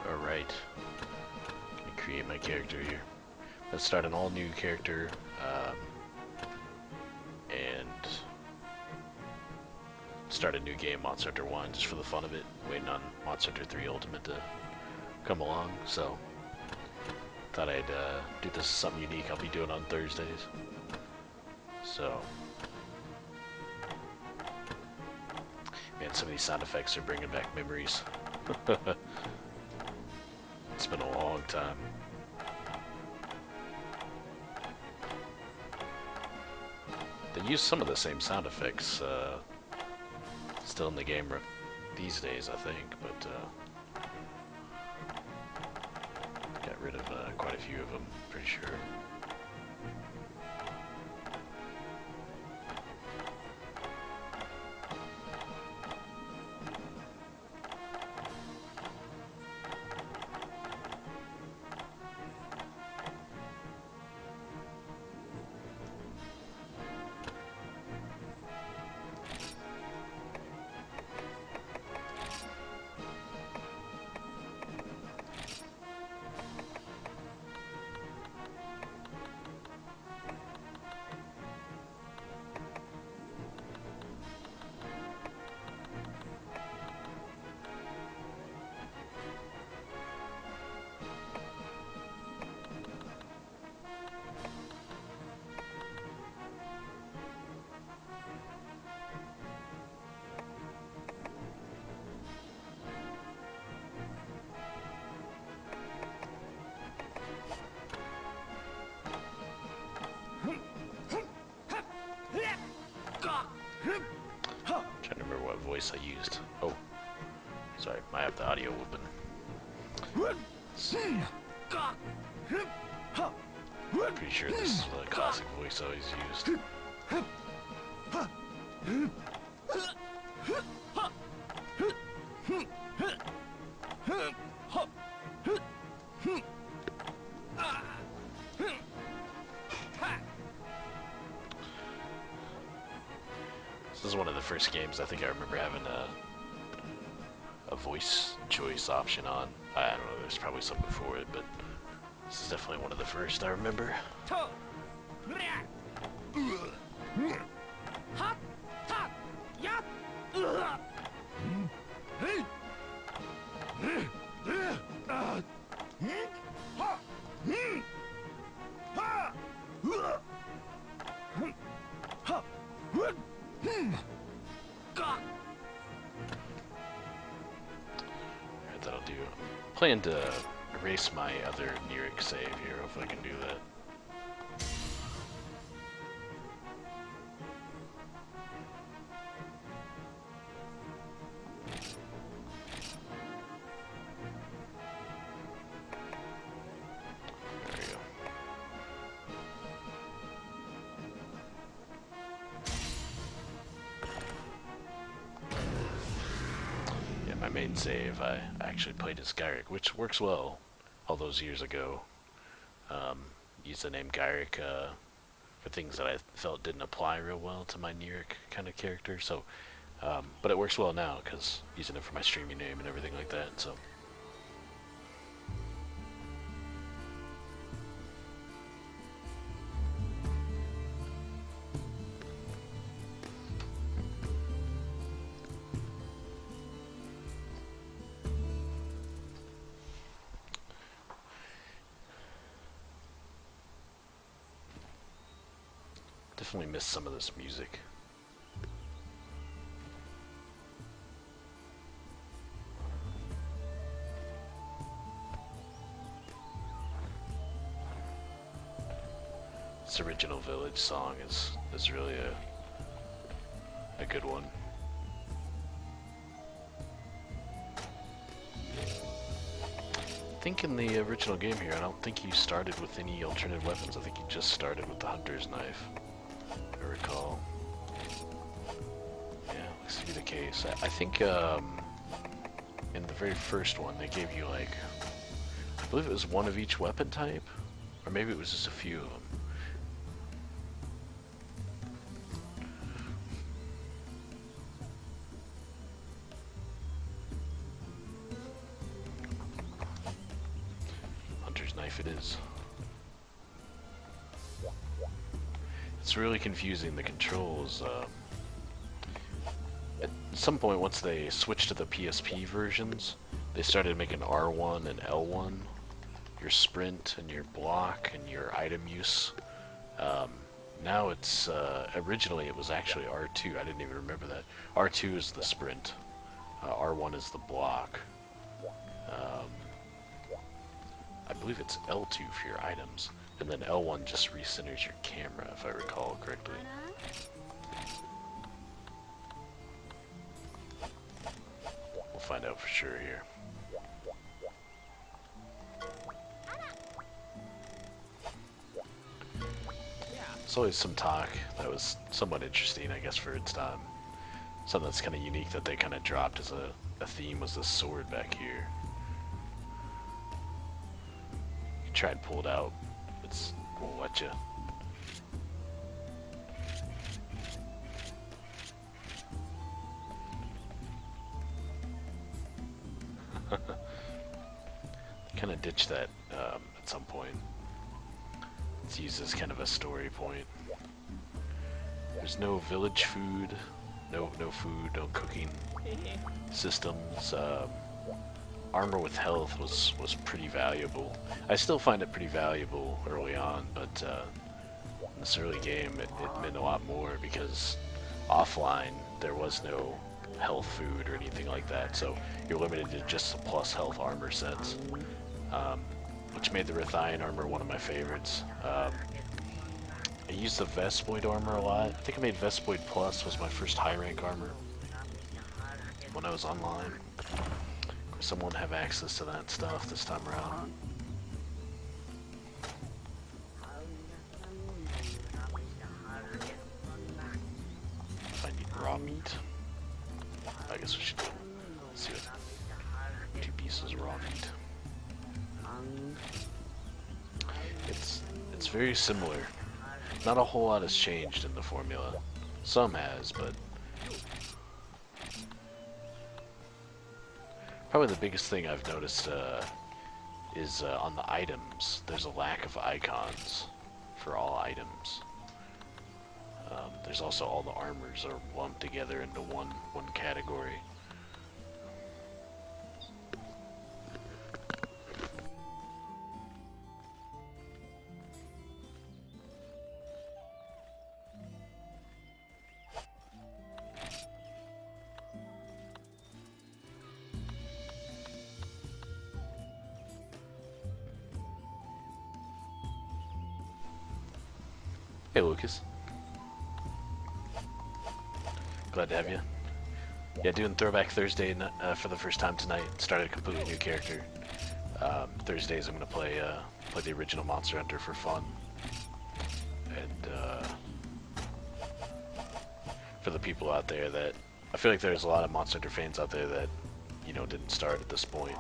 Alright. Gonna create my character here. Let's start an all-new character, and start a new game, Monster Hunter 1, just for the fun of it. Waiting on Monster Hunter 3 Ultimate to come along, so thought I'd do this something unique I'll be doing on Thursdays. So, man, some of these sound effects are bringing back memories. It's been a long time. They use some of the same sound effects still in the game these days, I think, but got rid of quite a few of them, pretty sure. voice I used. Oh, sorry, I have the audio open. I'm pretty sure this is the classic voice I always used. This is one of the first games I think I remember having a voice choice option on. I don't know, there's probably some before it, but this is definitely one of the first I remember. Alright, that'll do. Plan to erase my other Lyric save here, hopefully I can do that. There we go. Yeah, my main save, I actually played as Gyric, which works well. All those years ago, used the name Gyric for things that I felt didn't apply real well to my Lyric kind of character. So, but it works well now because using it for my streaming name and everything like that. So. Definitely miss some of this music. This original Village song is really a good one. I think in the original game here, I don't think you started with any alternate weapons. I think you just started with the hunter's knife. I recall. Yeah, looks to be the case. I think in the very first one they gave you like, I believe it was one of each weapon type, or maybe it was just a few of them. Hunter's knife it is. It's really confusing, the controls. At some point, once they switched to the PSP versions, they started making R1 and L1 your sprint and your block and your item use. Now it's, originally it was actually R2, I didn't even remember that. R2 is the sprint, R1 is the block. I believe it's L2 for your items. And then L1 just recenters your camera, if I recall correctly. We'll find out for sure here. There's always some talk that was somewhat interesting, I guess, for its time. Something that's kind of unique that they kind of dropped as a theme was this sword back here. You try and pull it out. Won't let you. Kind of ditch that at some point. It's used as kind of a story point. There's no village food, no food, no cooking systems. Armor with health was pretty valuable. I still find it pretty valuable early on, but in this early game it meant a lot more because offline there was no health food or anything like that, so you're limited to just the plus health armor sets, which made the Rithian armor one of my favorites. I used the Vespoid armor a lot. I think I made Vespoid Plus was my first high rank armor. when I was online. Someone have access to that stuff this time around. I need raw meat. I guess we should do. Let's see what 2 pieces of raw meat. It's very similar. Not a whole lot has changed in the formula. Some has, but probably the biggest thing I've noticed is on the items. There's a lack of icons for all items. There's also all the armors are lumped together into one category. Hey Lucas. Glad to have you. Yeah, doing Throwback Thursday for the first time tonight. Started a completely new character. Thursdays I'm going to play the original Monster Hunter for fun. And for the people out there that... I feel like there's a lot of Monster Hunter fans out there that, you know, didn't start at this point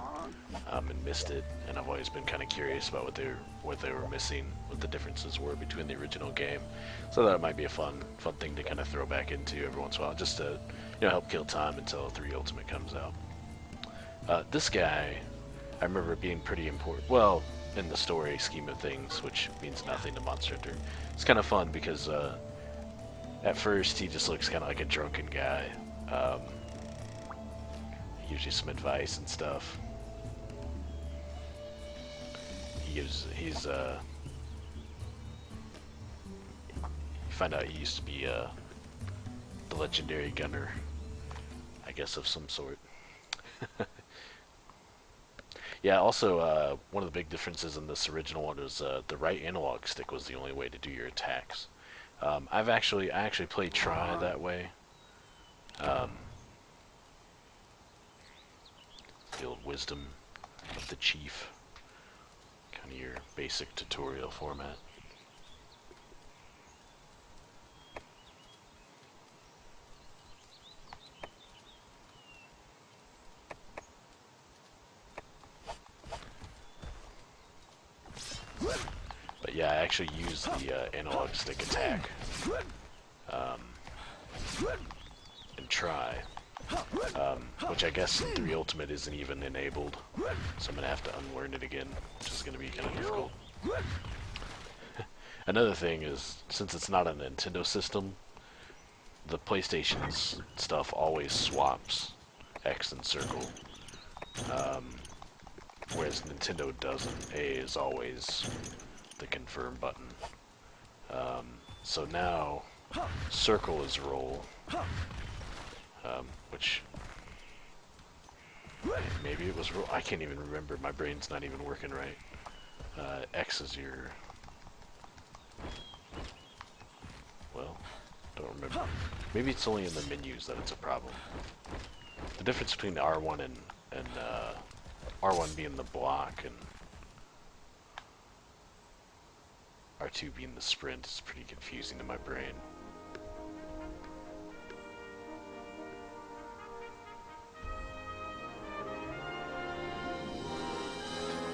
and missed it. And I've always been kind of curious about what they were missing, what the differences were between the original game. So that might be a fun thing to kind of throw back into every once in a while, just to, you know, help kill time until 3 Ultimate comes out. This guy, I remember being pretty important. Well, in the story scheme of things, which means nothing to Monster Hunter. It's kind of fun because at first he just looks kind of like a drunken guy. He gives you some advice and stuff. You find out he used to be the legendary gunner, I guess, of some sort. Yeah, also, one of the big differences in this original one was the right analog stick was the only way to do your attacks. I actually played Try that way. The old wisdom of the chief. Kind of your basic tutorial format. But yeah, I actually use the analog stick attack and Try, which I guess in 3 Ultimate isn't even enabled, so I'm going to have to unlearn it again, which is going to be kind of difficult. Another thing is, since it's not a Nintendo system, the PlayStation's stuff always swaps X and circle, whereas Nintendo doesn't. A is always the confirm button. So now circle is roll, which maybe it was roll. I can't even remember. My brain's not even working right. X is your... Well, don't remember. Maybe it's only in the menus that it's a problem. The difference between R1 and R1 being the block and R2 being the sprint is pretty confusing to my brain.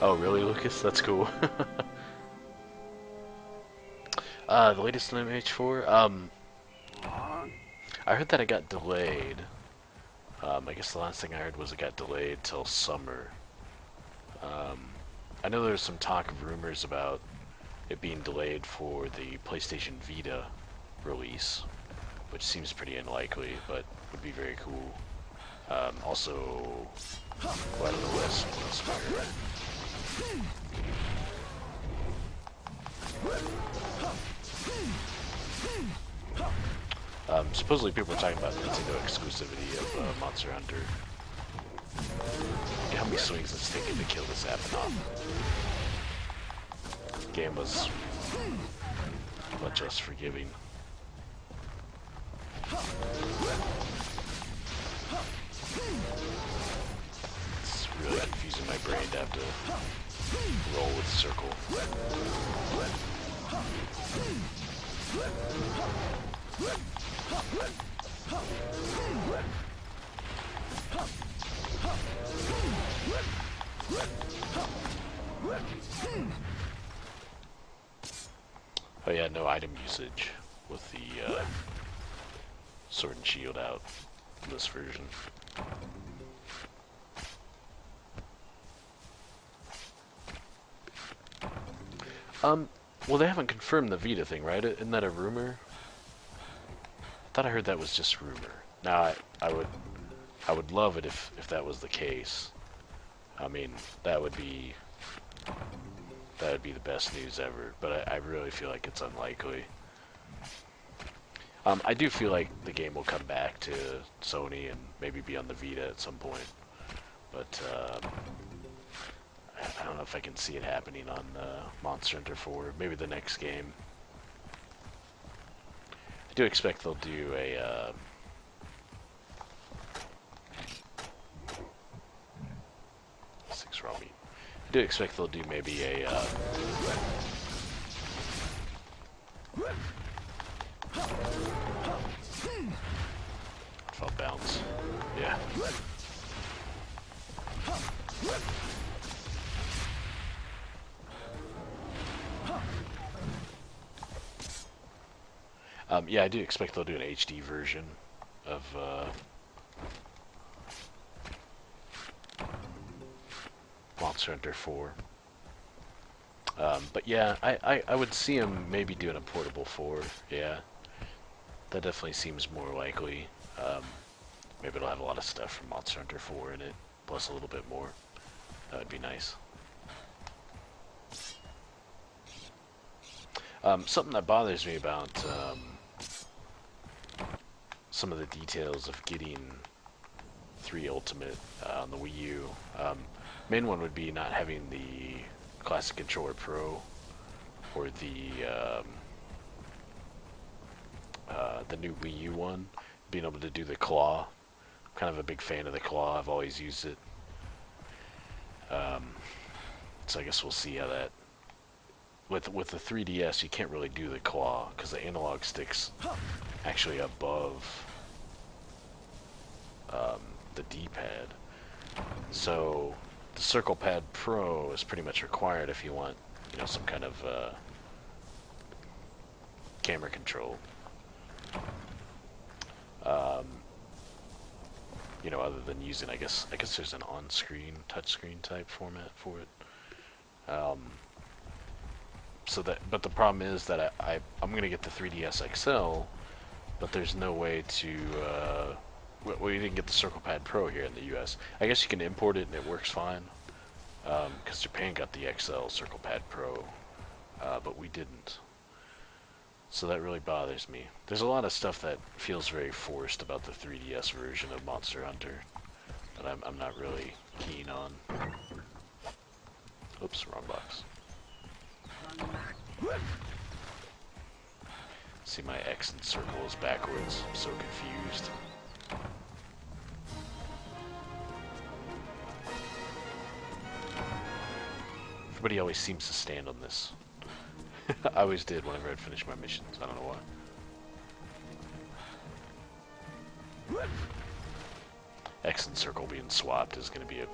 Oh really, Lucas? That's cool. The latest in MH1? I heard that it got delayed. I guess the last thing I heard was it got delayed till summer. I know there's some talk of rumors about it being delayed for the PlayStation Vita release, which seems pretty unlikely, but would be very cool. Also, well, I don't know what else am I heard. Supposedly people are talking about Nintendo exclusivity of Monster Hunter. Look at how many swings it's taken to kill this Apanoff. The game was much less forgiving. really confusing my brain to have to roll with circle. Oh yeah, no item usage with the sword and shield out in this version. Well, they haven't confirmed the Vita thing, right? Isn't that a rumor? I thought I heard that was just rumor. Now, I would love it if that was the case. I mean, that would be the best news ever. But I really feel like it's unlikely. I do feel like the game will come back to Sony and maybe be on the Vita at some point. But I don't know if I can see it happening on Monster Hunter 4. Maybe the next game. I do expect they'll do a 6 raw meat. I do expect they'll do maybe a felt bounce. Yeah. Yeah, I do expect they'll do an HD version of Monster Hunter 4. But yeah, I would see them maybe doing a portable 4. Yeah, that definitely seems more likely. Maybe it'll have a lot of stuff from Monster Hunter 4 in it, plus a little bit more. That would be nice. Something that bothers me about some of the details of getting 3 Ultimate on the Wii U. Main one would be not having the Classic Controller Pro or the new Wii U one, being able to do the claw. I'm kind of a big fan of the claw. I've always used it. So I guess we'll see how that. With the 3DS, you can't really do the claw because the analog stick's actually above the D-pad. So the Circle Pad Pro is pretty much required if you want, you know, some kind of camera control. You know, other than using, I guess there's an on-screen, touchscreen type format for it. So that, but the problem is that I'm gonna get the 3DS XL, but there's no way to. We didn't get the Circle Pad Pro here in the U.S. I guess you can import it and it works fine, because Japan got the XL Circle Pad Pro, but we didn't. So that really bothers me. There's a lot of stuff that feels very forced about the 3DS version of Monster Hunter that I'm not really keen on. Oops, wrong box. See, my X and circle is backwards. I'm so confused. Everybody always seems to stand on this. I always did whenever I'd finish my missions. I don't know why. X and circle being swapped is going to be a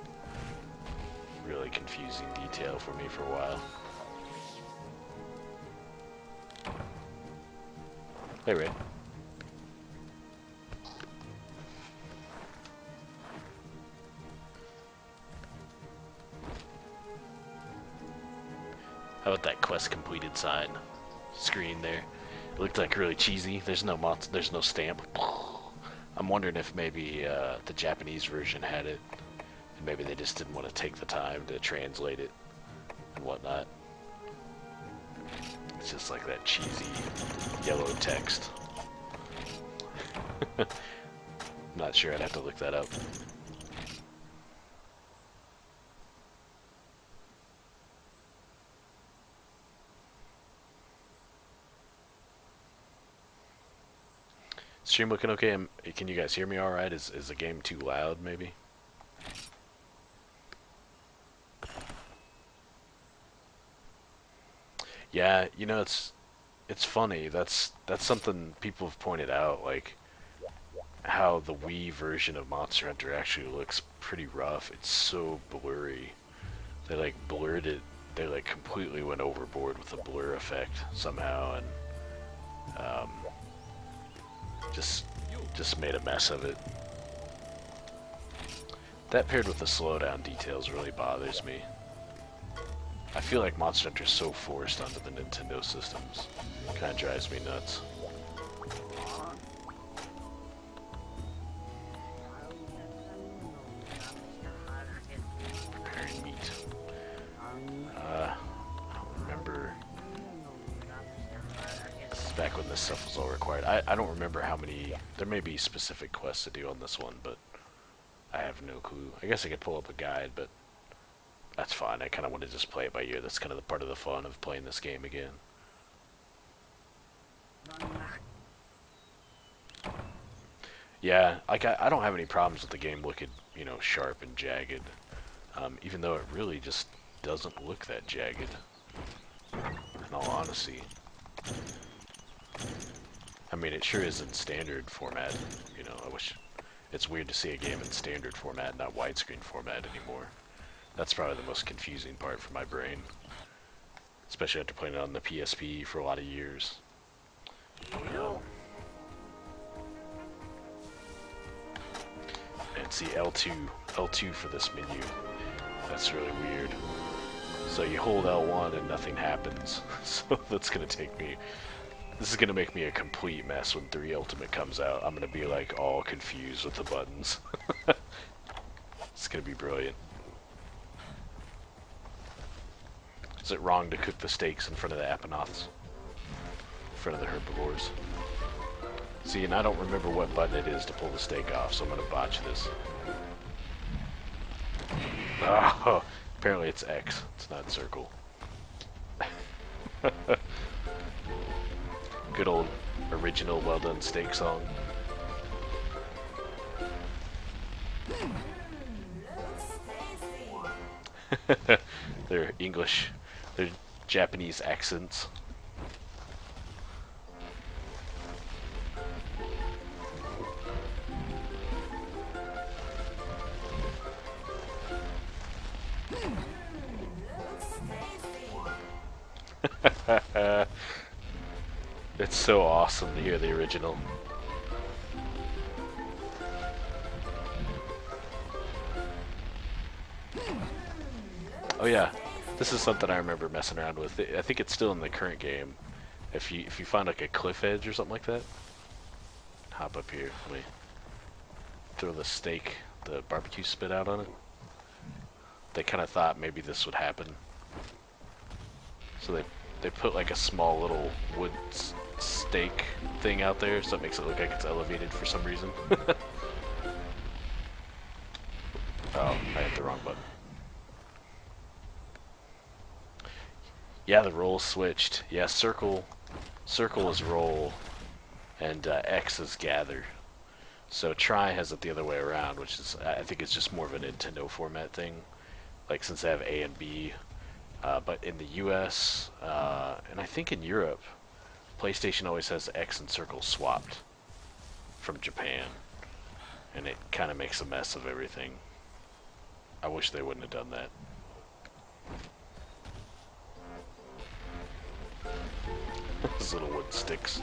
really confusing detail for me for a while. Hey, Ray. How about that quest completed sign screen there? It looked like really cheesy. There's no stamp. I'm wondering if maybe the Japanese version had it, and maybe they just didn't want to take the time to translate it and whatnot. It's just like that cheesy yellow text. Not sure, I'd have to look that up. Stream looking okay? Can you guys hear me alright? Is the game too loud, maybe? Yeah, you know, it's funny. That's something people have pointed out, like how the Wii version of Monster Hunter actually looks pretty rough. It's so blurry. They like blurred it. They like completely went overboard with the blur effect somehow, and um, just made a mess of it. That paired with the slowdown details really bothers me. I feel like Monster Hunter is so forced onto the Nintendo systems. Kind of drives me nuts. Preparing meat. I don't remember. This is back when this stuff was all required. I don't remember how many. There may be specific quests to do on this one, but I have no clue. I guess I could pull up a guide, but that's fine. I kind of want to just play it by ear. That's kind of the part of the fun of playing this game again. Yeah, like I don't have any problems with the game looking, you know, sharp and jagged. Even though it really just doesn't look that jagged, in all honesty. I mean, it sure is in standard format. You know, I wish... It's weird to see a game in standard format, not widescreen format anymore. That's probably the most confusing part for my brain. Especially after playing it on the PSP for a lot of years. And see, L2 for this menu. That's really weird. So you hold L1 and nothing happens. So that's gonna take me... This is gonna make me a complete mess when 3 Ultimate comes out. I'm gonna be like all confused with the buttons. It's gonna be brilliant. Is it wrong to cook the steaks in front of the Apanoths? In front of the herbivores? See, and I don't remember what button it is to pull the steak off, so I'm gonna botch this. Oh, apparently it's X. It's not circle. Good old original well done steak song. They're English, they're Japanese accents. It's so awesome to hear the original. Oh yeah, this is something I remember messing around with. I think it's still in the current game. If you find like a cliff edge or something like that, hop up here. Let me throw the steak, the barbecue spit out on it. They kind of thought maybe this would happen, so they put like a small little wood stake thing out there, so it makes it look like it's elevated for some reason. Oh, I hit the wrong button. Yeah, the roll switched. Yeah, circle is roll, and X is gather. So try has it the other way around, which is, I think it's just more of a Nintendo format thing. Like, since they have A and B. But in the US, and I think in Europe, PlayStation always has X and circle swapped from Japan. And it kind of makes a mess of everything. I wish they wouldn't have done that. Those little wood sticks.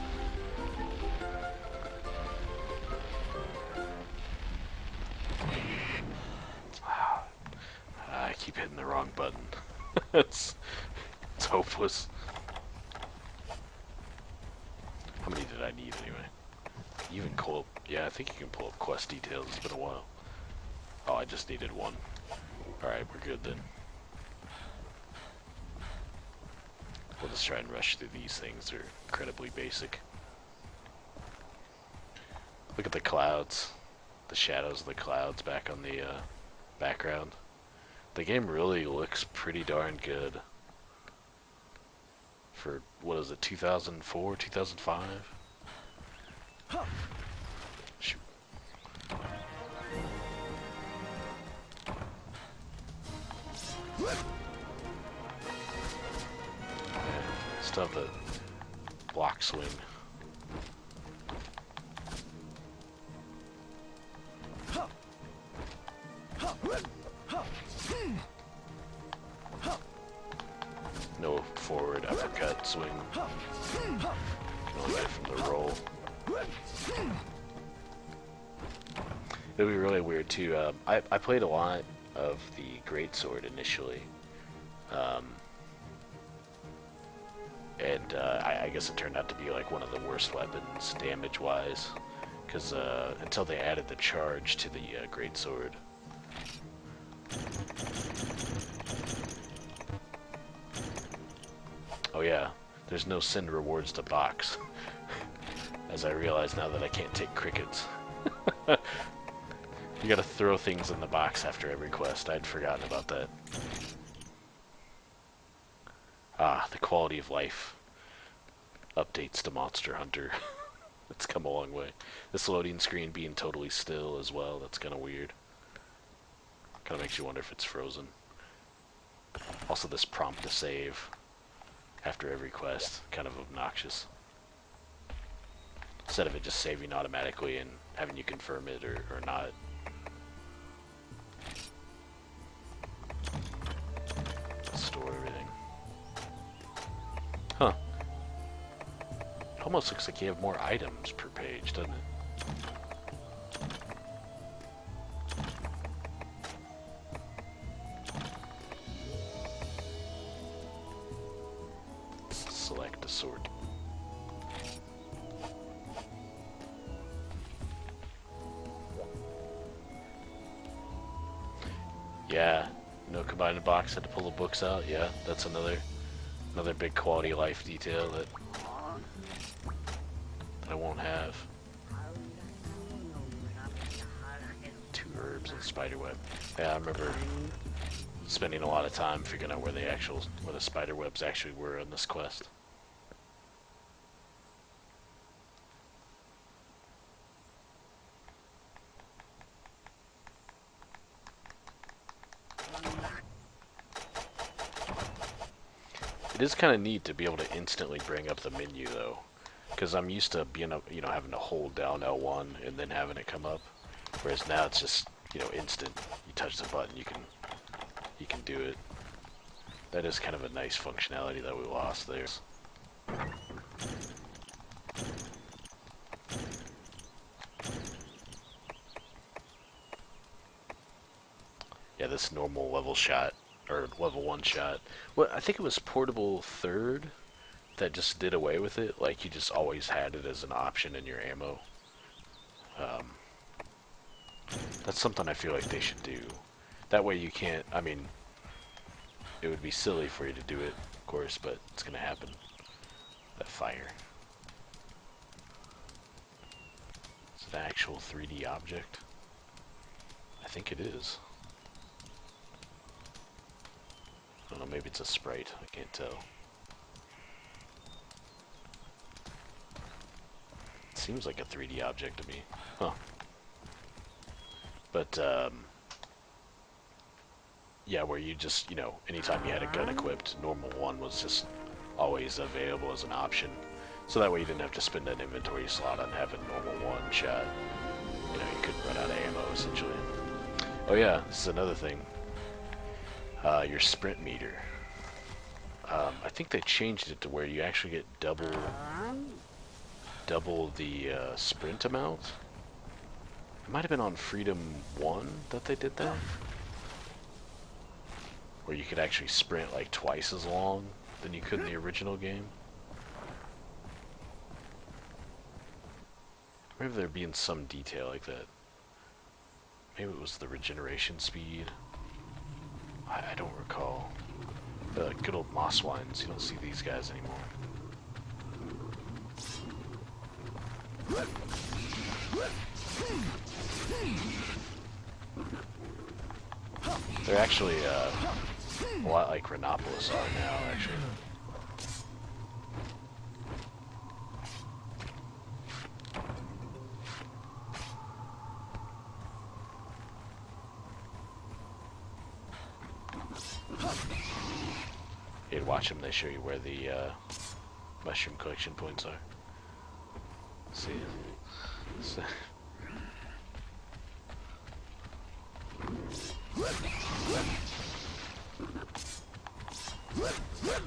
I keep hitting the wrong button. it's hopeless. How many did I need anyway? You can pull up, yeah, I think you can pull up quest details. It's been a while. Oh, I just needed one. Alright, we're good then. We'll just try and rush through these things. They're incredibly basic. Look at the clouds. The shadows of the clouds back on the background. The game really looks pretty darn good. For, what is it, 2004, 2005? Shoot. still have the block swing. No forward uppercut swing. Can only get it from the roll. It'll be really weird too. I played a lot of the greatsword initially, and I guess it turned out to be like one of the worst weapons damage-wise, because until they added the charge to the greatsword. Oh yeah, there's no send rewards to box. As I realize now that I can't take crickets. You gotta throw things in the box after every quest. I'd forgotten about that. Ah, the quality of life updates to Monster Hunter. It's come a long way. This loading screen being totally still as well, that's kind of weird. Kind of makes you wonder if it's frozen. Also this prompt to save after every quest, kind of obnoxious. Instead of it just saving automatically and having you confirm it or not. Store everything. Huh. It almost looks like you have more items per page, doesn't it? Select a sword. Yeah, no combined box, had to pull the books out. Yeah, that's another big quality of life detail that I won't have. 2 herbs and spiderweb. Yeah, I remember spending a lot of time figuring out where the spiderwebs actually were on this quest. It is kind of neat to be able to instantly bring up the menu though, because I'm used to being, having to hold down L1 and then having it come up, whereas now it's just, instant. You touch the button, you can do it. That is kind of a nice functionality that we lost there. Yeah, this normal level shot, or level 1 shot. Well, I think it was portable 3rd that just did away with it. Like, you just always had it as an option in your ammo. That's something I feel like they should do. That way you can't, it would be silly for you to do it, of course, but it's gonna happen. That fire. Is it an actual 3D object? I think it is. I don't know, maybe it's a sprite, I can't tell. It seems like a 3D object to me. Huh. But, yeah, where you just, anytime you had a gun equipped, normal 1 was just always available as an option. So that way you didn't have to spend an inventory slot on having normal 1 shot. You couldn't run out of ammo, essentially. Oh yeah, this is another thing. Your sprint meter. I think they changed it to where you actually get double the sprint amount. It might have been on Freedom 1 that they did that, where you could actually sprint like twice as long than you could in the original game. Maybe there being some detail like that. Maybe it was the regeneration speed. I don't recall. Good old moss wines, you don't see these guys anymore. They're actually a lot like Rhinopolis are now, actually. You'd watch them, they show you where the mushroom collection points are. Let's see. So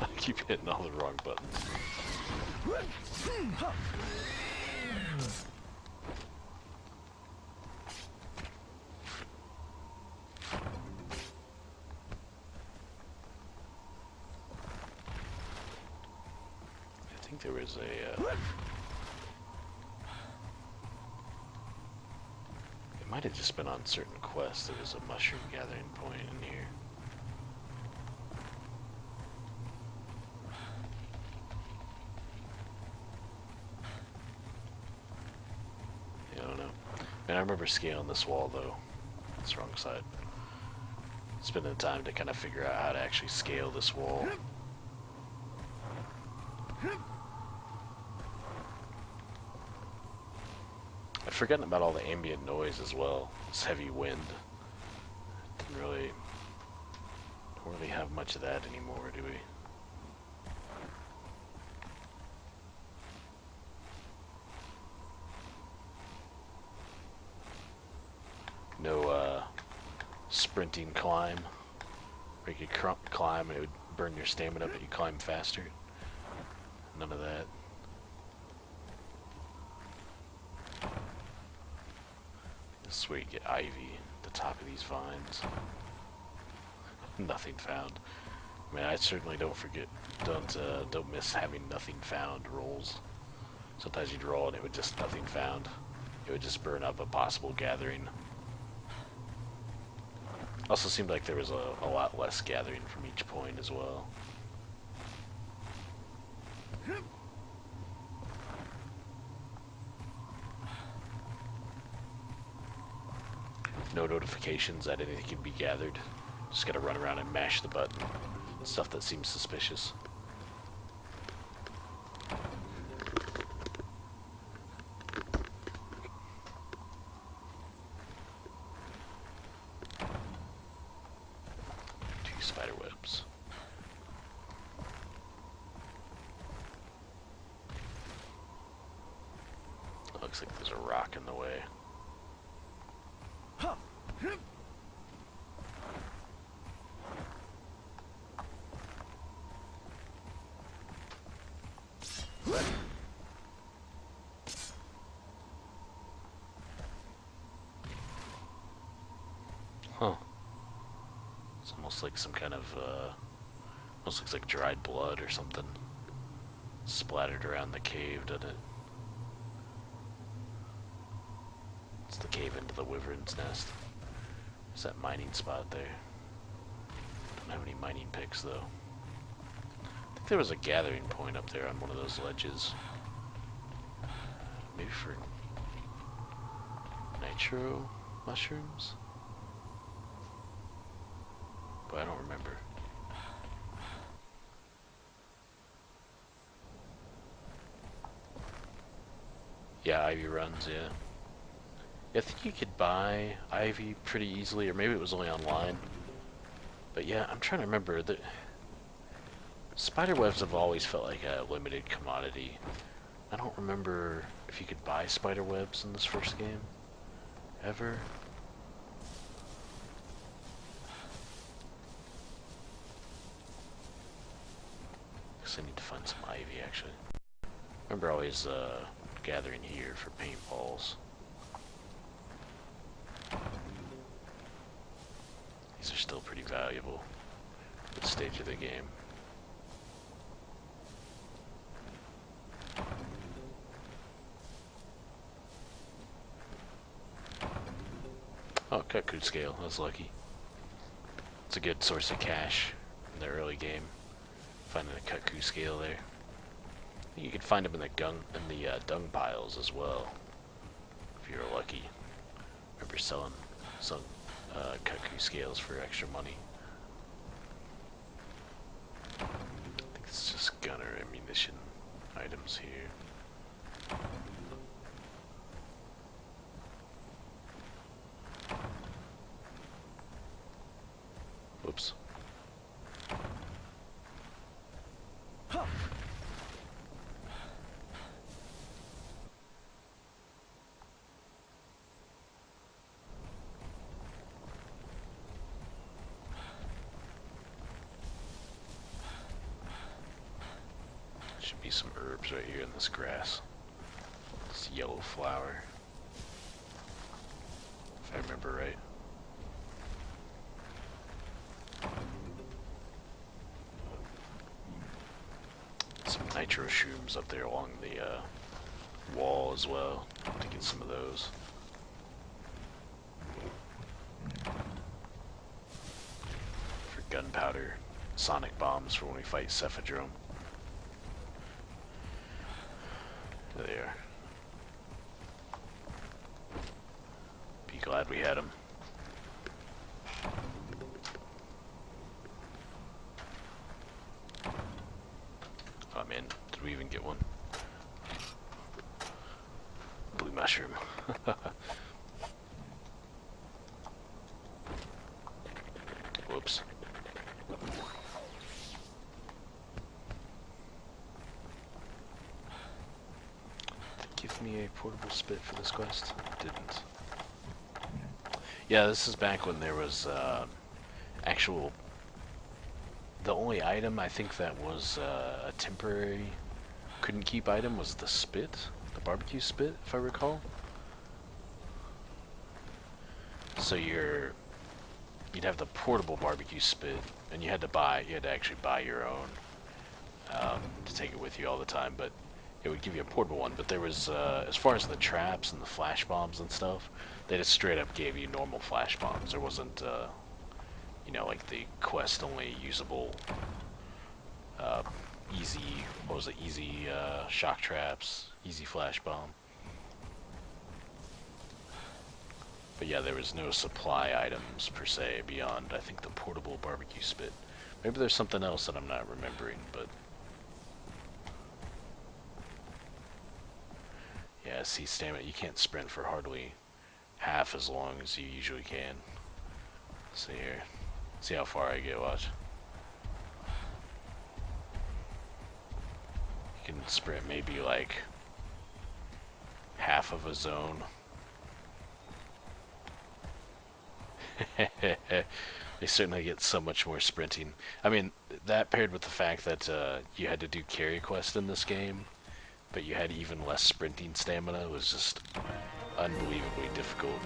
I keep hitting all the wrong buttons. I think there was a it might have just been on certain quests. There was a mushroom gathering point in here. Yeah, I don't know. And I remember scaling this wall though. It's the wrong side. Spending time to kind of figure out how to actually scale this wall. I've forgotten about all the ambient noise as well. This heavy wind. Don't really have much of that anymore, do we? No sprinting climb, where you could climb and it would burn your stamina, but you climb faster. None of that. This is where you get ivy at the top of these vines. Nothing found. I mean, I certainly don't miss having nothing found rolls. Sometimes you'd roll and it would just nothing found. It would just burn up a possible gathering. Also seemed like there was a lot less gathering from each point as well. No notifications that anything can be gathered. Just gotta run around and mash the button. Stuff that seems suspicious. Spider webs. It looks like there's a rock in the way. Huh. It's almost like some kind of, almost looks like dried blood or something splattered around the cave, doesn't it? It's the cave into the wyvern's nest. There's that mining spot there. Don't have any mining picks though. I think there was a gathering point up there on one of those ledges. Maybe for nitro mushrooms? But I don't remember. Yeah, ivy runs, yeah. I think you could buy ivy pretty easily, or maybe it was only online. But yeah, I'm trying to remember that spiderwebs have always felt like a limited commodity. I don't remember if you could buy spiderwebs in this first game. Ever. I need to find some ivy, actually. I remember always gathering here for paintballs. These are still pretty valuable at this stage of the game. Oh, cuckoo scale. I was lucky. It's a good source of cash in the early game. Finding a cuckoo scale there. You could find them in the dung piles as well, if you're lucky. Remember selling some cuckoo scales for extra money. I think it's just gunner ammunition items here. Whoops. Should be some herbs right here in this grass. This yellow flower. If I remember right. Some nitro shrooms up there along the wall as well, to get some of those. For gunpowder, sonic bombs for when we fight Cephadrome. There they are. Be glad we had them. Oh man, did we even get one? Blue mushroom. Whoops. Give me a portable spit for this quest. Didn't. Yeah, this is back when there was actual. The only item I think that was a temporary couldn't keep item was the spit, the barbecue spit, if I recall. So you'd have the portable barbecue spit, and you had to actually buy your own to take it with you all the time, but it would give you a portable one. But there was, as far as the traps and the flash bombs and stuff, they just straight up gave you normal flash bombs. There wasn't, you know, like the quest only usable, easy, what was it, easy shock traps, easy flash bomb. But yeah, there was no supply items per se beyond, I think, the portable barbecue spit. Maybe there's something else that I'm not remembering, but yeah, see, stamina, you can't sprint for hardly half as long as you usually can. See here. See how far I get, watch. You can sprint maybe like half of a zone. They certainly get so much more sprinting. I mean, that paired with the fact that you had to do carry quest in this game, but you had even less sprinting stamina, was just unbelievably difficult.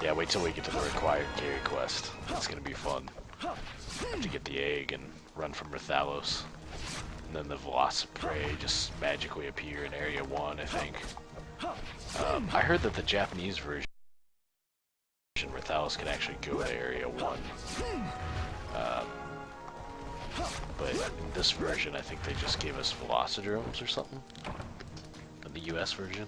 Yeah, wait till we get to the required carry quest. It's gonna be fun. Have to get the egg and run from Rathalos. And then the Velociprey just magically appear in Area 1, I think. I heard that the Japanese version, Rathalos can actually go to Area 1. But in this version, I think they just gave us Velocidromes or something. In the US version.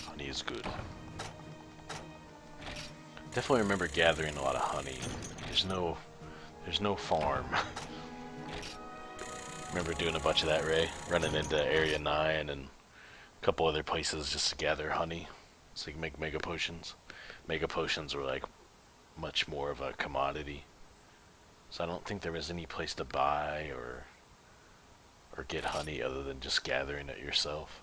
Honey is good. Definitely remember gathering a lot of honey. There's no farm. Remember doing a bunch of that, Ray? Running into Area 9 and a couple other places just to gather honey so you can make mega potions. Mega potions were like much more of a commodity. So I don't think there was any place to buy or get honey other than just gathering it yourself.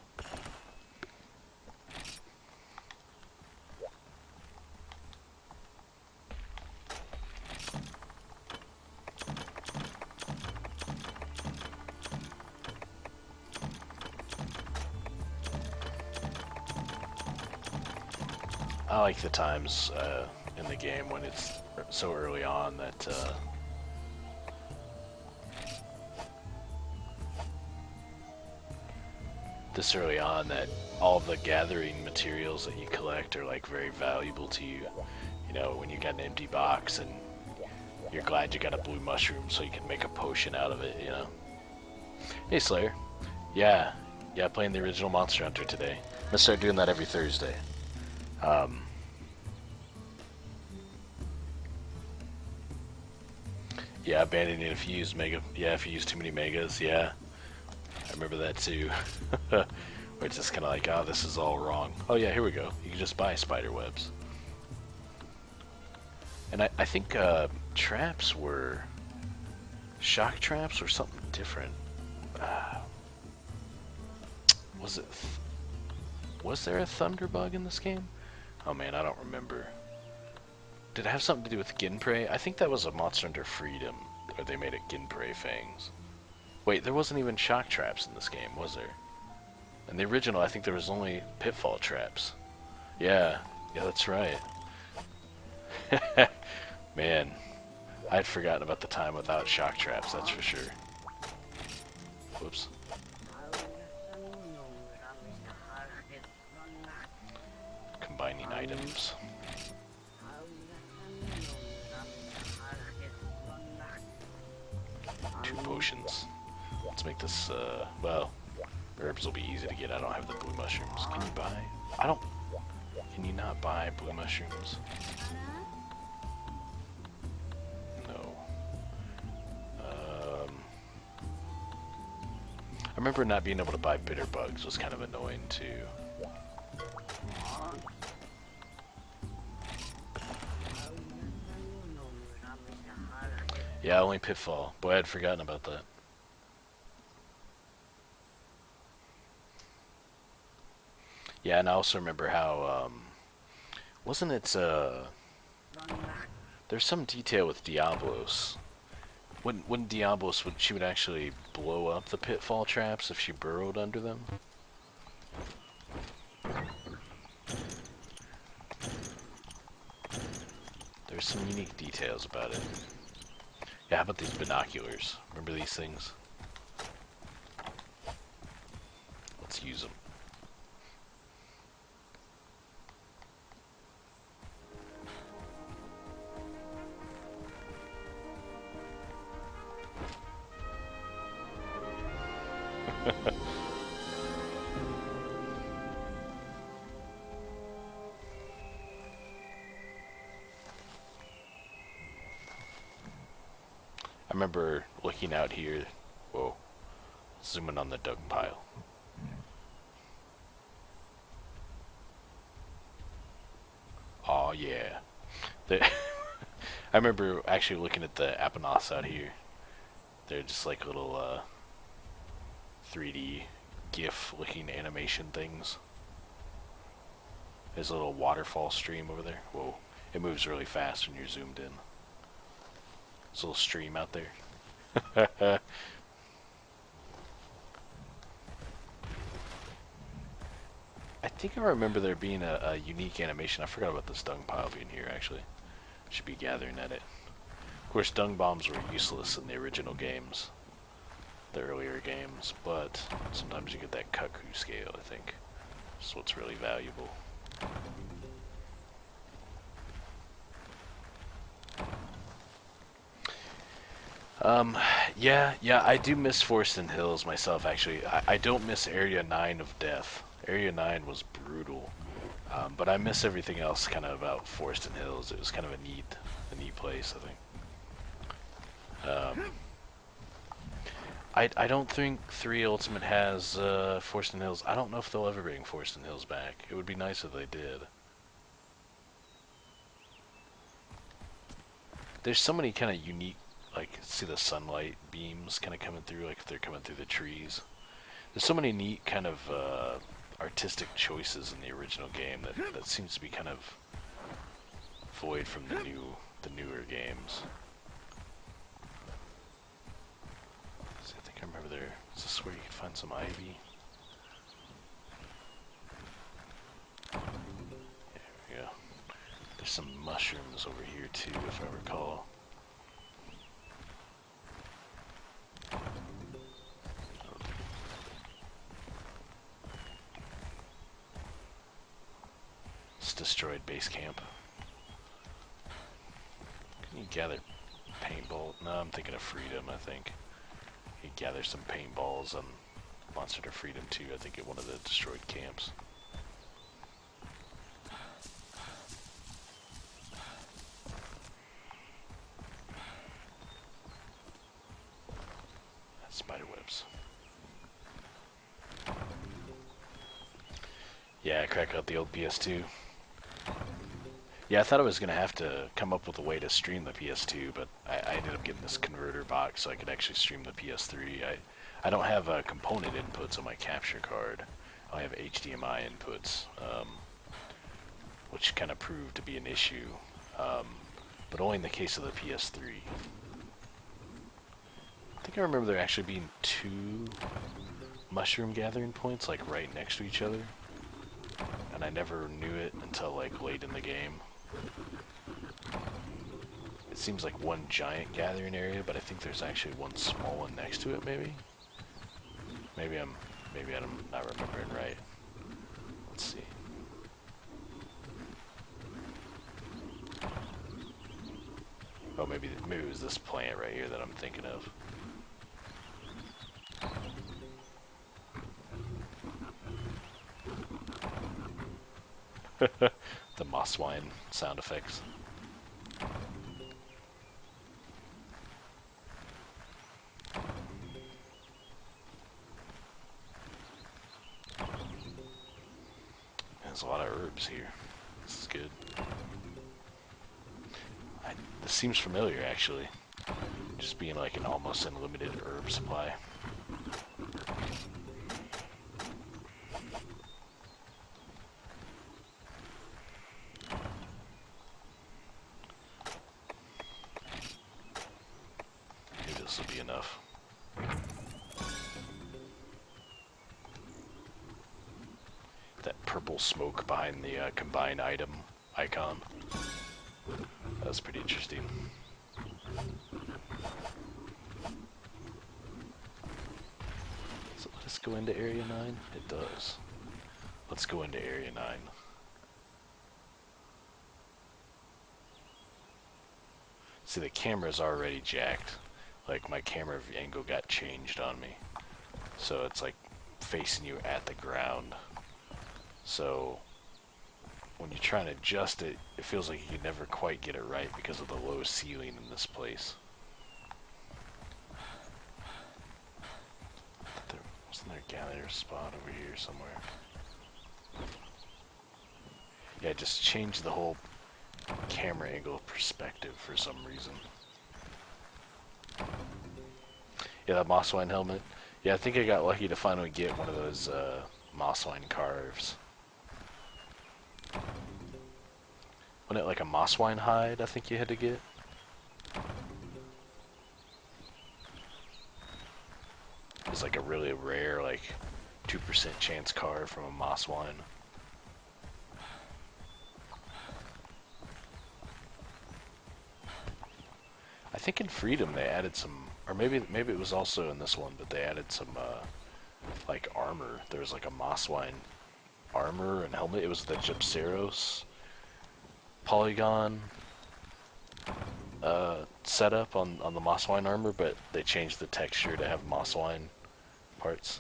I like the times in the game when it's so early on that this early on that all the gathering materials that you collect are like very valuable to you. You know, when you got an empty box and you're glad you got a blue mushroom so you can make a potion out of it, you know. Hey Slayer. Yeah, playing the original Monster Hunter today. I'm gonna start doing that every Thursday. Yeah, abandoning if you use if you use too many megas, yeah. I remember that too. Where it's just kind of like, oh, this is all wrong. Oh yeah, here we go. You can just buy spider webs. And I think traps were... shock traps were something different. Was it... was there a thunderbug in this game? Oh man, I don't remember. Did it have something to do with Ginprey? I think that was a Monster Hunter Freedom, or they made it Ginprey Fangs. Wait, there wasn't even shock traps in this game, was there? In the original, I think there was only pitfall traps. Yeah, that's right. Man, I'd forgotten about the time without shock traps, that's for sure. Whoops. Combining items. 2 potions. Let's make this, well, herbs will be easy to get. I don't have the blue mushrooms. Can you buy? I don't... Can you not buy blue mushrooms? No. I remember not being able to buy bitter bugs was kind of annoying too. Yeah, only pitfall. Boy, I'd forgotten about that. Yeah, and I also remember how, wasn't it, there's some detail with Diablos. When Diablos, she would actually blow up the pitfall traps if she burrowed under them. There's some unique details about it. Yeah, how about these binoculars? Remember these things? Let's use them. I remember looking out here. Whoa. Zooming on the dung pile. Oh yeah. I remember actually looking at the Aponos out here. They're just like little 3D GIF looking animation things. There's a little waterfall stream over there. Whoa. It moves really fast when you're zoomed in. There's a little stream out there. I think I remember there being a unique animation. I forgot about this dung pile being here, actually. Should be gathering at it. Of course, dung bombs were useless in the original games. The earlier games, but sometimes you get that cuckoo scale, I think. That's what's really valuable. Yeah, I do miss Forest Hills myself, actually. I don't miss Area 9 of Death. Area 9 was brutal. But I miss everything else kind of about Forest Hills. It was kind of a neat place, I think. I don't think 3 Ultimate has Forest Hills. I don't know if they'll ever bring Forest Hills back. It would be nice if they did. There's so many kind of unique, like, see the sunlight beams kind of coming through, like if they're coming through the trees. There's so many neat kind of artistic choices in the original game that seems to be kind of void from the newer games. So I think I remember there. Is this where you can find some ivy? There we go. There's some mushrooms over here too, if I recall. It's destroyed base camp. Can you gather paintball? No, I'm thinking of Freedom, I think. You gather some paintballs on Monster Hunter Freedom 2, I think, at one of the destroyed camps. Spiderwebs. Yeah, crack out the old PS2. Yeah, I thought I was going to have to come up with a way to stream the PS2, but I ended up getting this converter box so I could actually stream the PS3. I don't have component inputs on my capture card. I have HDMI inputs, which kind of proved to be an issue, but only in the case of the PS3. I think I remember there actually being 2 mushroom gathering points like right next to each other, and I never knew it until like late in the game. It seems like one giant gathering area, but I think there's actually one small one next to it, maybe? Maybe I'm not remembering right. Let's see. Oh, maybe it was this plant right here that I'm thinking of. The moss wine sound effects. There's a lot of herbs here. This is good. This seems familiar, actually. Just being like an almost unlimited herb supply. Maybe this will be enough. That purple smoke behind the combined item icon. That was pretty interesting. So let us go into Area 9? It does. Let's go into Area 9. See, the camera's already jacked. Like, my camera angle got changed on me. So it's like facing you at the ground. So when you try and adjust it, it feels like you can never quite get it right because of the low ceiling in this place. Wasn't there a gathering spot over here somewhere? Yeah, just change the whole camera angle perspective for some reason. Yeah, that moss wine helmet. Yeah, I think I got lucky to finally get one of those moss wine carves. Wasn't it like a moss wine hide I think you had to get? It's like a really rare, like 2% chance carve from a moss wine. I think in Freedom they added some, or maybe it was also in this one, but they added some like armor. There was like a moss wine armor and helmet. It was the Gypceros polygon setup on the moss wine armor, but they changed the texture to have moss wine parts.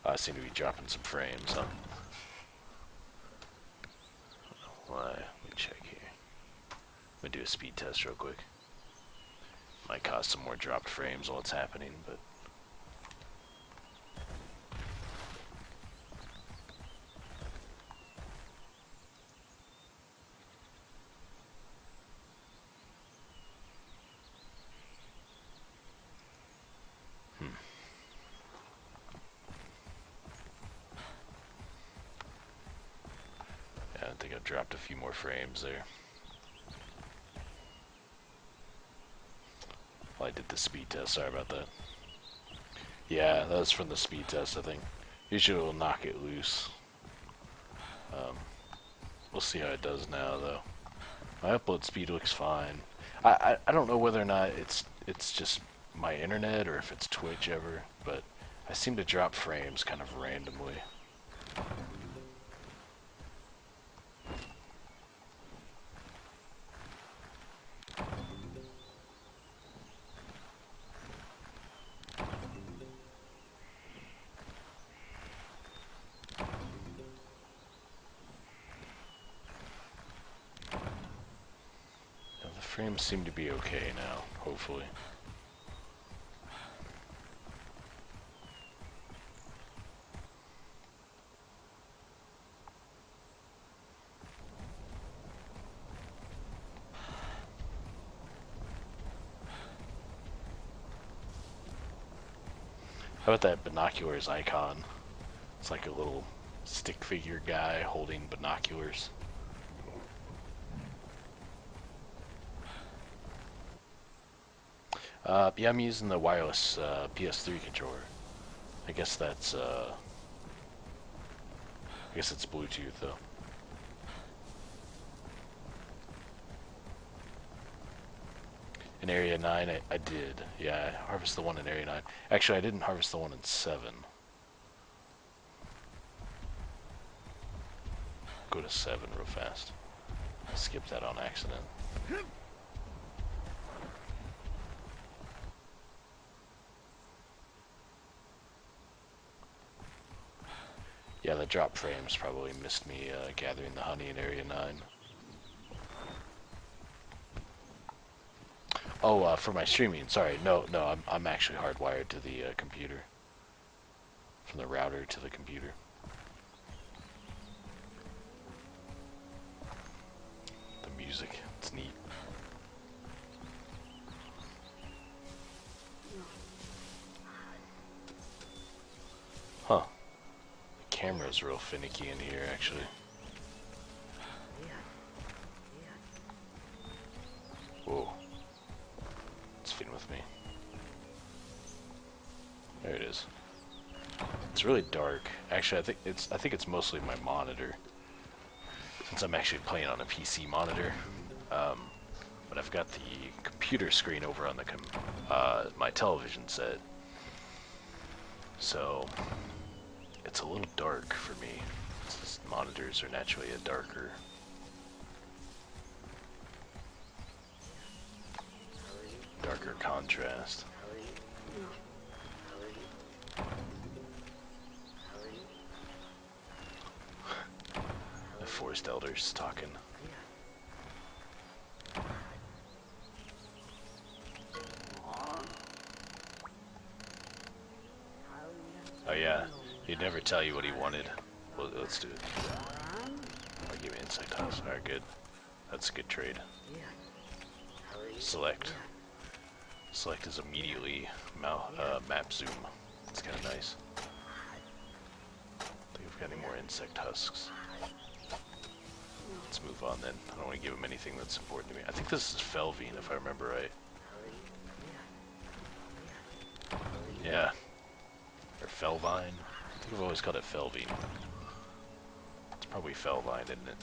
I seem to be dropping some frames, huh? Why? Let me check here. I'm gonna do a speed test real quick. Might cause some more dropped frames while it's happening, but yeah, I think I've dropped a few more frames there. Well, I did the speed test, sorry about that. Yeah, that was from the speed test, I think. Usually it'll knock it loose. We'll see how it does now, though. My upload speed looks fine. I don't know whether or not it's just my internet or if it's Twitch ever, but I seem to drop frames kind of randomly. Frames seem to be okay now, hopefully. How about that binoculars icon? It's like a little stick figure guy holding binoculars. Yeah, I'm using the wireless PS3 controller. I guess that's I guess it's Bluetooth though. In Area 9, I did. Yeah, I harvested the one in Area 9. Actually, I didn't harvest the one in 7. Go to 7 real fast. I skipped that on accident. Yeah, the drop frames probably missed me gathering the honey in Area 9. Oh, for my streaming, sorry. No, I'm actually hardwired to the computer. From the router to the computer. The music, it's neat. Huh. The camera's real finicky in here, actually. Whoa. It's fitting with me. There it is. It's really dark. Actually, I think it's mostly my monitor, since I'm actually playing on a PC monitor. But I've got the computer screen over on the my television set, so it's a little dark for me. Since monitors are naturally a darker. Darker contrast. The forest elders talking. Oh yeah, he'd never tell you what he wanted. Well, let's do it. I'll give me insect house. Alright, good. That's a good trade. Select. Select is immediately map zoom. It's kind of nice. I think we've got any more insect husks. Let's move on then. I don't want to give him anything that's important to me. I think this is Felvine, if I remember right. Yeah. Or Felvine. I think I've always called it Felvine. It's probably Felvine, isn't it?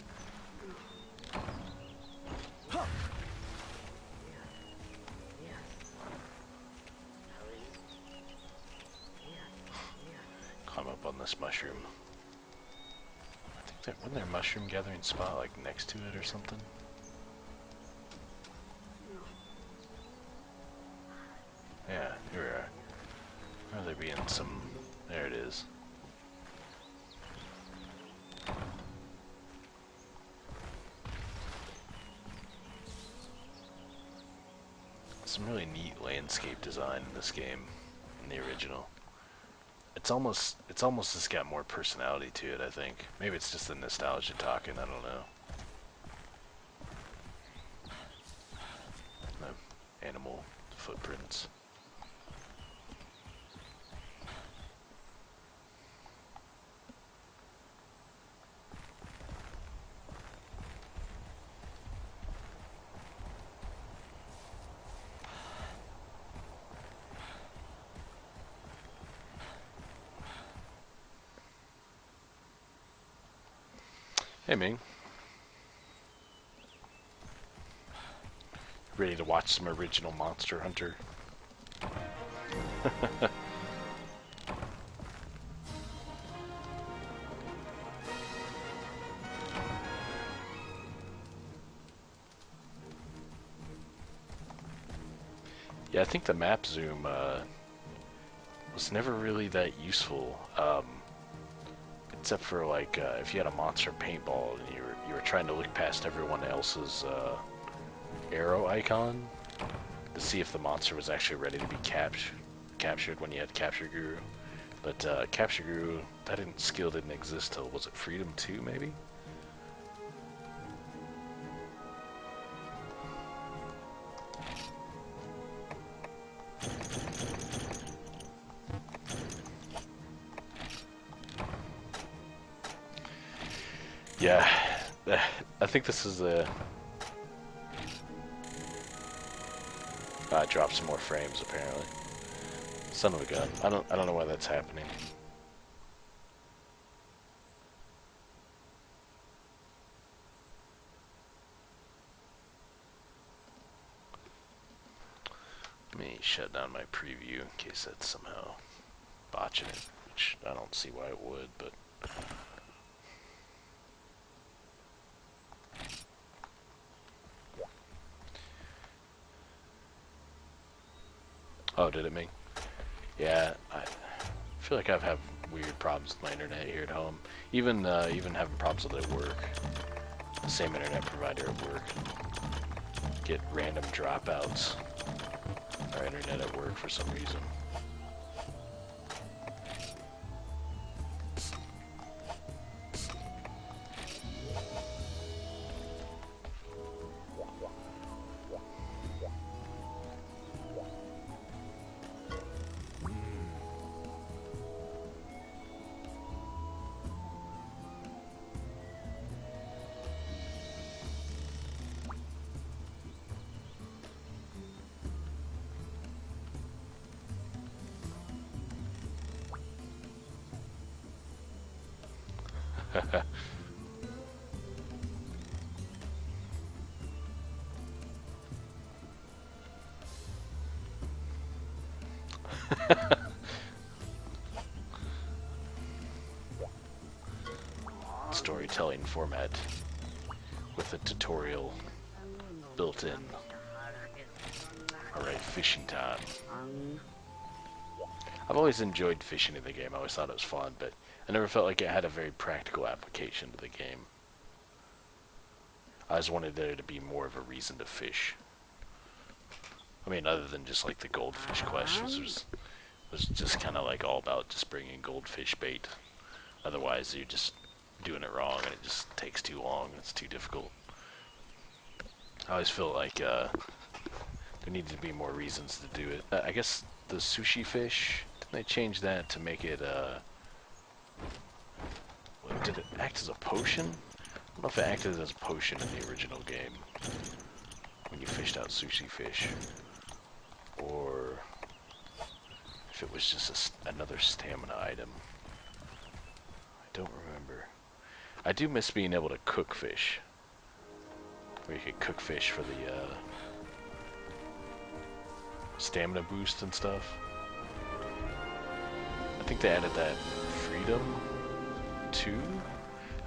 Climb up on this mushroom. I think that wasn't there a mushroom gathering spot like next to it or something? Yeah, here we are. Or there being some. There it is. Some really neat landscape design in this game, in the original. It's almost just got more personality to it, I think. Maybe it's just the nostalgia talking, I don't know. The animal footprints. Hey, Ming. Ready to watch some original Monster Hunter? Yeah, I think the map zoom was never really that useful. Except for like if you had a monster paintball and you were trying to look past everyone else's arrow icon to see if the monster was actually ready to be captured when you had Capture Guru. But Capture Guru, skill didn't exist till, was it Freedom 2 maybe? Yeah, I think this is a... dropped some more frames apparently. Son of a gun. I don't know why that's happening. Let me shut down my preview in case that's somehow botching it, which I don't see why it would, but... Oh, did it make? Yeah, I feel like I've had weird problems with my internet here at home. Even having problems with it at work. The same internet provider at work. Get random dropouts. Our internet at work for some reason. Storytelling format with a tutorial built in. Alright, fishing time. I've always enjoyed fishing in the game. I always thought it was fun, but I never felt like it had a very practical application to the game. I just wanted there to be more of a reason to fish. I mean, other than just like the goldfish quest, was just kind of like all about just bringing goldfish bait. Otherwise, you're just doing it wrong, and it just takes too long. It's too difficult. I always feel like there needed to be more reasons to do it. I guess the sushi fish, didn't they change that to make it, did it act as a potion? I don't know if it acted as a potion in the original game, when you fished out sushi fish, or if it was just another stamina item. I don't remember. I do miss being able to cook fish, where you could cook fish for the stamina boost and stuff. I think they added that freedom too.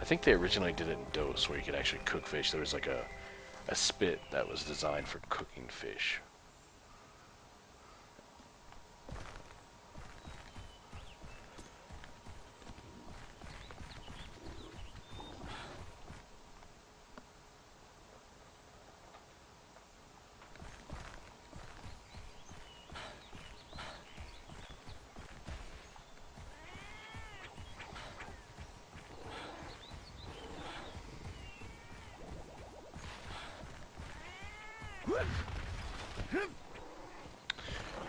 I think they originally did it in DOS, where you could actually cook fish. There was like a spit that was designed for cooking fish.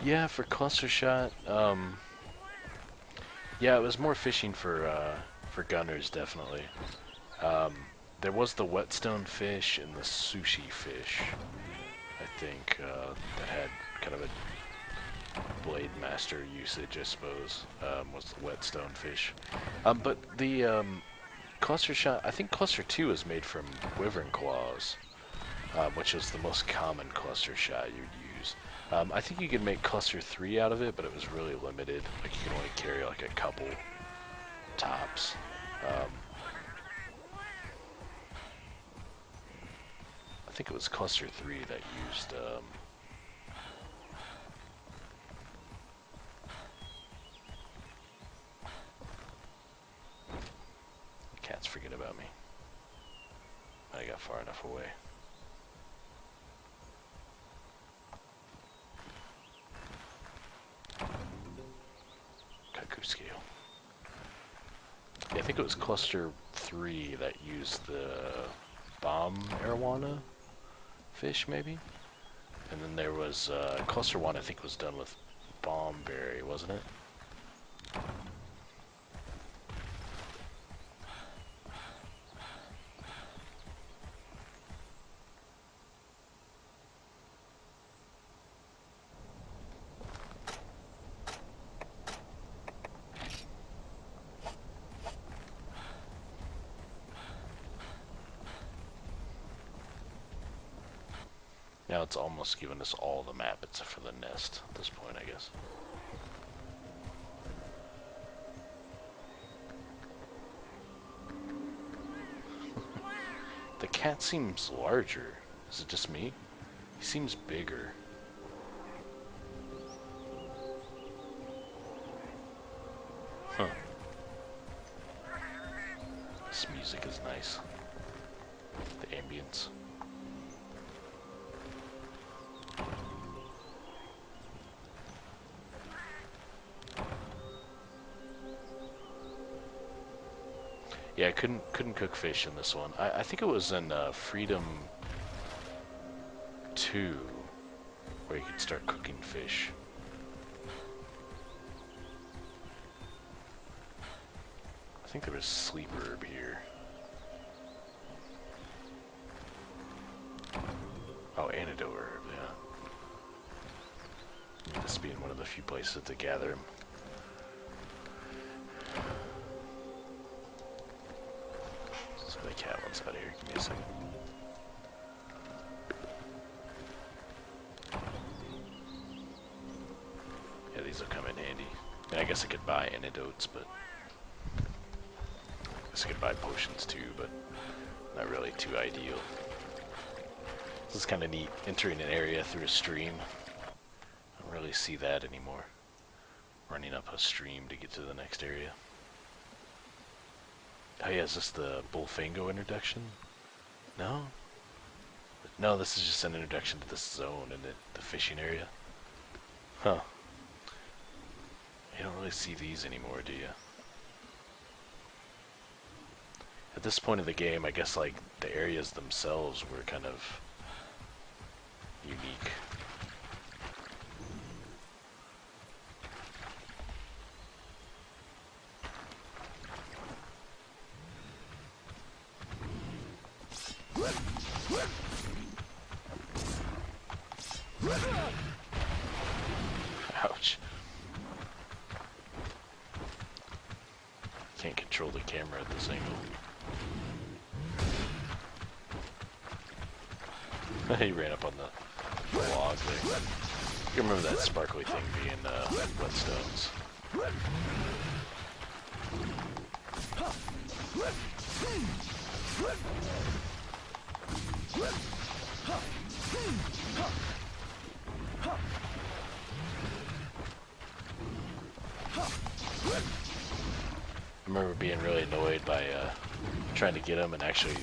Yeah, for cluster shot, yeah, it was more fishing for gunners, definitely. There was the whetstone fish and the sushi fish, I think, that had kind of a blade master usage, I suppose, was the whetstone fish. But the cluster shot, I think cluster 2 is made from wyvern claws, which is the most common cluster shot you'd use. I think you could make cluster 3 out of it, but it was really limited. Like, you can only carry like a couple tops. I think it was cluster 3 that used cats forget about me. I got far enough away. Cuckoo scale. Yeah, I think it was cluster 3 that used the bomb arowana fish, maybe? And then there was cluster 1, I think, was done with bomb berry, wasn't it? Now it's almost given us all the map except for the nest at this point, I guess. The cat seems larger. Is it just me? He seems bigger. Huh. This music is nice. The ambience. Yeah, I couldn't cook fish in this one. I think it was in Freedom 2 where you could start cooking fish. I think there was sleep herb here. Oh, antidote herb, yeah. This being one of the few places to gather them. So the cat one's out here. Give me a second. Yeah, these will come in handy. I guess I could buy antidotes, but I guess I could buy potions too, but not really too ideal. This is kind of neat, entering an area through a stream. I don't really see that anymore. Running up a stream to get to the next area. Oh yeah, is this the Bullfango introduction? No? No, this is just an introduction to this zone and the fishing area. Huh. You don't really see these anymore, do you? At this point of the game, I guess like the areas themselves were kind of unique. Ouch. Can't control the camera at this angle. He ran up on the log there. You remember that sparkly thing being whetstones. I remember being really annoyed by trying to get him and actually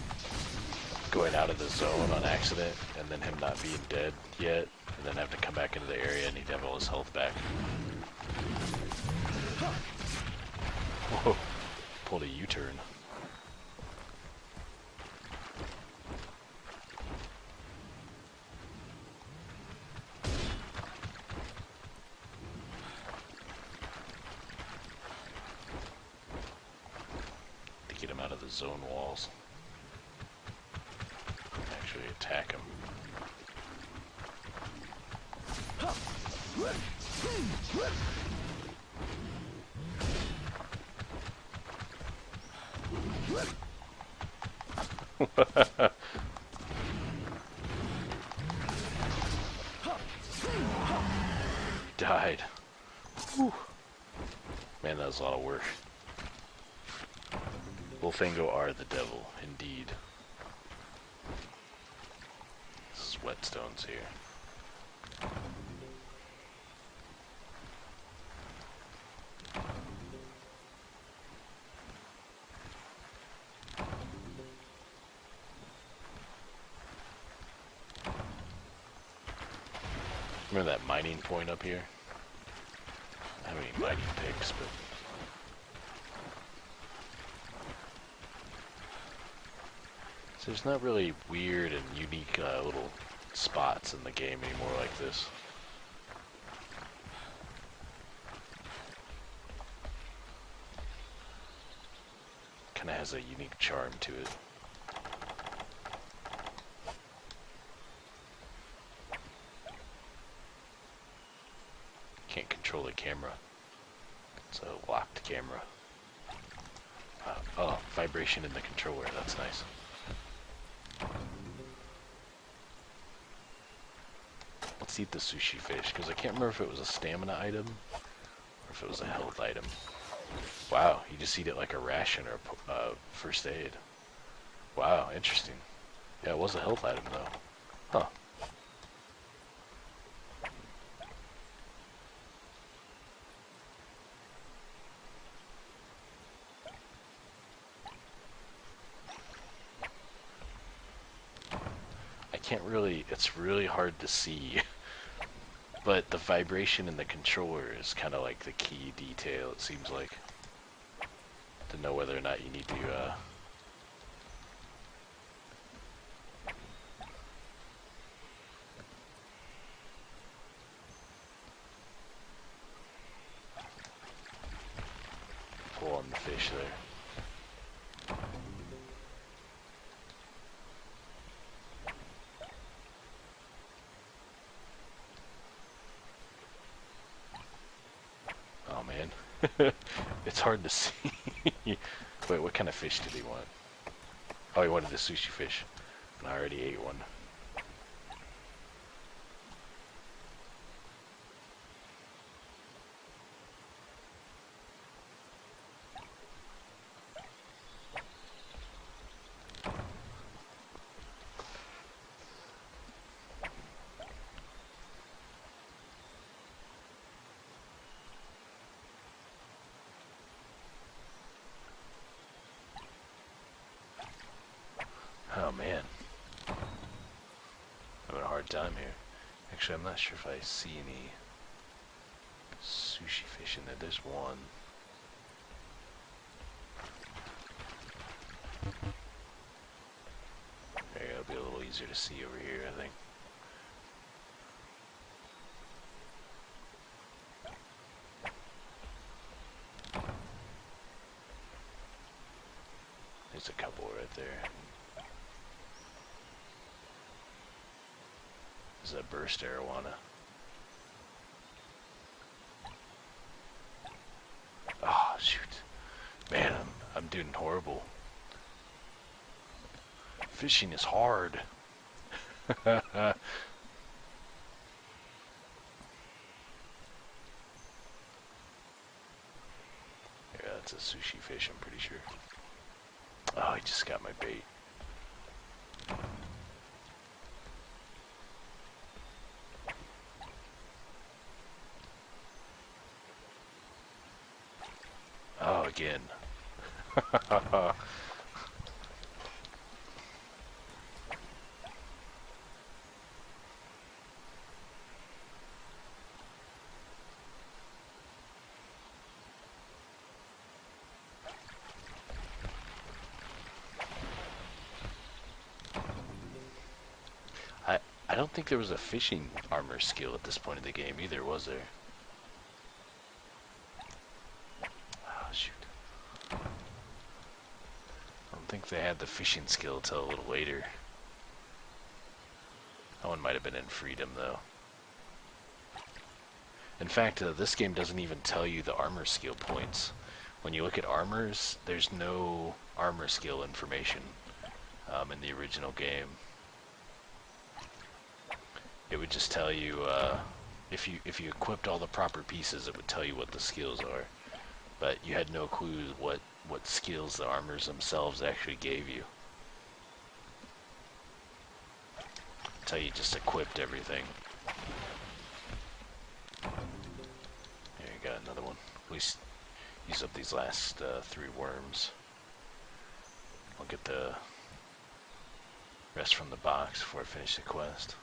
going out of the zone on accident, and then him not being dead yet, and then have to come back into the area and he'd have all his health back. Whoa, pulled a U-turn. To get him out of the zone walls. Actually attack him. Died. Whew. Man, that was a lot of work. Bullfango are the devil, indeed. This is whetstones here. Remember that mining point up here? I don't have any mining picks, but... So there's not really weird and unique little spots in the game anymore like this. Kinda has a unique charm to it. Can't control the camera. It's a locked camera. Oh, vibration in the controller, that's nice. Let's eat the sushi fish, because I can't remember if it was a stamina item or if it was a health item. Wow, you just eat it like a ration or a first aid. Wow, interesting. Yeah, it was a health item though. Huh. I can't really, it's really hard to see. But the vibration in the controller is kind of like the key detail, it seems like. To know whether or not you need to, pull on the fish there. Oh man, it's hard to see. Wait, what kind of fish did he want? Oh, he wanted the sushi fish, and I already ate one. Oh man, I'm having a hard time here. Actually, I'm not sure if I see any sushi fish in there. There's one. There, it'll be a little easier to see over here, I think. There's a couple right there. This is a burst arowana. Oh shoot, man, I'm doing horrible. Fishing is hard. Yeah, that's a sushi fish, I'm pretty sure. Oh, he just got my bait. Oh, again. I don't think there was a fishing armor skill at this point in the game either, was there? Oh, shoot. I don't think they had the fishing skill till a little later. That one might have been in Freedom, though. In fact, this game doesn't even tell you the armor skill points. When you look at armors, there's no armor skill information in the original game. It would just tell you, if you equipped all the proper pieces, it would tell you what the skills are. But you had no clue what skills the armors themselves actually gave you. Until you just equipped everything. There, you got another one. We use up these last 3 worms. I'll get the rest from the box before I finish the quest.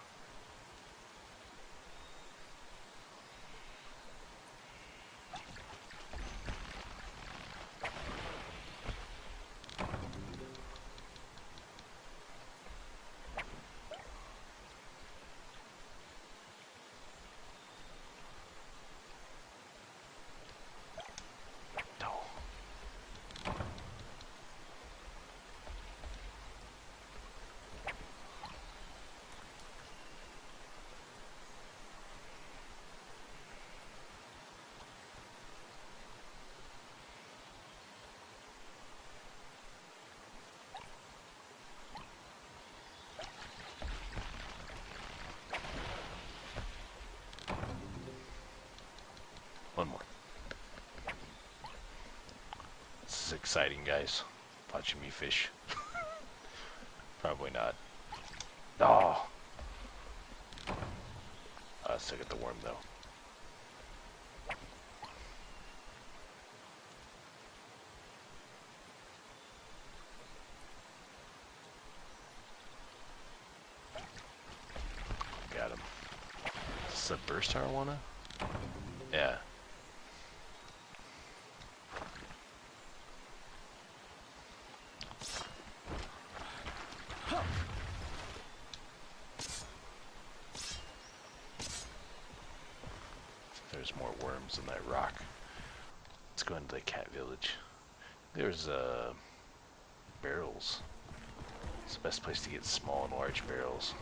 exciting, guys. Watching me fish. Probably not. Oh! I still get the worm, though. Got him. Is this a burst arowana? Yeah. There's more worms in that rock. Let's go into the cat village. There's barrels. It's the best place to get small and large barrels.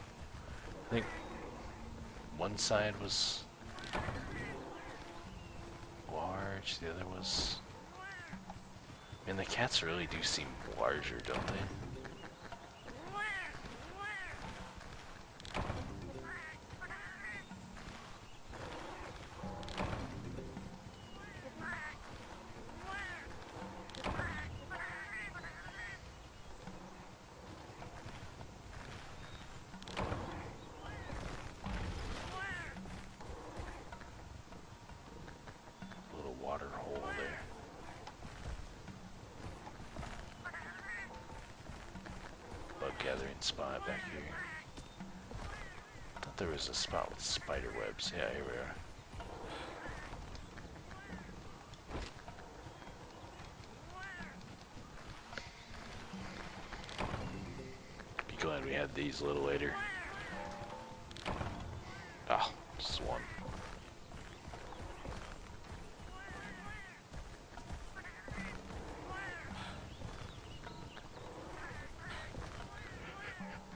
I think one side was large, the other was... I mean, the cats really do seem larger, don't they? Water hole there. Bug gathering spot back here. I thought there was a spot with spider webs. Yeah, here we are. Be glad we had these a little later. Oh, just one.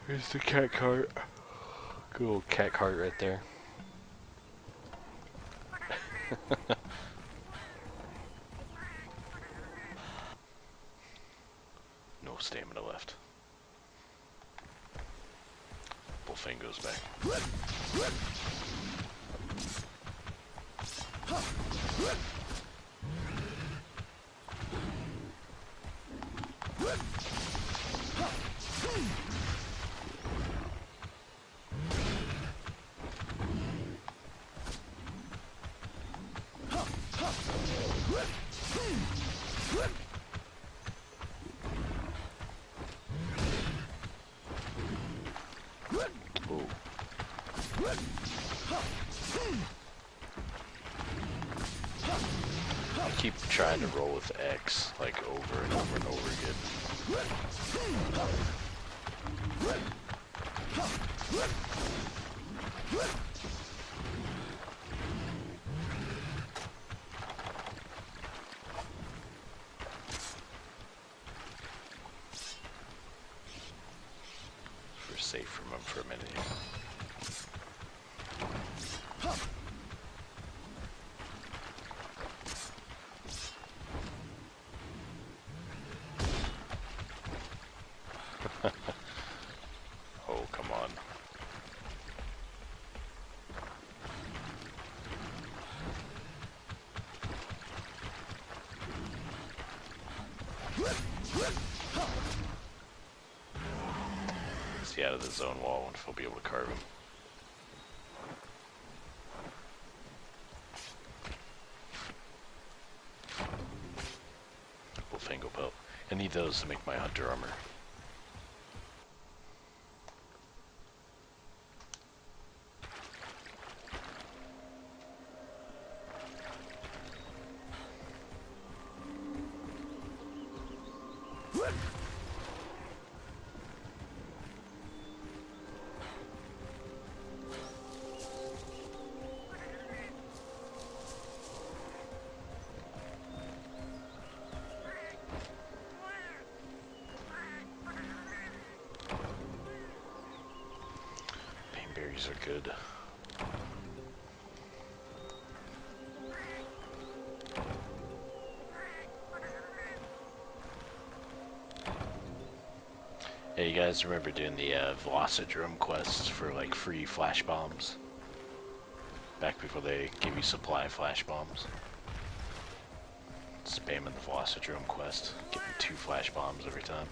Here's the cat cart. Good old cat cart right there. No stamina left. Bullfang goes back. I keep trying to roll with X, like over and over and over again. We're safe from him for a minute here. Oh, come on. Is he out of the zone wall? I wonder if we'll be able to carve him. Bullfango pelt. I need those to make my hunter armor. Berries are good. Yeah, you guys remember doing the Velocidrome quests for like free flash bombs? Back before they give you supply flash bombs. Spamming the Velocitron quest, getting 2 flash bombs every time.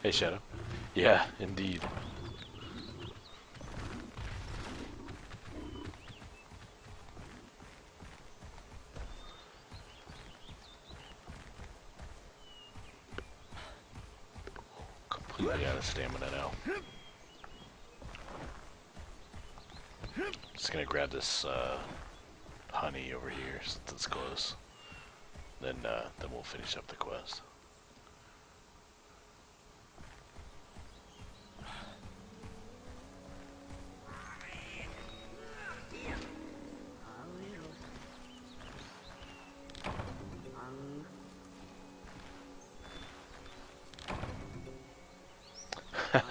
Hey, Shadow. Yeah, indeed. Completely out of stamina now. Just gonna grab this honey over here since it's close. Then we'll finish up the quest.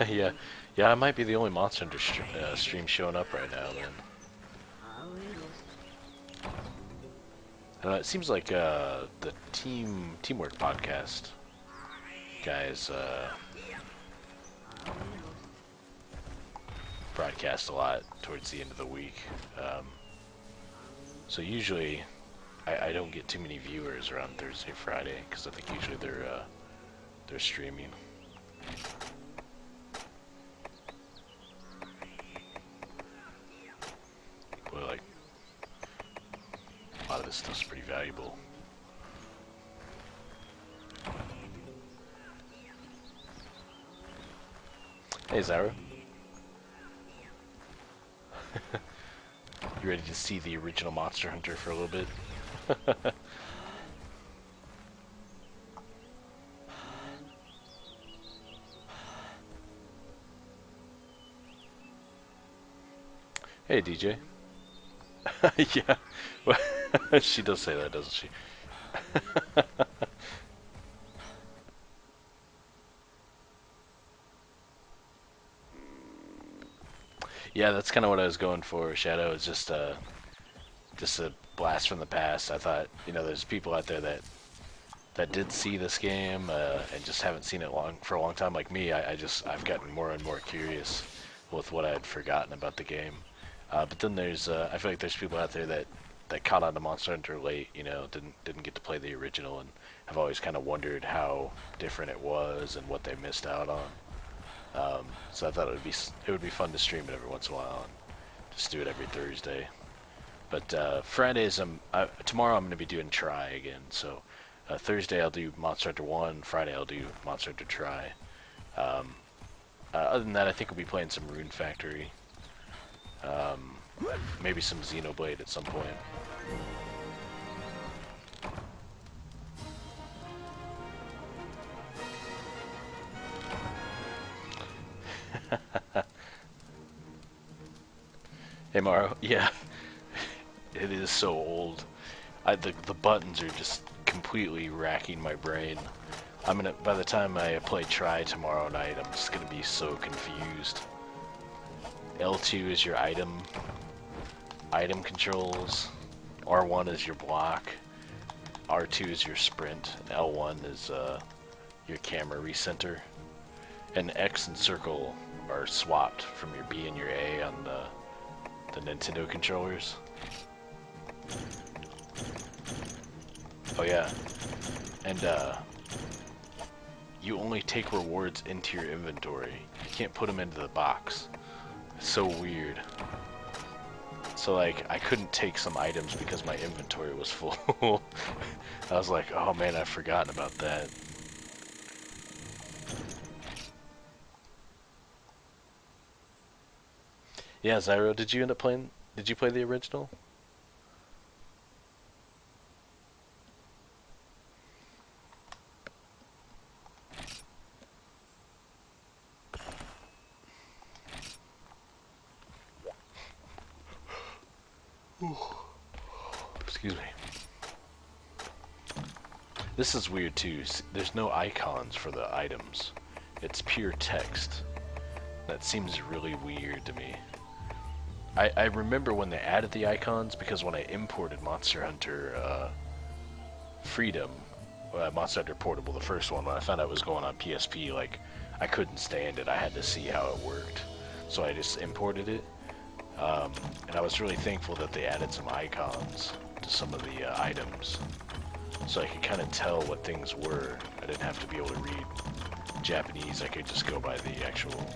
yeah, I might be the only Monster Hunter stream showing up right now. Then it seems like the teamwork podcast guys broadcast a lot towards the end of the week. So usually I don't get too many viewers around Thursday, Friday, because I think usually they're streaming. Boy, like a lot of this stuff's pretty valuable. Hey, Zyra. You ready to see the original Monster Hunter for a little bit? Hey, DJ. Yeah, well, she does say that, doesn't she? Yeah, that's kind of what I was going for, Shadow. It's just a blast from the past. I thought, you know, there's people out there that did see this game and just haven't seen it for a long time, like me. I've gotten more and more curious with what I had forgotten about the game. But then there's I feel like there's people out there that caught on to Monster Hunter late, you know, didn't get to play the original, and have always kind of wondered how different it was and what they missed out on. So I thought it would be fun to stream it every once in a while and just do it every Thursday. But Fridays, tomorrow I'm going to be doing Try again. So Thursday I'll do Monster Hunter 1. Friday I'll do Monster Hunter Try. Other than that, I think we'll be playing some Rune Factory. Maybe some Xenoblade at some point. Hey Maro, yeah, it is so old. The buttons are just completely racking my brain. By the time I play Try tomorrow night, I'm just gonna be so confused. L2 is your item controls, R1 is your block, R2 is your sprint, and L1 is your camera recenter, and X and circle are swapped from your B and your A on the Nintendo controllers. Oh yeah, and you only take rewards into your inventory. You can't put them into the box. It's so weird. So like, I couldn't take some items because my inventory was full. I was like, oh man, I've forgotten about that. Yeah, Zyro, did you play the original? Excuse me. This is weird too. There's no icons for the items. It's pure text. That seems really weird to me. I remember when they added the icons because when I imported Monster Hunter Freedom, Monster Hunter Portable, the first one, when I found out it was going on PSP, like, I couldn't stand it. I had to see how it worked. So I just imported it. And I was really thankful that they added some icons to some of the items. So I could kind of tell what things were. I didn't have to be able to read Japanese. I could just go by the actual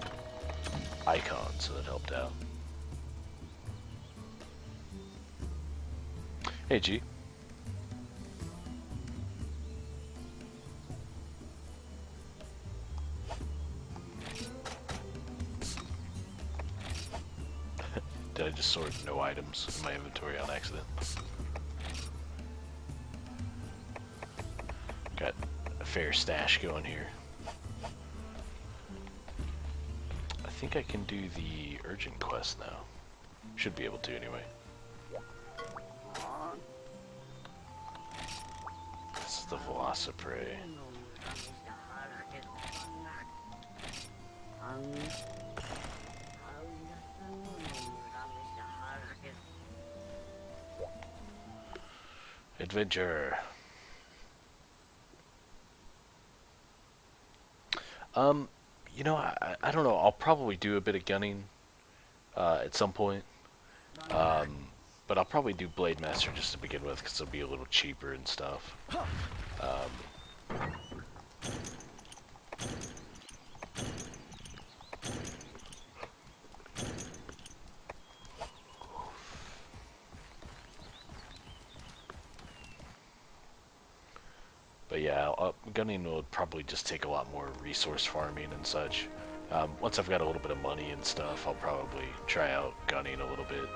icons, so that helped out. Hey, G. Did I just sort no items in my inventory on accident? Got a fair stash going here. I think I can do the urgent quest now. Should be able to anyway. This is the Velociprey. Adventure. You know, I don't know. I'll probably do a bit of gunning at some point. But I'll probably do Blade Master just to begin with, because it'll be a little cheaper and stuff. But yeah, gunning will probably just take a lot more resource farming and such. Once I've got a little bit of money and stuff, I'll probably try out gunning a little bit.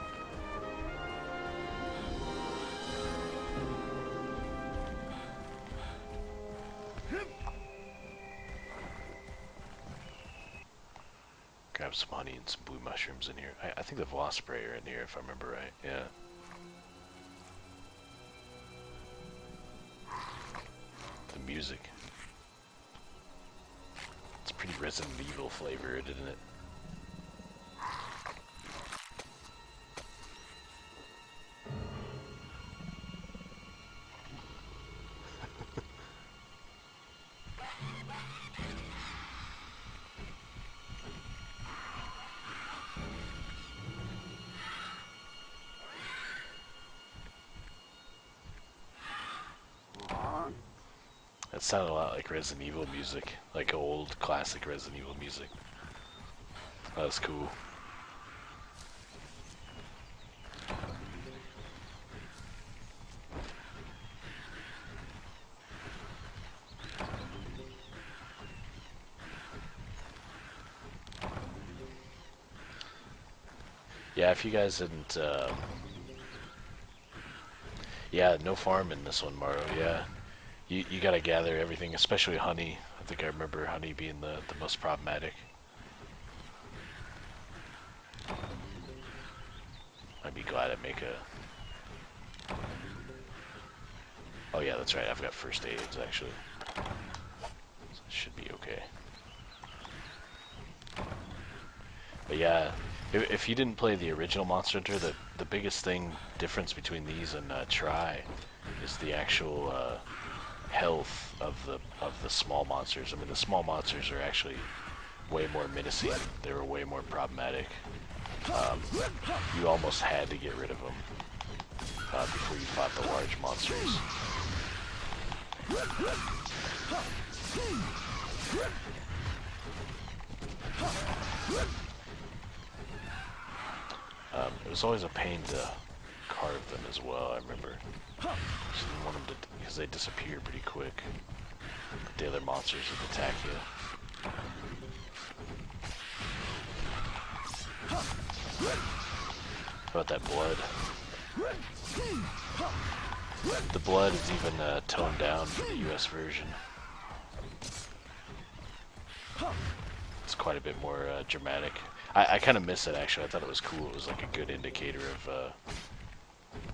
Grab some honey and some blue mushrooms in here. I think the Velociprey are in here if I remember right, yeah. The music. It's pretty Resident Evil flavored, isn't it? That sounded a lot like Resident Evil music, like old classic Resident Evil music. That was cool. Yeah, if you guys didn't, yeah, no farm in this one, Mario, yeah. You gotta gather everything, especially honey. I think I remember honey being the most problematic. I'd be glad I make a... Oh yeah, that's right, I've got first aids actually. So it should be okay. But yeah, if you didn't play the original Monster Hunter, the biggest difference between these and Try is the actual health of the small monsters. I mean, the small monsters are actually way more menacing. They were way more problematic. You almost had to get rid of them before you fought the large monsters. It was always a pain to carve them as well, I remember. Just didn't want them to, because they disappear pretty quick. The other monsters would attack you. How about that blood? The blood is even toned down for the US version. It's quite a bit more dramatic. I kind of miss it actually. I thought it was cool. It was like a good indicator of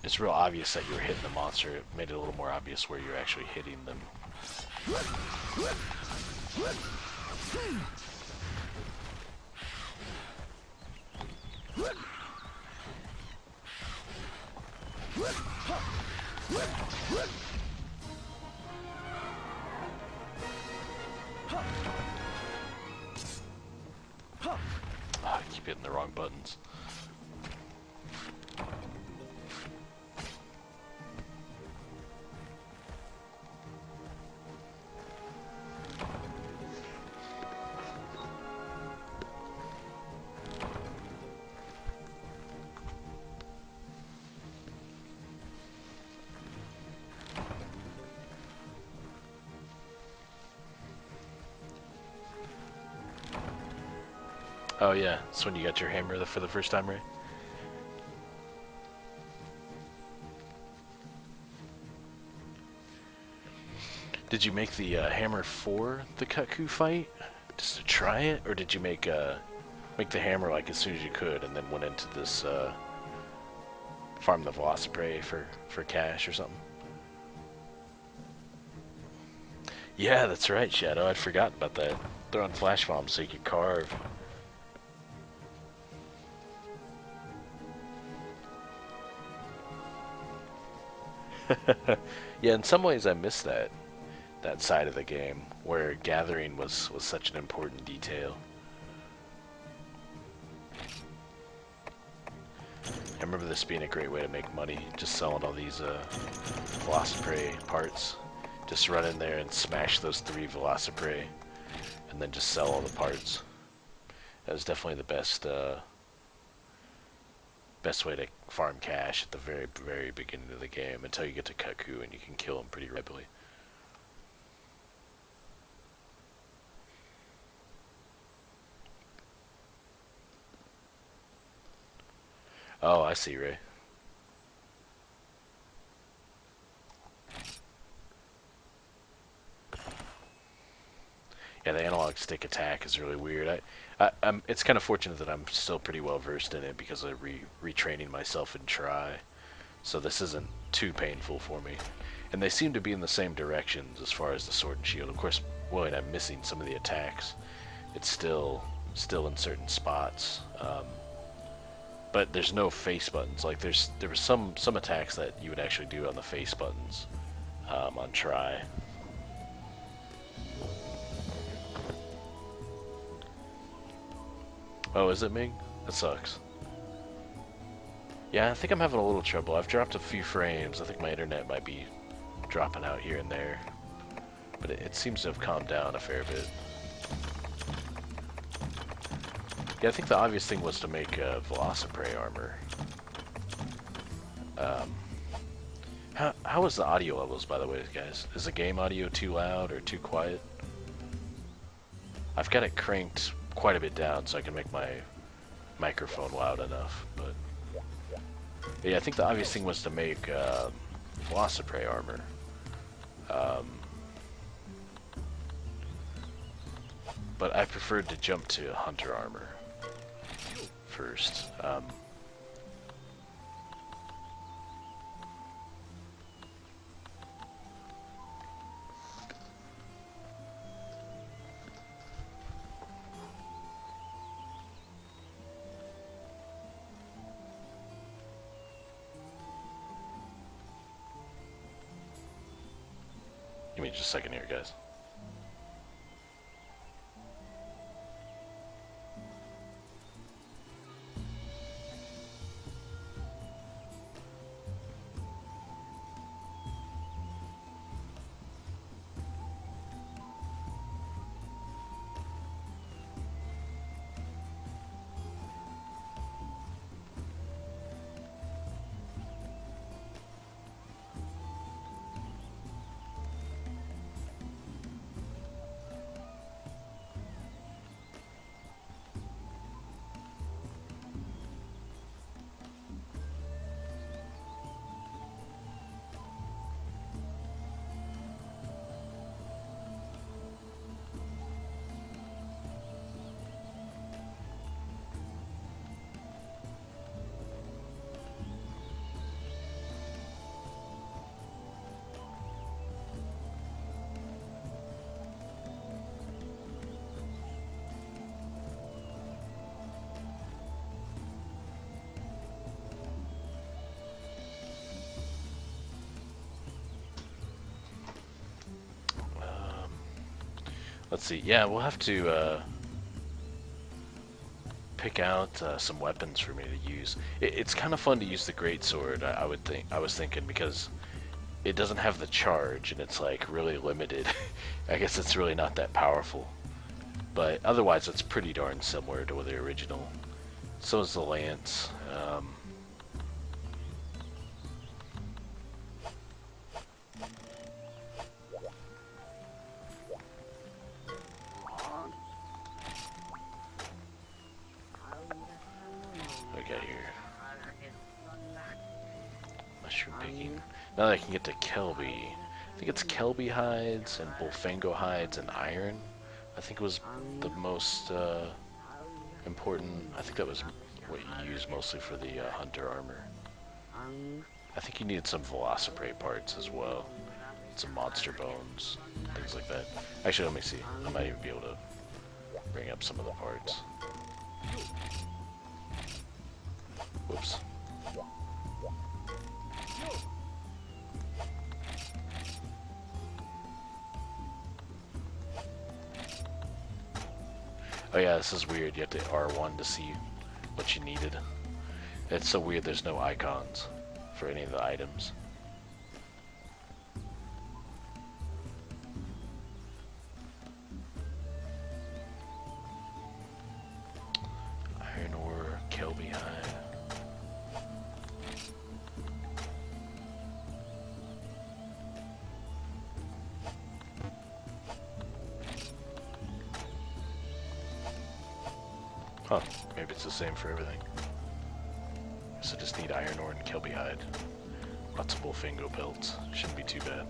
it's real obvious that you were hitting the monster. It made it a little more obvious where you're actually hitting them. I keep hitting the wrong buttons. Oh yeah, it's when you got your hammer for the first time, right? Did you make the hammer for the Cuckoo fight, just to try it, or did you make the hammer like as soon as you could, and then went into this farm the Velociprey for cash or something? Yeah, that's right, Shadow. I'd forgotten about that. Throwing flash bombs so you could carve. Yeah, in some ways I miss that side of the game where gathering was such an important detail. I remember this being a great way to make money, just selling all these Velociprey parts. Just run in there and smash those 3 Velociprey, and then just sell all the parts. That was definitely the best way to farm cash at the very, very beginning of the game until you get to Cuckoo and you can kill him pretty rapidly. Oh, I see, Ray. Yeah, the analog stick attack is really weird. It's kind of fortunate that I'm still pretty well versed in it because I'm retraining myself in Try, so this isn't too painful for me. And they seem to be in the same directions as far as the sword and shield. Of course, when I'm missing some of the attacks, it's still in certain spots. But there's no face buttons. Like there was some attacks that you would actually do on the face buttons on Try. Oh, is it Ming? That sucks. Yeah, I think I'm having a little trouble. I've dropped a few frames. I think my internet might be dropping out here and there. But it seems to have calmed down a fair bit. Yeah, I think the obvious thing was to make Velociprey armor. How was the audio levels, by the way, guys? Is the game audio too loud or too quiet? I've got it cranked quite a bit down so I can make my microphone loud enough, but yeah, I think the obvious thing was to make Velociprey armor. But I preferred to jump to Hunter armor first. Give me just a second here, guys. Let's see. Yeah, we'll have to pick out some weapons for me to use. It's kind of fun to use the greatsword. I would think. I was thinking because it doesn't have the charge and it's like really limited. I guess it's really not that powerful. But otherwise, it's pretty darn similar to the original. So is the lance. Now that I can get to Kelby, I think it's Kelby hides and Bullfango hides and iron. I think was the most important. I think that was what you use mostly for the hunter armor. I think you needed some Velociprey parts as well. Some monster bones, things like that. Actually, let me see. I might even be able to bring up some of the parts. Whoops. Oh yeah, this is weird. You have to R1 to see what you needed. It's so weird there's no icons for any of the items. Iron ore, Kelby hide. Huh, maybe it's the same for everything. So just need iron ore and Kelby hide. Lots of Bullfango pelts. Shouldn't be too bad.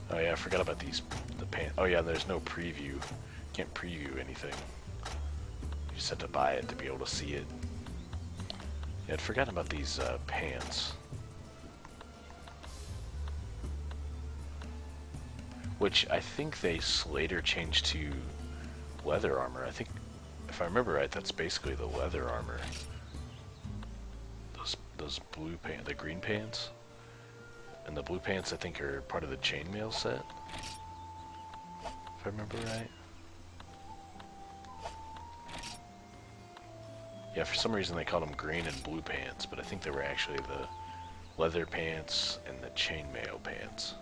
Oh yeah, I forgot about these. The pants. Oh yeah, there's no preview. Can't preview anything. You just have to buy it to be able to see it. Yeah, I'd forgotten about these pants. Which I think they later changed to leather armor. I think, if I remember right, that's basically the leather armor. Those blue pants, the green pants, and the blue pants I think are part of the chainmail set. If I remember right. Yeah, for some reason they called them green and blue pants, but I think they were actually the leather pants and the chainmail pants.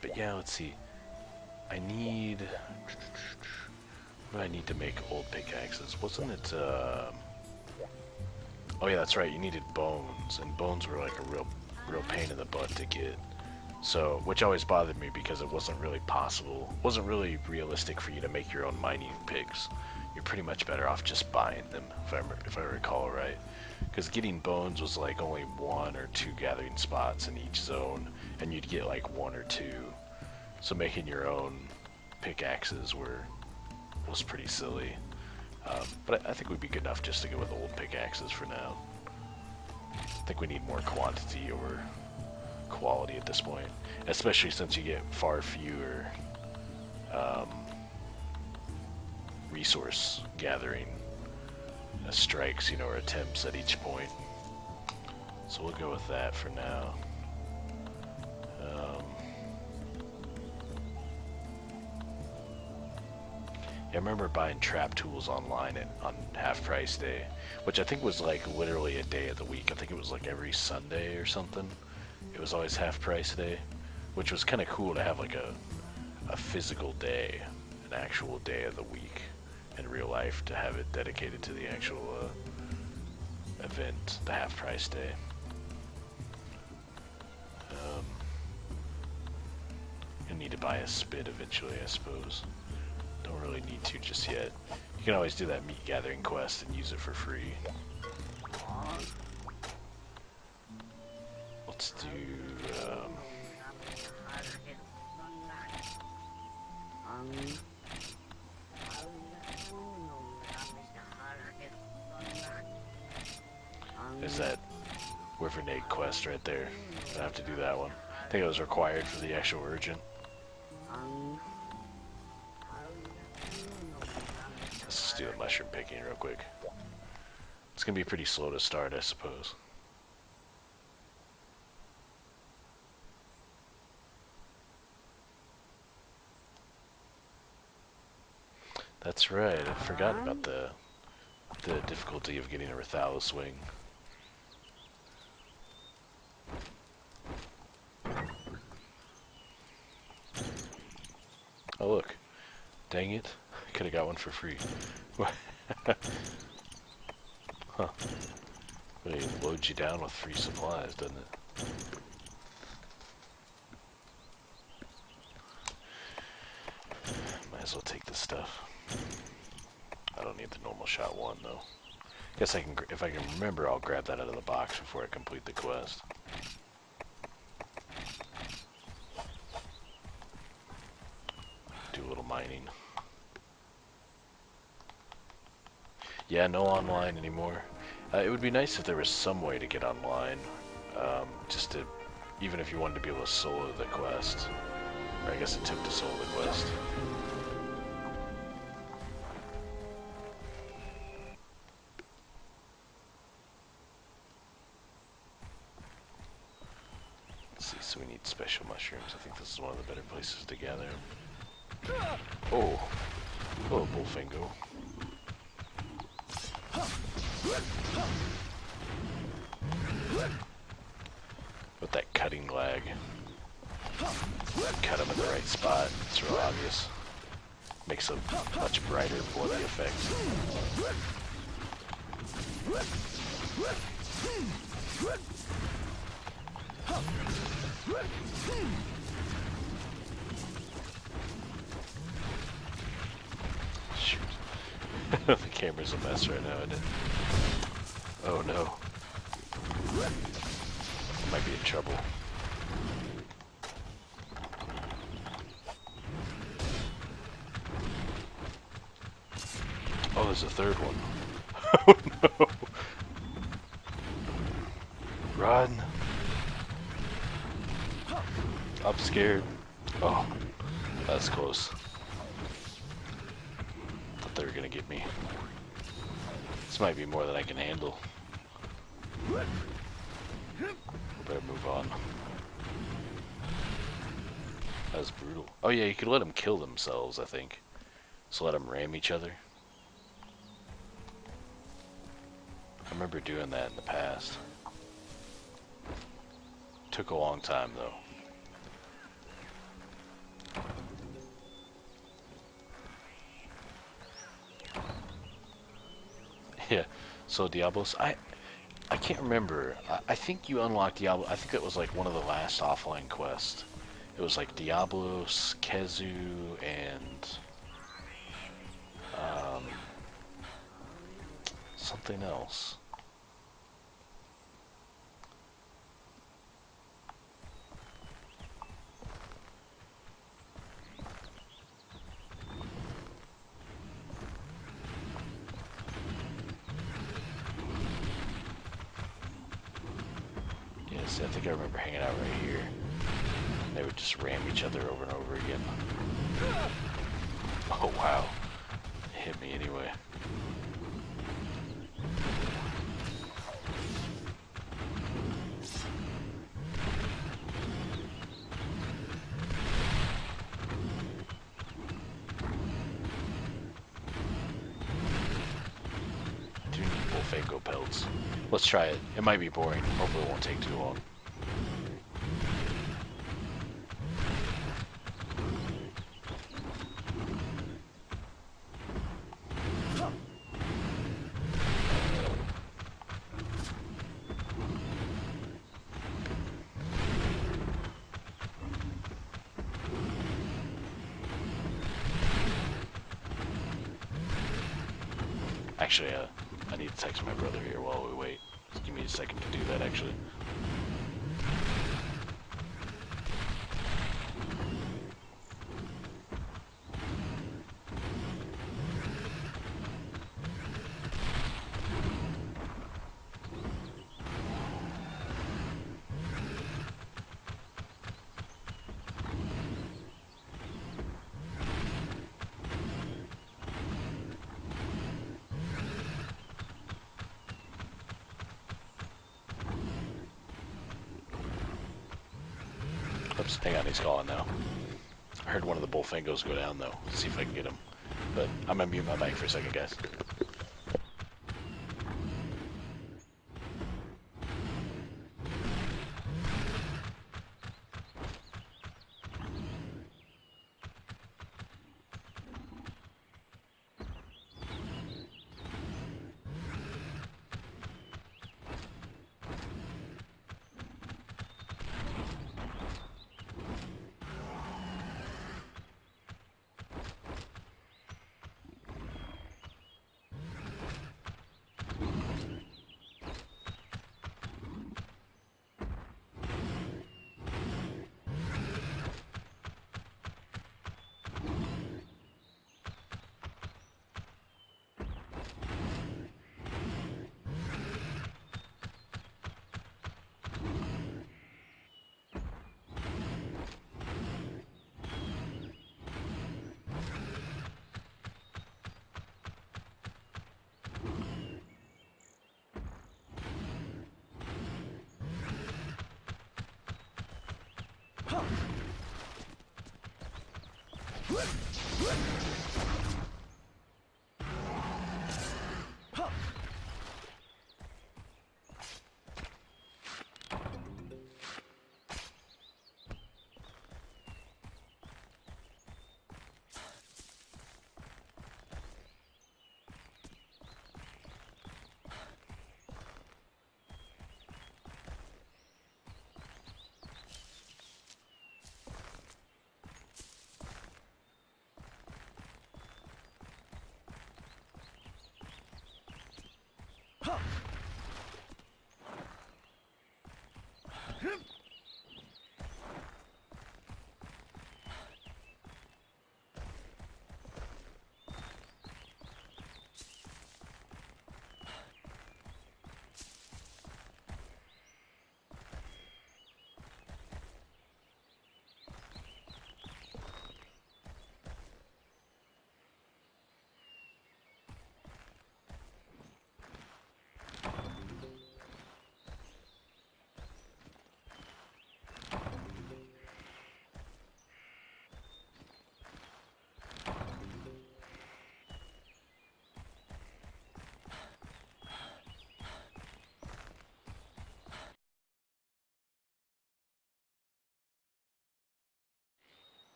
But yeah, let's see. I need... What do I need to make old pickaxes? Wasn't it, Oh yeah, that's right, you needed bones, and bones were like a real pain in the butt to get. So, which always bothered me because it wasn't really possible, wasn't really realistic for you to make your own mining picks. You're pretty much better off just buying them, if I recall right. Because getting bones was like only 1 or 2 gathering spots in each zone, and you'd get like 1 or 2. So making your own pickaxes was pretty silly. But I think we'd be good enough just to go with old pickaxes for now. I think we need more quantity over quality at this point, especially since you get far fewer resource gathering strikes, or attempts at each point. So we'll go with that for now. Yeah, I remember buying trap tools online on half price day, which I think was like literally a day of the week. I think it was like every Sunday or something. It was always half price day, which was kind of cool to have like a physical day, an actual day of the week in real life, to have it dedicated to the actual event, the half price day. You'll need to buy a spit eventually, I suppose. Don't really need to just yet. You can always do that meat gathering quest and use it for free. Let's do, there's that Wyvern Egg quest right there. I have to do that one. I think it was required for the actual urgent. Let's just do a mushroom picking real quick. It's gonna be pretty slow to start, I suppose. That's right, I forgot about the difficulty of getting a Rathalos swing. Oh look, dang it, I could have got one for free. Huh. But it loads you down with free supplies, doesn't it? Might as well take this stuff. I don't need the normal shot one though. Guess I can, if I can remember, I'll grab that out of the box before I complete the quest. Do a little mining. Yeah, no online anymore. It would be nice if there was some way to get online, just to, even if you wanted to be able to solo the quest. Or I guess it took to solo the quest. Let's see, so we need special mushrooms. I think this is one of the better places to gather them. Oh, hello, Bullfingo. With that cutting lag. Cut them in the right spot. It's real obvious. Makes a much brighter, bloody effect. Shoot. The camera's a mess right now, isn't it? Oh no. I might be in trouble. Oh, there's a third one. Oh no. Run. I'm scared. Oh, that's close. Thought they were gonna get me. This might be more than I can handle. Better move on. That was brutal. Oh yeah, you could let them kill themselves, I think. So let them ram each other. I remember doing that in the past. Took a long time though. Yeah, so Diablos, I can't remember. I think you unlocked Diablo. I think it was like one of the last offline quests. It was like Diablos, Kezu, and something else. Yes, I think I remember hanging out right here. They would just ram each other over and over again. Oh wow. It hit me anyway. I do need Bullfingo pelts. Let's try it. It might be boring. Hopefully it won't take too long. Actually, I need to text my brother here while we wait. Just give me a second to do that, actually. Oops, hang on, he's calling now. I heard one of the bullfingos go down, though. Let's see if I can get him. But I'm gonna mute my mic for a second, guys.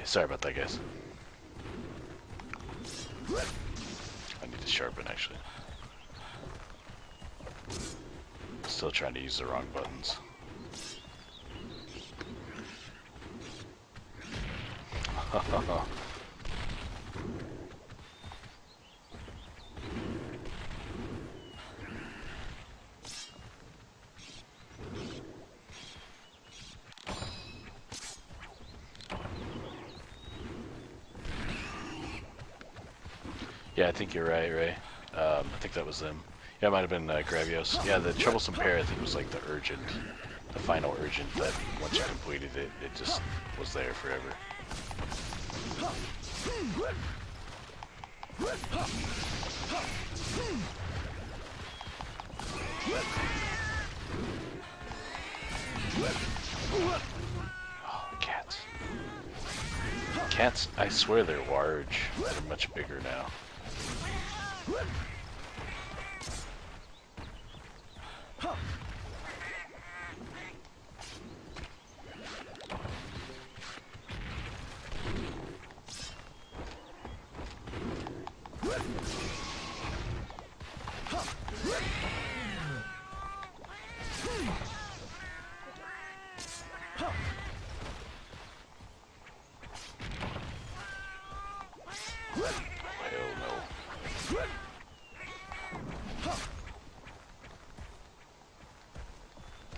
sorry about that, guys. I need to sharpen, actually. Still trying to use the wrong buttons. Yeah, I think you're right, Ray. I think that was them. Yeah, it might have been Gravios. Yeah, the troublesome pair, I think, was like the urgent, the final urgent that once you completed it, it just was there forever. Oh, cats. Cats, I swear they're large. They're much bigger now.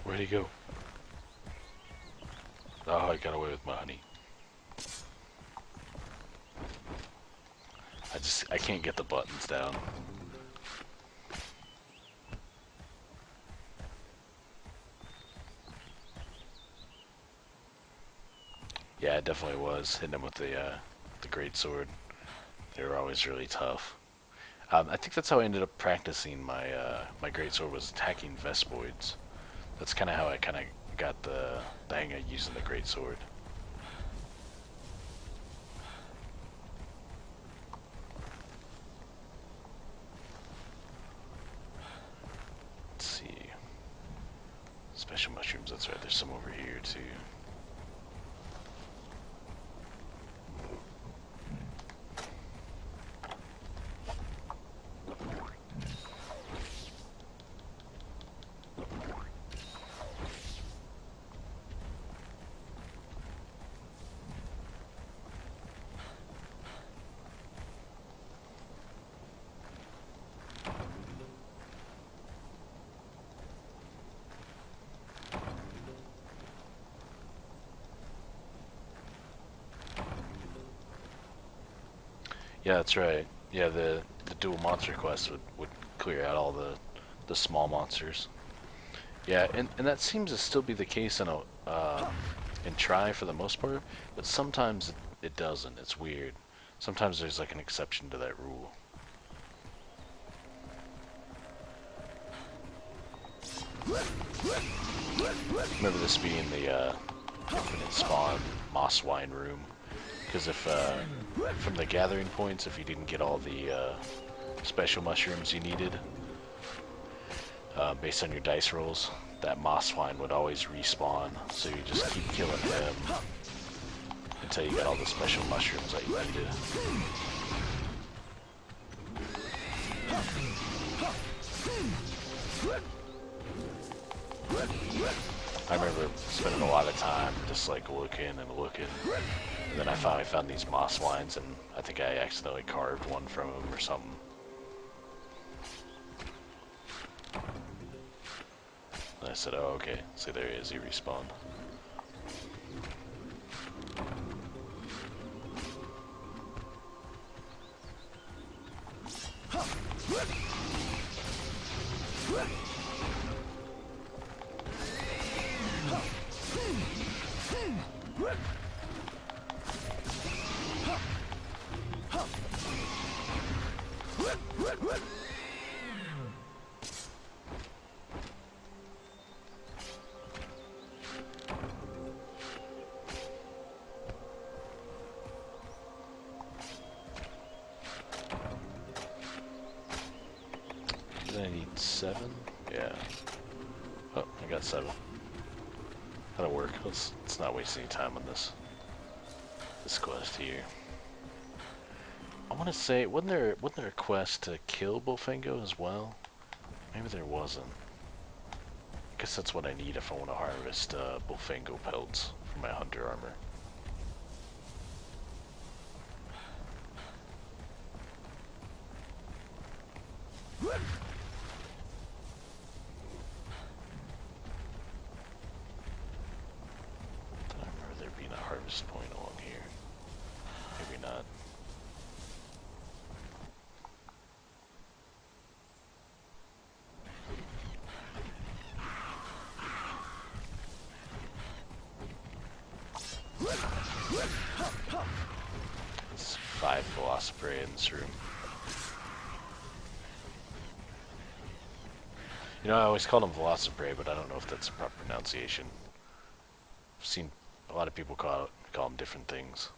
Where'd he go? Oh, I got away with my honey. I can't get the buttons down. Yeah, it definitely was hitting him with the great sword. They were always really tough. I think that's how I ended up practicing my my great sword, was attacking Vespoids. That's kind of how I kind of got the hang of using the great sword. Let's see. Special mushrooms, that's right, there's some over here too. Yeah, that's right. Yeah, the dual monster quest would clear out all the small monsters. Yeah, and that seems to still be the case in Try for the most part, but sometimes it doesn't. It's weird. Sometimes there's like an exception to that rule. Remember this being the infinite spawn moss wine room, because if from the gathering points, if you didn't get all the special mushrooms you needed based on your dice rolls, that moss wine would always respawn, so you just keep killing him until you got all the special mushrooms that you needed. I remember spending a lot of time just like looking and looking, and then I finally found these moss wines, and I think I accidentally carved one from them or something. And I said, oh, okay, see, there he is, he respawned. I need 7? Yeah. Oh, I got 7. That'll work. Let's not waste any time on this this quest here. I want to say, wasn't there a quest to kill Bullfingo as well? Maybe there wasn't. I guess that's what I need if I want to harvest Bullfingo pelts for my hunter armor. I remember there being a harvest point along here. Maybe not. There's 5 Velociprey in this room. You know, I always call them Velociprey, but I don't know if that's the proper pronunciation. I've seen a lot of people call them different things.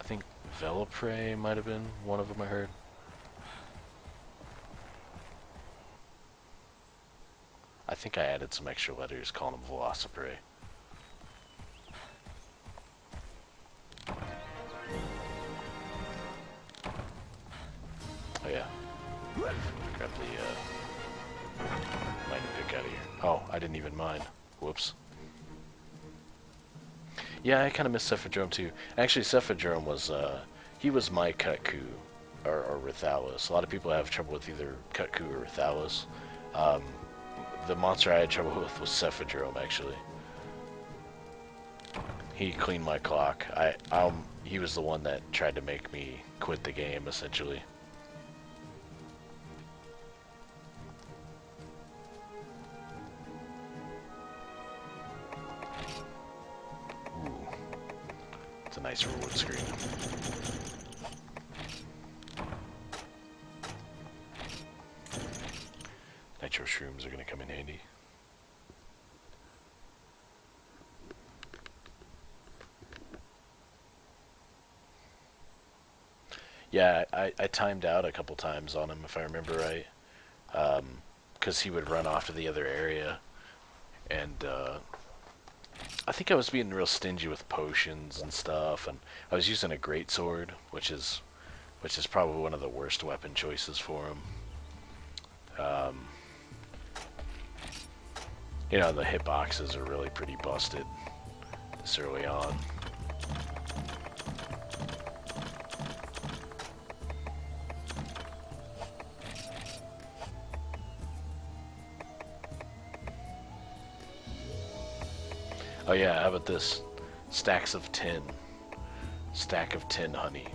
I think Veloprey might have been one of them I heard. I think I added some extra letters calling them Velociprey. Oh yeah. Grab the mining pick out of here. Oh, I didn't even mind. Whoops. Yeah, I kind of missed Cephadrome too. Actually, Cephadrome was, he was my Kutku, or Rithalis. A lot of people have trouble with either Kutku or Rithalis. The monster I had trouble with was Cephadrome, actually. He cleaned my clock. He was the one that tried to make me quit the game, essentially. Ooh. It's a nice reward screen. Nitro shrooms are going to come in handy. Yeah, I timed out a couple times on him, if I remember right. Because he would run off to the other area. And I think I was being real stingy with potions and stuff. And I was using a greatsword, which is probably one of the worst weapon choices for him. You know, the hitboxes are really pretty busted this early on. Oh yeah, how about this? Stacks of 10. Stack of 10 honey.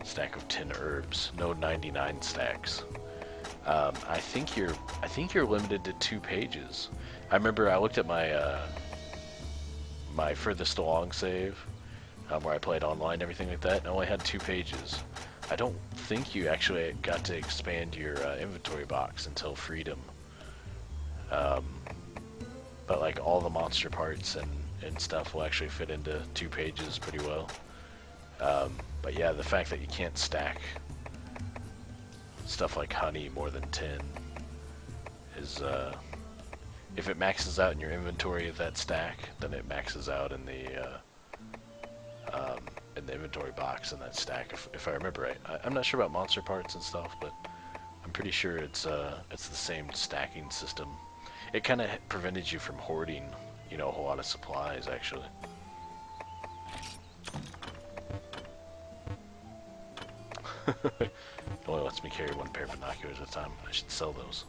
Stack of 10 herbs. No 99 stacks. I think you're limited to 2 pages. I remember I looked at my my furthest along save, where I played online and everything like that, and I only had 2 pages. I don't think you actually got to expand your inventory box until Freedom. But like all the monster parts and stuff will actually fit into 2 pages pretty well. But yeah, the fact that you can't stack stuff like honey more than 10 is, if it maxes out in your inventory of that stack, then it maxes out in the inventory box in that stack, if I remember right. I'm not sure about monster parts and stuff, but I'm pretty sure it's the same stacking system. It kind of prevented you from hoarding, you know, a whole lot of supplies, actually. It only lets me carry 1 pair of binoculars at a time. I should sell those.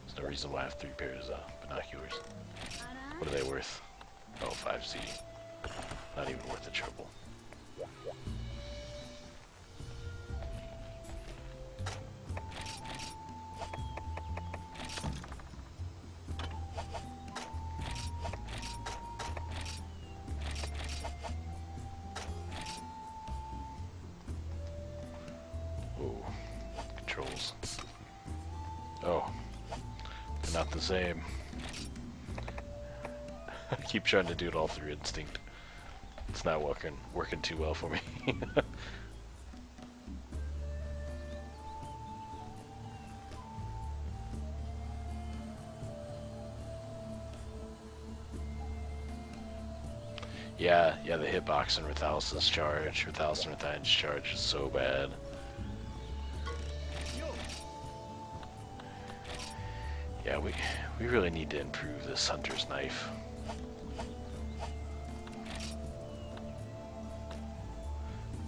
There's no reason why I have 3 pairs of binoculars. What are they worth? Oh, 5Z. Not even worth the trouble. Controls. Oh, they're not the same. I keep trying to do it all through instinct. It's not working too well for me. Yeah, the hitbox in Rathalus's charge, Rathalus and Rathian's charge is so bad. Yeah, we really need to improve this hunter's knife.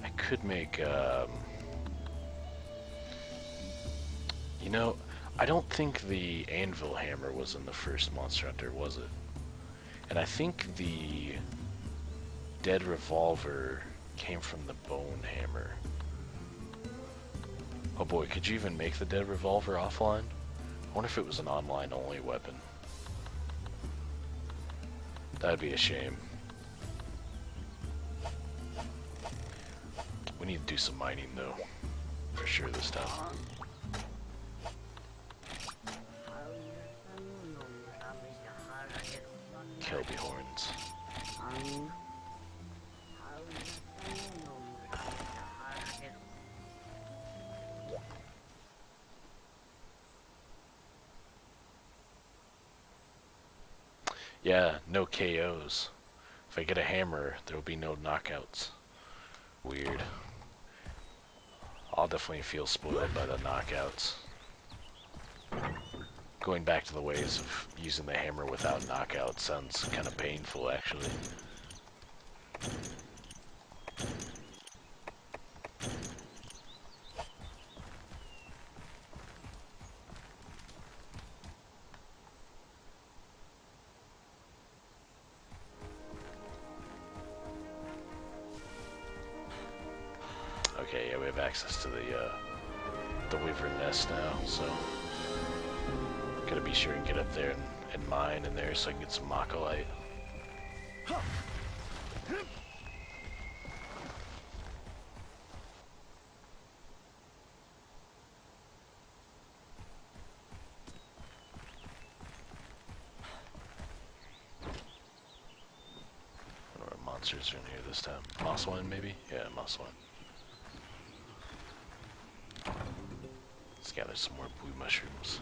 I could make, you know, I don't think the anvil hammer was in the first Monster Hunter, was it? And I think the dead revolver came from the bone hammer. Oh boy, could you even make the dead revolver offline? I wonder if it was an online only weapon. That'd be a shame. We need to do some mining though, for sure this time. Kelby horns. Yeah, no KOs. If I get a hammer, there will be no knockouts. Weird. I'll definitely feel spoiled by the knockouts. Going back to the ways of using the hammer without knockouts sounds kind of painful, actually. Okay, yeah, we have access to the wyvern nest now, so gotta be sure and get up there and mine in there so I can get some Mocholite. What monsters are in here this time? Moss one, maybe? Yeah, moss one. Let's gather some more blue mushrooms.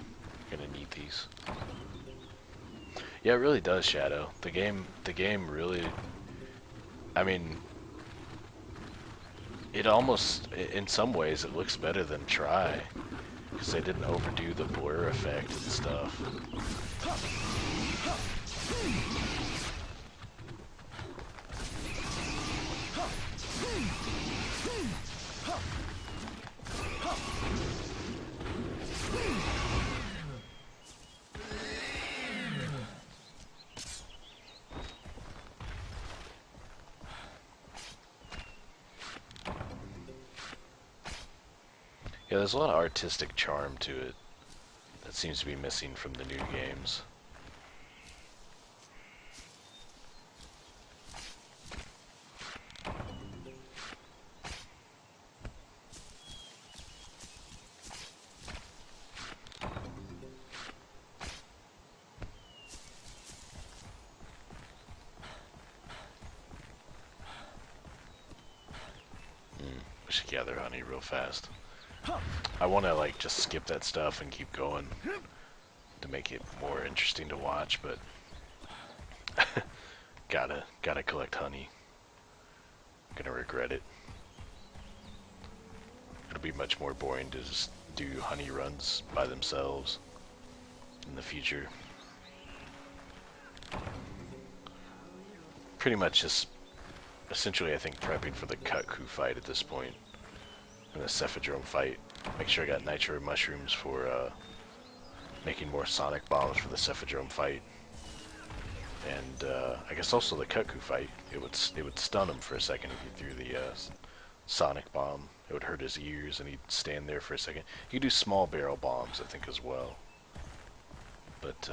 Gonna need these. Yeah, it really does, Shadow. The game really, I mean, it almost, in some ways, it looks better than Try, because they didn't overdo the blur effect and stuff. Yeah, there's a lot of artistic charm to it that seems to be missing from the new games. We should gather honey real fast. I want to like just skip that stuff and keep going to make it more interesting to watch, but gotta collect honey. Gonna regret it. It'll be much more boring to just do honey runs by themselves in the future. Pretty much just essentially I think prepping for the Kutku fight at this point. And the Cephadrome fight. Make sure I got nitro mushrooms for making more sonic bombs for the Cephadrome fight. And I guess also the Kutku fight. It would stun him for a second if you threw the sonic bomb. It would hurt his ears and he'd stand there for a second. You could do small barrel bombs I think as well. But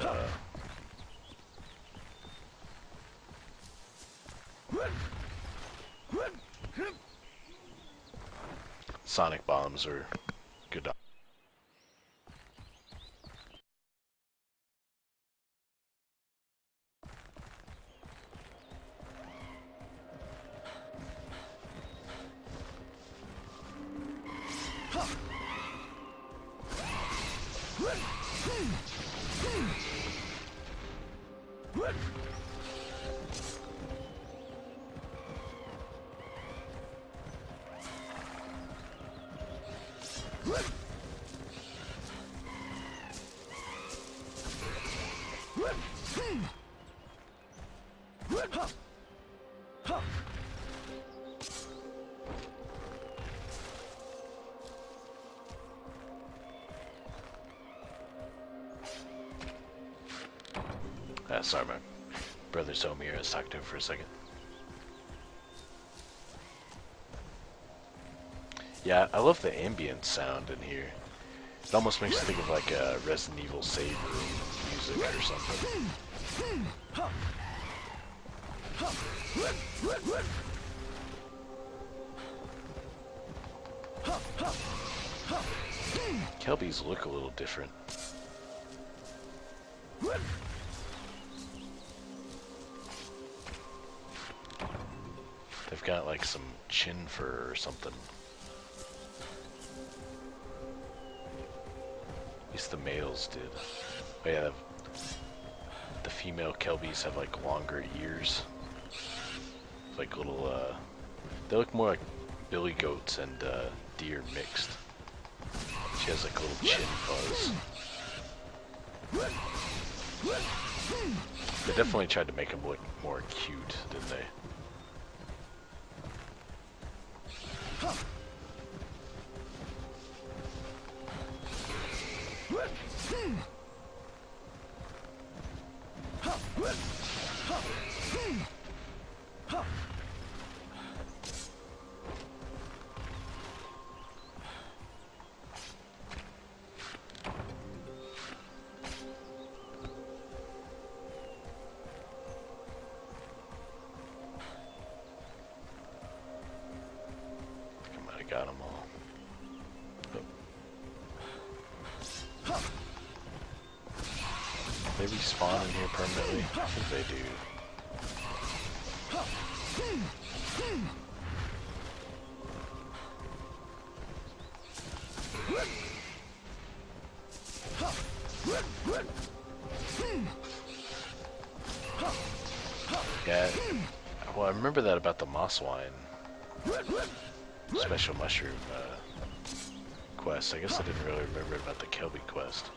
sonic bombs are good. Sorry, my brother's home here. I was talking to him for a second. Yeah, I love the ambient sound in here. It almost makes me think of like a Resident Evil save room music or something. Kelbies look a little different. They've got like some chin fur or something. At least the males did. Oh yeah, the female Kelbies have like longer ears. Like little, they look more like billy goats and deer mixed. She has like a little chin fuzz. They definitely tried to make them look more cute, didn't they? Got them all. Oh. They respawn in here permanently? I think they do. Yeah, well I remember that about the moss wine. Special mushroom quest. I guess I didn't really remember about the Kelby quest.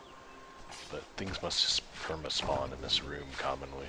But things must just perma-spawn in this room commonly.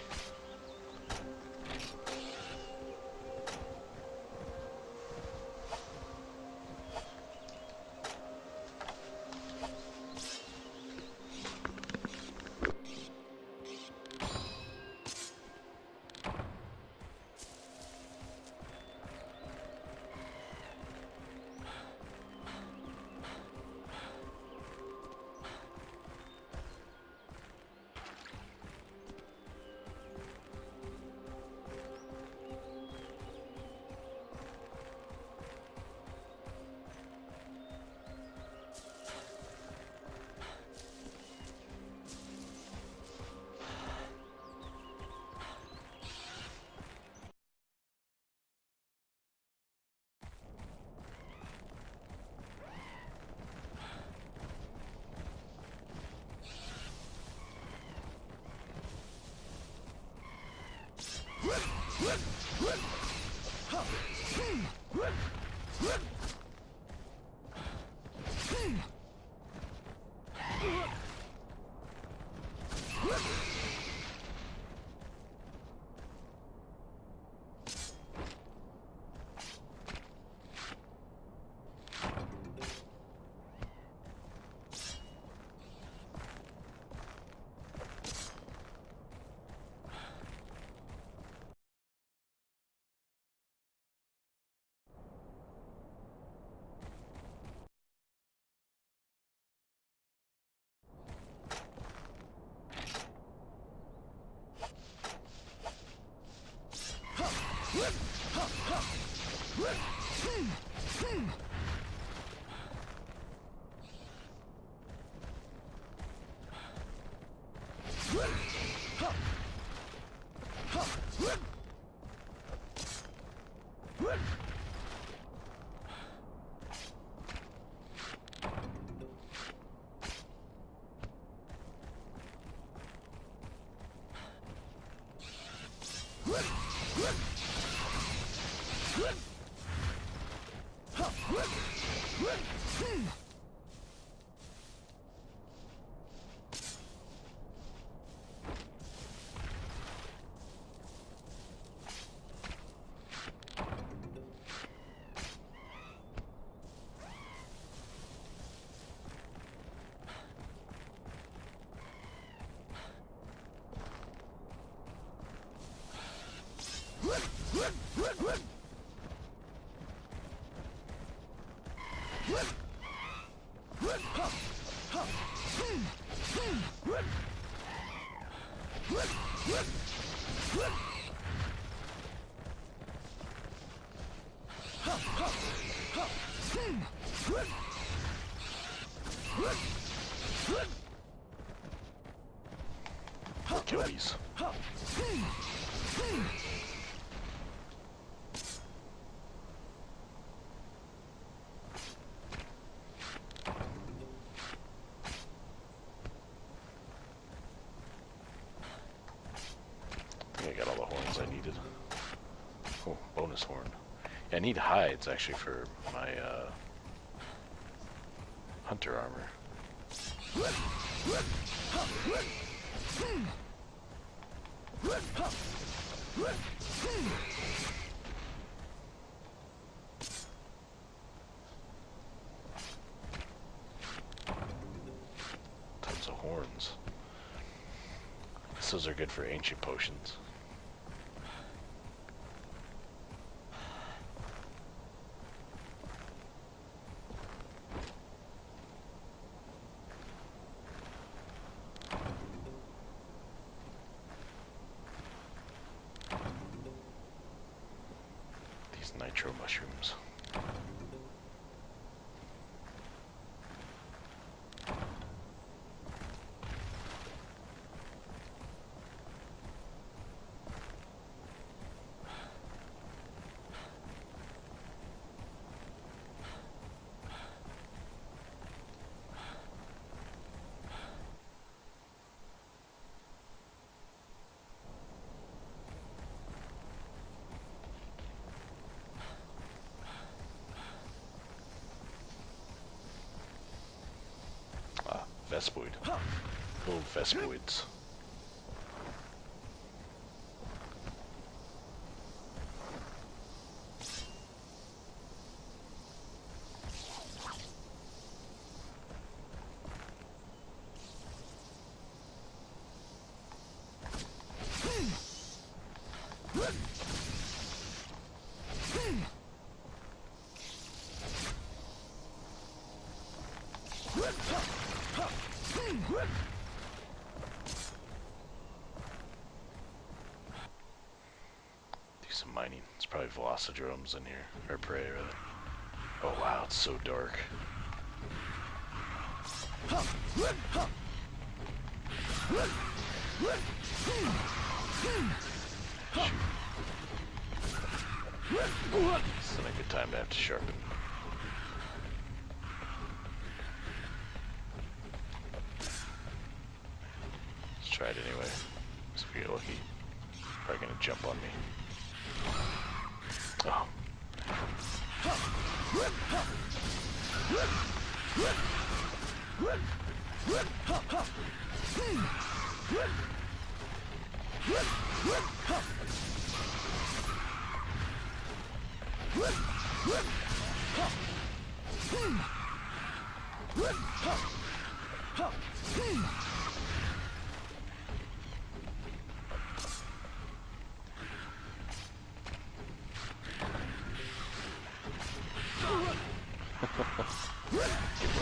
Kill these. I think I got all the horns I needed. Oh, bonus horn. Yeah, I need hides actually for my hunter armor. Tons of horns. I guess those are good for ancient potions. Nitro mushrooms. Vespoid. Little Vespoids. Do some mining. It's probably velocidromes in here, or prey rather. Oh wow, it's so dark. It's not a good time to have to sharpen. Let's try it anyway. If we get lucky. Probably gonna jump on me. Oh.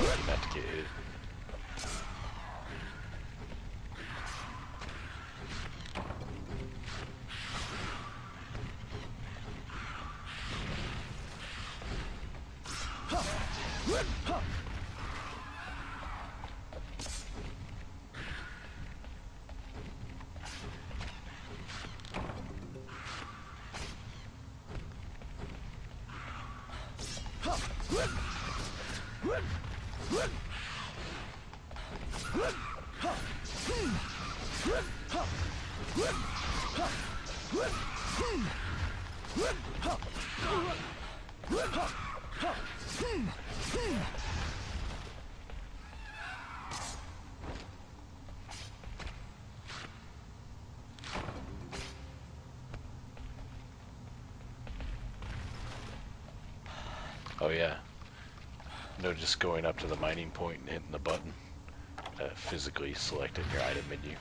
Lucky not to get hit. Oh yeah. No, just going up to the mining point and hitting the button. Physically selecting your item menu.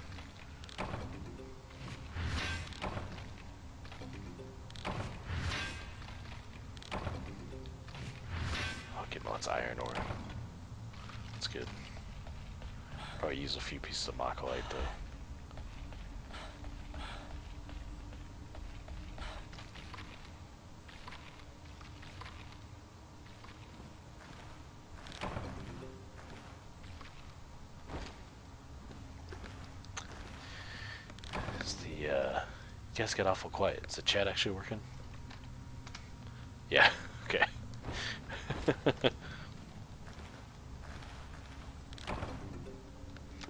Probably use a few pieces of Mocholite though. You guys get awful quiet. Is the chat actually working? Yeah, okay.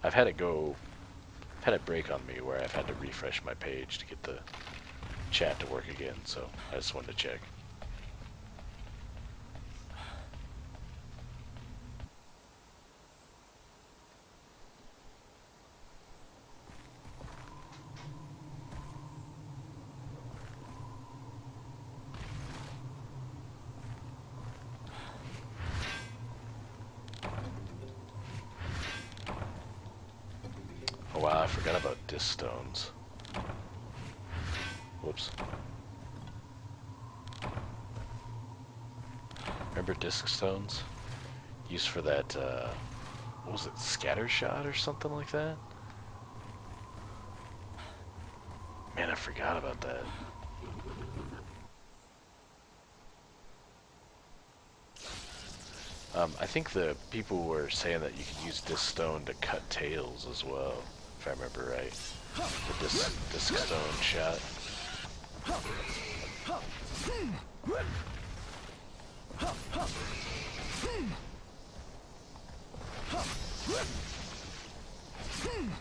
I've had it break on me where I've had to refresh my page to get the chat to work again, so I just wanted to check. Oh wow, I forgot about disc stones. Whoops. Remember disc stones? Used for that, what was it, scatter shot or something like that? Man, I forgot about that. I think the people were saying that you could use disc stone to cut tails as well, if I remember right. The disc stone shot.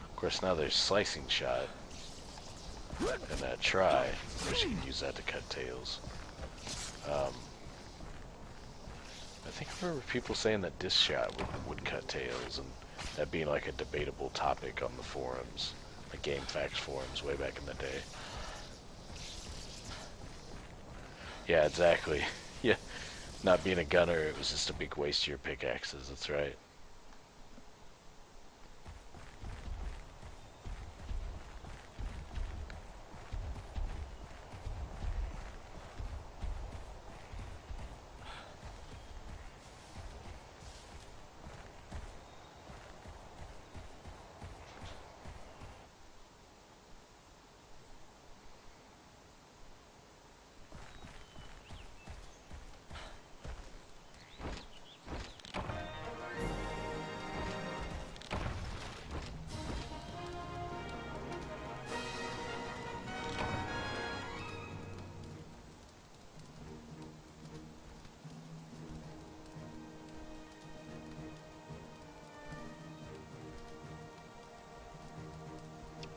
Of course, now there's slicing shot and that try, which you can use that to cut tails. I think I remember people saying that disc shot would cut tails, and that being like a debatable topic on the forums, the GameFAQs forums way back in the day. Yeah, exactly. Yeah, not being a gunner, it was just a big waste of your pickaxes, that's right.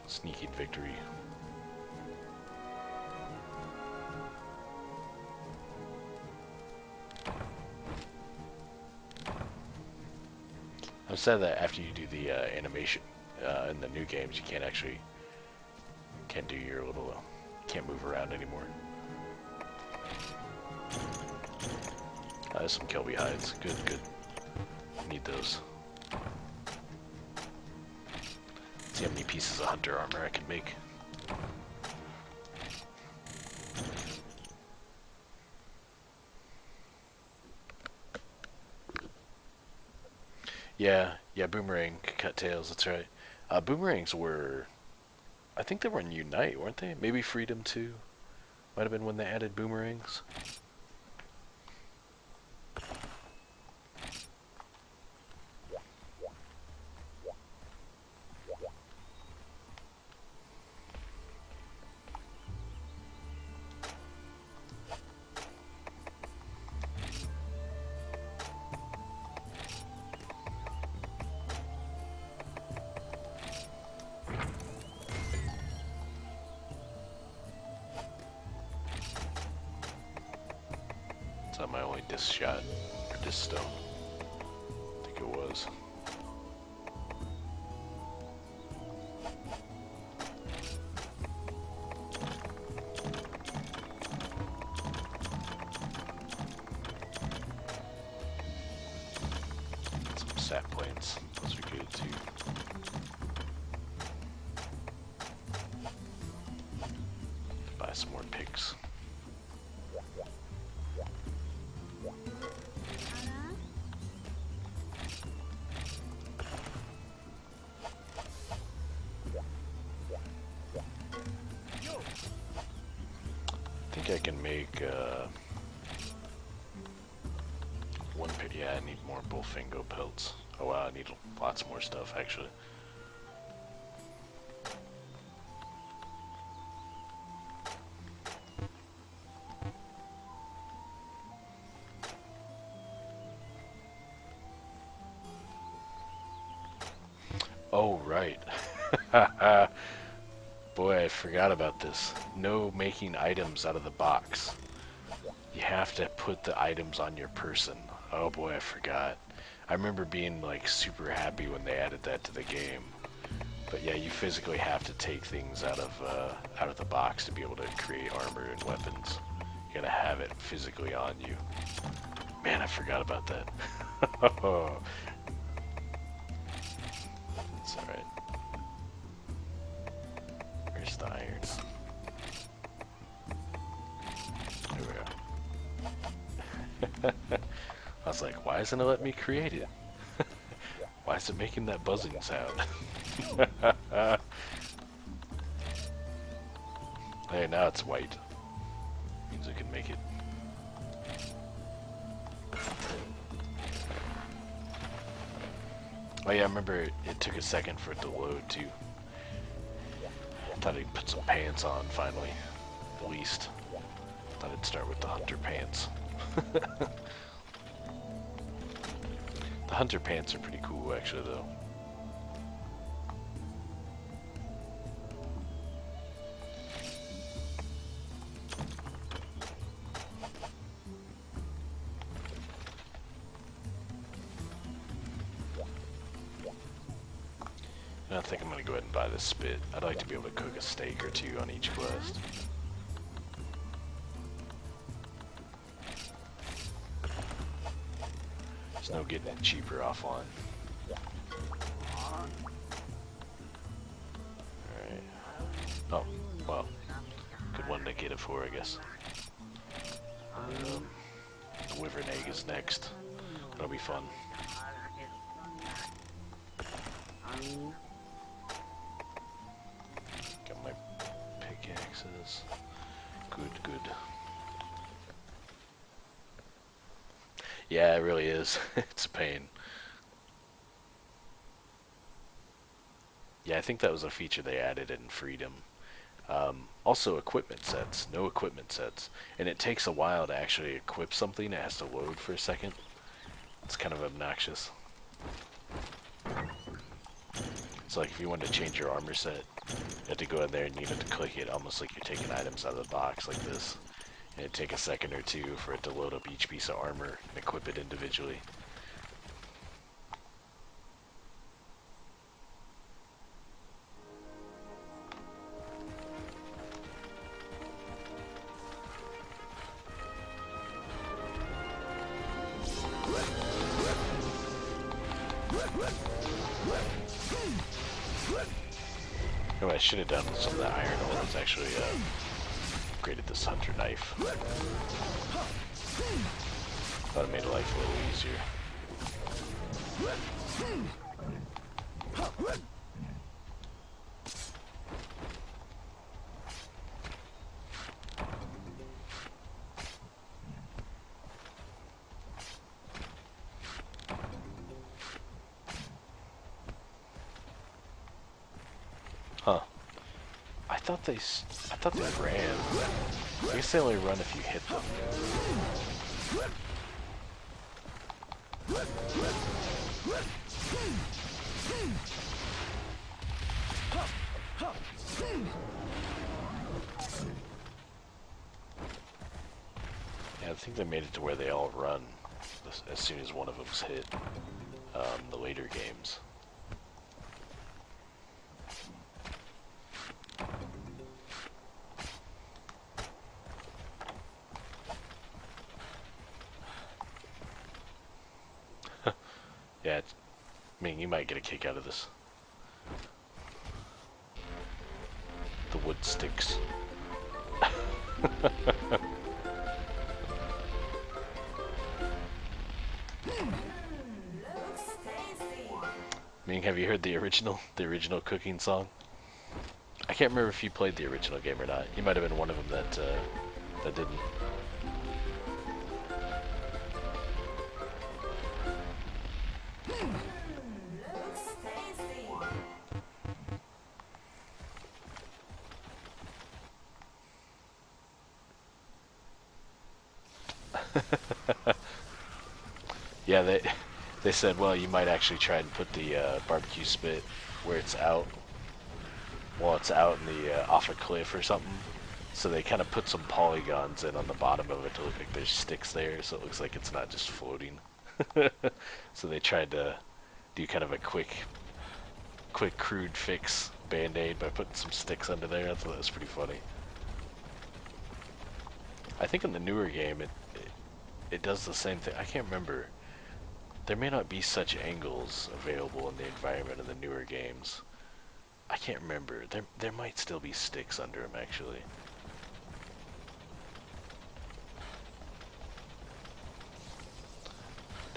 Sneaky victory. I'm sad that after you do the animation in the new games, you can't do your little, can't move around anymore. There's some Kelby hides. Good, good. Need those. See how many pieces of hunter armor I can make. Yeah, boomerang could cut tails, that's right. Boomerangs were, I think they were in Unite, weren't they? Maybe Freedom 2 might have been when they added boomerangs. My only disc shot, or disc stone, I think it was. Some sap plants, those are good too. Buy some more picks. can make one pair. Yeah, I need more bullfingo pelts. Oh wow, I need lots more stuff actually. Oh right. Boy, I forgot about this. No making items out of the box. You have to put the items on your person. Oh boy, I forgot. I remember being like super happy when they added that to the game. But yeah, you physically have to take things out of the box to be able to create armor and weapons. You gotta have it physically on you. Man, I forgot about that. It's alright. Where's the iron? There we go. I was like, why isn't it letting me create it? Why is it making that buzzing sound? Hey, now it's white. Means I can make it. Oh yeah, I remember it took a second for it to load too. I thought he'd put some pants on finally, at least. Thought I'd start with the hunter pants. The hunter pants are pretty cool actually though. And I think I'm gonna go ahead and buy this spit. I'd like to be able to cook a steak or two on each quest. There's no getting it cheaper offline. Alright. Oh, well. Good one to get it for, I guess. The wyvern egg is next. That'll be fun. Got my pickaxes. Good, good. Yeah, it really is. It's a pain. Yeah, I think that was a feature they added in Freedom. Also, equipment sets. No equipment sets. And it takes a while to actually equip something. It has to load for a second. It's kind of obnoxious. It's like if you wanted to change your armor set, you have to go in there and you have to click it almost like you're taking items out of the box like this. And it'd take a second or two for it to load up each piece of armor and equip it individually. Oh, I should have done some of that iron ore. It's actually upgraded this hunter knife. Thought it made life a little easier. Huh. I thought they ran. I guess they only run if you hit them. Yeah, I think they made it to where they all run as soon as one of them's hit. The later games. Yeah, I mean, you might get a kick out of this. The wood sticks. I mean, have you heard the original cooking song? I can't remember if you played the original game or not. You might have been one of them that that didn't. Yeah, they said, well, you might actually try and put the barbecue spit where it's out, while it's out in the off a cliff or something. So they kind of put some polygons in on the bottom of it to look like there's sticks there, so it looks like it's not just floating. So they tried to do kind of a quick crude fix band-aid by putting some sticks under there. I thought that was pretty funny. I think in the newer game it does the same thing. I can't remember. There may not be such angles available in the environment in the newer games. I can't remember. There might still be sticks under them, actually.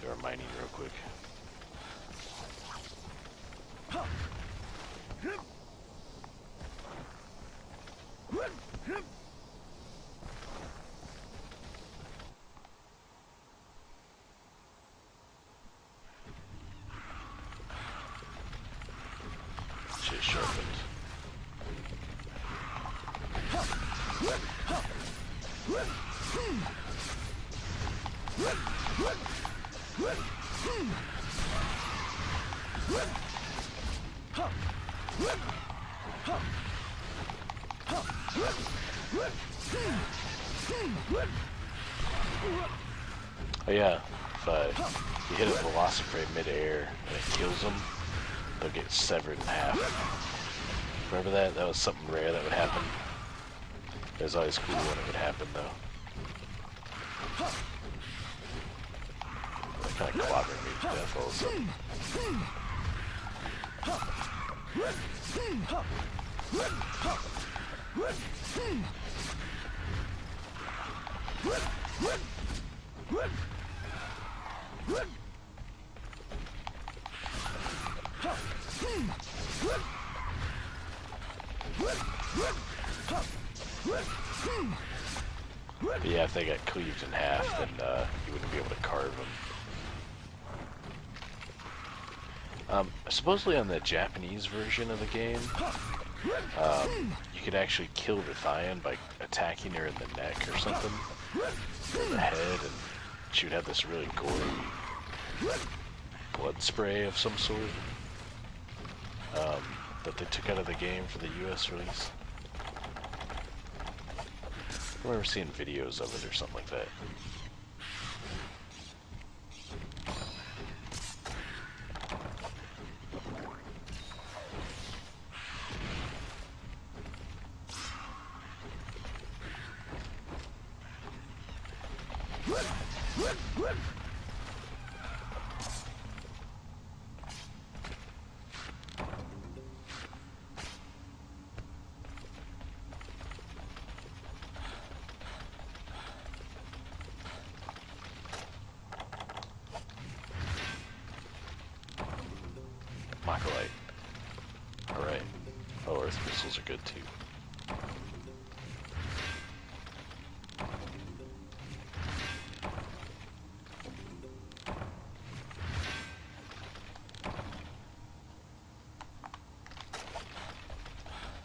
Do our mining real quick. Shit sharpened. Oh yeah, if you hit a velocipede mid-air and it kills them, they'll get severed in half. Remember that? That was something rare that would happen. It was always cool when it would happen, though. That kind of clobbered me to death all of a sudden. But yeah, if they got cleaved in half, then you wouldn't be able to carve them. Supposedly on the Japanese version of the game, you could actually kill Rithian by attacking her in the neck or something, or the head, and she would have this really gory blood spray of some sort that they took out of the game for the US release. I remember seeing videos of it or something like that. Alright. Oh, earth crystals are good too.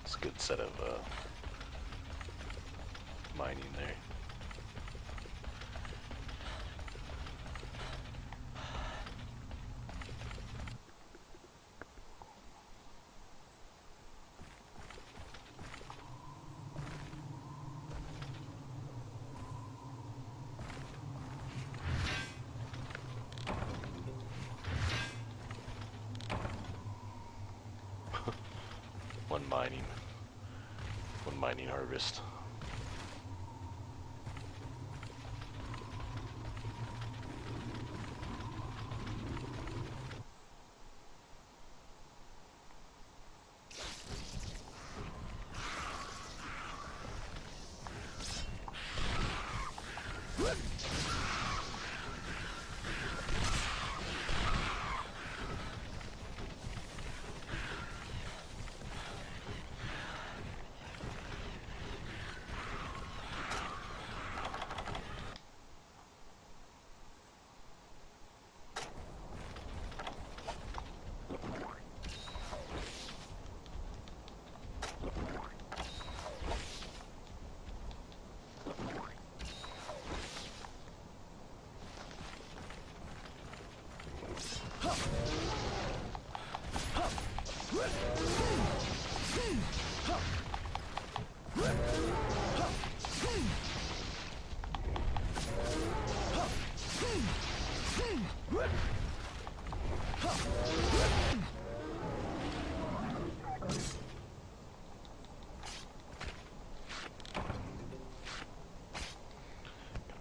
It's a good set of mining there. One mining harvest.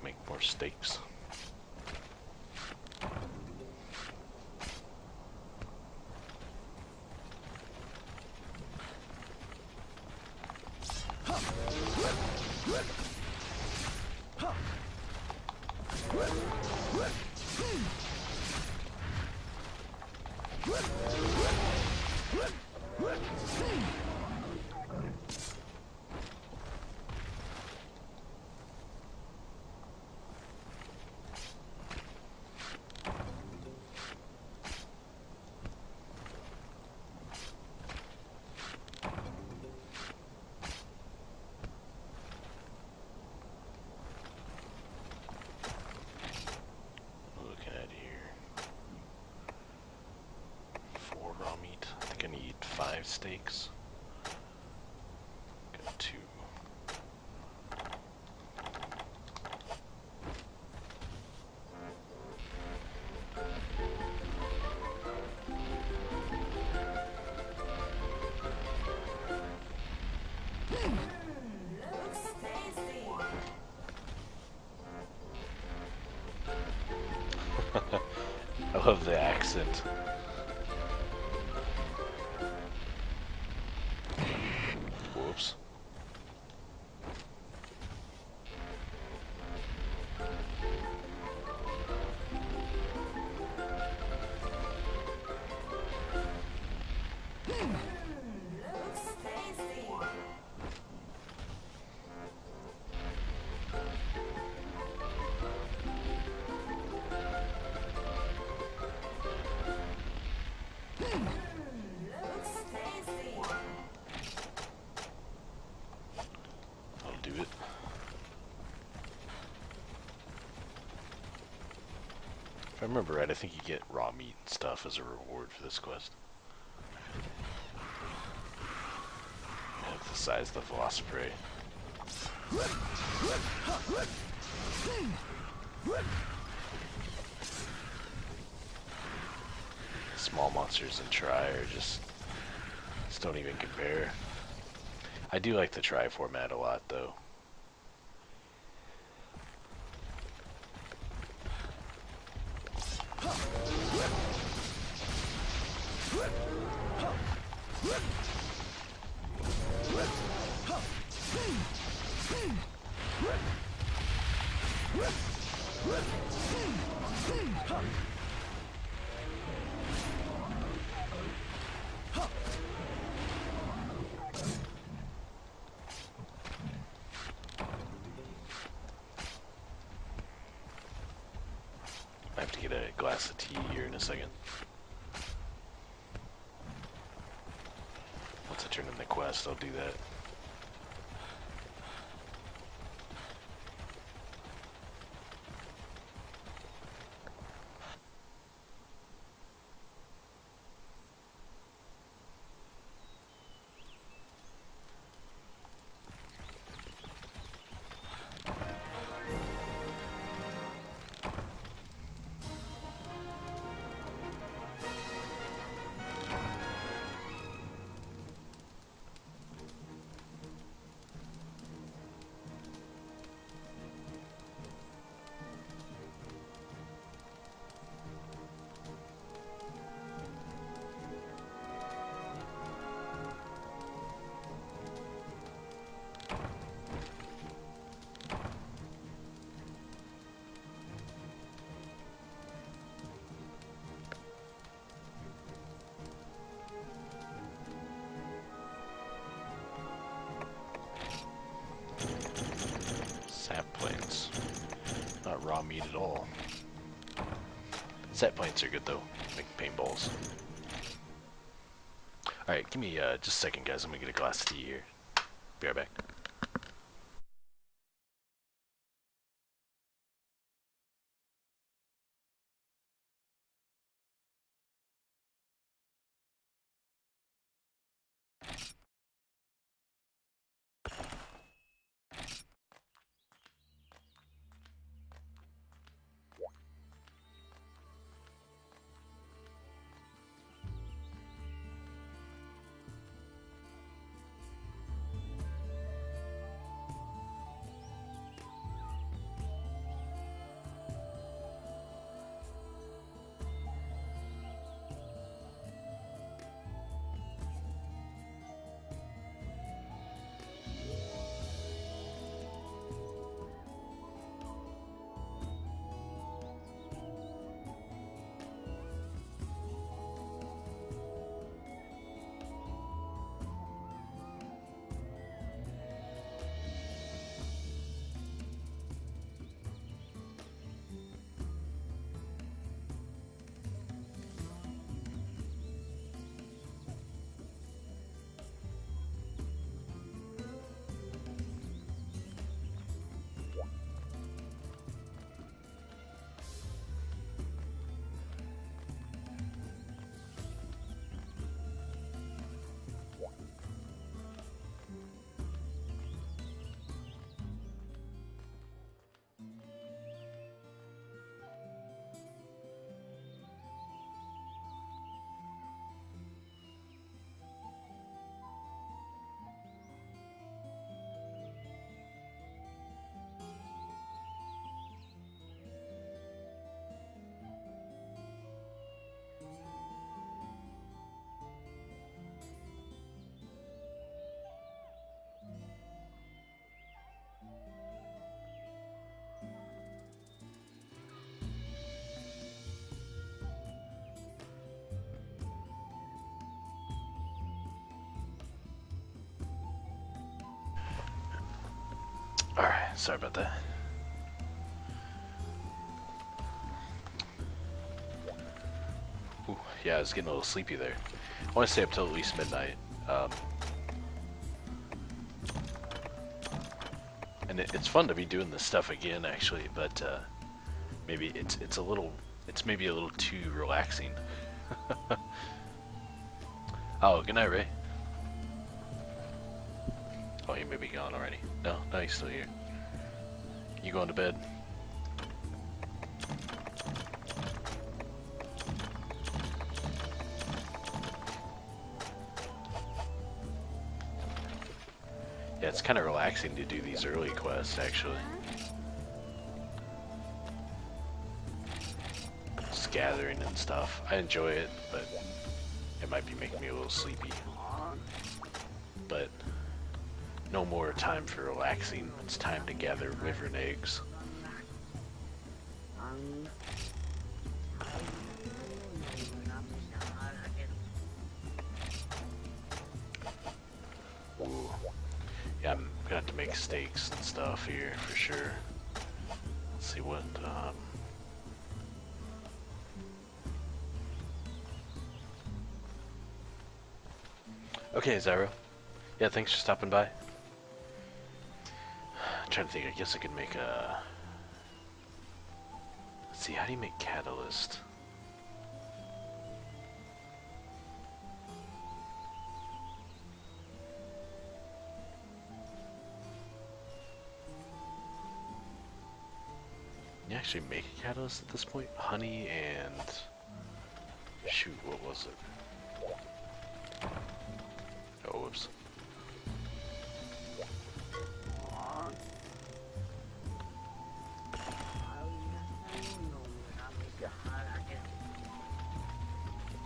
Make more steaks. Looking at here. 4 raw meat. I think I need 5 steaks. Got 2. Looks tasty. I love the accent. Whoops. Looks tasty. Looks tasty. I'll do it. If I remember right, I think you get raw meat and stuff as a reward for this quest. Emphasize the Velociprey. Small monsters in Tri are just don't even compare. I do like the Tri format a lot though. I have to get a glass of tea here in a second. Once I turn in the quest, I'll do that. Sap plants. Not raw meat at all. Sap plants are good though. Make paintballs. Alright, give me just a second guys. I'm gonna get a glass of tea here. Be right back. Sorry about that. Ooh, yeah, I was getting a little sleepy there. I want to stay up till at least midnight. And it's fun to be doing this stuff again, actually, but maybe it's maybe a little too relaxing. Oh, good night, Ray. Oh, you may be gone already. No, he's still here. You going to bed? Yeah, it's kind of relaxing to do these early quests, actually. Just gathering and stuff. I enjoy it, but it might be making me a little sleepy. But no more time for relaxing. It's time to gather wyvern eggs. Ooh. Yeah, I'm gonna have to make steaks and stuff here for sure. Let's see what, Okay, Zyro. Yeah, thanks for stopping by. I'm trying to think, I guess I could make a... Let's see, how do you make catalyst? Can you actually make a catalyst at this point? Honey and... Shoot, what was it? Oh, whoops.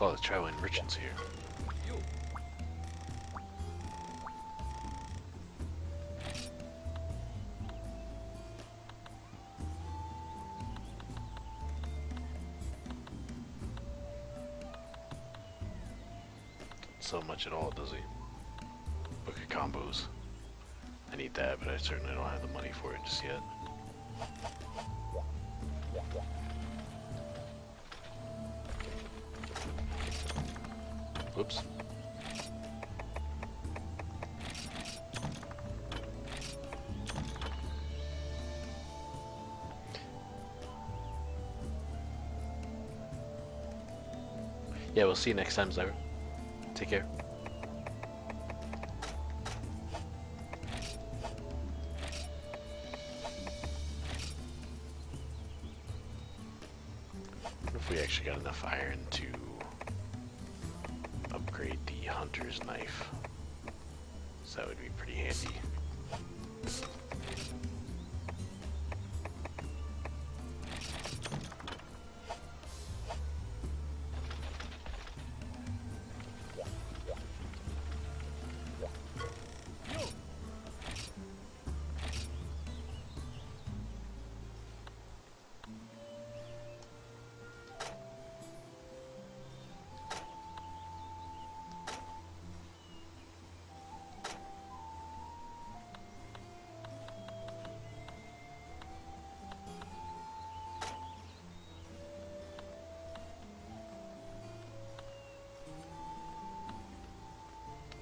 Oh, the traveling merchant's here. So much at all, does he? Book of combos. I need that, but I certainly don't have the money for it just yet. Whoops. Yeah, we'll see you next time, Zyra. Take care. What if we actually got enough iron to upgrade the hunter's knife? So that would be pretty handy.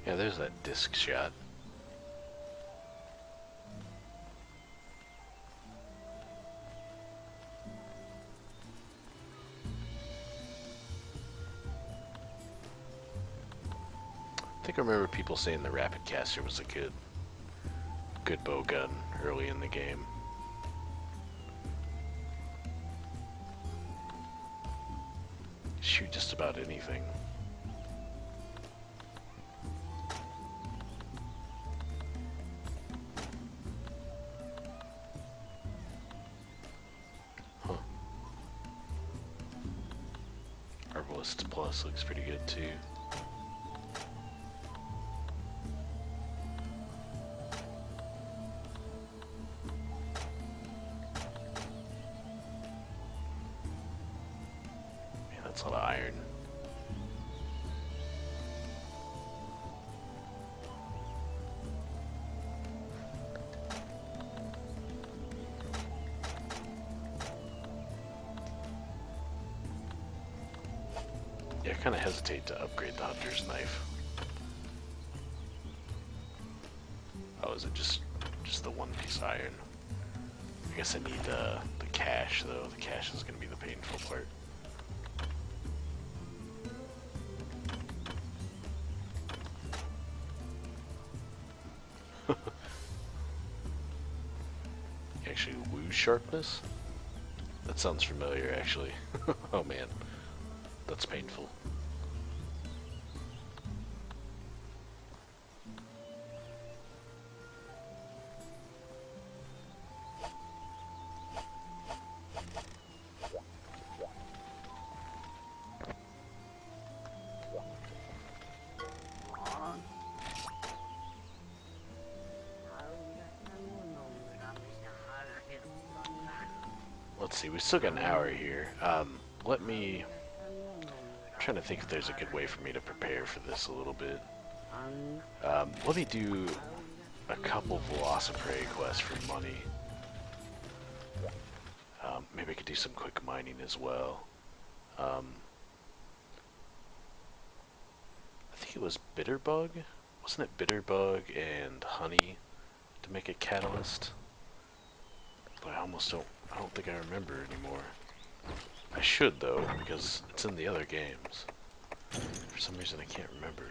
Yeah, there's that disc shot. I think I remember people saying the rapid caster was a good bow gun early in the game. Shoot just about anything. Huh. Arbalist Plus looks pretty good too. That's a lot of iron. kind of hesitate to upgrade the hunter's knife. Oh, is it just the one piece of iron? I guess I need the cash though. The cash is going to be the painful part. Actually, lose sharpness? That sounds familiar, actually. Oh man, that's painful. Let's see, we still got an hour here. Let me... I'm trying to think if there's a good way for me to prepare for this a little bit. Let me do a couple Velociprey quests for money. Maybe I could do some quick mining as well. I think it was Bitterbug? Wasn't it Bitterbug and honey to make a catalyst? But I don't think I remember anymore. I should though, because it's in the other games. For some reason I can't remember.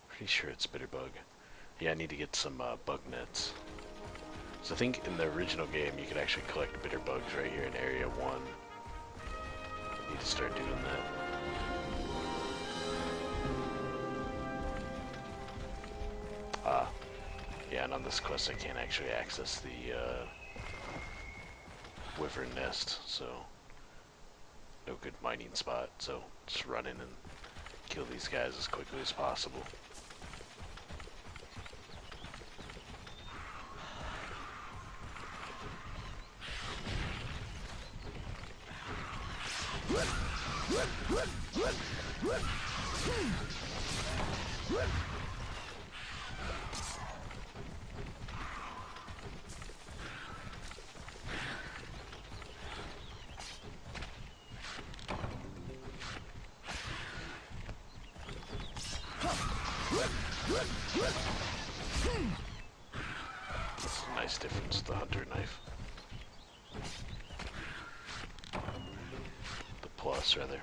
Pretty sure it's Bitterbug. Yeah, I need to get some bug nets. So I think in the original game you could actually collect Bitterbugs right here in Area 1. I need to start doing that. Yeah, and on this quest I can't actually access the wyvern nest, so no good mining spot, so just run in and kill these guys as quickly as possible. That's a nice difference with the hunter knife. The plus, rather.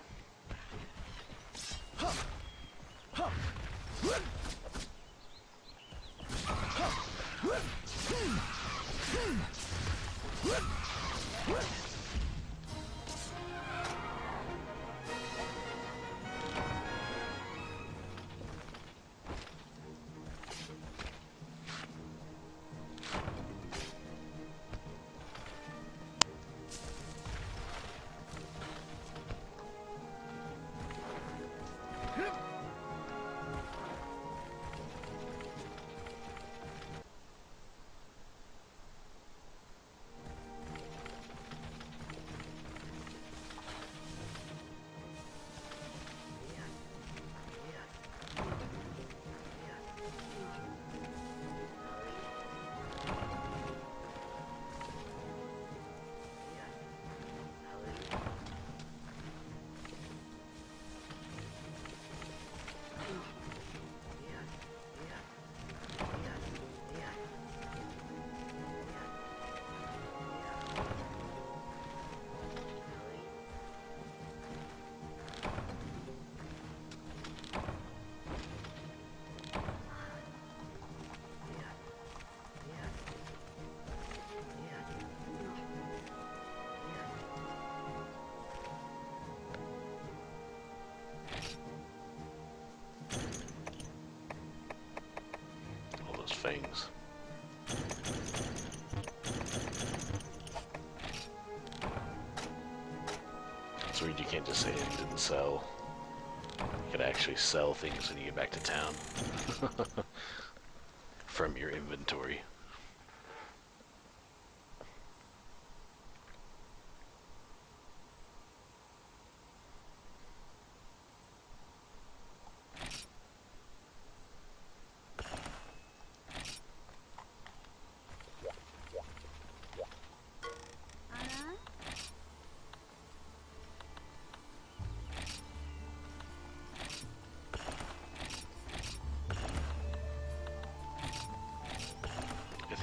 Things. It's weird you can't just say it didn't sell. You could actually sell things when you get back to town. From your inventory.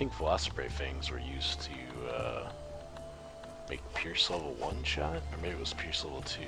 think Velocipray Fangs were used to make Pierce level 1 shot, or maybe it was Pierce level 2.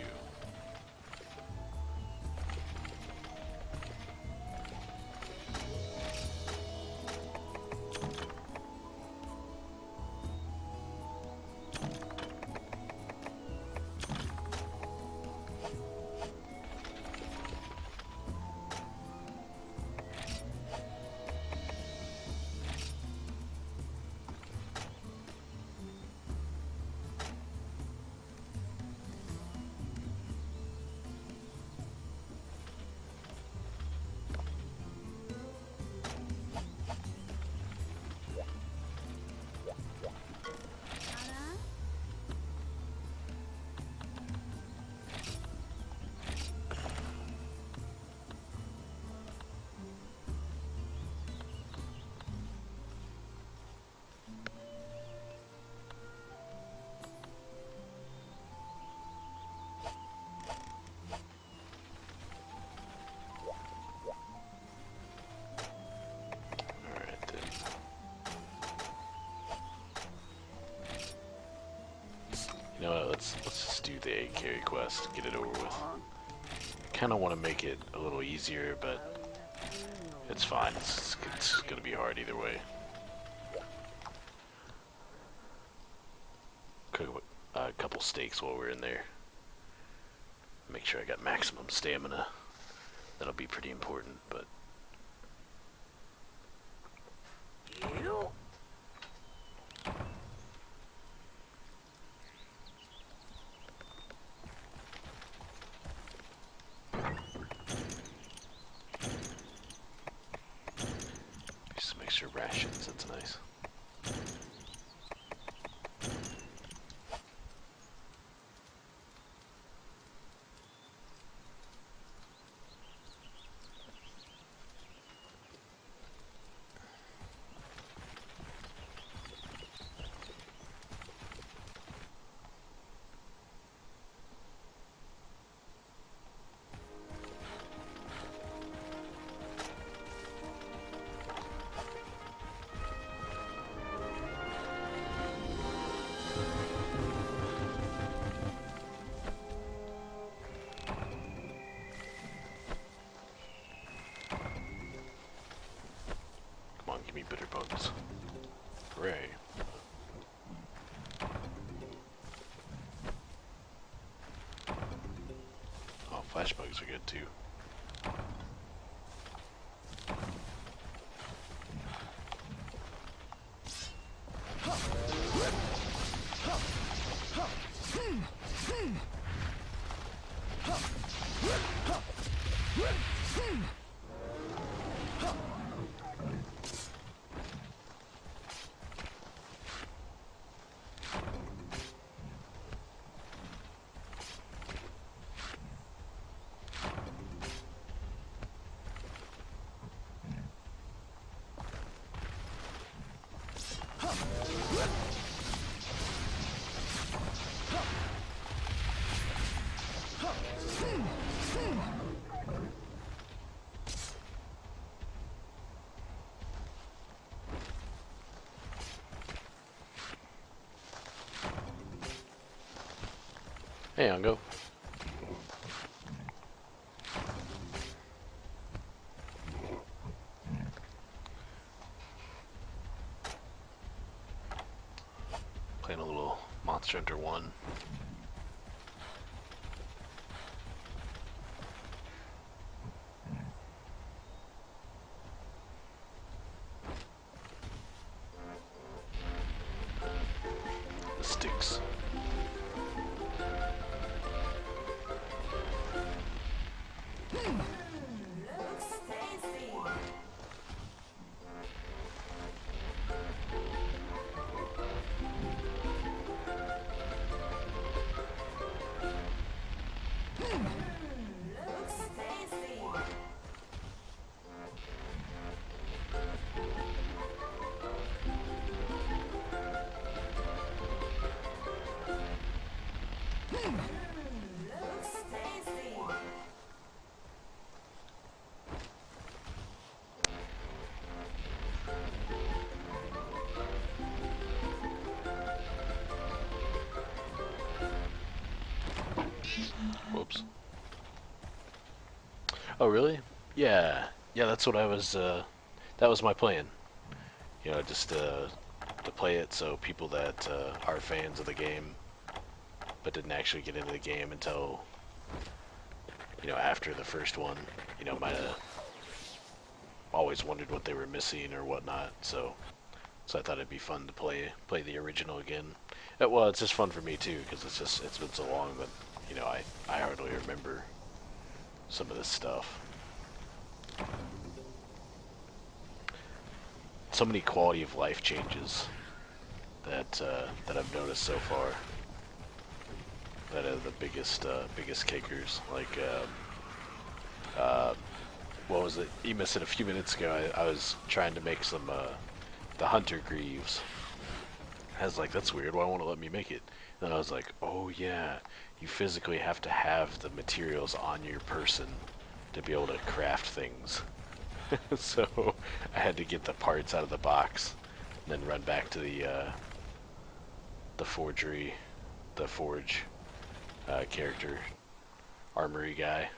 You know what, let's just do the egg carry quest, get it over with. Kinda wanna make it a little easier, but it's fine. It's gonna be hard either way. Cook a couple steaks while we're in there. Make sure I got maximum stamina. That'll be pretty important, but just make sure rations, that's nice. Give me bitter bugs. Hooray. Oh, flash bugs are good too. Hey, Ongo. Playing a little Monster Hunter 1. The sticks. Looks tasty. Looks tasty. Whoops. Oh, really? Yeah. Yeah, that's what I was, that was my plan. You know, just to play it so people that are fans of the game but didn't actually get into the game until, you know, after the first one, you know, might have always wondered what they were missing or whatnot. So I thought it'd be fun to play the original again. Well, it's just fun for me too because it's been so long that, you know, I hardly remember some of this stuff. So many quality of life changes that I've noticed so far that are the biggest kickers. Like what was it? Ema said a few minutes ago. I was trying to make some the hunter greaves. I was like, that's weird. Why won't it let me make it? And then I was like, oh yeah, you physically have to have the materials on your person to be able to craft things. So I had to get the parts out of the box, and then run back to the forgery, the forge character, armory guy,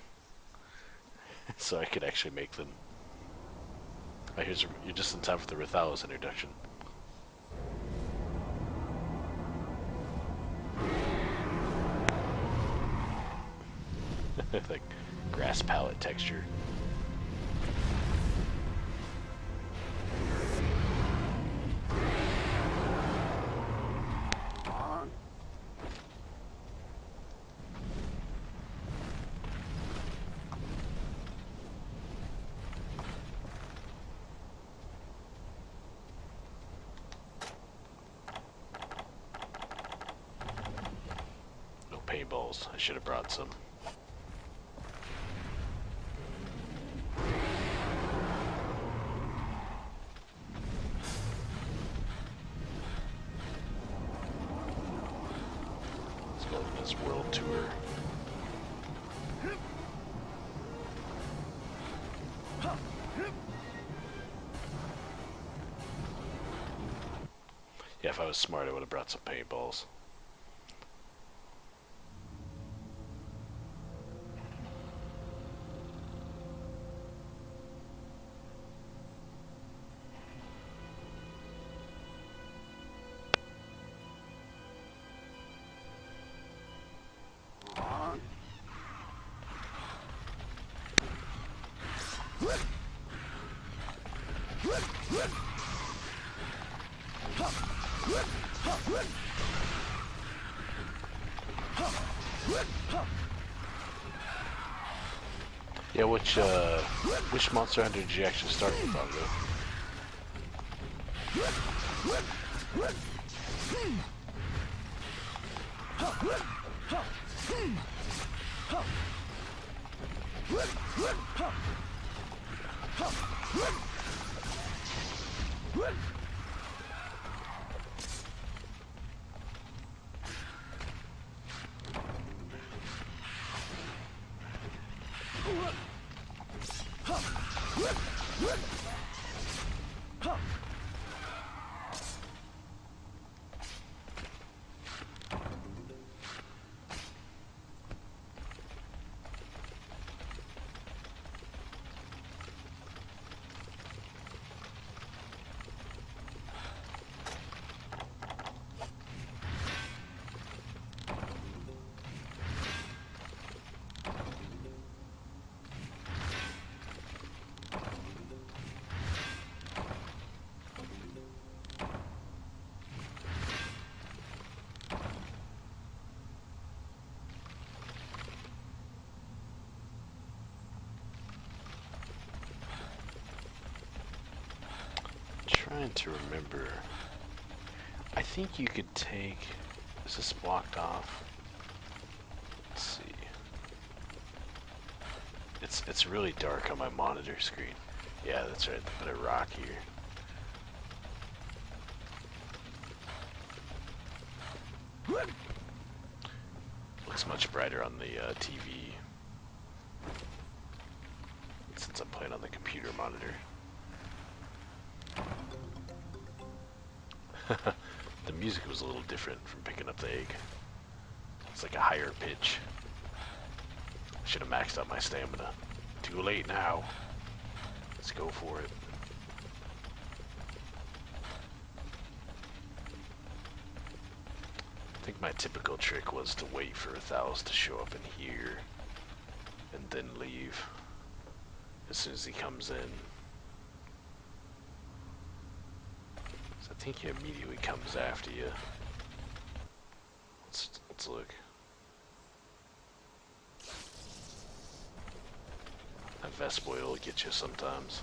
so I could actually make them. You're just in time for the Rathalos introduction. Like grass palette texture. No paintballs. I should have brought some. Let's go on this world tour. Yeah, if I was smart, I would have brought some paintballs. Yeah, which Monster Hunter did you actually start with, Bongo? Trying to remember. I think you could take. Is this blocked off? Let's see. It's really dark on my monitor screen. Yeah, that's right. Put a rock here. Looks much brighter on the TV since I'm playing on the computer monitor. The music was a little different from picking up the egg. It's like a higher pitch. Should have maxed out my stamina. Too late now. Let's go for it. I think my typical trick was to wait for Thalos to show up in here and then leave as soon as he comes in. So I think he immediately comes after you. Let's look. That Vespoid will get you sometimes.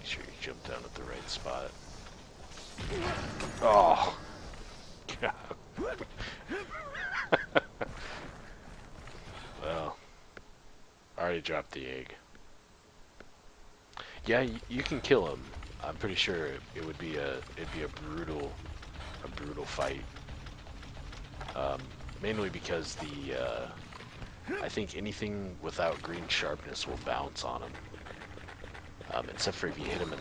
Sure you jump down at the right spot. Oh, God. Well, I already dropped the egg. Yeah, you can kill him. I'm pretty sure it'd be a brutal fight. Mainly because I think anything without green sharpness will bounce on him. Except for if you hit him in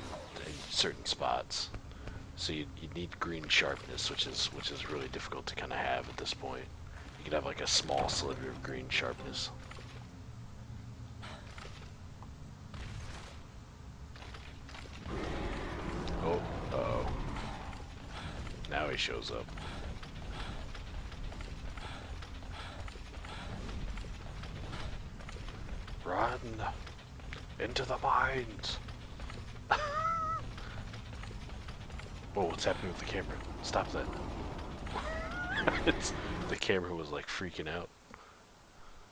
certain spots. So you need green sharpness, which is really difficult to kind of have at this point. You could have like a small sliver of green sharpness. Oh, uh-oh. Now he shows up. Run into the mines. Whoa, what's happening with the camera? Stop that. The camera was like freaking out.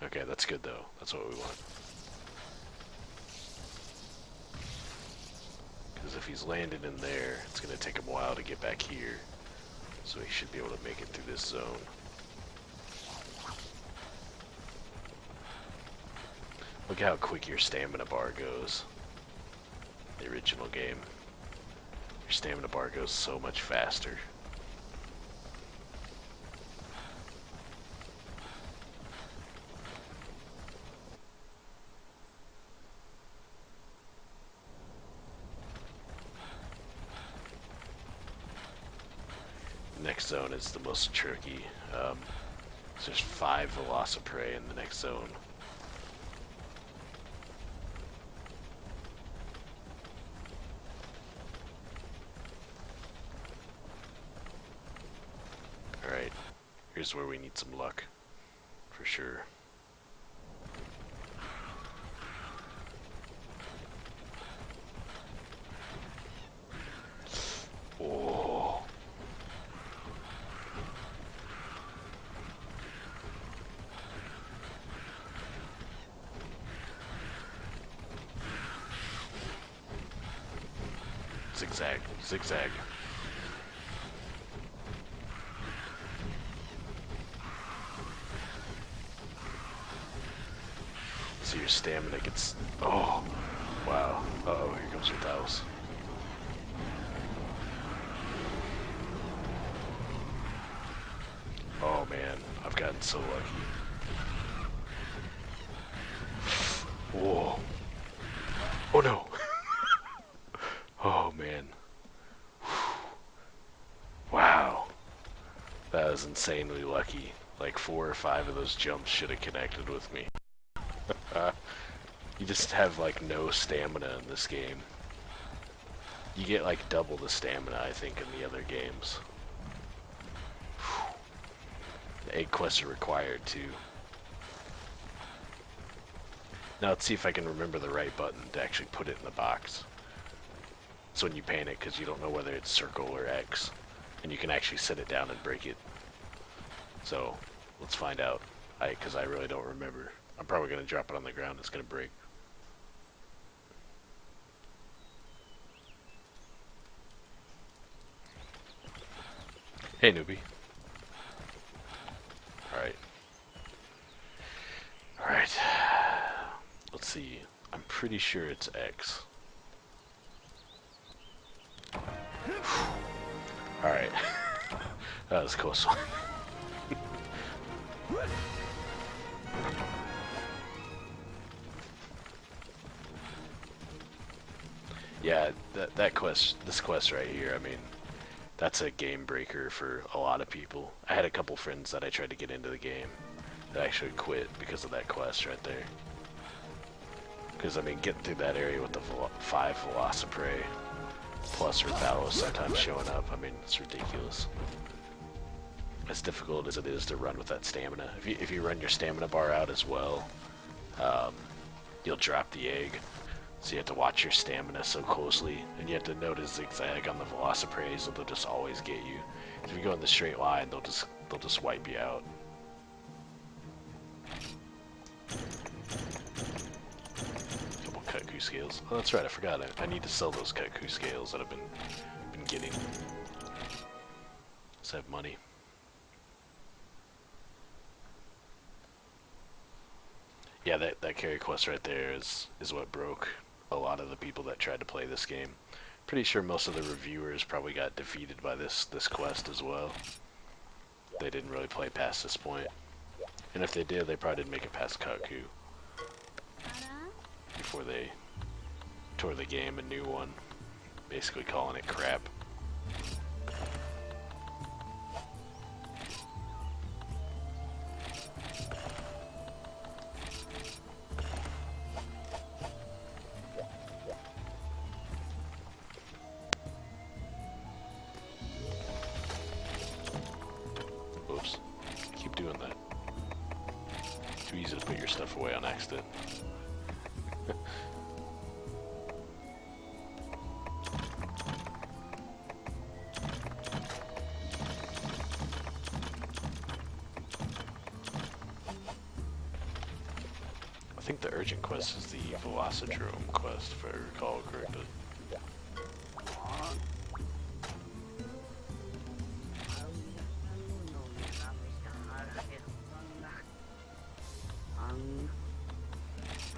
Okay, that's good though. That's what we want. Because if he's landed in there, it's going to take him a while to get back here. So he should be able to make it through this zone. Look how quick your stamina bar goes. The original game. Your stamina bar goes so much faster. Next zone is the most tricky. So there's 5 Velociprey in the next zone. Alright, here's where we need some luck, for sure. Oh. Zigzag, zigzag. So your stamina gets... Oh, wow. Uh-oh, here comes your Taos. Oh man, I've gotten so lucky. Whoa. Oh no. Oh man. Wow. That was insanely lucky. Like 4 or 5 of those jumps should have connected with me. You just have like no stamina in this game. You get like double the stamina, I think, in the other games. The egg quests are required too. Now let's see if I can remember the right button to actually put it in the box. It's when you panic because you don't know whether it's circle or X. And you can actually set it down and break it. So, let's find out. Because I really don't remember. I'm probably going to drop it on the ground. It's going to break. Hey, newbie. Alright. Alright. Let's see. pretty sure it's X. Alright. That was a close one. Yeah, this quest right here, I mean, that's a game breaker for a lot of people. I had a couple friends that I tried to get into the game that actually quit because of that quest right there. Because, I mean, getting through that area with the 5 Velociprey plus Repellos sometimes showing up, I mean, it's ridiculous. As difficult as it is to run with that stamina. If you run your stamina bar out as well, you'll drop the egg. So you have to watch your stamina so closely, and you have to notice zigzag on the Velociprey, or they'll just always get you. If you go in the straight line, they'll just wipe you out. Couple Kutku scales. Oh, that's right, I forgot. I need to sell those Kutku scales that I've been getting. Let's have money. Yeah, that carry quest right there is what broke a lot of the people that tried to play this game. Pretty sure most of the reviewers probably got defeated by this quest as well. They didn't really play past this point. And if they did, they probably didn't make it past Kutku before they tore the game a new one, basically calling it crap. Oops. Keep doing that. Too easy to put your stuff away on accident. I think the urgent quest is the Velocidrome quest, if I recall correctly.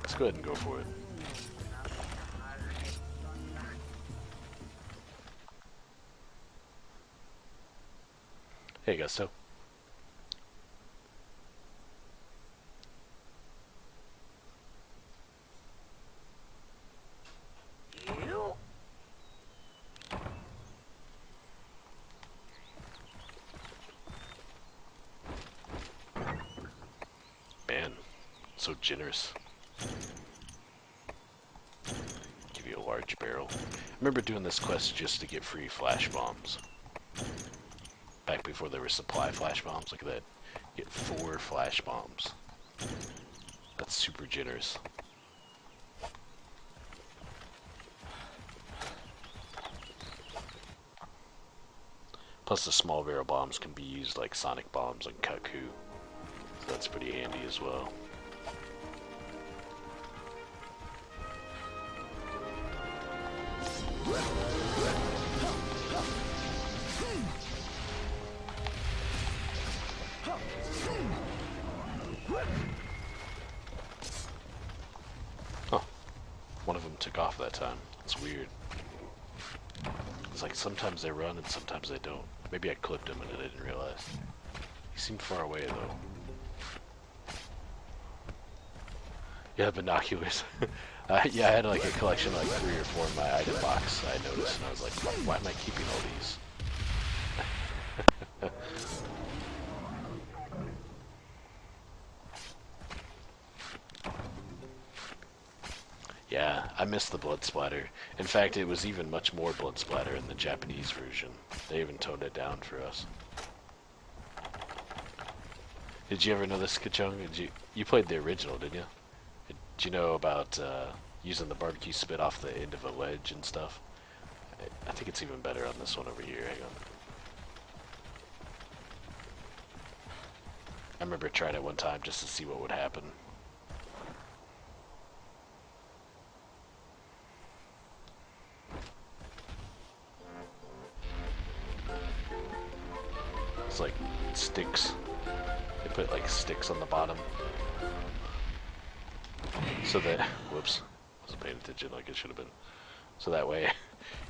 Let's go ahead and go for it. Hey, Gusto. Man, so generous. Give you a large barrel. I remember doing this quest just to get free flash bombs. Back before there were supply flash bombs. Look at that. Get 4 flash bombs. That's super generous. Plus the small barrel bombs can be used like sonic bombs on Kutku. So that's pretty handy as well. Huh. One of them took off that time. It's weird. It's like sometimes they run and sometimes they don't. Maybe I clipped him and I didn't realize. He seemed far away though. Yeah, binoculars. Yeah, I had like a collection of like 3 or 4 in my item box, I noticed, and I was like, why am I keeping all these? Yeah, I missed the blood splatter. In fact, it was even much more blood splatter in the Japanese version. They even toned it down for us. Did you ever know this, Kachung? You played the original, didn't you? Did you know about using the barbecue spit off the end of a ledge and stuff? I think it's even better on this one over here. Hang on. I remember trying it one time just to see what would happen. It's like sticks. They put like sticks on the bottom. So that, whoops, Wasn't paying attention like it should have been. So that way,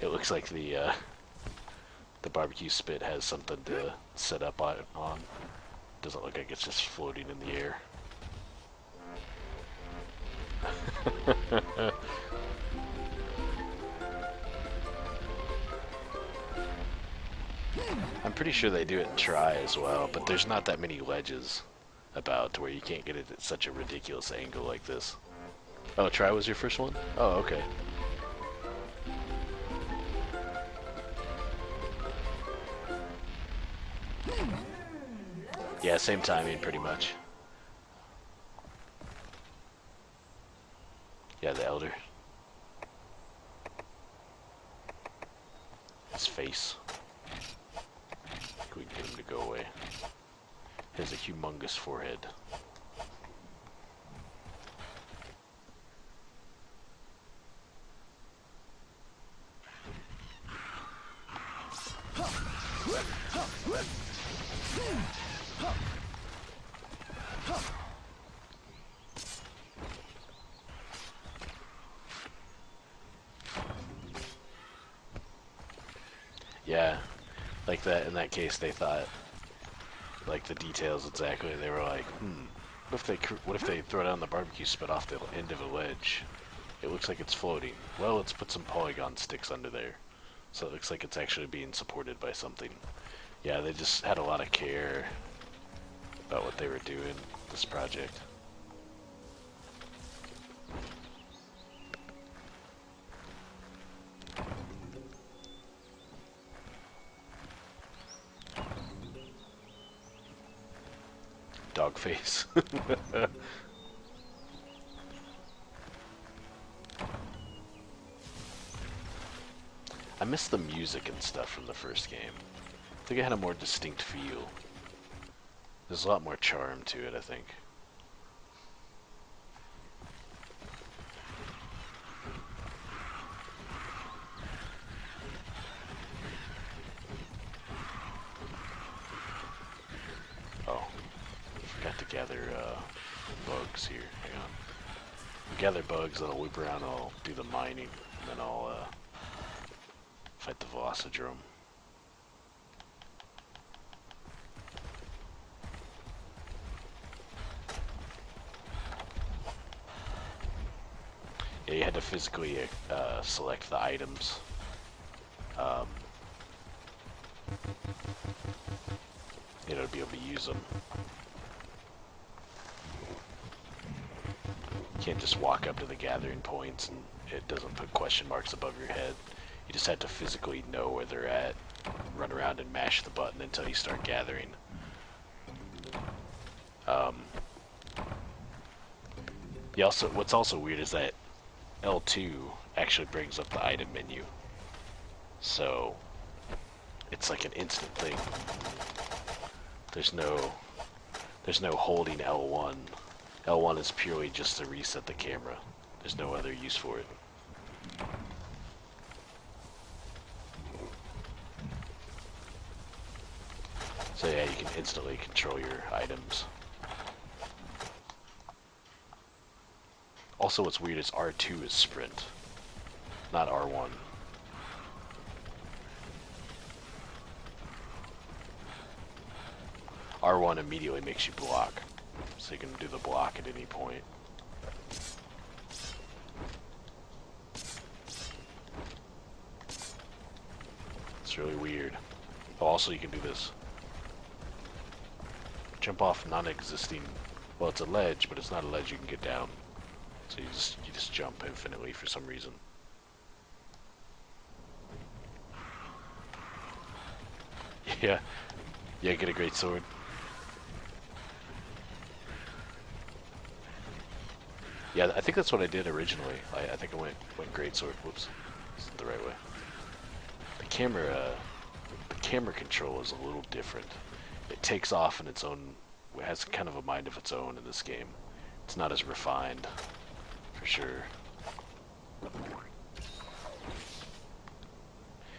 it looks like the barbecue spit has something to set up on. Doesn't look like it's just floating in the air. I'm pretty sure they do it in Try as well, but there's not that many ledges about to where you can't get it at such a ridiculous angle like this. Oh, Try was your first one? Oh, okay. Yeah, same timing pretty much. Yeah, the Elder. His face. I think we can get him to go away. He has a humongous forehead. Yeah, like that. In that case, they thought, like the details exactly. They were like, what if they throw down the barbecue spit off the end of a ledge? It looks like it's floating. Well, let's put some polygon sticks under there, so it looks like it's actually being supported by something. Yeah, they just had a lot of care about what they were doing. This project. Dog face. I miss the music and stuff from the first game. I think it had a more distinct feel. There's a lot more charm to it, I think. Oh, forgot to gather bugs here. Hang on. Gather bugs, then I'll loop around, and I'll do the mining, and then I'll fight the Velocidrome. Yeah, you had to physically select the items. You know, to be able to use them. You can't just walk up to the gathering points and it doesn't put question marks above your head. You just have to physically know where they're at, run around and mash the button until you start gathering. What's also weird is that L2 actually brings up the item menu. So it's like an instant thing. There's no holding L1. L1 is purely just to reset the camera. There's no other use for it. So yeah, you can instantly control your items. Also, what's weird is R2 is sprint, not R1. R1 immediately makes you block, so you can do the block at any point. It's really weird. Oh, also, you can do this. Jump off non-existing. Well, it's a ledge, but it's not a ledge you can get down. So you just jump infinitely for some reason. Yeah, get a great sword. Yeah, I think that's what I did originally. I think I went great sword. Whoops, this isn't the right way. The camera control is a little different. It takes off in its own. It has kind of a mind of its own in this game. It's not as refined, for sure.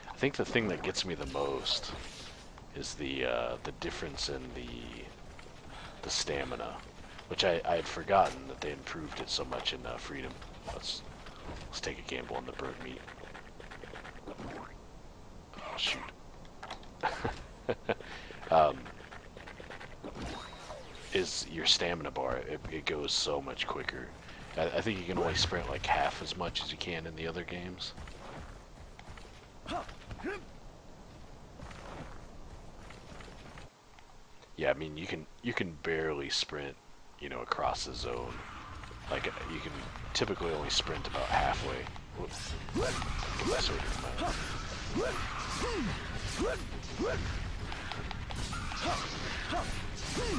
I think the thing that gets me the most is the difference in the stamina, which I had forgotten that they improved it so much in Freedom. Let's take a gamble on the bird meat. Oh, shoot. Is your stamina bar, it goes so much quicker. I think you can only sprint like half as much as you can in the other games. Yeah, I mean you can barely sprint, you know, across the zone. Like you can typically only sprint about halfway. Whoops. Get my sword in my mouth.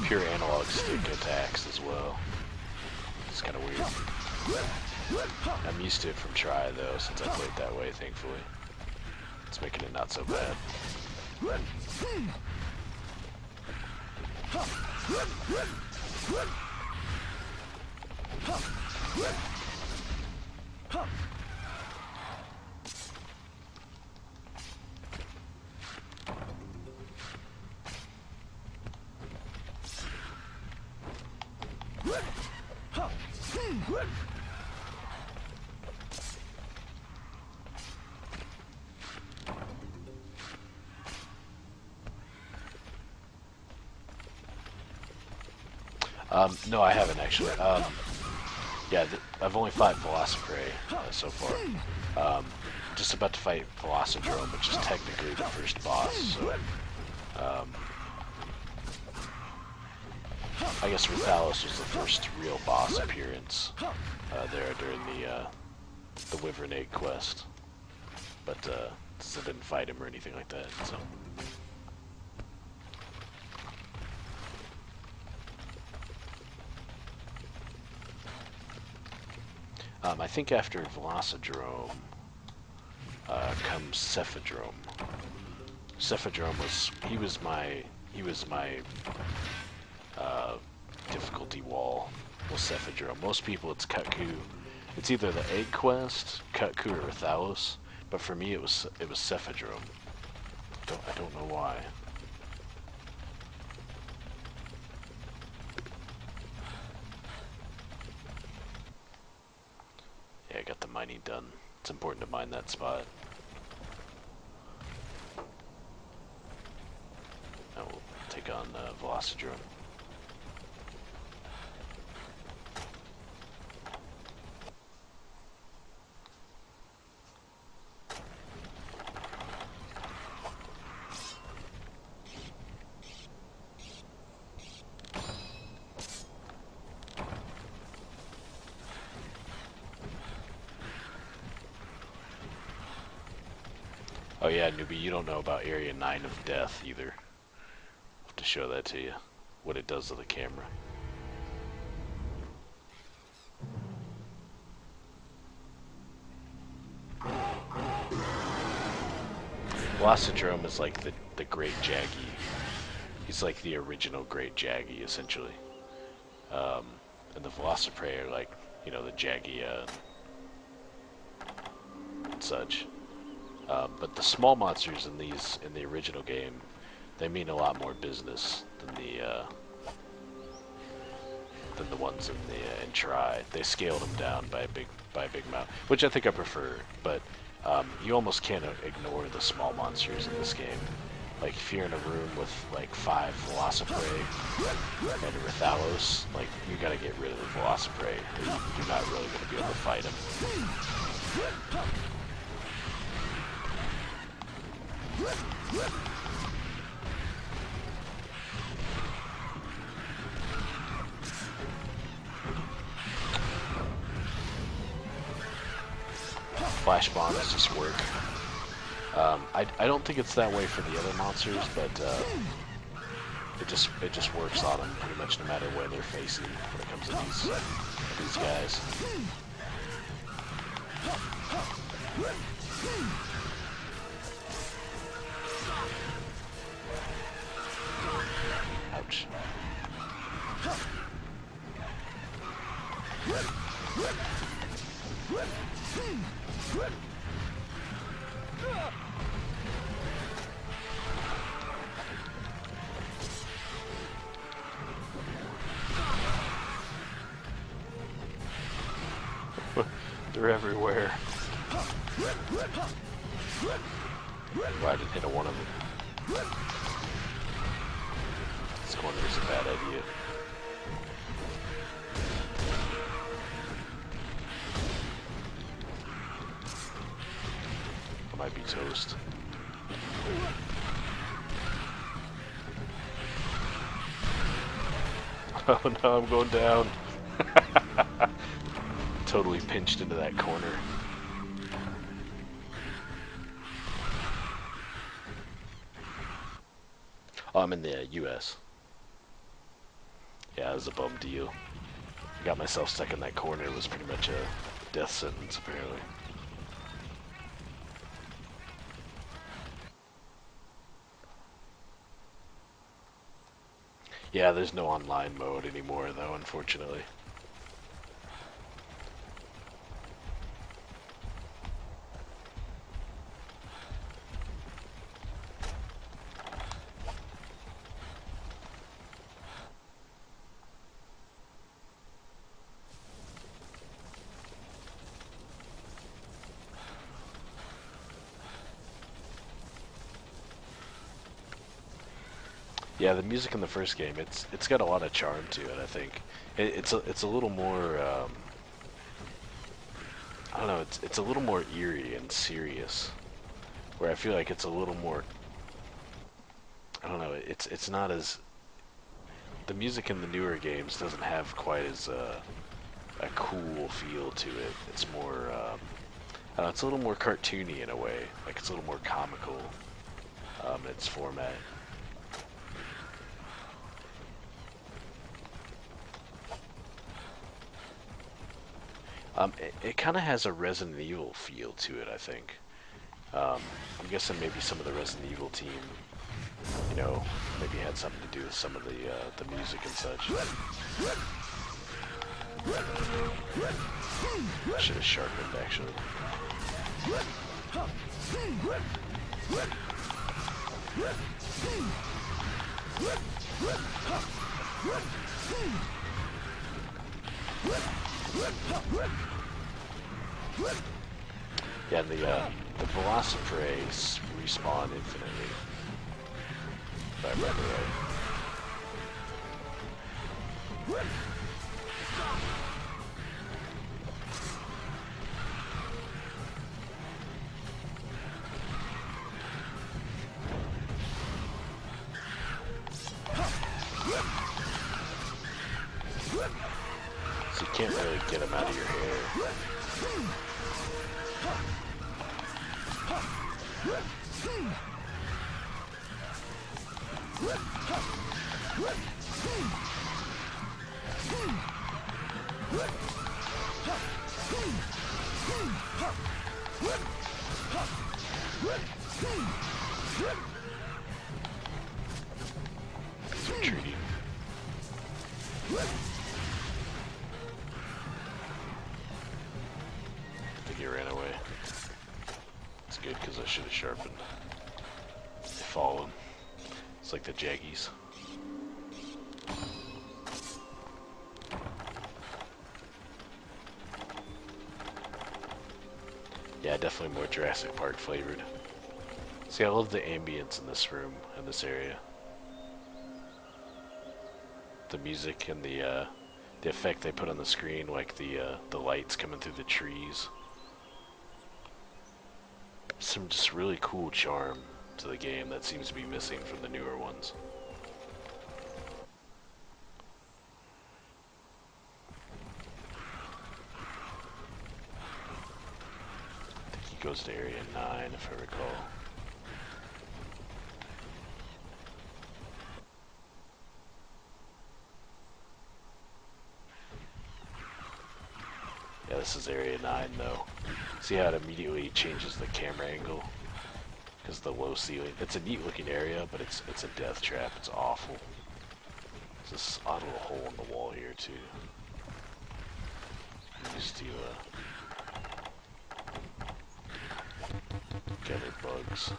Pure analog stick attacks as well. It's kind of weird. I'm used to it from Try though, since I played that way, thankfully. It's making it not so bad. No, I haven't actually. Yeah, I've only fought Velociprey so far. Just about to fight Velocidrome, which is technically the first boss. So, I guess Rathalos was the first real boss appearance there during the Wyvern Egg quest. But since I didn't fight him or anything like that, so. I think after Velocidrome comes Cephadrome. Cephadrome was my difficulty wall was Cephadrome. Most people it's Kutku. It's either the Egg Quest, Kutku, or Rathalos, but for me it was Cephadrome. I don't know why. Yeah, I got the mining done. It's important to mine that spot. Now we'll take on Velocidrome. Oh yeah, newbie, you don't know about Area 9 of Death either. I'll have to show that to you, what it does to the camera. Velocidrome is like the Great Jaggy. He's like the original Great Jaggy, essentially. And the Velociprey are like, you know, the Jaggia and such. But the small monsters in the original game, they mean a lot more business than the ones in Try. They scaled them down by a big amount, which I think I prefer. But you almost can't ignore the small monsters in this game. Like if you're in a room with like 5 Velociprey and a Rathalos, like you gotta get rid of the Velociprey. You're not really gonna be able to fight them. Flash bombs just work. I don't think it's that way for the other monsters, but it just works on them pretty much no matter where they're facing when it comes to these guys. Ouch. They're everywhere. Well, I didn't hit a one of them. This corner is a bad idea. I might be toast. Oh no, I'm going down. Totally pinched into that corner. Oh, I'm in the US. Yeah, it was a bum deal. I got myself stuck in that corner. It was pretty much a death sentence, apparently. Yeah, there's no online mode anymore, though, unfortunately. Yeah, the music in the first game, it's got a lot of charm to it, I think. It's a little more, I don't know, it's a little more eerie and serious. Where I feel like it's a little more, I don't know, it's not as, the music in the newer games doesn't have quite as a cool feel to it. It's more, I don't know, it's a little more cartoony in a way. Like it's a little more comical in its format. It kind of has a Resident Evil feel to it, I think. I'm guessing maybe some of the Resident Evil team, you know, maybe had something to do with some of the music and such. I should have sharpened, actually. Yeah, and the Velociprays respawn infinitely, if I remember right. So you can't really get them out of your hair. He's retreating. I think he ran away. It's good because I should have sharpened. They follow him. It's like the Jaggies. Yeah, definitely more Jurassic Park flavored. See, I love the ambience in this room, in this area. The music and the effect they put on the screen, like the lights coming through the trees. Some just really cool charm to the game that seems to be missing from the newer ones. I think he goes to Area 9, if I recall. Yeah, this is Area 9 though. See how it immediately changes the camera angle? Because of the low ceiling. It's a neat looking area, but it's a death trap. It's awful. There's this odd little hole in the wall here too. Used to gather bugs.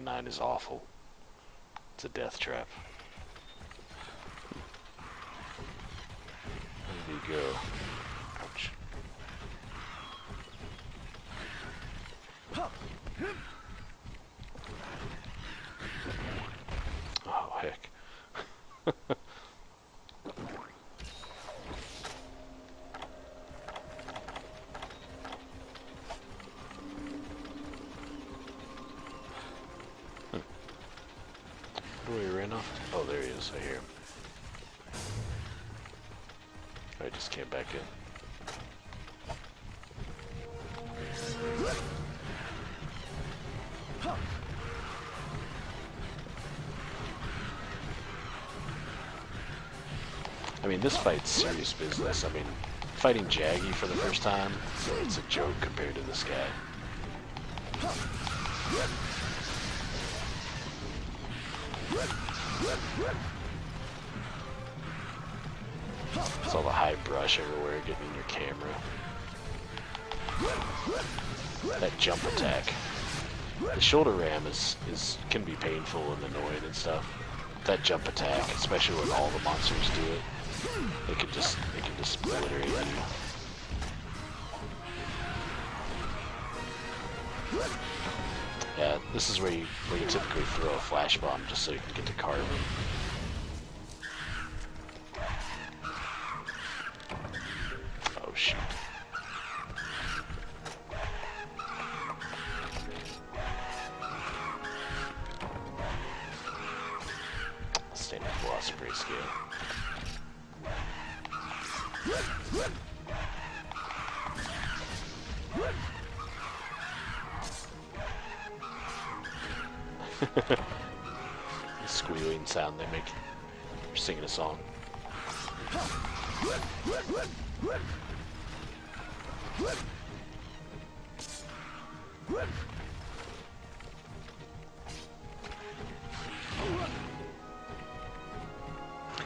9 is awful. It's a death trap. There you go. Ouch. Oh, heck. Where he ran off? Oh, there he is. I hear him. I just came back in. I mean, this fight's serious business. I mean, fighting Jaggy for the first time, it's a joke compared to this guy. It's all the high brush everywhere getting in your camera. That jump attack. The shoulder ram can be painful and annoying and stuff. That jump attack, especially when all the monsters do it, it can just obliterate you. Yeah, this is where you typically throw a flash bomb just so you can get to carve them. Oh shoot. Standard velocity scale. The squealing sound they make. They're singing a song.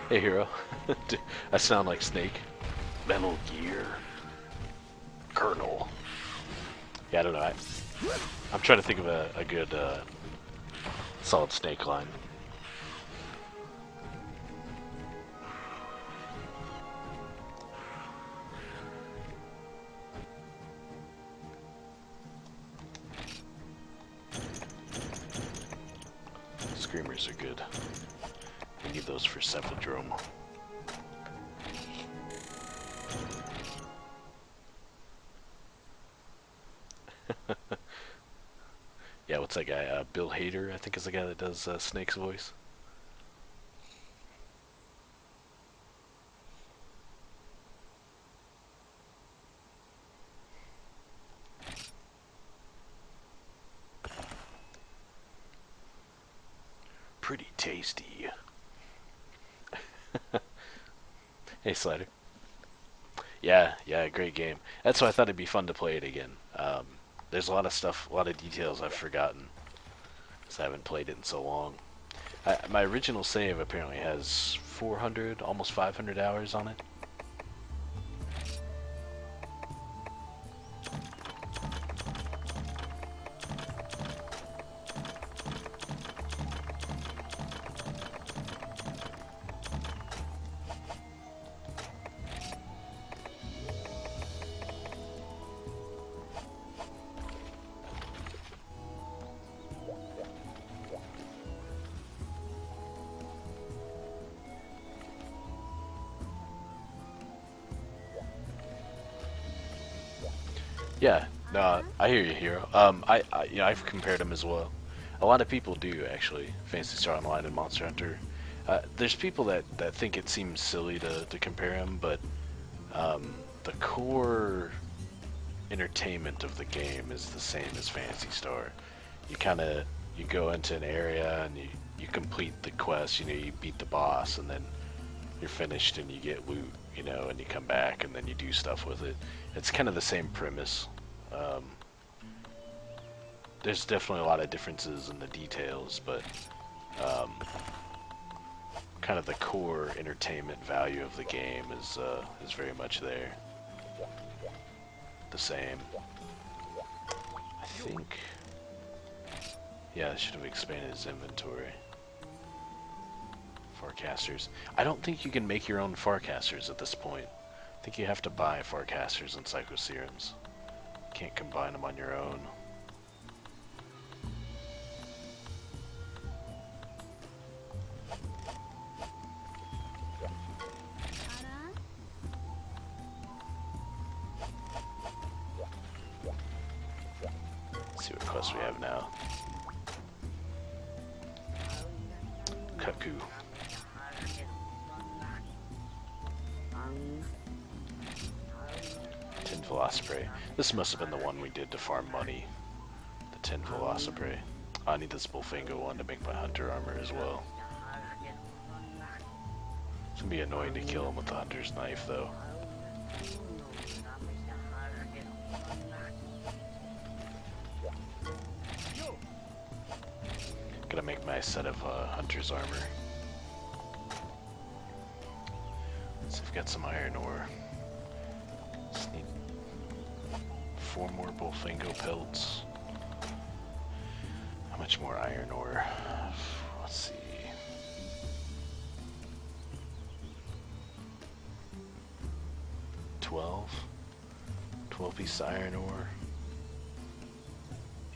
Hey, hero. I sound like Snake. Metal Gear. Colonel. Yeah, I don't know. I'm trying to think of a good Solid Snake line. Screamers are good. We need those for Cephalodrome. Yeah, what's that guy? Bill Hader, I think, is the guy that does Snake's voice. Pretty tasty. Hey, Slider. Yeah, great game. That's why I thought it'd be fun to play it again. There's a lot of stuff, a lot of details I've forgotten, because I haven't played it in so long. My original save apparently has 400, almost 500 hours on it. Yeah, no, I hear you, Hero. I've compared them as well. A lot of people do, actually. Phantasy Star Online and Monster Hunter. There's people that think it seems silly to compare them, but the core entertainment of the game is the same as Phantasy Star. You go into an area and you complete the quest. You beat the boss, and then you're finished and you get loot. And you come back and then you do stuff with it. It's kind of the same premise. There's definitely a lot of differences in the details, but kind of the core entertainment value of the game is very much there. The same. I think Yeah, I should have expanded his inventory. Forecasters. I don't think you can make your own forecasters at this point. I think you have to buy forecasters and psychoserums. Can't combine them on your own. Let's see what quests we have now. Cuckoo. Tin Velociprey. This must have been the one we did to farm money. The Tin Velociprey. I need this Bullfingo one to make my hunter armor as well. It's gonna be annoying to kill him with the hunter's knife though. Gotta make my set of hunter's armor. Let's see if I've got some iron ore. Just need 4 more Bullfingo pelts. How much more iron ore? Let's see. 12 piece iron ore.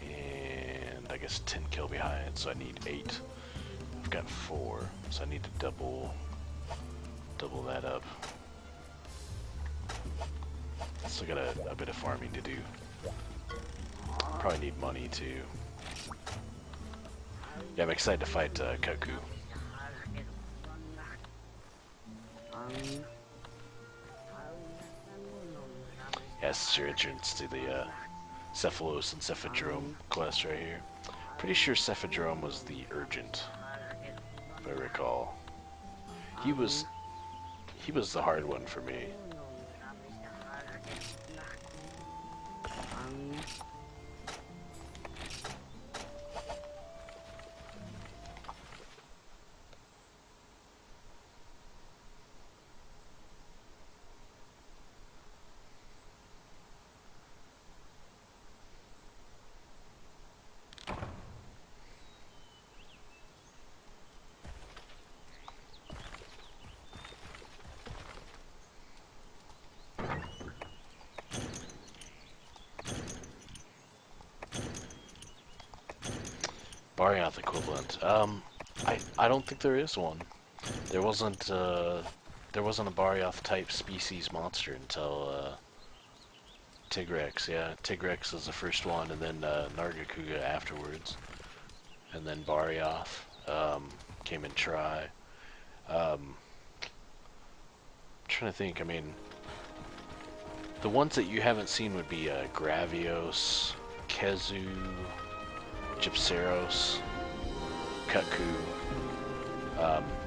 And I guess 10 kill behind, so I need 8. I've got 4, so I need to double that up. Still got a bit of farming to do. Probably need money too. Yeah, I'm excited to fight Cuckoo. Yes, it's your entrance to the Cephalos and Cephadrome quest right here. Pretty sure Cephadrome was the urgent, if I recall. He was the hard one for me. Barioth equivalent. I don't think there is one. There wasn't a Barioth type species monster until Tigrex. Yeah, Tigrex was the first one, and then Nargacuga afterwards, and then Barioth came in Tri. Trying to think. I mean, the ones that you haven't seen would be Gravios, Kezu, Gypceros, Cuckoo.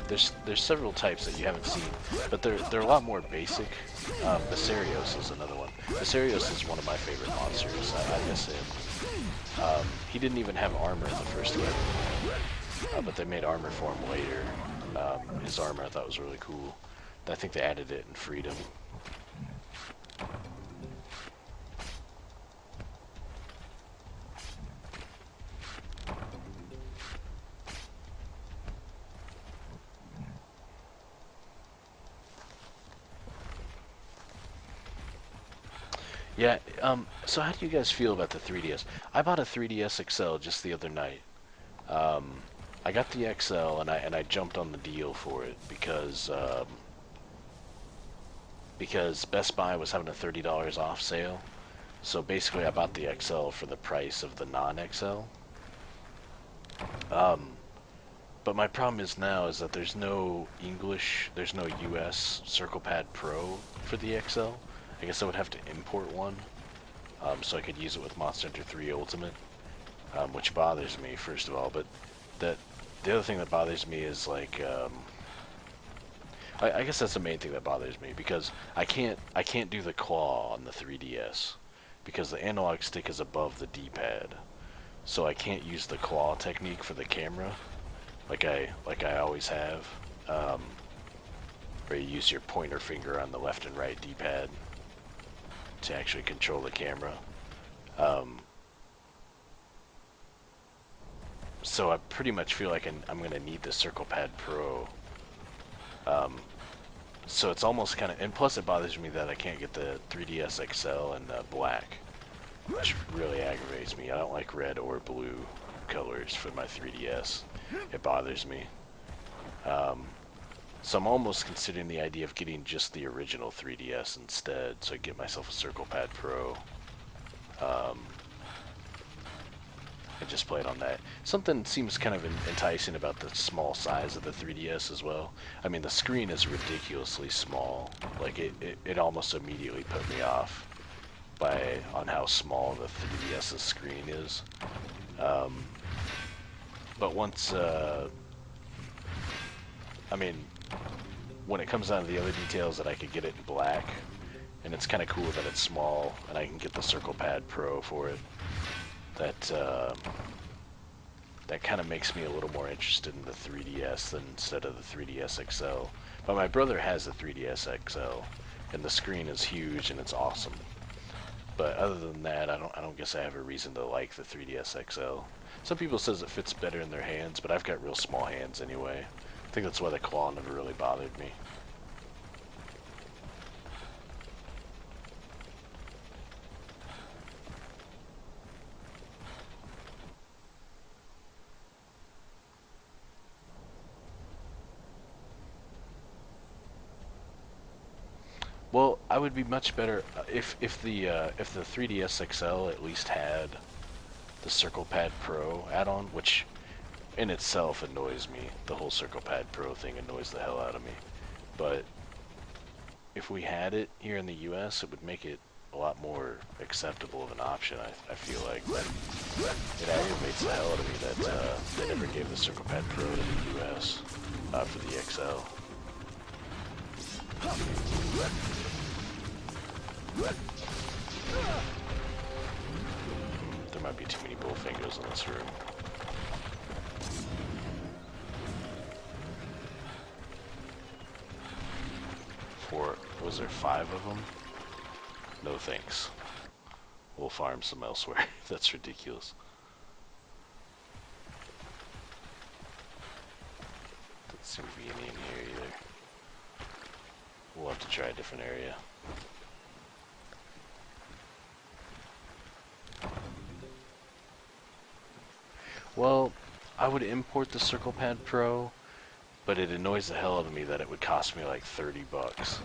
There's several types that you haven't seen, but they're a lot more basic. Viserios is another one. Viserios is one of my favorite monsters. I miss him. He didn't even have armor in the first one, but they made armor for him later. His armor I thought was really cool. I think they added it in Freedom. Yeah, so how do you guys feel about the 3DS? I bought a 3DS XL just the other night. I got the XL and I jumped on the deal for it because Best Buy was having a $30 off sale. So basically I bought the XL for the price of the non-XL. But my problem is now is that there's no English, there's no US CirclePad Pro for the XL. I guess I would have to import one, so I could use it with Monster Hunter 3 Ultimate, which bothers me, first of all. But the other thing that bothers me is, like, I guess that's the main thing that bothers me, because I can't do the claw on the 3DS, because the analog stick is above the D-pad, so I can't use the claw technique for the camera, like I always have, where you use your pointer finger on the left and right D-pad to actually control the camera. So I pretty much feel like I'm gonna need the Circle Pad Pro. So it's almost kind of, and plus it bothers me that I can't get the 3DS XL in black, which really aggravates me. I don't like red or blue colors for my 3DS. It bothers me. So I'm almost considering the idea of getting just the original 3DS instead, so I get myself a Circle Pad Pro. And just play it on that. Something seems kind of enticing about the small size of the 3DS as well. I mean, the screen is ridiculously small. Like, it almost immediately put me off on how small the 3DS's screen is. But once, I mean, when it comes down to the other details, that I could get it in black, and it's kind of cool that it's small, and I can get the Circle Pad Pro for it. That kind of makes me a little more interested in the 3DS instead of the 3DS XL. But my brother has a 3DS XL, and the screen is huge and it's awesome. But other than that, I don't guess I have a reason to like the 3DS XL. Some people says it fits better in their hands, but I've got real small hands anyway. I think that's why the claw never really bothered me. Well, I would be much better if the 3DS XL at least had the Circle Pad Pro add-on, which in itself annoys me. The whole Circle Pad Pro thing annoys the hell out of me. But if we had it here in the US, it would make it a lot more acceptable of an option, I feel like. But it aggravates the hell out of me that they never gave the Circle Pad Pro to the US for the XL. There might be too many bullfingers in this room. Was there 5 of them? No thanks. We'll farm some elsewhere. That's ridiculous. Doesn't seem to be any in here either. We'll have to try a different area. Well, I would import the Circle Pad Pro, but it annoys the hell out of me that it would cost me like 30 bucks.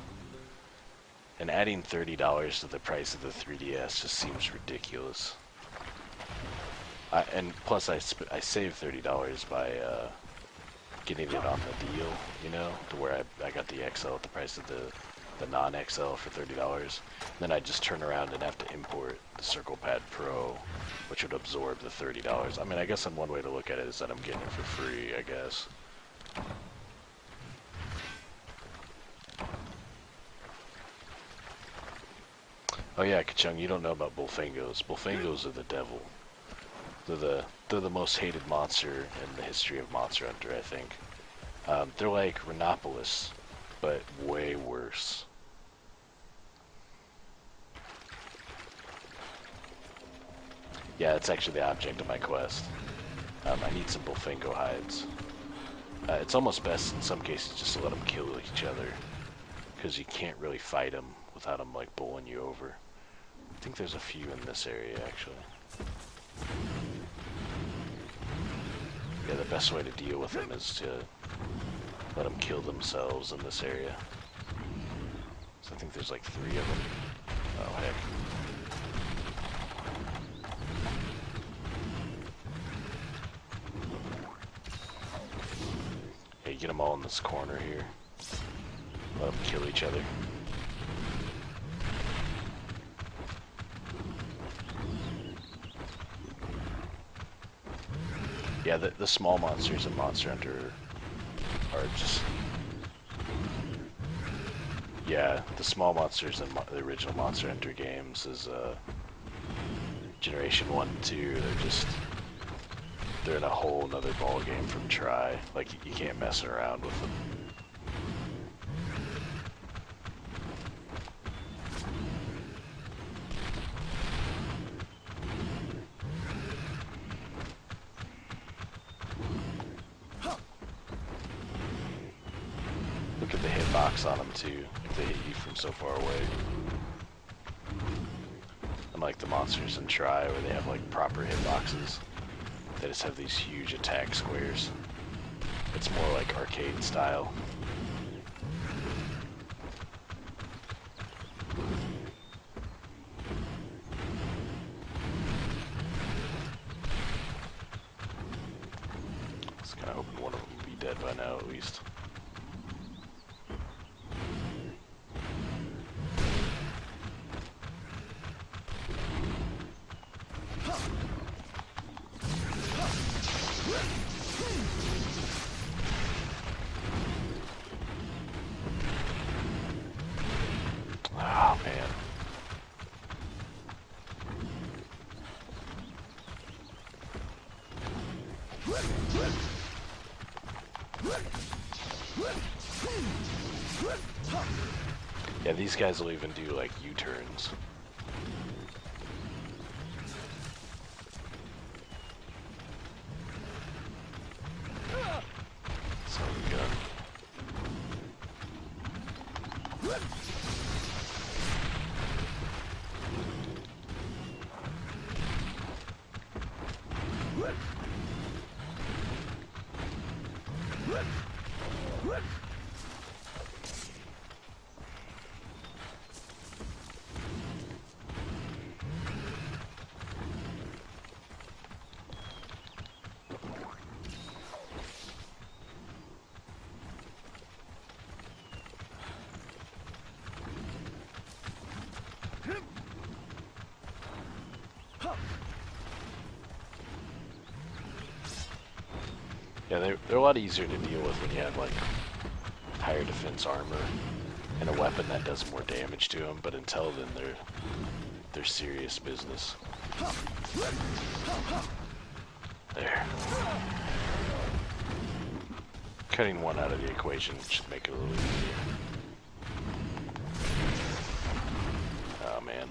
And adding $30 to the price of the 3DS just seems ridiculous. And plus I saved $30 by getting it on the deal, you know, to where I got the XL at the price of the non-XL for $30. Then I'd just turn around and have to import the Circle Pad Pro, which would absorb the $30. I mean, I guess one way to look at it is that I'm getting it for free, I guess. Oh yeah, Kachung, you don't know about bullfingos. Bullfingos are the devil. They're the most hated monster in the history of Monster Hunter, I think. They're like Rhinopolis, but way worse. Yeah, it's actually the object of my quest. I need some bullfingo hides. It's almost best in some cases just to let them kill each other, because you can't really fight them without them like bowling you over. I think there's a few in this area actually. Yeah, the best way to deal with them is to let them kill themselves in this area. So I think there's like 3 of them. Oh heck. Hey, get them all in this corner here. Let them kill each other. Yeah, the small monsters in Monster Hunter are just... Yeah, the small monsters in the original Monster Hunter games is Generation 1 and 2, they're in a whole nother ball game from Try. Like, you can't mess around with them. hitbox on them too, if they hit you from so far away. Unlike the monsters in Try, where they have like proper hitboxes, they just have these huge attack squares. It's more like arcade style. Just kind of hoping one of them will be dead by now at least. Oh man. Yeah, these guys will even do like U-turns. So good. Yeah, they're a lot easier to deal with when you have like higher defense armor and a weapon that does more damage to them. But until then, they're serious business. There. Cutting one out of the equation should make it a little easier. Oh man.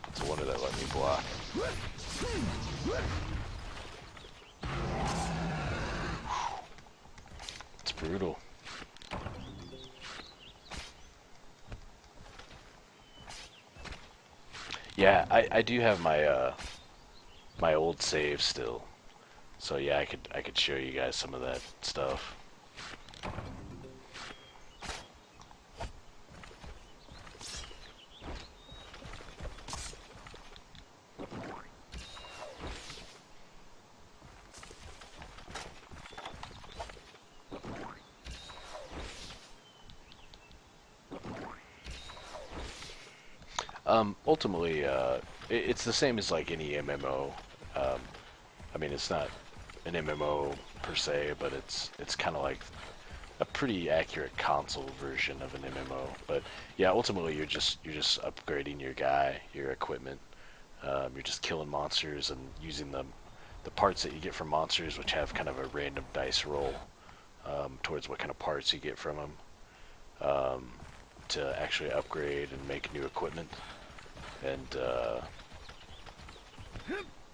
It's a wonder that let me block. It's brutal. Yeah, I do have my my old save still. So yeah, I could show you guys some of that stuff. Ultimately, it's the same as like any MMO. I mean, it's not an MMO per se, but it's kind of like a pretty accurate console version of an MMO. But yeah, ultimately, you're just upgrading your guy, your equipment. You're just killing monsters and using the parts that you get from monsters, which have kind of a random dice roll towards what kind of parts you get from them, to actually upgrade and make new equipment. And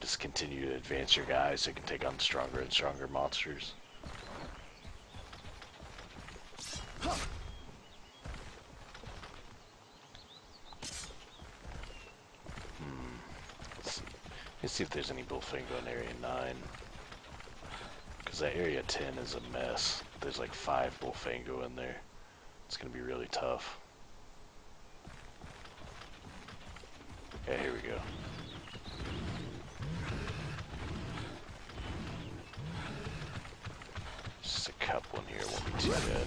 just continue to advance your guys so you can take on stronger and stronger monsters. Let's see if there's any Bullfingo in Area 9. Because that Area 10 is a mess. There's like 5 Bullfingo in there. It's going to be really tough. Okay, here we go. Just a couple in here, won't be too bad.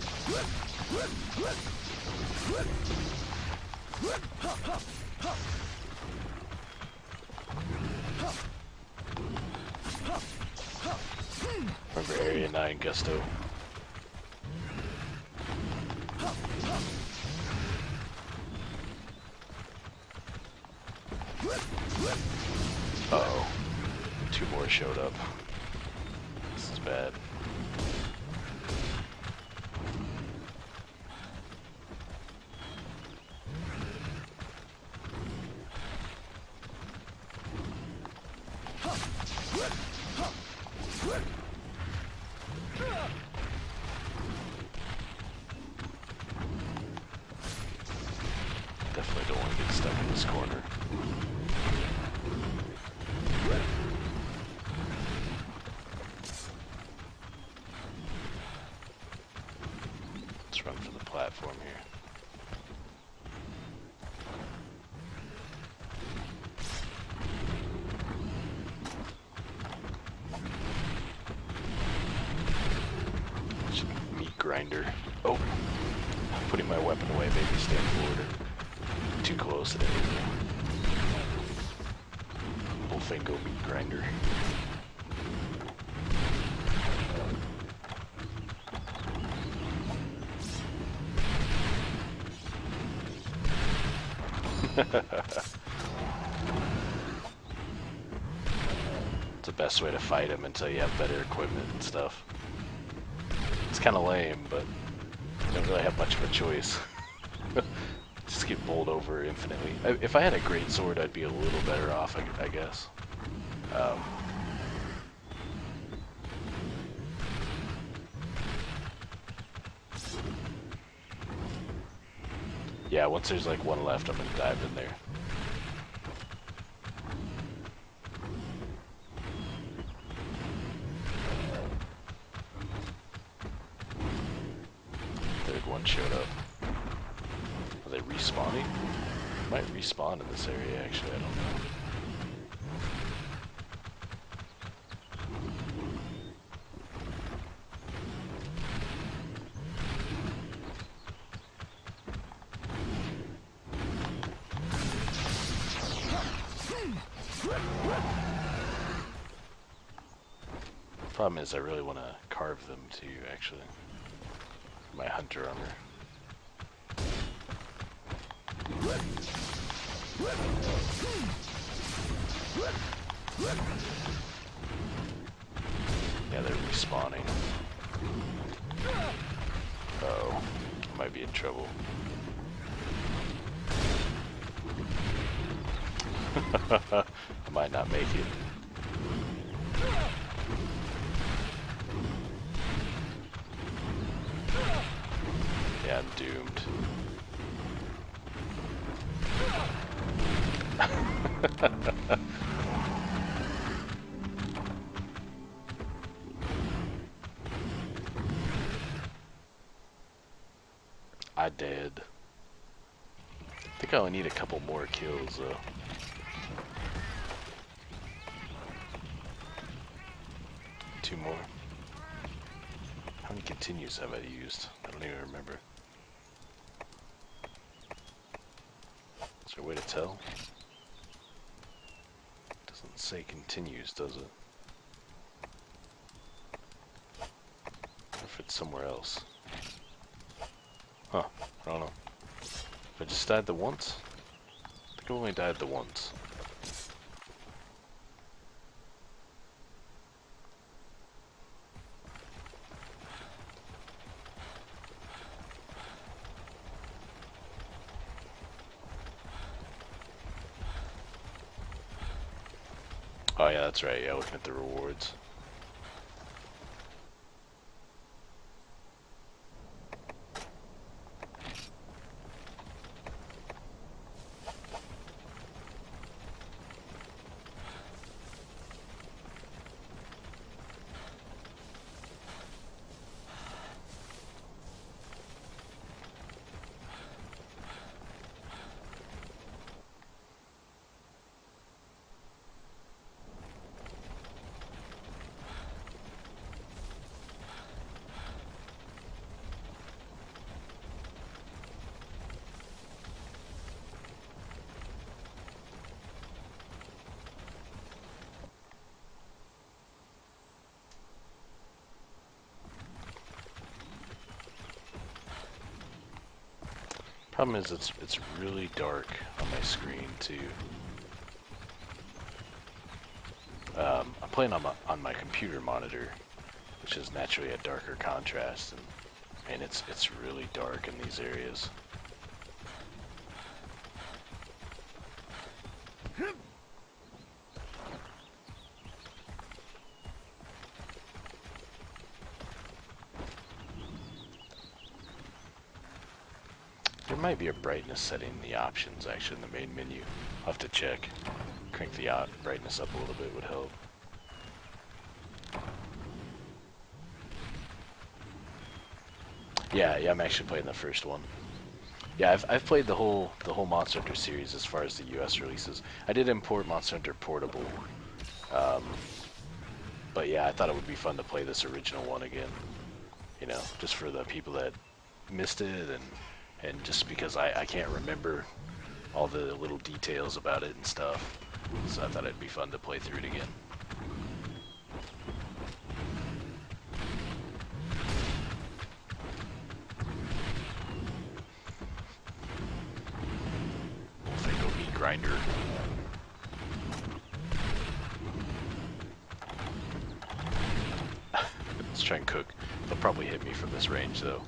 Remember Area 9 Gusto? Uh-oh. 2 more showed up. This is bad. definitely don't want to get stuck in this corner. Let's run for the platform here. Meat grinder. Oh! Putting my weapon away, baby. Stand forward. Too close at anything. Whole thing go meat grinder. It's the best way to fight him until you have better equipment and stuff. It's kind of lame, but you don't really have much of a choice. Just get bowled over infinitely. If I had a great sword, I'd be a little better off, I guess. Yeah, once there's like one left, I'm gonna dive in there. Third one showed up. Are they respawning? Might respawn in this area, actually, I don't know. Problem is, I really want to carve them too, actually. My hunter armor. Yeah, they're respawning. Uh-oh. Might be in trouble. I might not make it. Yeah, I'm doomed. I did. I think I only need a couple more kills though. Two more. How many continues have I used? I don't even remember. Is there a way to tell? Doesn't say continues, does it? Or if it's somewhere else. Huh, I don't know. If I just died the once? I think I only died the once. Oh yeah, that's right, yeah, looking at the rewards. Problem is, it's really dark on my screen too. I'm playing on my computer monitor, which is naturally a darker contrast, and it's really dark in these areas. There might be a brightness setting in the options, actually, in the main menu. I'll have to check. Crank the brightness up a little bit would help. Yeah, I'm actually playing the first one. Yeah, I've played the whole Monster Hunter series as far as the US releases. I did import Monster Hunter Portable. But yeah, I thought it would be fun to play this original one again. You know, just for the people that missed it, and just because I can't remember all the little details about it and stuff. So I thought it'd be fun to play through it again. Fango meat grinder. Let's try and cook. They'll probably hit me from this range though.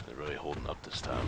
They're really holding up this time.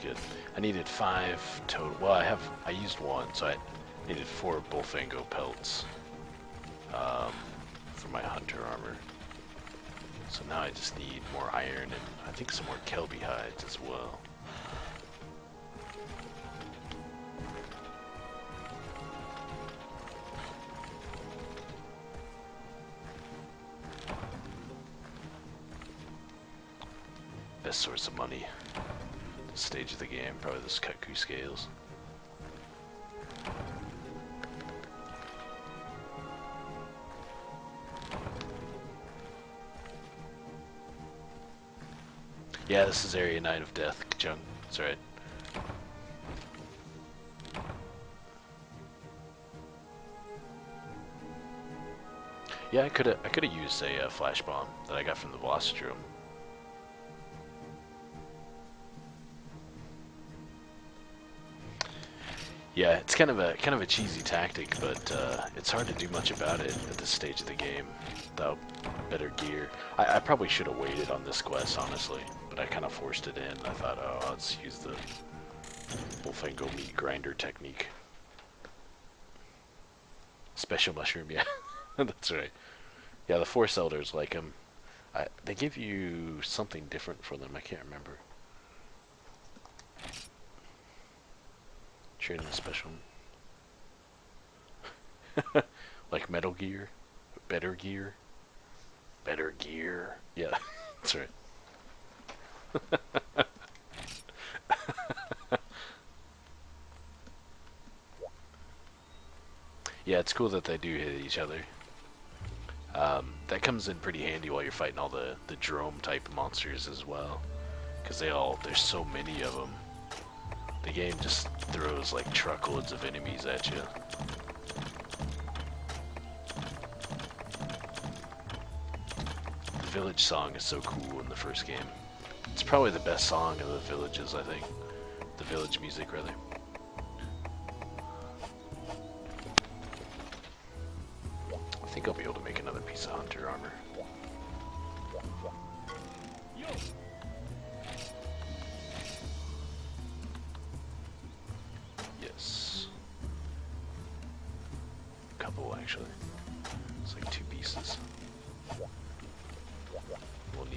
Good. I needed 5 total. Well, I used 1, so I needed 4 Bullfango pelts for my hunter armor. So now I just need more iron and I think some more Kelby hides as well. Best source of money. Stage of the game, probably this Kaku scales. Yeah, this is Area 9 of Death, Jung. That's right. Yeah, I could have used a flash bomb that I got from the Velocity Room. Yeah, it's kind of a cheesy tactic, but it's hard to do much about it at this stage of the game without better gear. I probably should have waited on this quest, honestly, but I kind of forced it in. I thought, oh, let's use the Bullfango meat grinder technique. Special mushroom, yeah, that's right. Yeah, the Force Elders like them. They give you something different for them. I can't remember. Trading a special. Like Metal Gear? Better Gear? Better Gear. Yeah, that's right. Yeah, it's cool that they do hit each other. That comes in pretty handy while you're fighting all the drome type monsters as well. Because there's so many of them. The game just throws like truckloads of enemies at you. The village song is so cool in the first game. It's probably the best song of the villages, I think. The village music, rather. I think I'll be able to make another piece of hunter armor.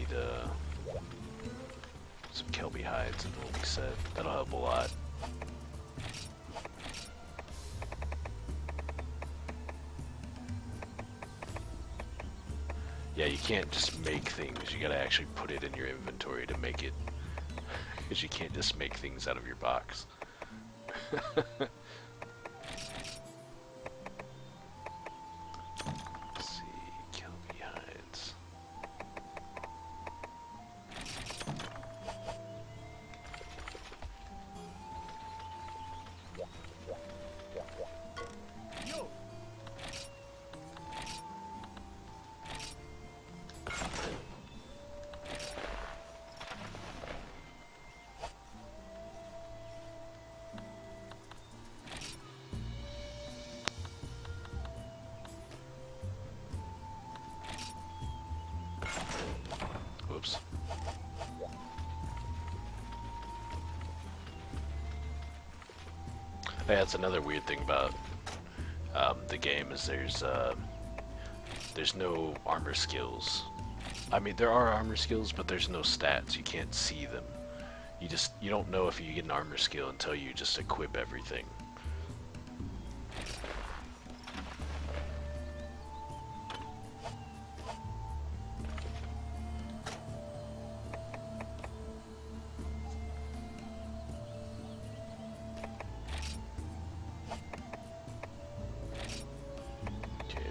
need some Kelby hides in the little set. That'll help a lot. Yeah, you can't just make things. You gotta actually put it in your inventory to make it. Because you can't just make things out of your box. Let's see, Kelby hides. Whoops. Yeah, that's another weird thing about the game is there's no armor skills. I mean, there are armor skills, but there's no stats. You can't see them. You don't know if you get an armor skill until you just equip everything.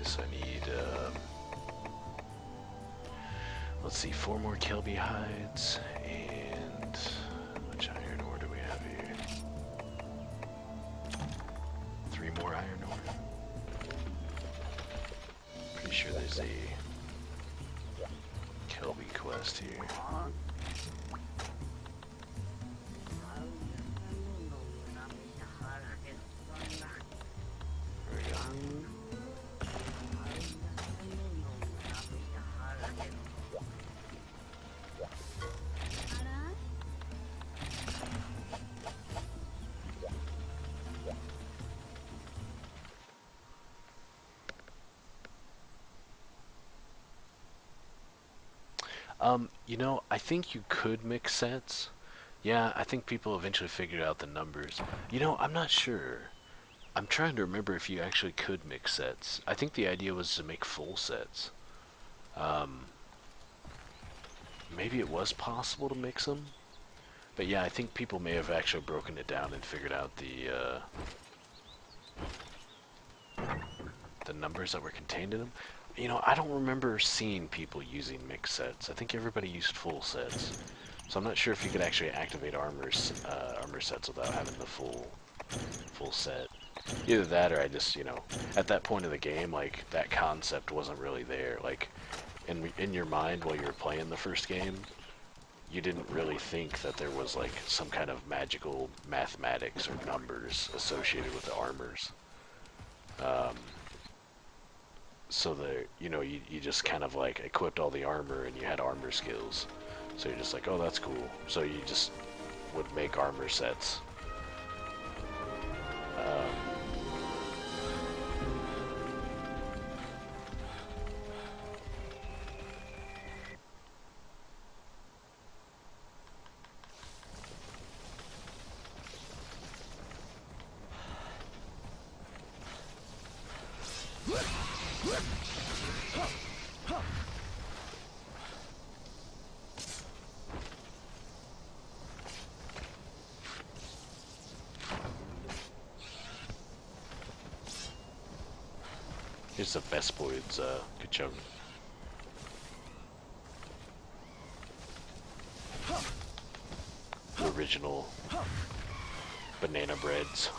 So I need, let's see, 4 more Kelby hides, and which iron ore do we have here? 3 more iron ore. Pretty sure there's a Kelby quest here. There we go. You know, I think you could mix sets. Yeah, I think people eventually figured out the numbers. You know, I'm not sure. I'm trying to remember if you actually could mix sets. I think the idea was to make full sets. Maybe it was possible to mix them. But yeah, I think people may have actually broken it down and figured out the numbers that were contained in them. You know, I don't remember seeing people using mixed sets. I think everybody used full sets. So I'm not sure if you could actually activate armor sets without having the full set. Either that or I just, you know, at that point of the game, like, that concept wasn't really there. Like, in your mind while you were playing the first game, you didn't really think that there was, like, some kind of magical mathematics or numbers associated with the armors. So that, you know, you just kind of like equipped all the armor and you had armor skills. So you're just like, oh, that's cool. So you just would make armor sets. Here's the best boys, good job. The original banana breads.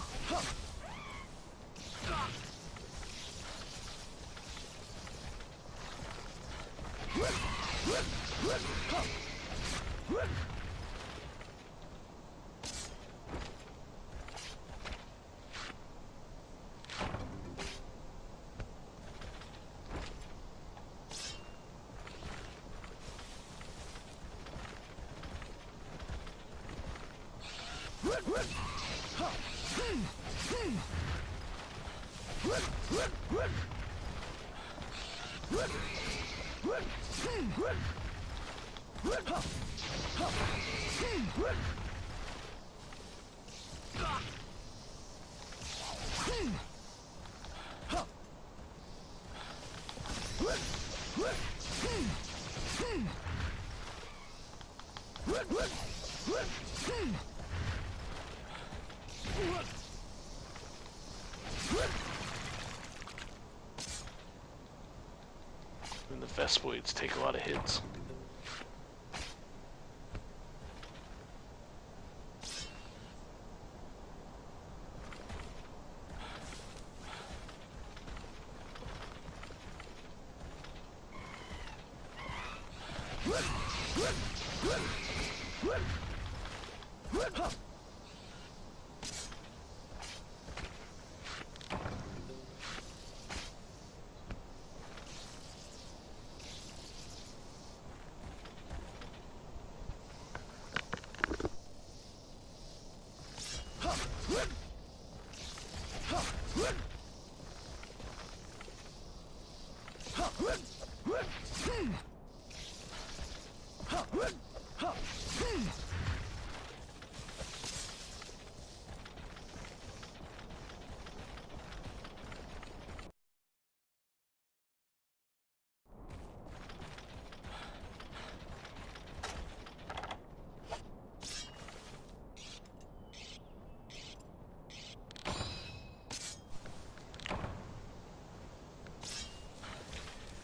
And the Vespoids take a lot of hits.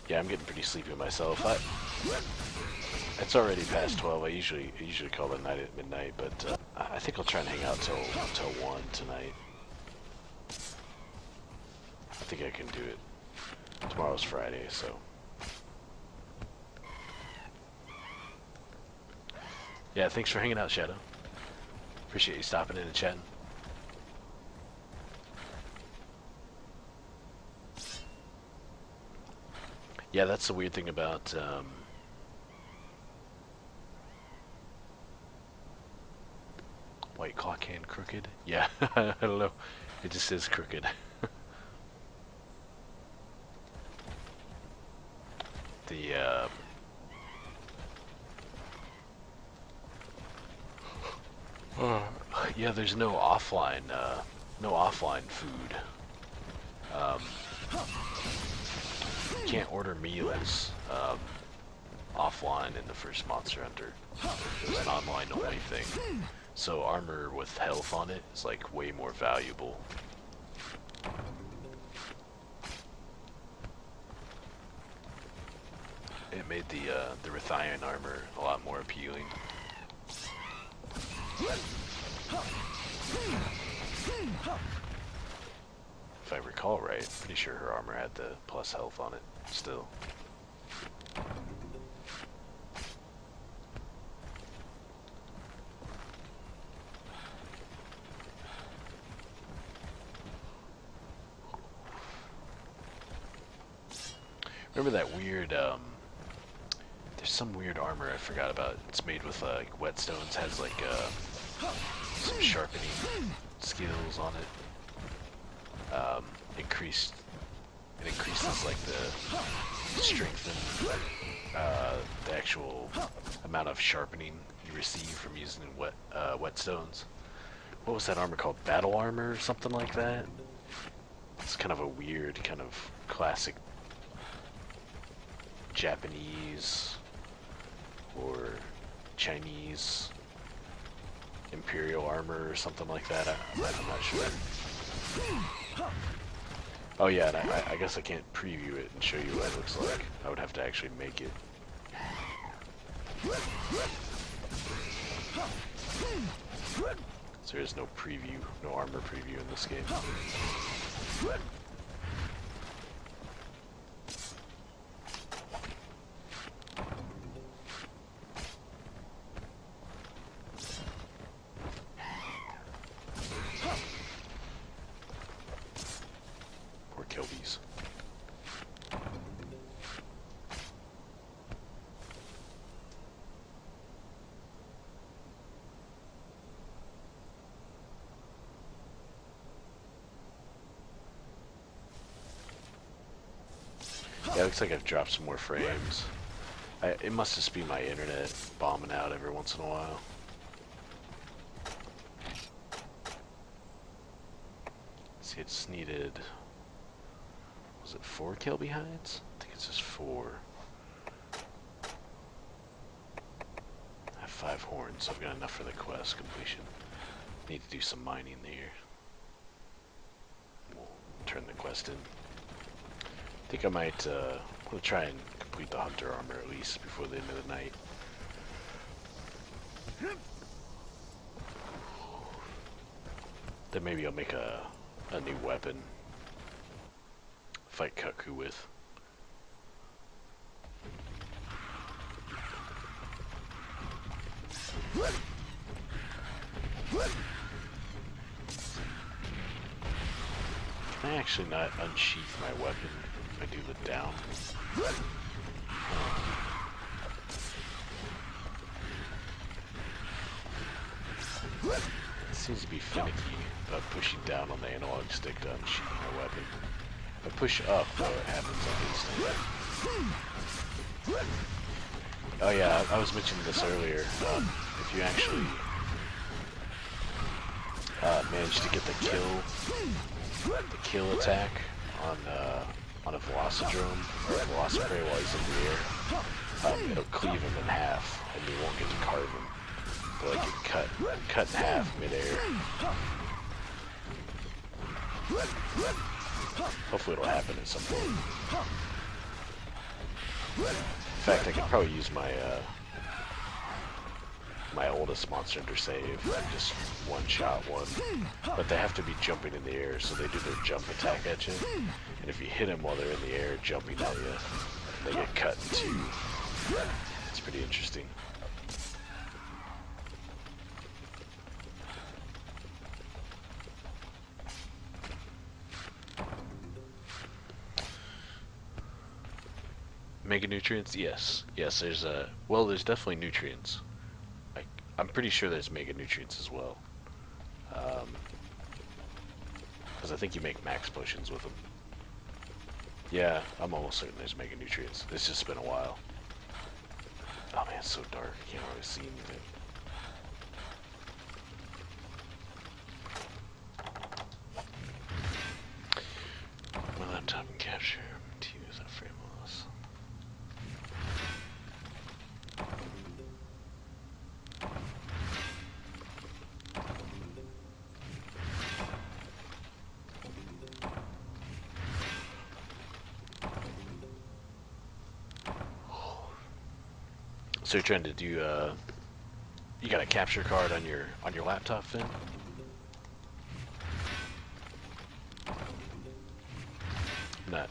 Yeah, I'm getting pretty sleepy myself. It's already past 12. I usually call it night at midnight, but I think I'll try and hang out till 1 tonight. I think I can do it. Tomorrow's Friday, so. Yeah, thanks for hanging out, Shadow. Appreciate you stopping in and chatting. Yeah, that's the weird thing about White Clock Hand Crooked. Yeah, I don't know. It just says crooked. The yeah, there's no offline food. You can't order meals offline in the first Monster Hunter. It was an online only thing. So armor with health on it is like way more valuable. It made the Rithian armor a lot more appealing. If I recall right, pretty sure her armor had the plus health on it still. Remember that weird, there's some weird armor I forgot about. It's made with like whetstones, has like some sharpening skills on it. It increases like the strength and the actual amount of sharpening you receive from using whetstones. What was that armor called? Battle armor or something like that? It's kind of a weird, kind of classic Japanese or Chinese Imperial armor or something like that. I'm not sure. Oh yeah, and I guess I can't preview it and show you what it looks like. I would have to actually make it. So there's no preview, no armor preview in this game. Poor Kilby's. Yeah, it looks like I've dropped some more frames. It must just be my internet bombing out every once in a while. See, it's needed. Was it 4 kill behinds? I think it's just 4. I have 5 horns, so I've got enough for the quest completion. Need to do some mining there. We'll turn the quest in. I think I might we'll try and complete the hunter armor at least before the end of the night. Then maybe I'll make a new weapon. Fight Kaku with. Can I actually not unsheath my weapon if I do the down? It seems to be finicky about pushing down on the analog stick to unsheath my weapon. If I push up, though, it happens on instant. Oh yeah, I was mentioning this earlier. If you actually manage to get the kill attack on a Velocidrome or a Velociprey while he's in the air, it'll cleave him in half, and you won't get to carve him. But like get cut in half midair. Hopefully it'll happen at some point. In fact, I could probably use my my oldest monster hunter save and just one-shot one. But they have to be jumping in the air, so they do their jump attack at you. And if you hit them while they're in the air jumping at you, they get cut in two. It's pretty interesting. Mega nutrients? Yes. Yes, there's there's definitely nutrients. I'm pretty sure there's mega nutrients as well. Because I think you make max potions with them. Yeah, I'm almost certain there's mega nutrients. It's just been a while. Oh man, it's so dark. You can't really see anything. My laptop can capture to use that frame loss. So you're trying to do you got a capture card on your laptop, Finn? Not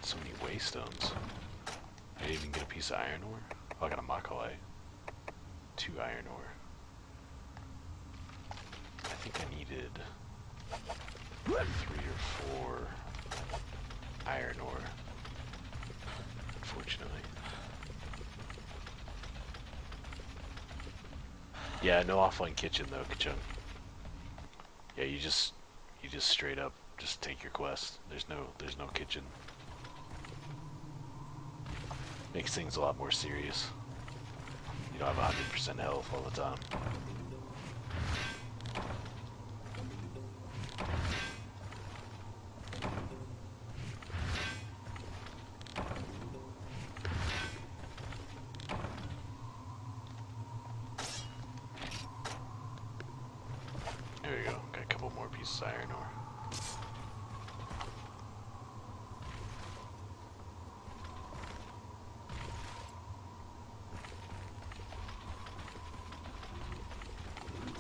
so many waystones. I didn't even get a piece of iron ore. Oh, I got a Makalite. 2 iron ore. I think I needed 3 or 4 iron ore. Unfortunately. Yeah, no offline kitchen though, Kachung. Yeah, you just straight up just take your quest. There's no kitchen. Makes things a lot more serious. You don't have 100% health all the time. There we go. Got a couple more pieces of iron ore.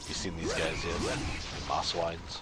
You seen these guys yet? The moss wines?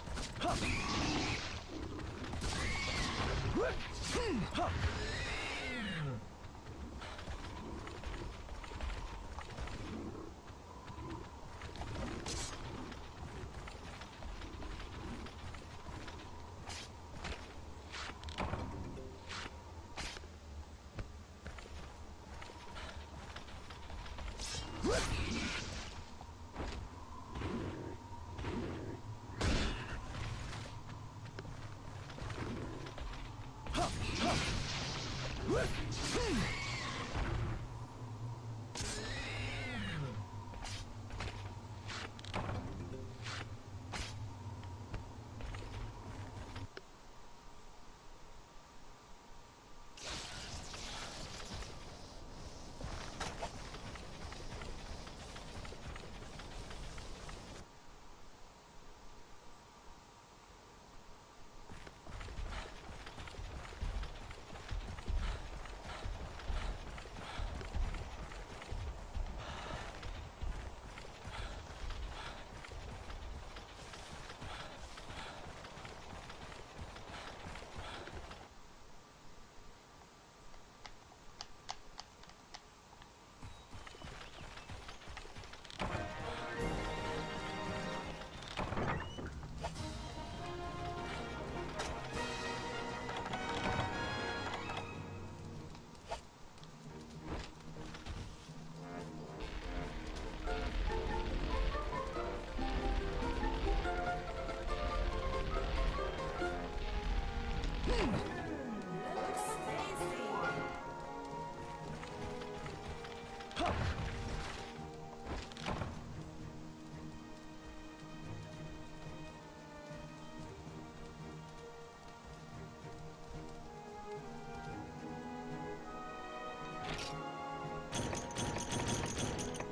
Looks tasty.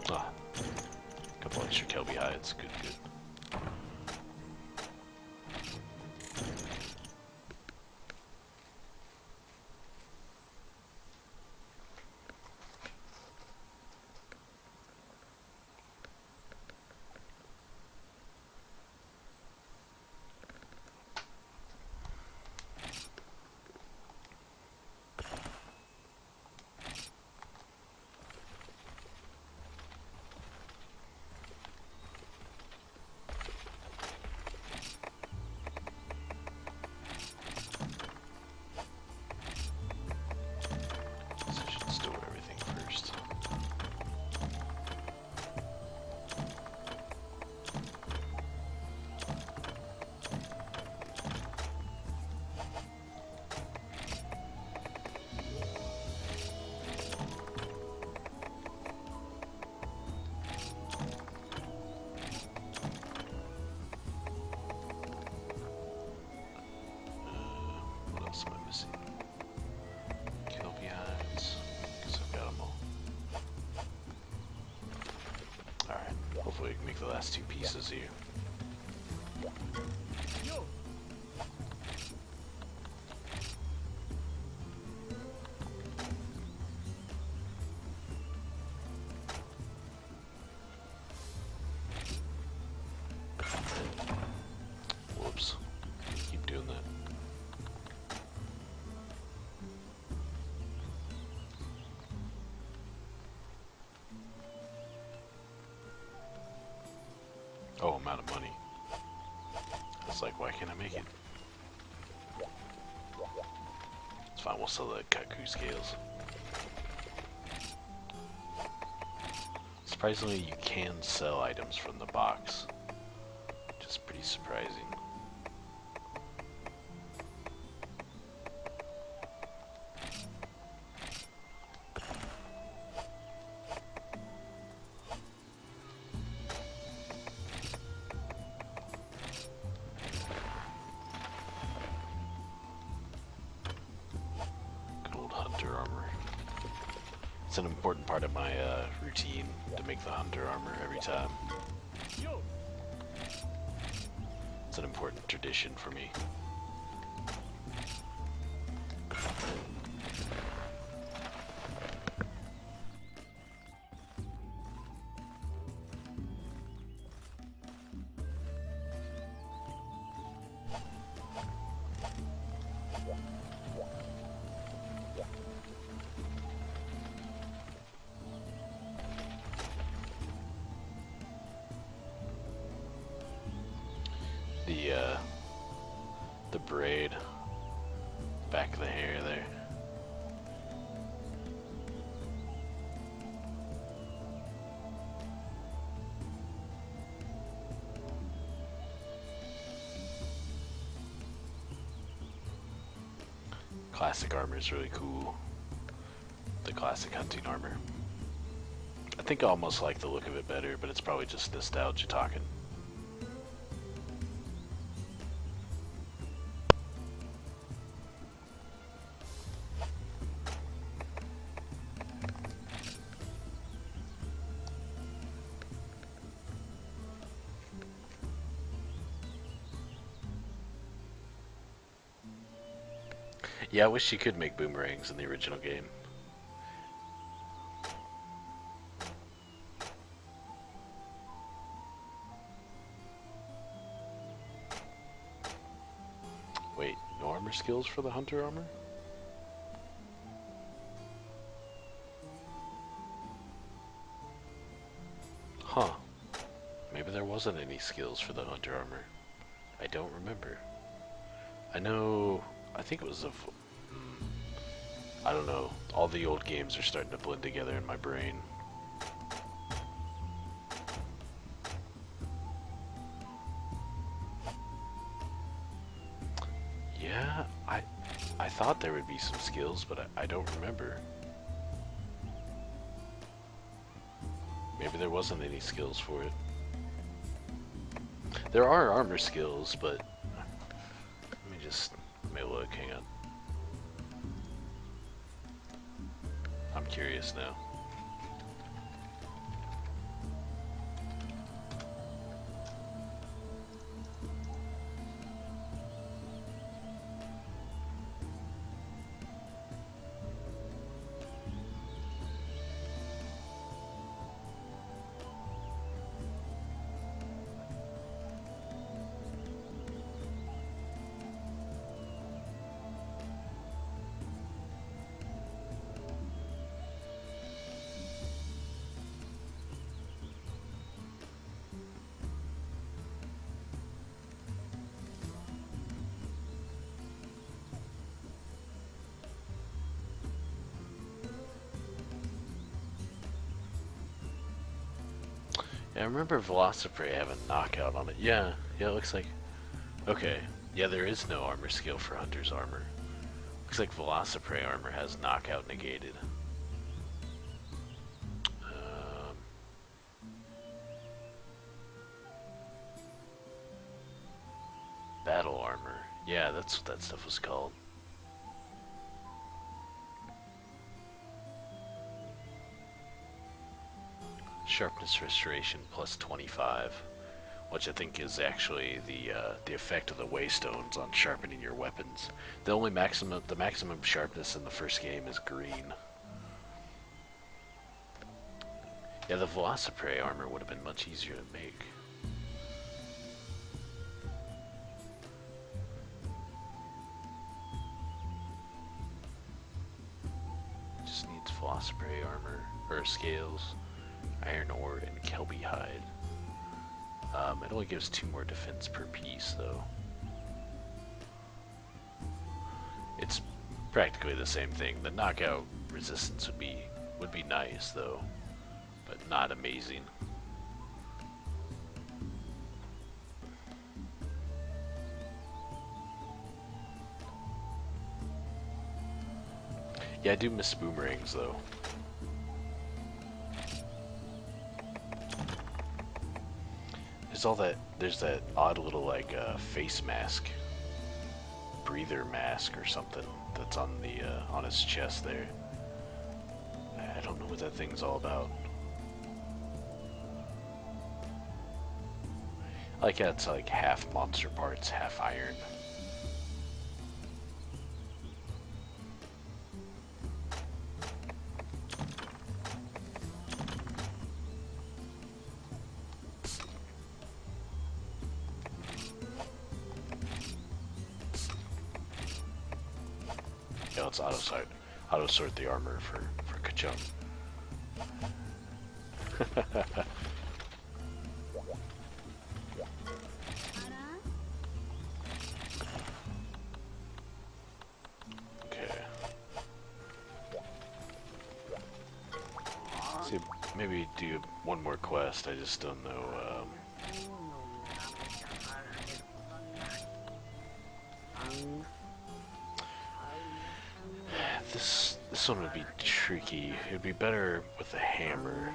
Ah, couple extra Kelby hides. Good, good. So I should store everything first. What else am I missing? Kelby hides. Guess I've got them all. Alright, hopefully we can make the last two pieces here. Whoops. Keep doing that. Oh, I'm out of money. It's like, why can't I make it? It's fine, we'll sell the Kaku scales. Surprisingly, you can sell items from the box, which is pretty surprising. Good old hunter armor. It's an important part of my routine to make the hunter armor every time. It's an important tradition for me. The braid, back of the hair there. Classic armor is really cool. classic hunting armor. I think I almost like the look of it better, but it's probably just nostalgia talking. Yeah, I wish you could make boomerangs in the original game. Wait, no armor skills for the hunter armor? Huh. Maybe there wasn't any skills for the hunter armor. I don't remember. I know... I think it was a... I don't know. All the old games are starting to blend together in my brain. Yeah, I thought there would be some skills, but I don't remember. Maybe there wasn't any skills for it. There are armor skills, but... Let me look, hang on. I'm curious now. I remember Velociprey having knockout on it. Yeah, it looks like... Okay, yeah, there is no armor skill for Hunter's armor. Looks like Velociprey armor has knockout negated. Battle armor. Yeah, that's what that stuff was called. Sharpness restoration plus 25, which I think is actually the effect of the waystones on sharpening your weapons. The maximum sharpness in the first game is green. Yeah, the Velociprey armor would have been much easier to make. Just needs Velociprey armor or scales. Iron ore and Kelby hide. It only gives 2 more defense per piece, though. It's practically the same thing. The knockout resistance would be nice, though, but not amazing. Yeah, I do miss boomerangs, though. There's that odd little like face mask, breather mask or something that's on the on his chest there. I don't know what that thing's all about. I like how it's like half monster parts, half iron. Yeah, let's auto sort the armor for Ka-Chunk. Okay. See, maybe do one more quest. I just don't know. This This one would be tricky. It would be better with a hammer.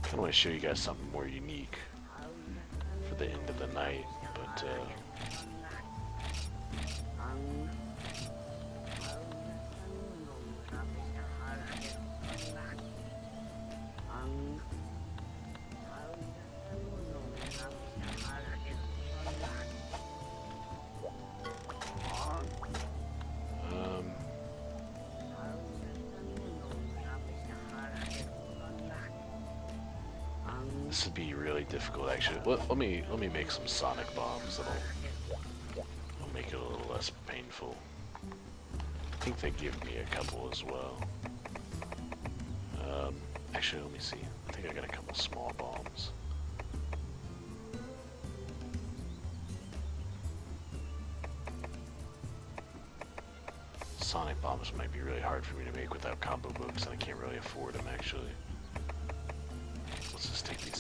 I want to show you guys something more unique for the end of the night, but this would be really difficult actually. Let me make some sonic bombs that'll make it a little less painful. I think they give me a couple as well. Actually, let me see. I think I got a couple small bombs. Sonic bombs might be really hard for me to make without combo books, and I can't really afford them actually. Let's just take these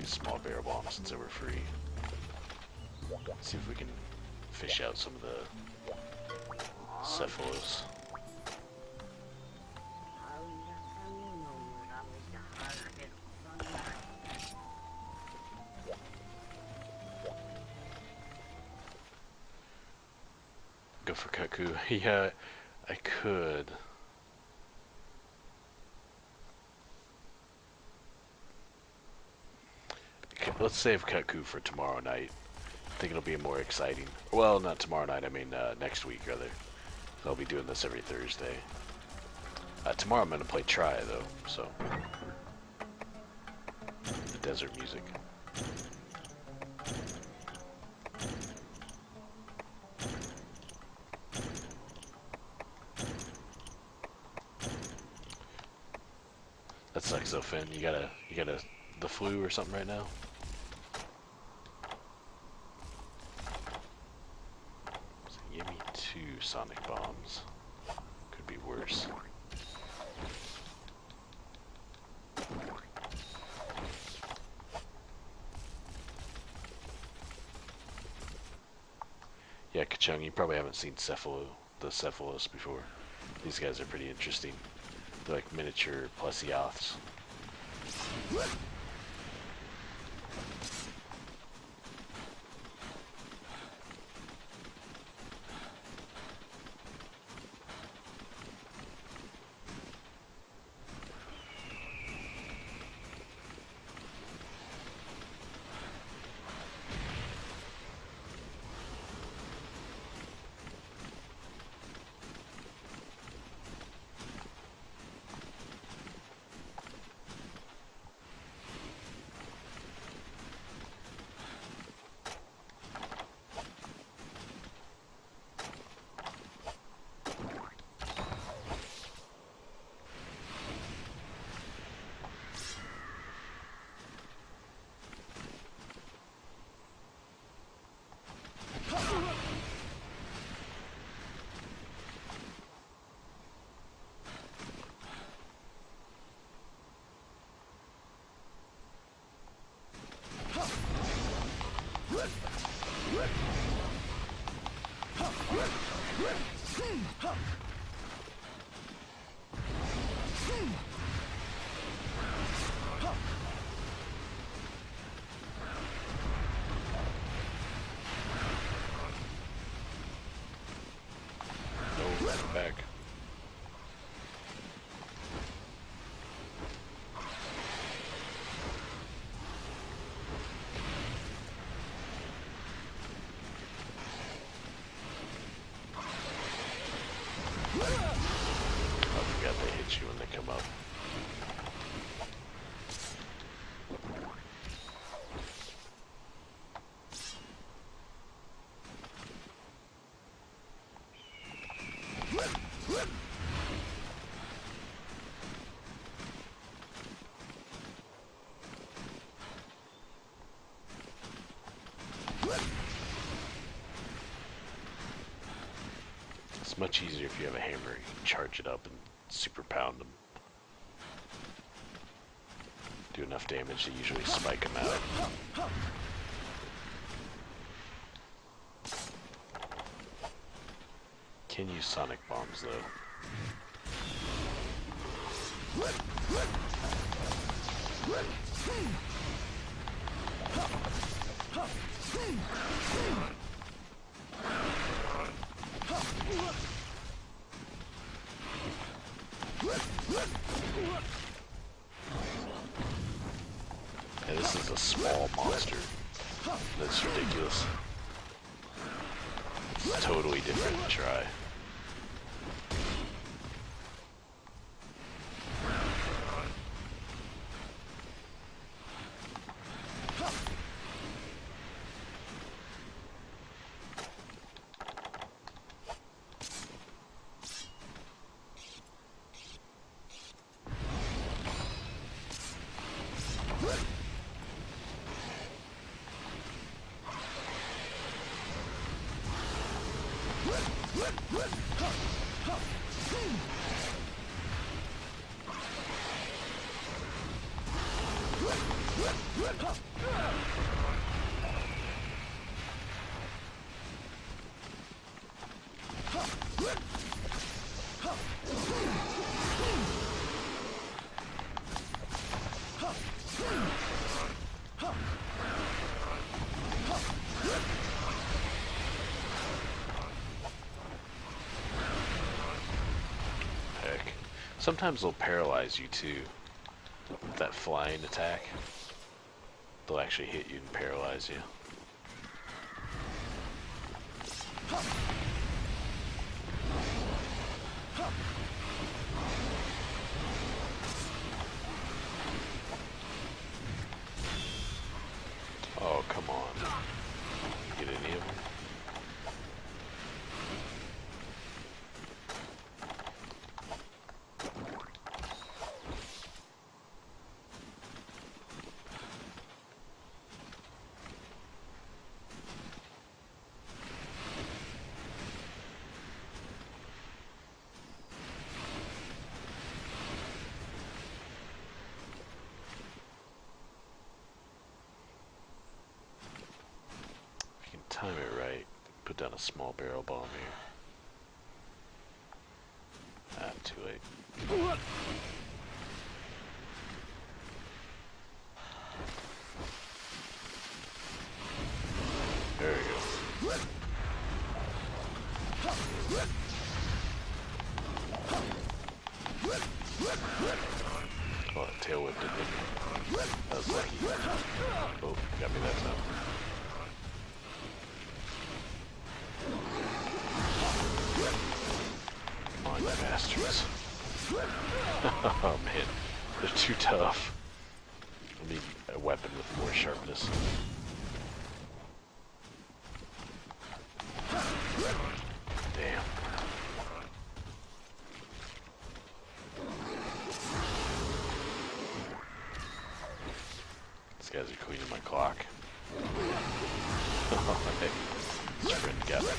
small barrel bombs since they were free. See if we can fish out some of the cephalos. Go for Kaku. Yeah, I could. Okay, let's save Kaku for tomorrow night. I think it'll be more exciting. Well, not tomorrow night, I mean next week, rather. So I'll be doing this every Thursday. Tomorrow I'm going to play Try, though, so. The desert music. That sucks though, Finn. You got the flu or something right now? So give me 2 sonic bombs. Could be worse. Yeah, Kachung, you probably haven't seen the Cephalos before. These guys are pretty interesting. They're like miniature plesioths. Back. It's much easier if you have a hammer. You can charge it up and super pound them. Do enough damage to usually spike them out. Can use sonic bombs though. Yeah, this is a small monster. That's ridiculous. It's totally different to try. Heck. Sometimes they'll paralyze you too. That flying attack. They'll actually hit you and paralyze you. Oh, come on. Get any of them? Time it right. Put down a small barrel bomb here. Ah, too late. There we go. Oh, that tail whip didn't hit me. That was lucky. Oh, got me that time. Come on, you bastards. Oh man, they're too tough. I need a weapon with more sharpness. Damn. These guys are cleaning my clock. Oh, hey. This friend got it.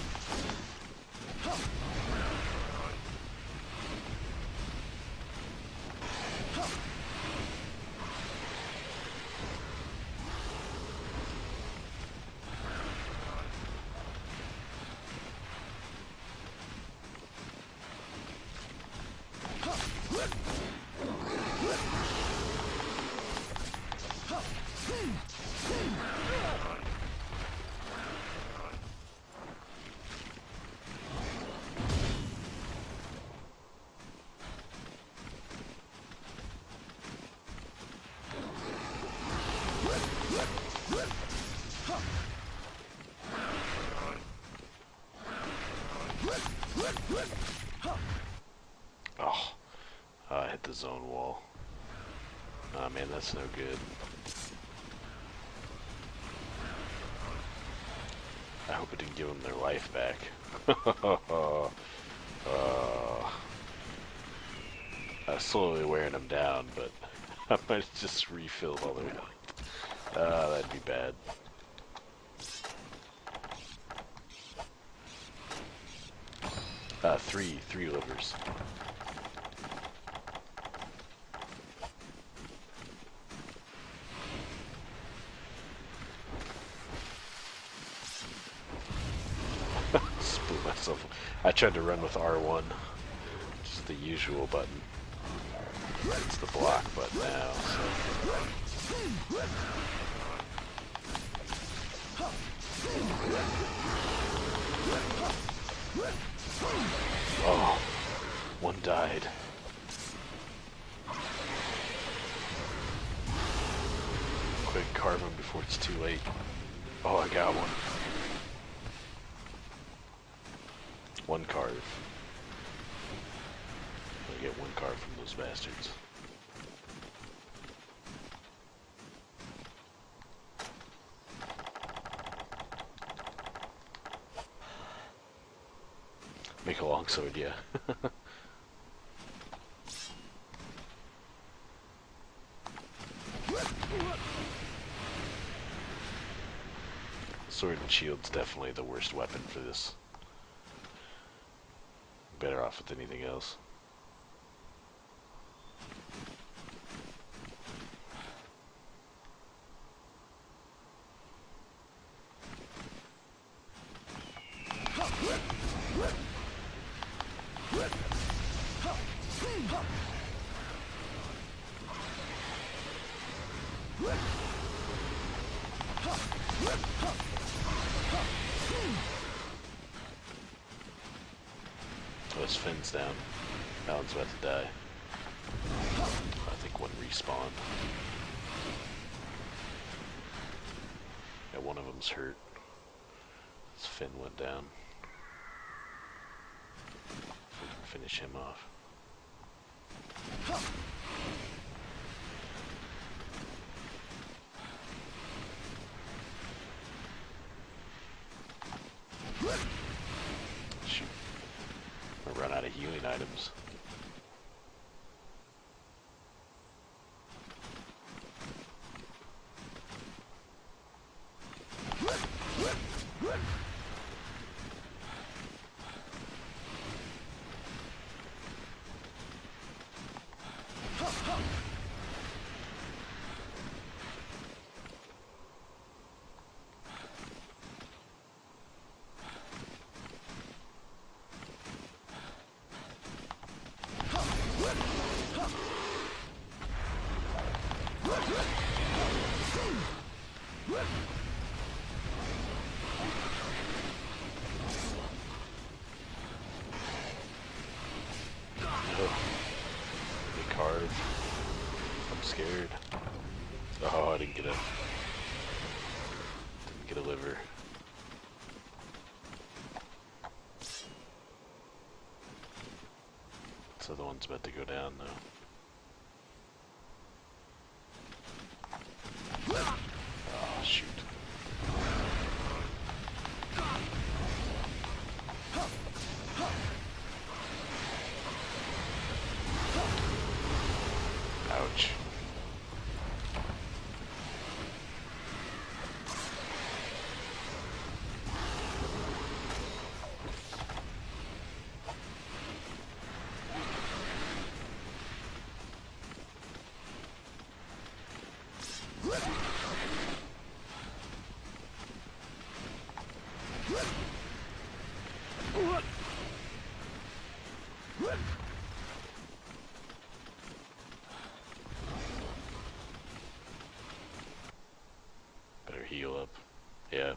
Oh, I hit the zone wall. Oh man, that's no good. I hope it didn't give them their life back. I'm slowly wearing them down, but I might just refill all the way up. That'd be bad. three livers. Split myself. I tried to run with R1, which is the usual button. It's the block button now, so. Oh, one died. Quick, carve him before it's too late. Oh, I got one. One carve. I get one carve from those bastards. Make a longsword, yeah. Sword and shield's definitely the worst weapon for this. Better off with anything else. Oh, his fin's down. That one's about to die. I think one respawned. Yeah, one of them's hurt. His fin went down. We can finish him off. Shoot. I run out of healing items. I'm scared. Oh, I didn't get a liver. So the one's about to go down though. Oh shoot. Ouch. Better heal up. Yeah.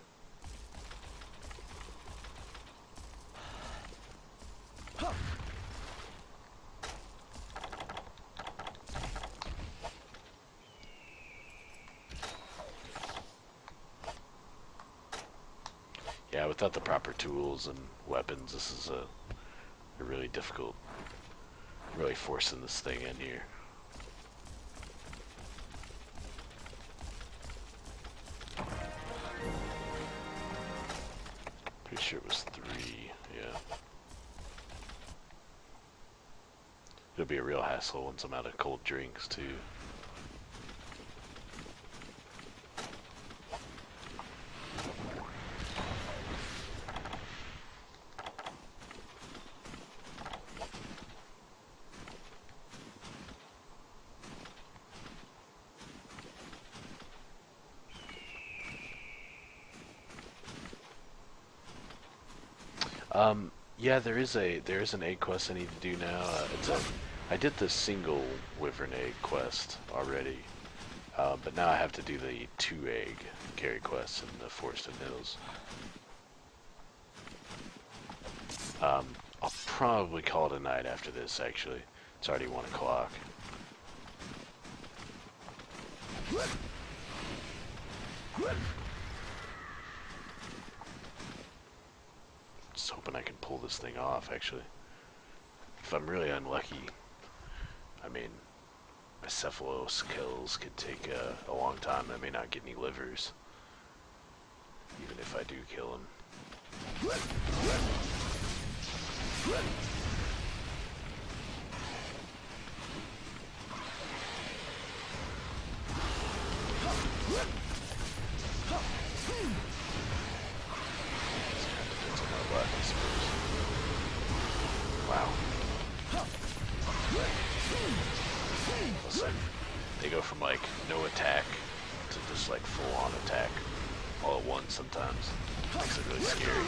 Yeah, without the proper tools and weapons, this is a really difficult. I'm really forcing this thing in here. Pretty sure it was 3, yeah. It'll be a real hassle once I'm out of cold drinks, too. Yeah, there is an egg quest I need to do now. I did the single wyvern egg quest already, but now I have to do the 2 egg carry quest in the Forested Hills. I'll probably call it a night after this, actually. It's already 1 o'clock. Just hoping I can pull this thing off, actually. If I'm really unlucky, I mean, my Cephalos kills could take a long time. I may not get any livers, even if I do kill him. Wow. Listen, they go from like no attack to just like full on attack all at once sometimes. Makes it really scary.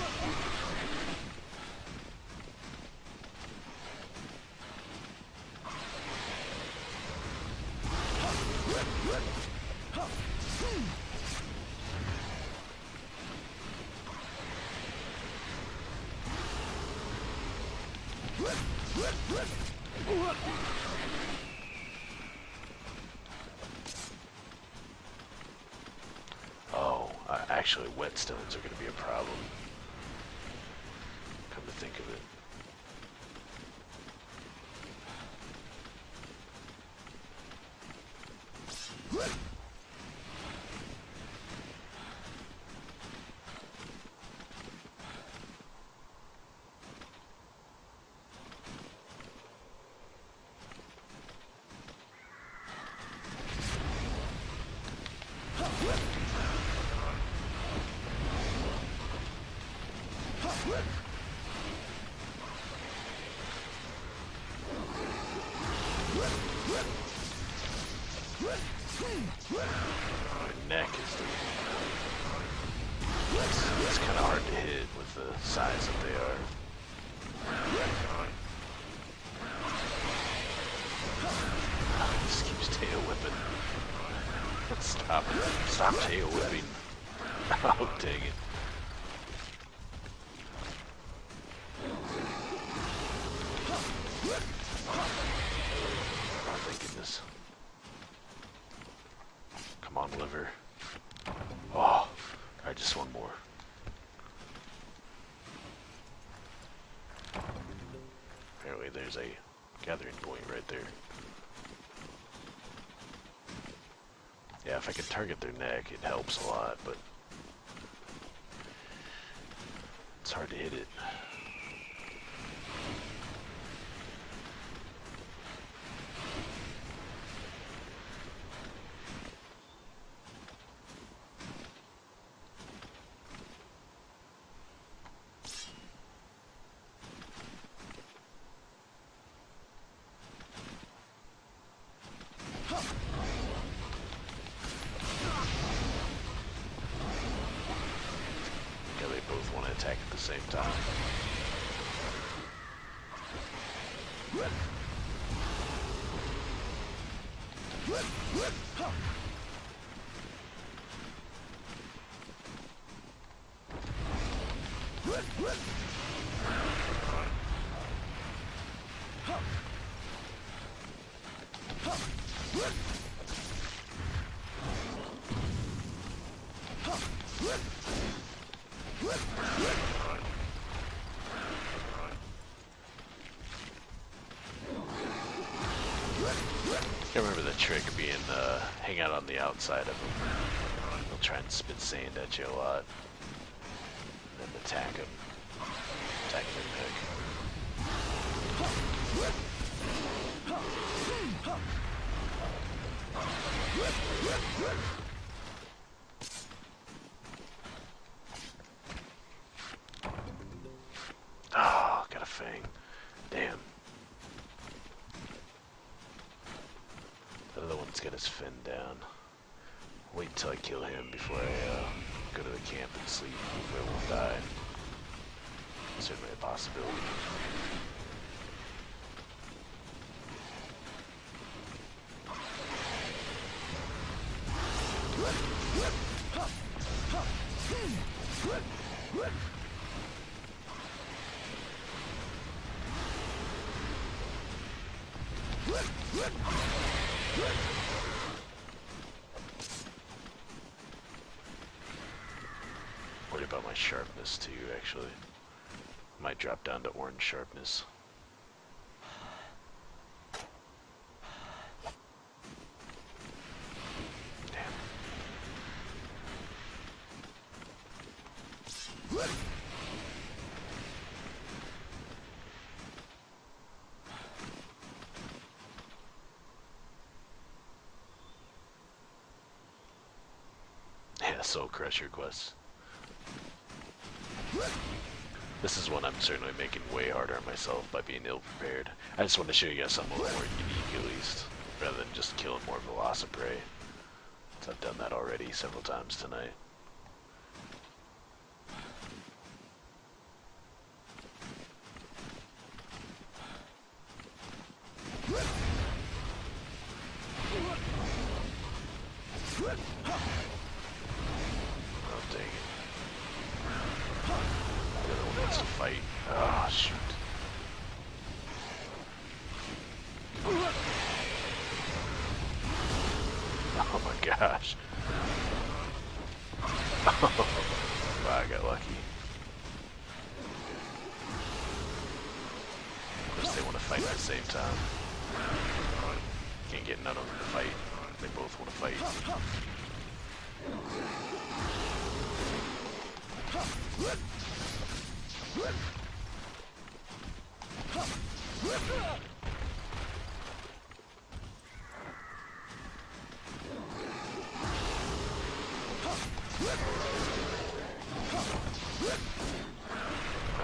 Oh, actually whetstones are going to be a problem. Come to think of it. My neck is the... It's kind of hard to hit with the size that they are. This keeps tail whipping. Stop tail whipping. Oh, dang it. Oh, thank goodness. Come on, liver. Oh, alright, just one more. Apparently there's a gathering point right there. Yeah, if I can target their neck, it helps a lot, but it's hard to hit it. Attack at the same time. I remember the trick being hang out on the outside of them. They'll try and spit sand at you a lot. And then attack them. Attack their neck. Oh, got a fang. Damn. The other one's got his fin down. Wait until I kill him before I go to the camp and sleep. Hopefully I won't die. Certainly a possibility. Worried about my sharpness too, actually. Might drop down to orange sharpness. Damn. Yeah, Soul Crusher quest. This is one I'm certainly making way harder on myself by being ill-prepared. I just want to show you guys something a little more unique at least, rather than just killing more Velociprey. So I've done that already several times tonight. Oh, dang it. The other one wants to fight. Oh, shoot. Oh my gosh. Oh, wow, I got lucky. Of course, they want to fight at the same time. Can't get none of them to fight. They both want to fight.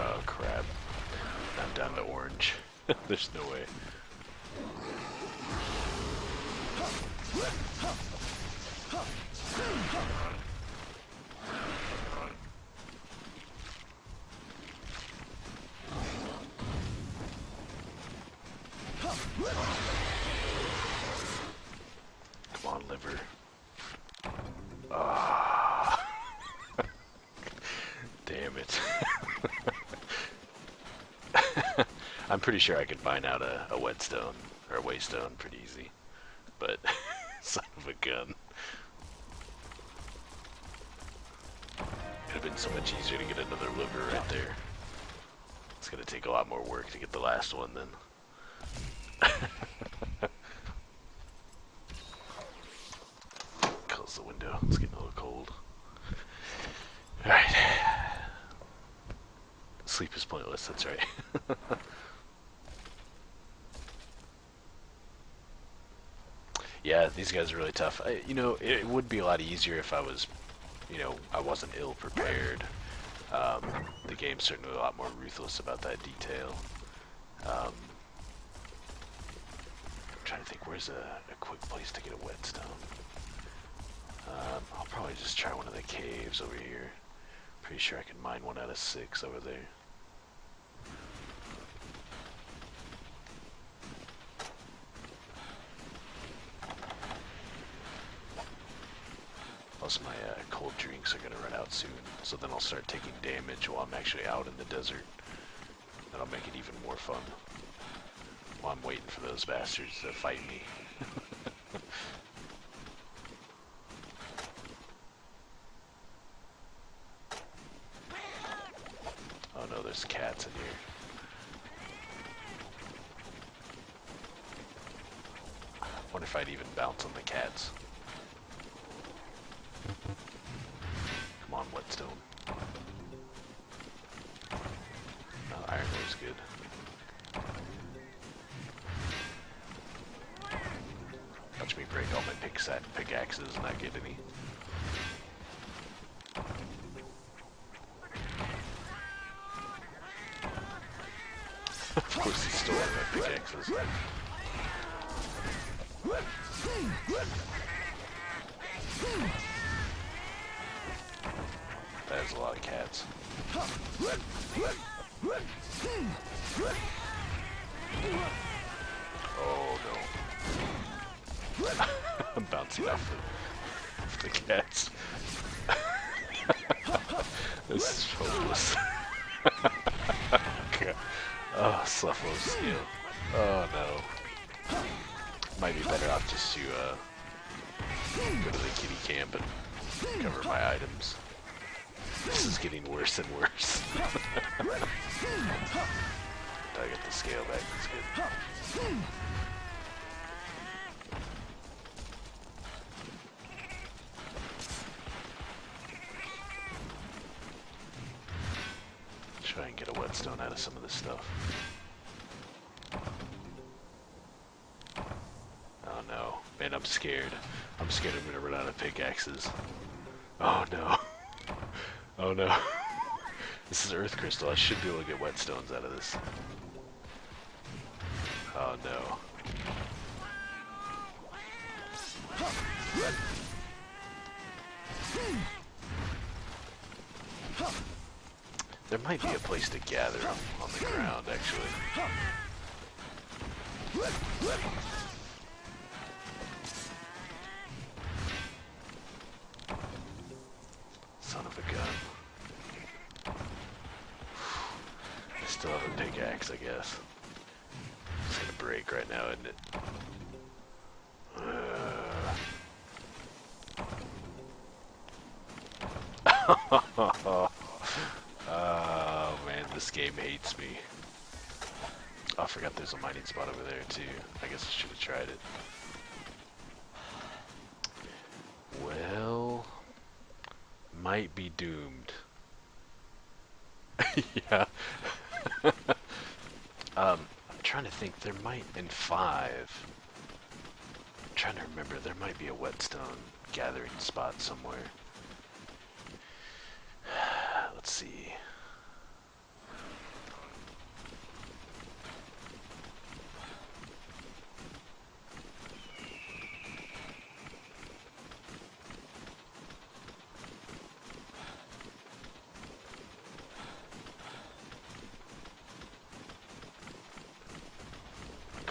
Oh crap. I'm down to orange. There's no way. Come on, liver. Ah. Damn it. I'm pretty sure I could find out a whetstone or a waystone pretty easy, but son of a gun. It'd have been so much easier to get another liver right there. It's gonna take a lot more work to get the last one then. Close the window, it's getting a little cold. Alright. Sleep is pointless, that's right. Yeah, these guys are really tough. You know, it would be a lot easier if I was, you know, I wasn't ill prepared. The game's certainly a lot more ruthless about that detail. I'm trying to think, where's a quick place to get a whetstone? I'll probably just try one of the caves over here. Pretty sure I can mine 1 out of 6 over there. Plus my cold drinks are going to run out soon, so then I'll start taking damage while I'm actually out in the desert. That'll make it even more fun. While I'm waiting for those bastards to fight me. Oh no, there's cats in here. Wonder if I'd even bounce on the cats. Come on, whetstone. Oh, iron ore's good. Watch me break all my pickaxes and not get any. Of course he's still on my pickaxes. That is a lot of cats. Oh no. I'm bouncing off the cats. This is hopeless. God. Oh, Sluffo skill. Oh no. Might be better off just to go to the kitty camp and cover my items. This is getting worse and worse. I get the scale back, that's good. Try and get a whetstone out of some of this stuff. Oh no. Man, I'm scared. I'm scared I'm gonna run out of pickaxes. Oh no. Oh no. This is Earth Crystal. I should be able to get whetstones out of this. Oh no. There might be a place to gather on the ground, actually. Son of a gun. I still have a pickaxe, I guess. It's gonna break right now, isn't it? Oh man, this game hates me. Oh, I forgot there's a mining spot over there too. I guess I should have tried it. Well, might be doomed. Yeah. I'm trying to think. There might in 5. I'm trying to remember. There might be a whetstone gathering spot somewhere. Let's see.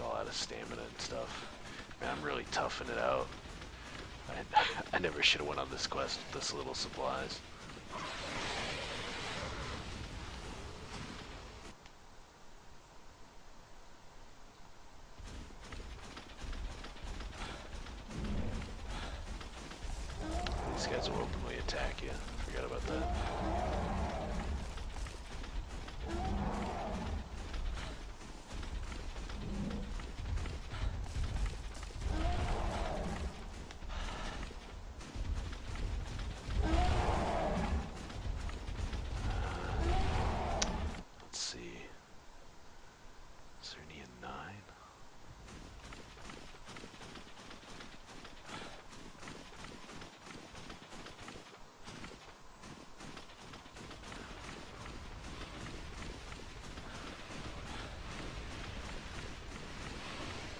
All out of stamina and stuff. Man, I'm really toughing it out. I never should have went on this quest with this little supplies. These guys will openly attack you. Forgot about that. Let's see. Is there any in 9?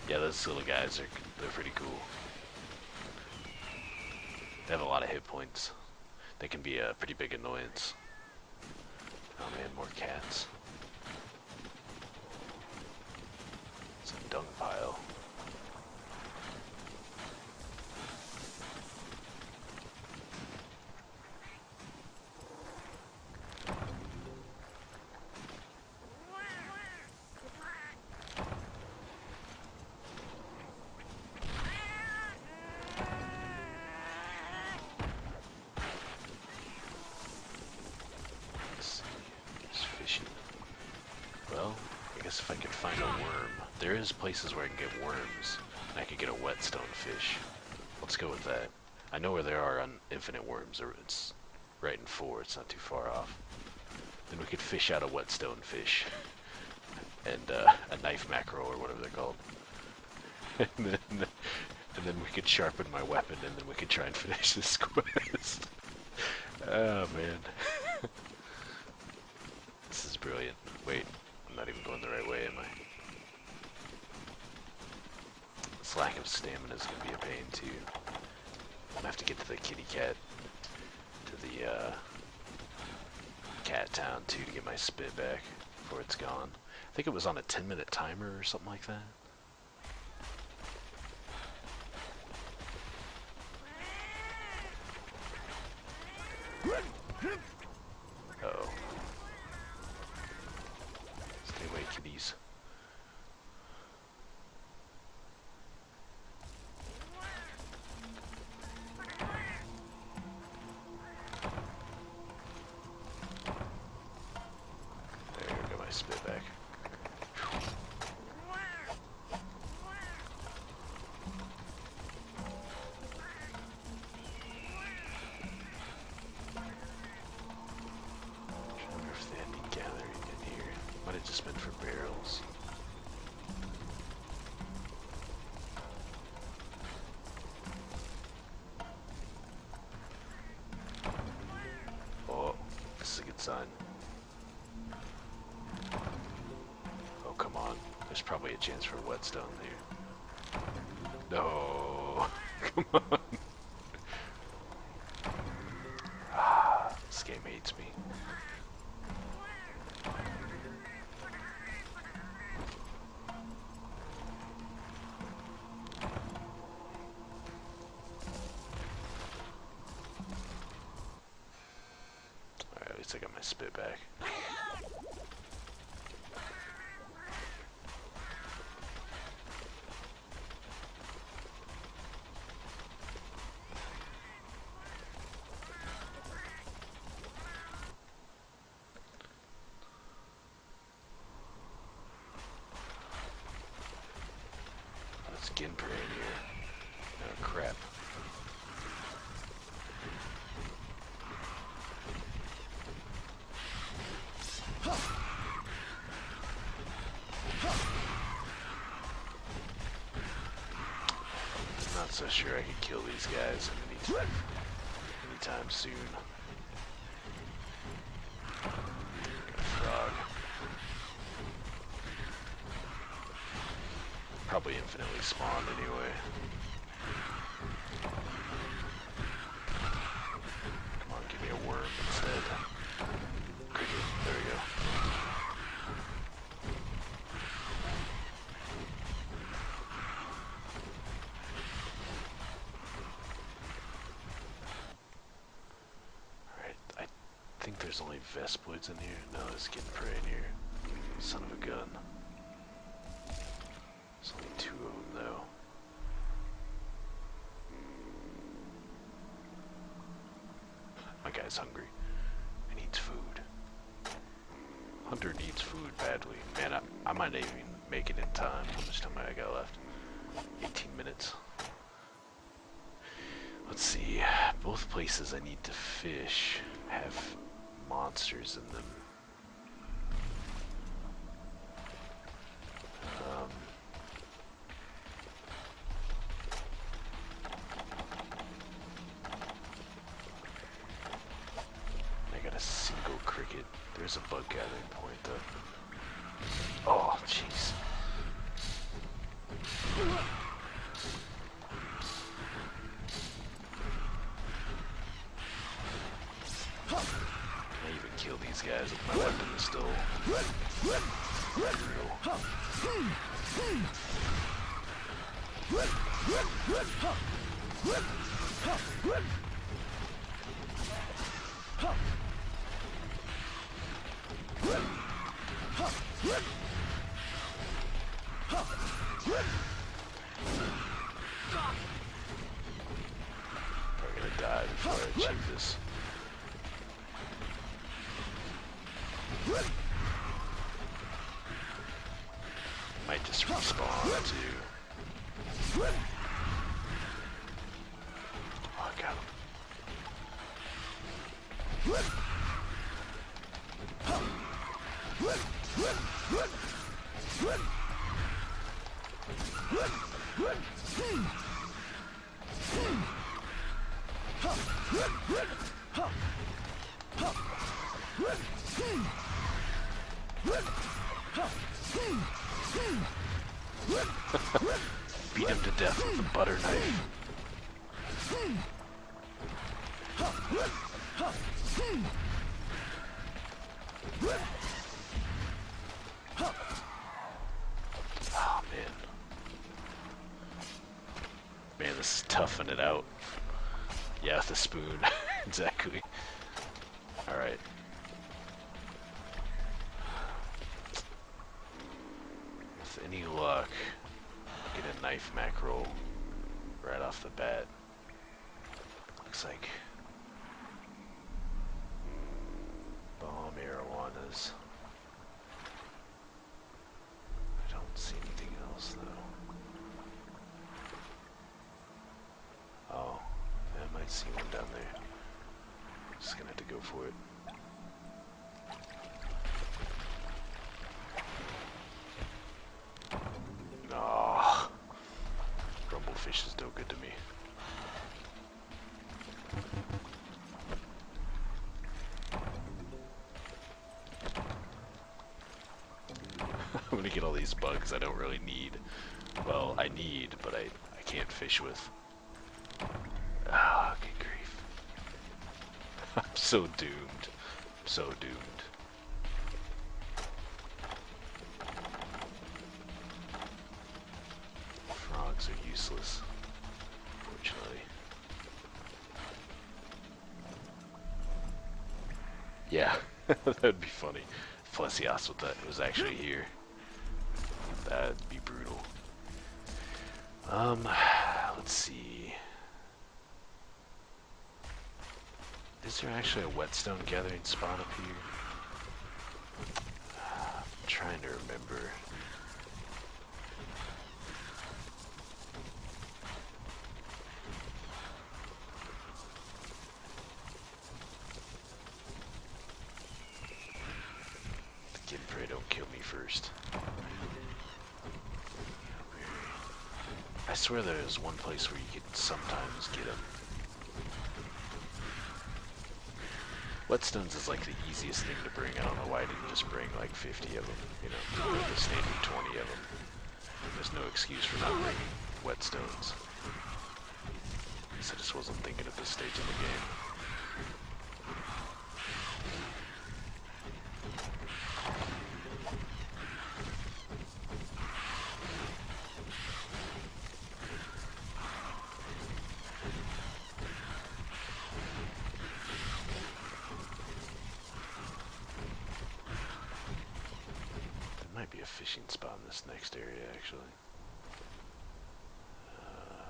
Yeah, those little guys they're pretty cool. They have a lot of hit points. They can be a pretty big annoyance. Oh man, more cats. It's a dung pile. Well, I guess if I could find a worm. There is places where I can get worms, and I could get a whetstone fish. Let's go with that. I know where there are on infinite worms. It's right in 4. It's not too far off. Then we could fish out a whetstone fish. And a knife mackerel, or whatever they're called. and then we could sharpen my weapon, and then we could try and finish this quest. Oh, man. This is brilliant. Wait, I'm not even going the right way, am I? This lack of stamina is going to be a pain, too. I'm going to have to get to the kitty cat, to the cat town, too, to get my spit back. before it's gone. I think it was on a 10-minute timer or something like that. Uh-oh. Stay away, kitties. There, got my spit back. Just been for barrels. Oh, this is a good sign. Oh, come on. There's probably a chance for whetstone there. No. Come on. Ah, this game hates me. I got my spit back. Let's get in here. Oh crap. Not so sure I can kill these guys anytime soon. Got a frog. Probably infinitely spawned anyway. Come on, give me a worm instead. Cricket, there we go. I think there's only Vespoids in here. No, there's Skin Prey in here. Son of a gun. There's only 2 of them though. My guy's hungry. He needs food. Hunter needs food badly. Man, I might not even make it in time. How much time I got left? 18 minutes. Let's see. Both places I need to fish have monsters in them. I got a single cricket. There's a bug gathering point though. Oh, jeez. Kill these guys if my weapon is still real. Probably gonna die before I achieve this. Might just respawn too. Oh, I got him. Beat him to death with a butter knife. roughing it out. Yeah, with the spoon. Exactly. Alright. With any luck, I'll get a knife mackerel right off the bat. Looks like bomb marijuanas. I don't see anything else though. Oh, I might see one down there. Just gonna have to go for it. Oh, rumblefish is no good to me. I'm gonna get all these bugs I don't really need. Well, I need, but I can't fish with. Ah, good grief. I'm so doomed. I'm so doomed. Frogs are useless, fortunately. Yeah, that'd be funny. Plesiosauta was actually here. That'd be brutal. Let's see. Is there actually a whetstone gathering spot up here? I'm trying to remember. Again, pray don't kill me first. I swear there's one place where you can sometimes get them. Whetstones is like the easiest thing to bring. I don't know why I didn't just bring like 50 of them, you know, the standard 20 of them. There's no excuse for not bringing whetstones. I just wasn't thinking at this stage of the game. Be a fishing spot in this next area, actually.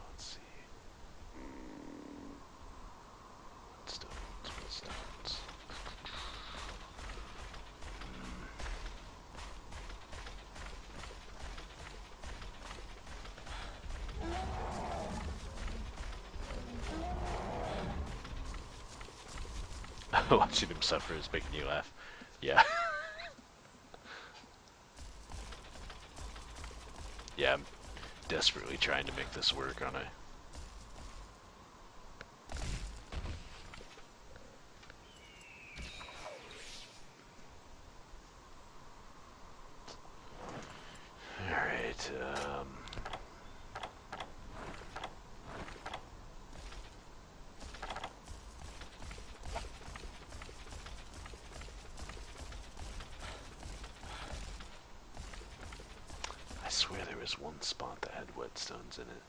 Let's see. Whetstones. Watching him suffer is making you laugh. Yeah. Yeah, I'm desperately trying to make this work, aren't I? Alright, I swear there was one spot that had whetstones in it.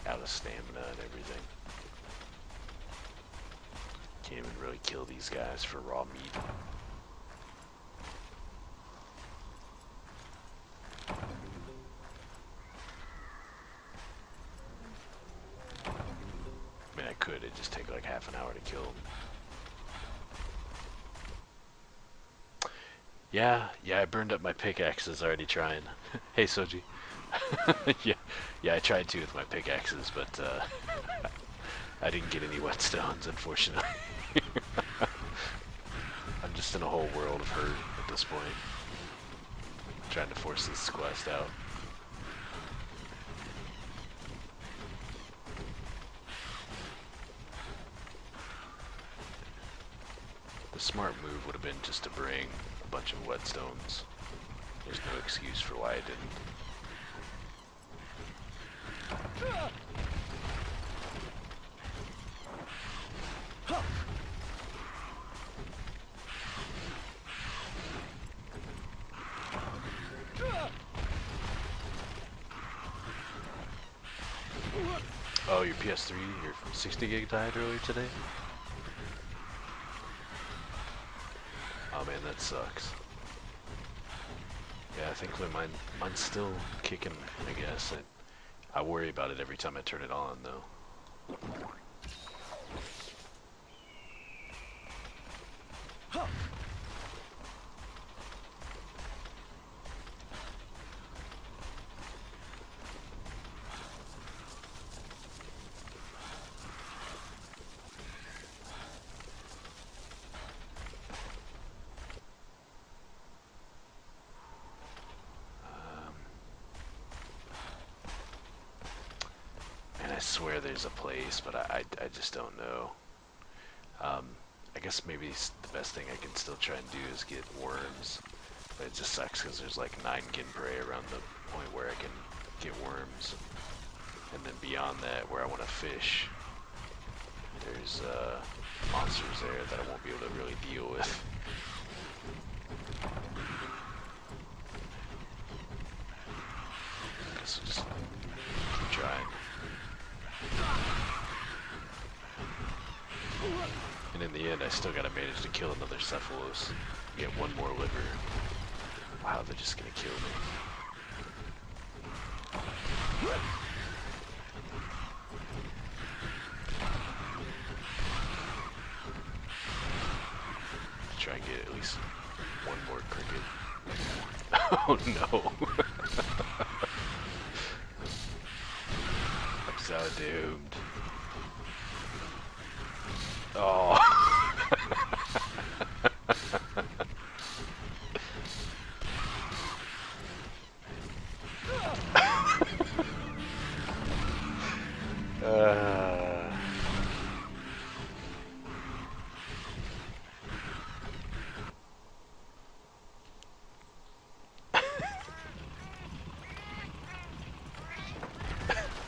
Out of stamina and everything. Can't even really kill these guys for raw meat. I mean, I could, it'd just take like half an hour to kill them. Yeah, I burned up my pickaxes already trying. Hey, Soji. yeah, I tried to with my pickaxes, but I didn't get any whetstones, unfortunately. I'm just in a whole world of hurt at this point. Trying to force this quest out. The smart move would have been just to bring a bunch of whetstones. There's no excuse for why I didn't. Oh, your PS3, your 60 gig died earlier today? Oh man, that sucks. Yeah, thankfully mine's still kicking, I guess. I worry about it every time I turn it on, though. I swear there's a place, but I just don't know. I guess maybe the best thing I can still try and do is get worms, but it just sucks because there's like 9 Ginbray around the point where I can get worms, and then beyond that, where I want to fish, there's monsters there that I won't be able to really deal with. Guess we'll just keep trying. And in the end, I still gotta manage to kill another Cephalos. Get one more liver. Wow, they're just gonna kill me. Try and get at least one more cricket. Oh no. I'm so doomed. Oh.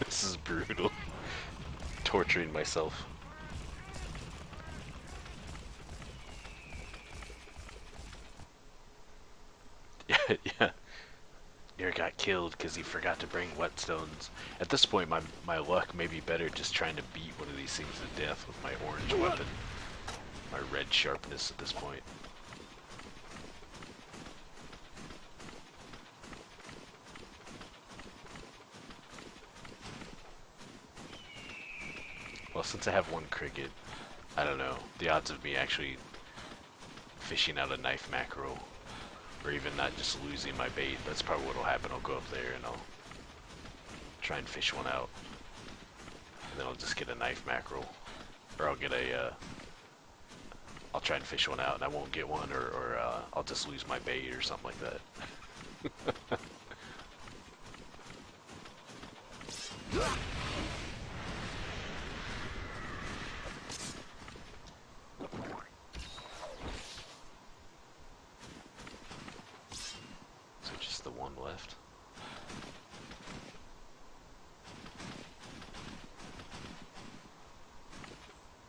This is brutal. Torturing myself. Yeah. Near got killed because he forgot to bring whetstones. At this point, my luck may be better just trying to beat one of these things to death with my orange weapon. My red sharpness at this point. Well, since I have one cricket, I don't know. The odds of me actually fishing out a knife mackerel, or even not just losing my bait, that's probably what'll happen. I'll go up there and I'll try and fish one out. And then I'll just get a knife mackerel. Or I'll get a, I'll try and fish one out and I won't get one, or I'll just lose my bait or something like that. So just the one left.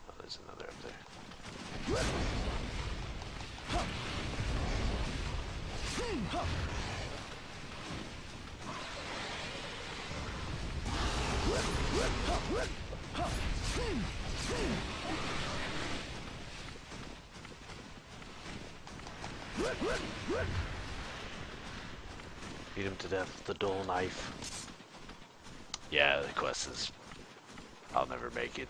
Oh, there's another up there. Beat him to death with the dull knife. Yeah, the quest is... I'll never make it.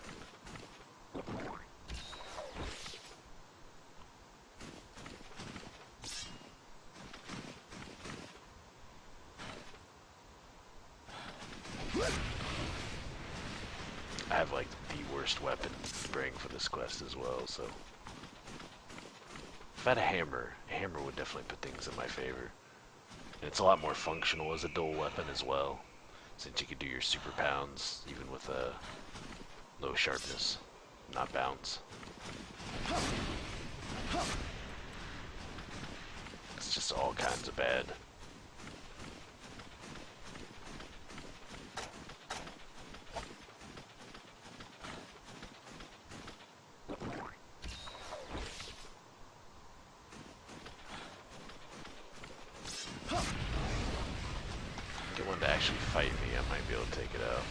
I have like the worst weapon to bring for this quest as well, so... If I had a hammer would definitely put things in my favor. It's a lot more functional as a dual weapon as well, since you can do your super pounds even with a low sharpness, not bounce. It's just all kinds of bad. Get one to actually fight me, I might be able to take it out.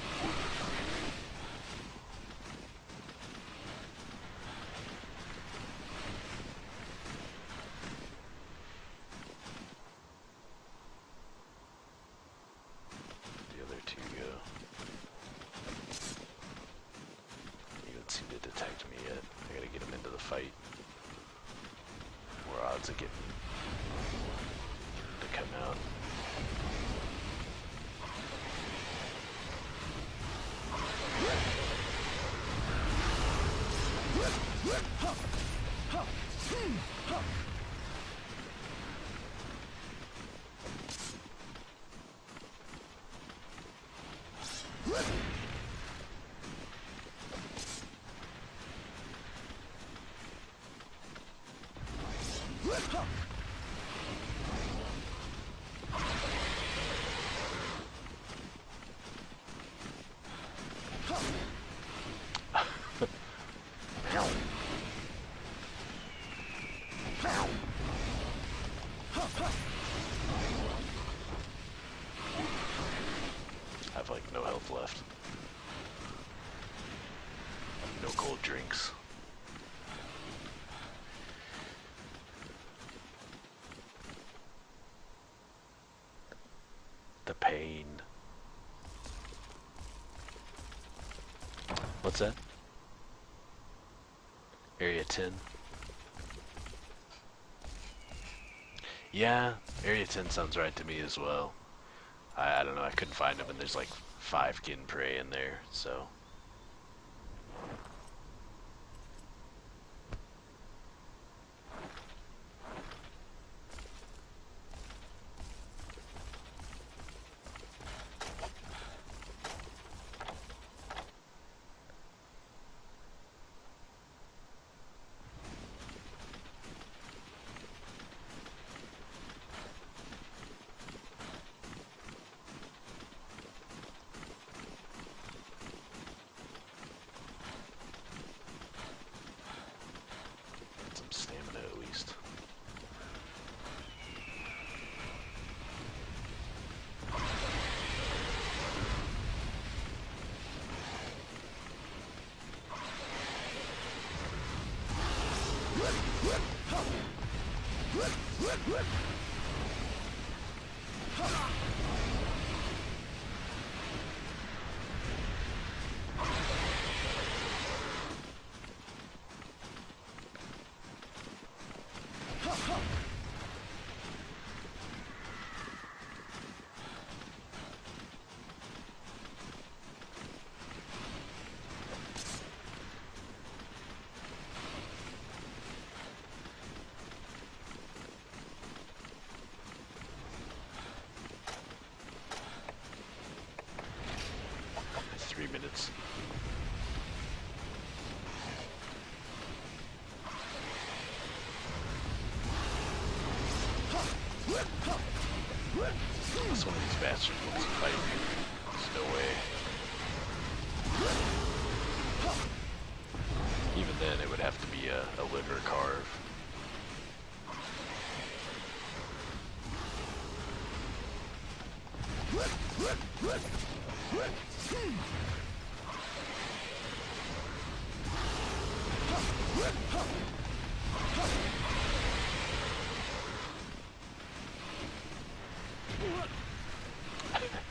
The other two go. You don't seem to detect me yet. I gotta get him into the fight. More odds of getting to come out. I have like no health left. No cold drinks. The pain. What's that? Area 10? Yeah, Area 10 sounds right to me as well. I don't know, I couldn't find them, and there's like 5 Gin Prey in there, so. Some stamina at least. It's 3 minutes. Unless one of these bastards wants to fight me. There's no way. Even then, it would have to be a liver carve.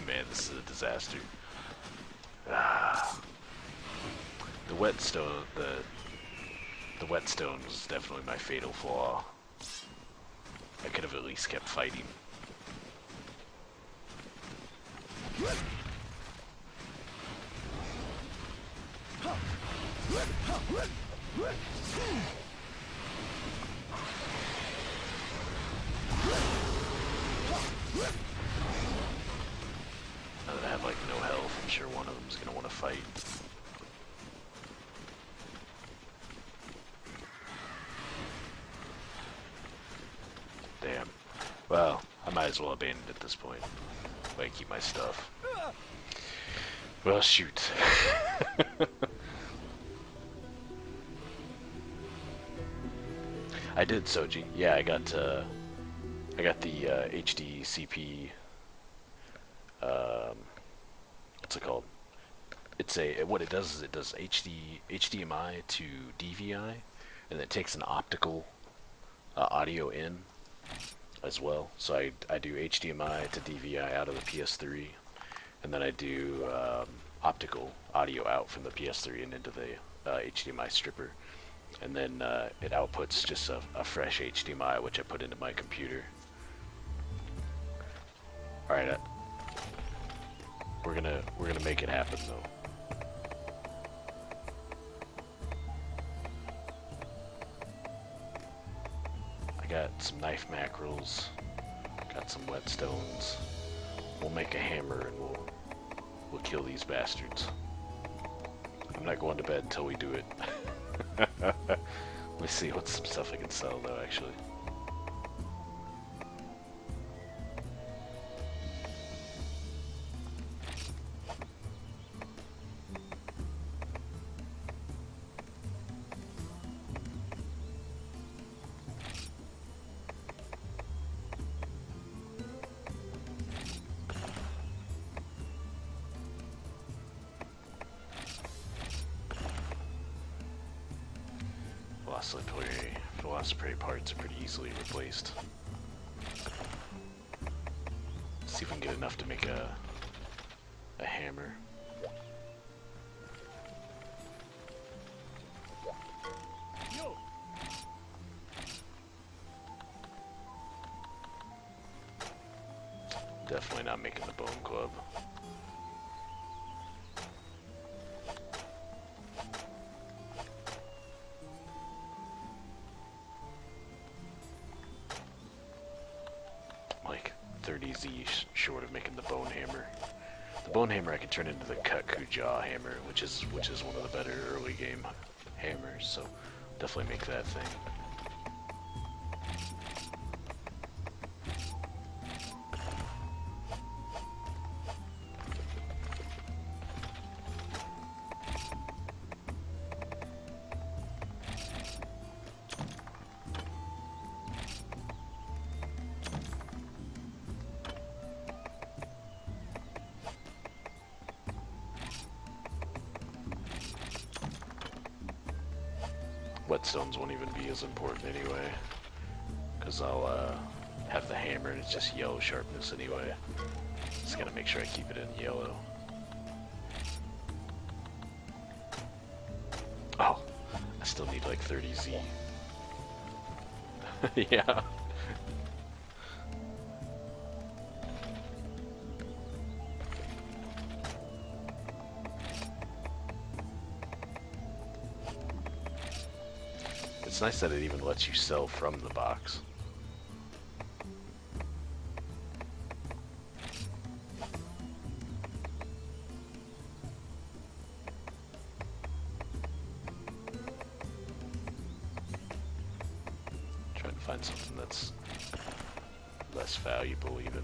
Man, this is a disaster. The whetstone, the whetstone was definitely my fatal flaw. I could have at least kept fighting. fight. Damn. Well, I might as well abandon it at this point. Way to keep my stuff. Well, shoot. I did, Soji. Yeah, I got the HD CP. What's it called? It's what it does is it does HDMI to DVI, and it takes an optical audio in as well. So I do HDMI to DVI out of the PS3, and then I do optical audio out from the PS3 and into the HDMI stripper, and then it outputs just a fresh HDMI, which I put into my computer. All right, we're gonna make it happen though. I got some knife mackerels, got some whetstones. We'll make a hammer and we'll kill these bastards. I'm not going to bed until we do it. Let me see what's some stuff I can sell though, actually. Velocipray parts are pretty easily replaced. Let's see if we can get enough to make a hammer. Definitely not making the bone club. Like 30Z short of making the bone hammer. The bone hammer I can turn into the Kakuja hammer, which is one of the better early game hammers. So definitely make that thing. Whetstones won't even be as important anyway, because I'll have the hammer and it's just yellow sharpness anyway. Just gotta make sure I keep it in yellow. Oh, I still need like 30Z. Yeah. It's nice that it even lets you sell from the box. Trying to find something that's less valuable even.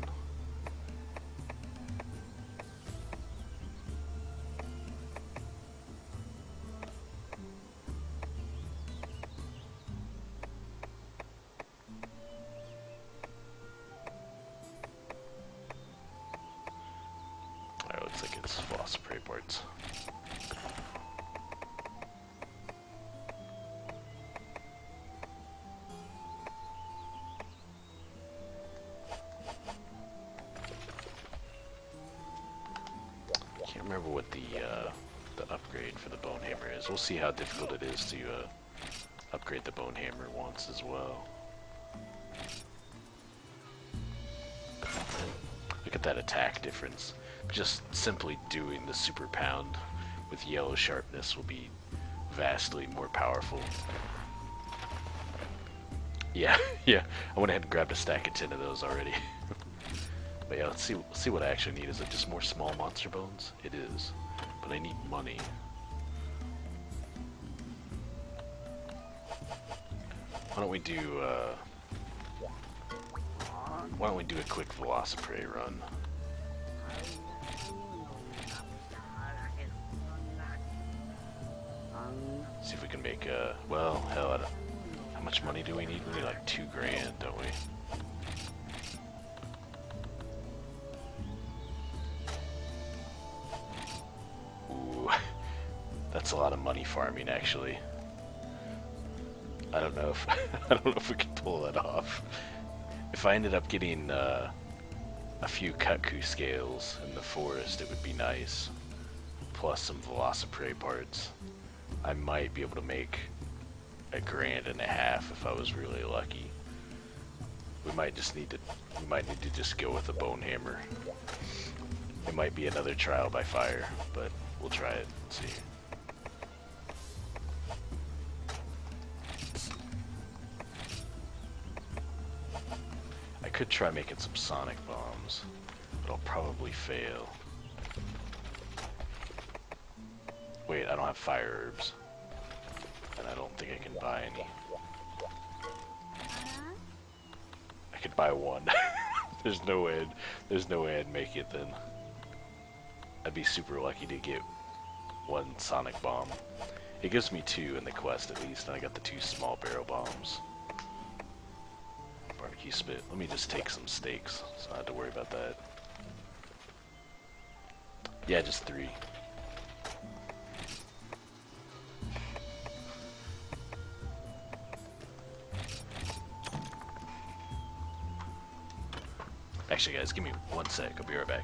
Looks like it's Velocipray parts. Can't remember what the upgrade for the bone hammer is. We'll see how difficult it is to upgrade the bone hammer once as well. Look at that attack difference. Just simply doing the super pound with yellow sharpness will be vastly more powerful. Yeah, yeah. I went ahead and grabbed a stack of 10 of those already. But yeah, let's see what I actually need. Is it just more small monster bones? It is. but I need money. Why don't we do a quick Velociprey run? See if we can make well, hell, how much money do we need? We need like 2 grand, don't we? Ooh, that's a lot of money farming, actually. I don't know if I don't know if we can pull that off. If I ended up getting a few Kutku scales in the forest, it would be nice. Plus some Velociprey parts. I might be able to make $1.5 grand if I was really lucky. We might need to just go with a bone hammer. It might be another trial by fire, but we'll try it and see. I could try making some sonic bombs, but I'll probably fail. Wait, I don't have fire herbs. And I don't think I can buy any. I could buy 1. There's no way I'd make it then. I'd be super lucky to get 1 sonic bomb. It gives me 2 in the quest at least, and I got the 2 small barrel bombs. Barbecue spit. Let me just take some steaks, so I don't have to worry about that. Yeah, just 3. Actually, guys, give me 1 sec. I'll be right back.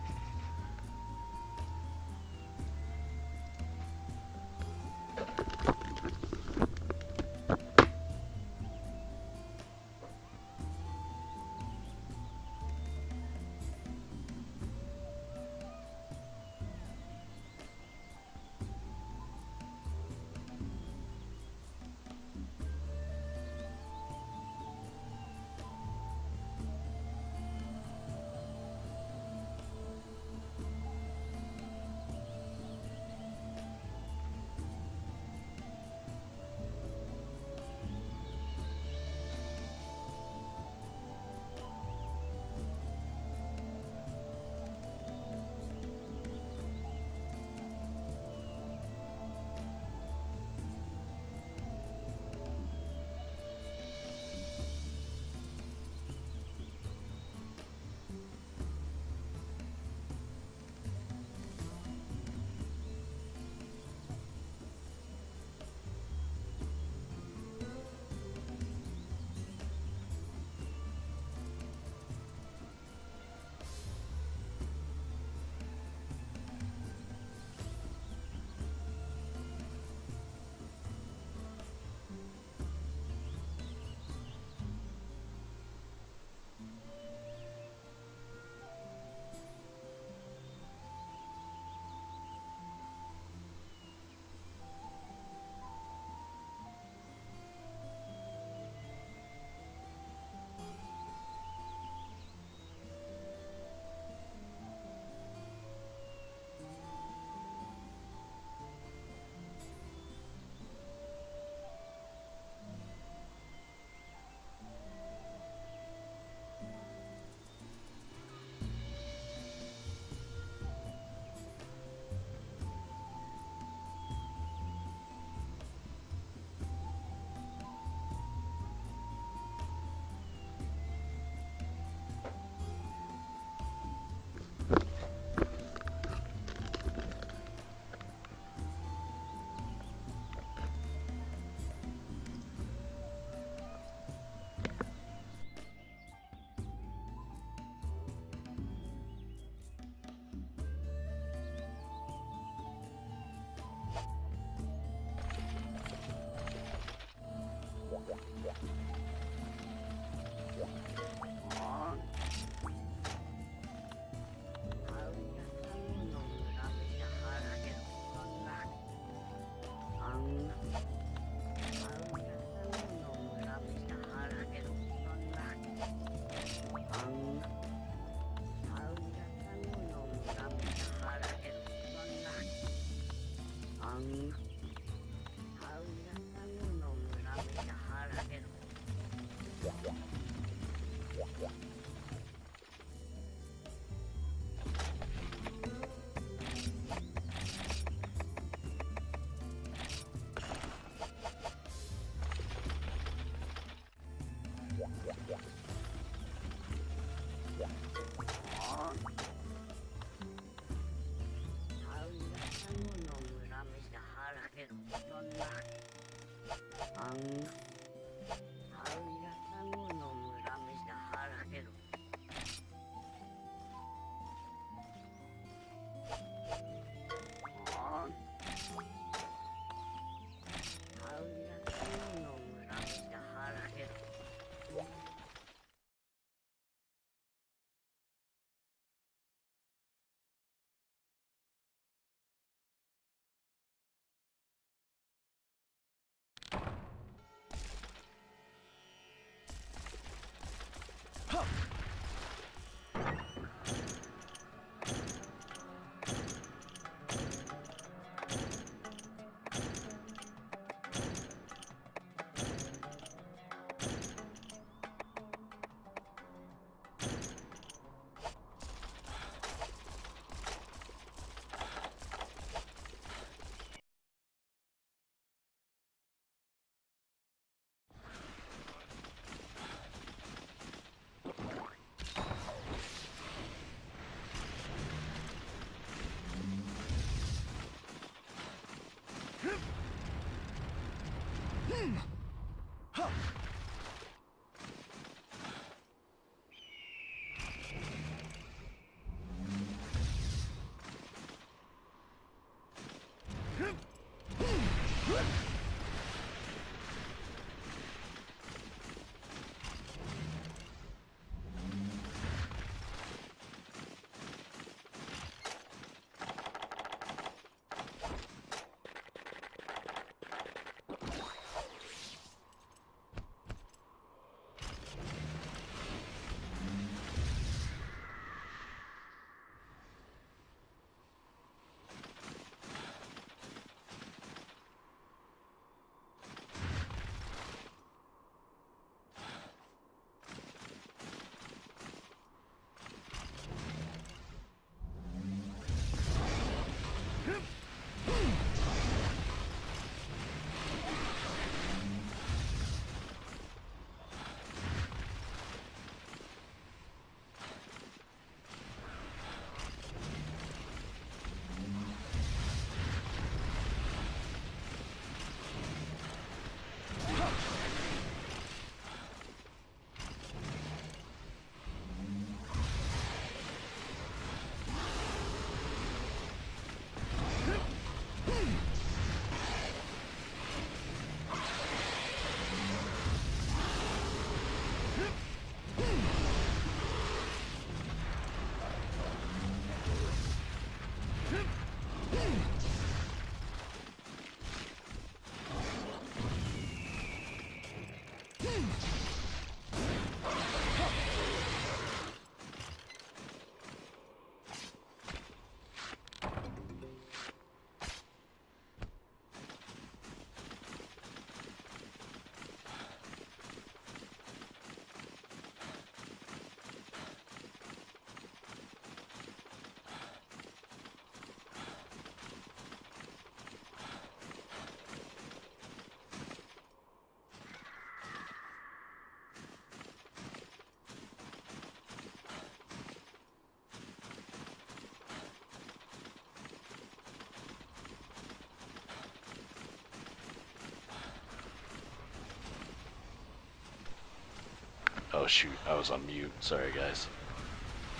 Oh shoot, I was on mute. Sorry guys.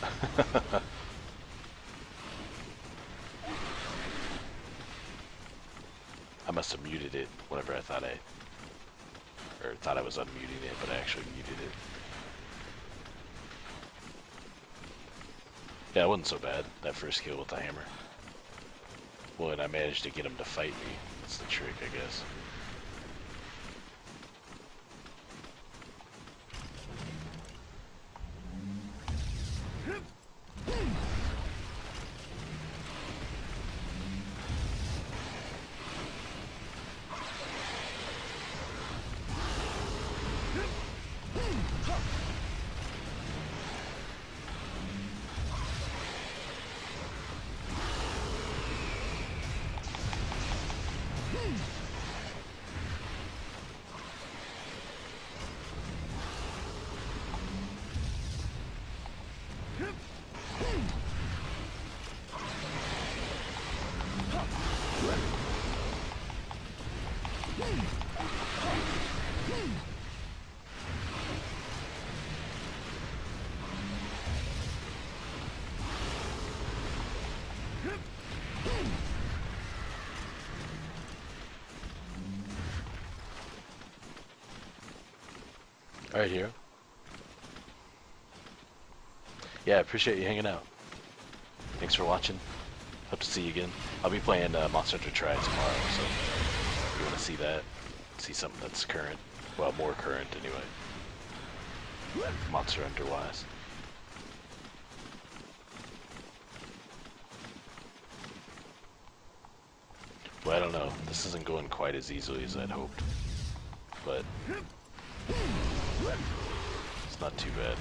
I must have muted it whenever I thought I was unmuting it, but I actually muted it. Yeah, it wasn't so bad, that first kill with the hammer. Well, and I managed to get him to fight me. That's the trick, I guess. Alright, hero. Yeah, appreciate you hanging out. Thanks for watching. Hope to see you again. I'll be playing Monster Hunter Tri tomorrow, so if you want to see that, see something that's current. Well, more current anyway. Monster Hunter wise. Well, I don't know. This isn't going quite as easily as I'd hoped. But it's not too bad.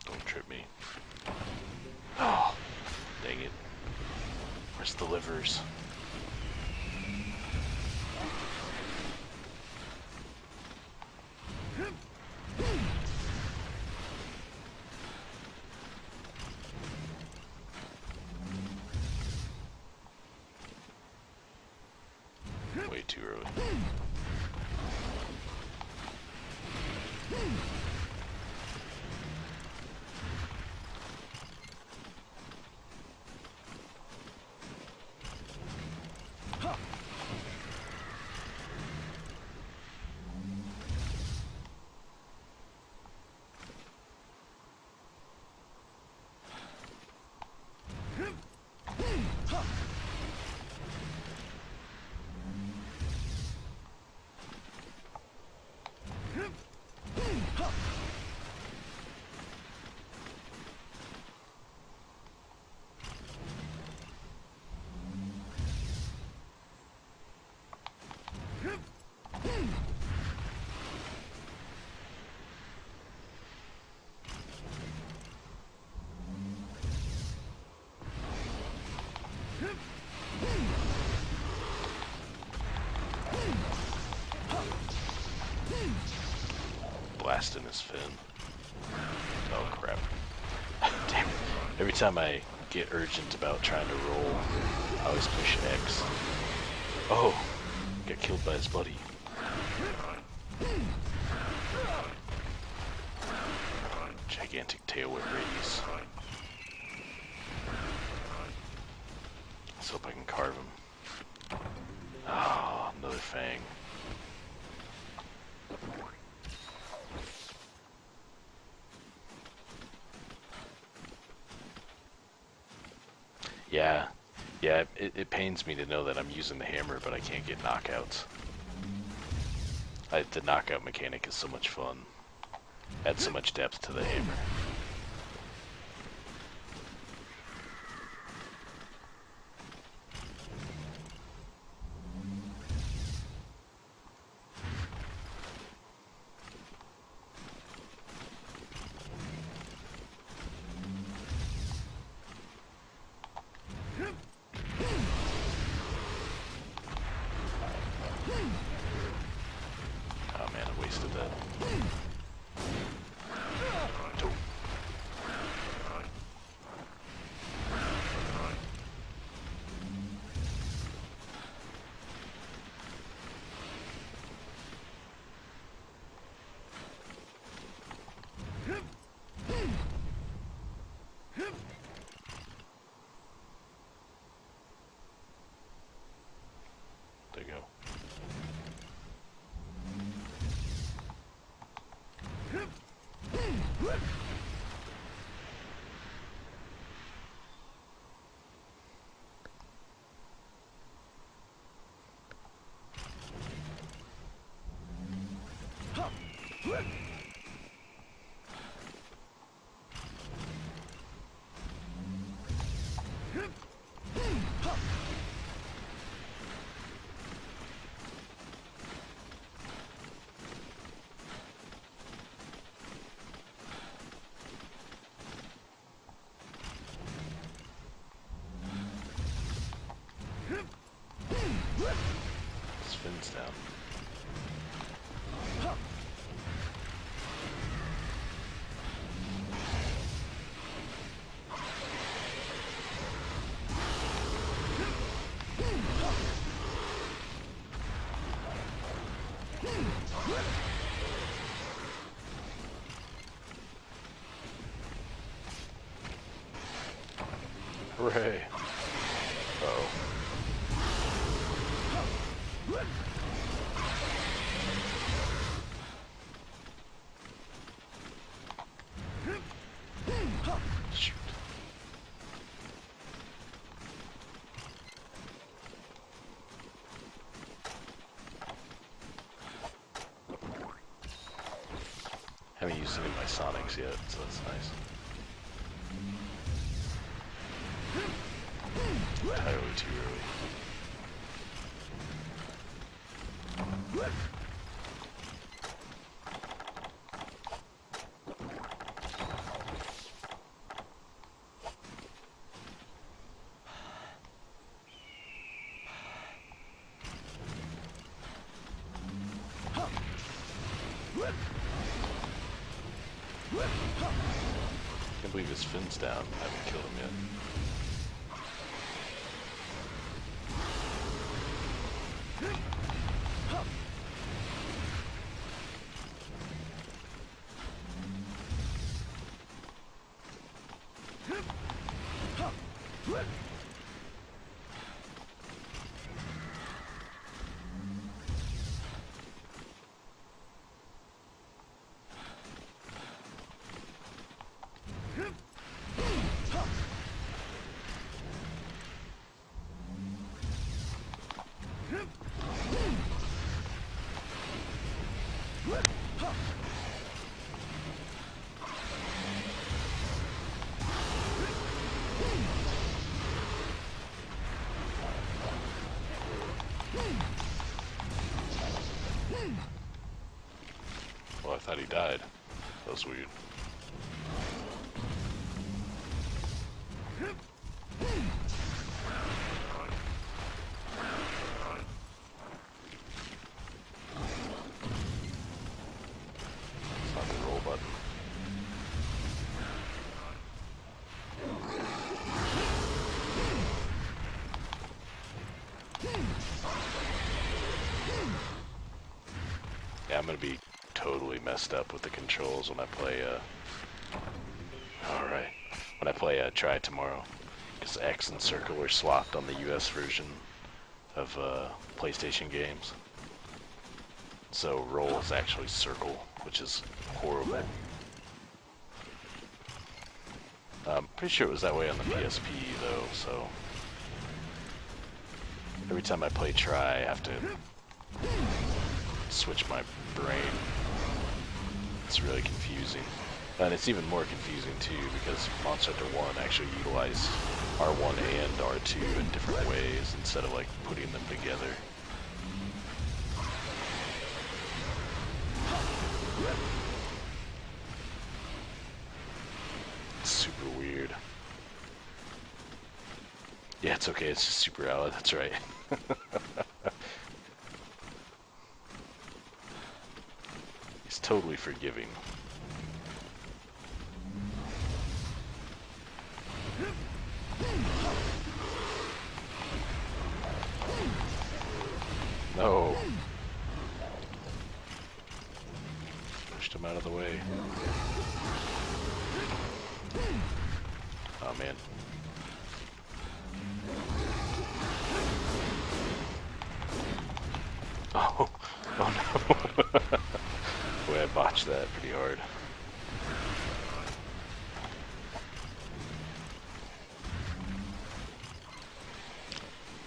Don't trip me. Oh, dang it. Where's the livers? Way too early. Blasting his fin. Oh crap. Damn it. Every time I get urgent about trying to roll, I always push X. Oh! Got killed by his buddy. Gigantic tail whip radius. Let's hope I can carve him. Oh, another fang. Yeah, it pains me to know that I'm using the hammer, but I can't get knockouts. The knockout mechanic is so much fun. Adds so much depth to the hammer. Oh man, I wasted that. There you go. Hooray. Uh-oh. Shoot. Haven't used any of my Sonics yet, so that's nice. Entirely too early. Can't believe his fin's down. I haven't killed him yet. Well, I thought he died. That was weird. It's not the roll button. Yeah, I'm gonna be totally messed up with the controls when I play, alright. When I play, Try tomorrow. Because X and Circle are swapped on the US version of, PlayStation games. So roll is actually Circle, which is horrible. I'm pretty sure it was that way on the PSP, though, so... Every time I play Try, I have to switch my brain. It's really confusing. And it's even more confusing too because Monster Hunter 1 actually utilized R1 and R2 in different ways instead of like putting them together. It's super weird. Yeah, it's okay, it's just super loud, that's right. He's totally forgiving. No. Pushed him out of the way. Oh man. Oh, oh no. Boy, I botched that pretty hard.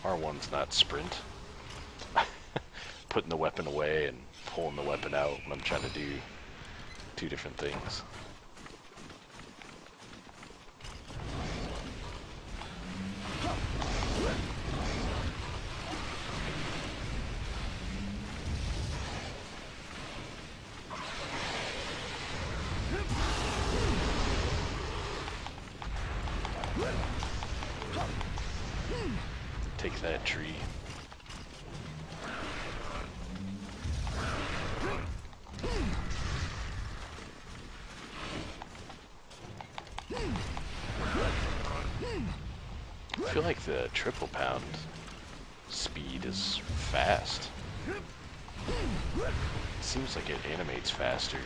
R1's not sprint. Putting the weapon away and pulling the weapon out when I'm trying to do two different things. Take that tree. I feel like the triple pound speed is fast. It seems like it animates faster.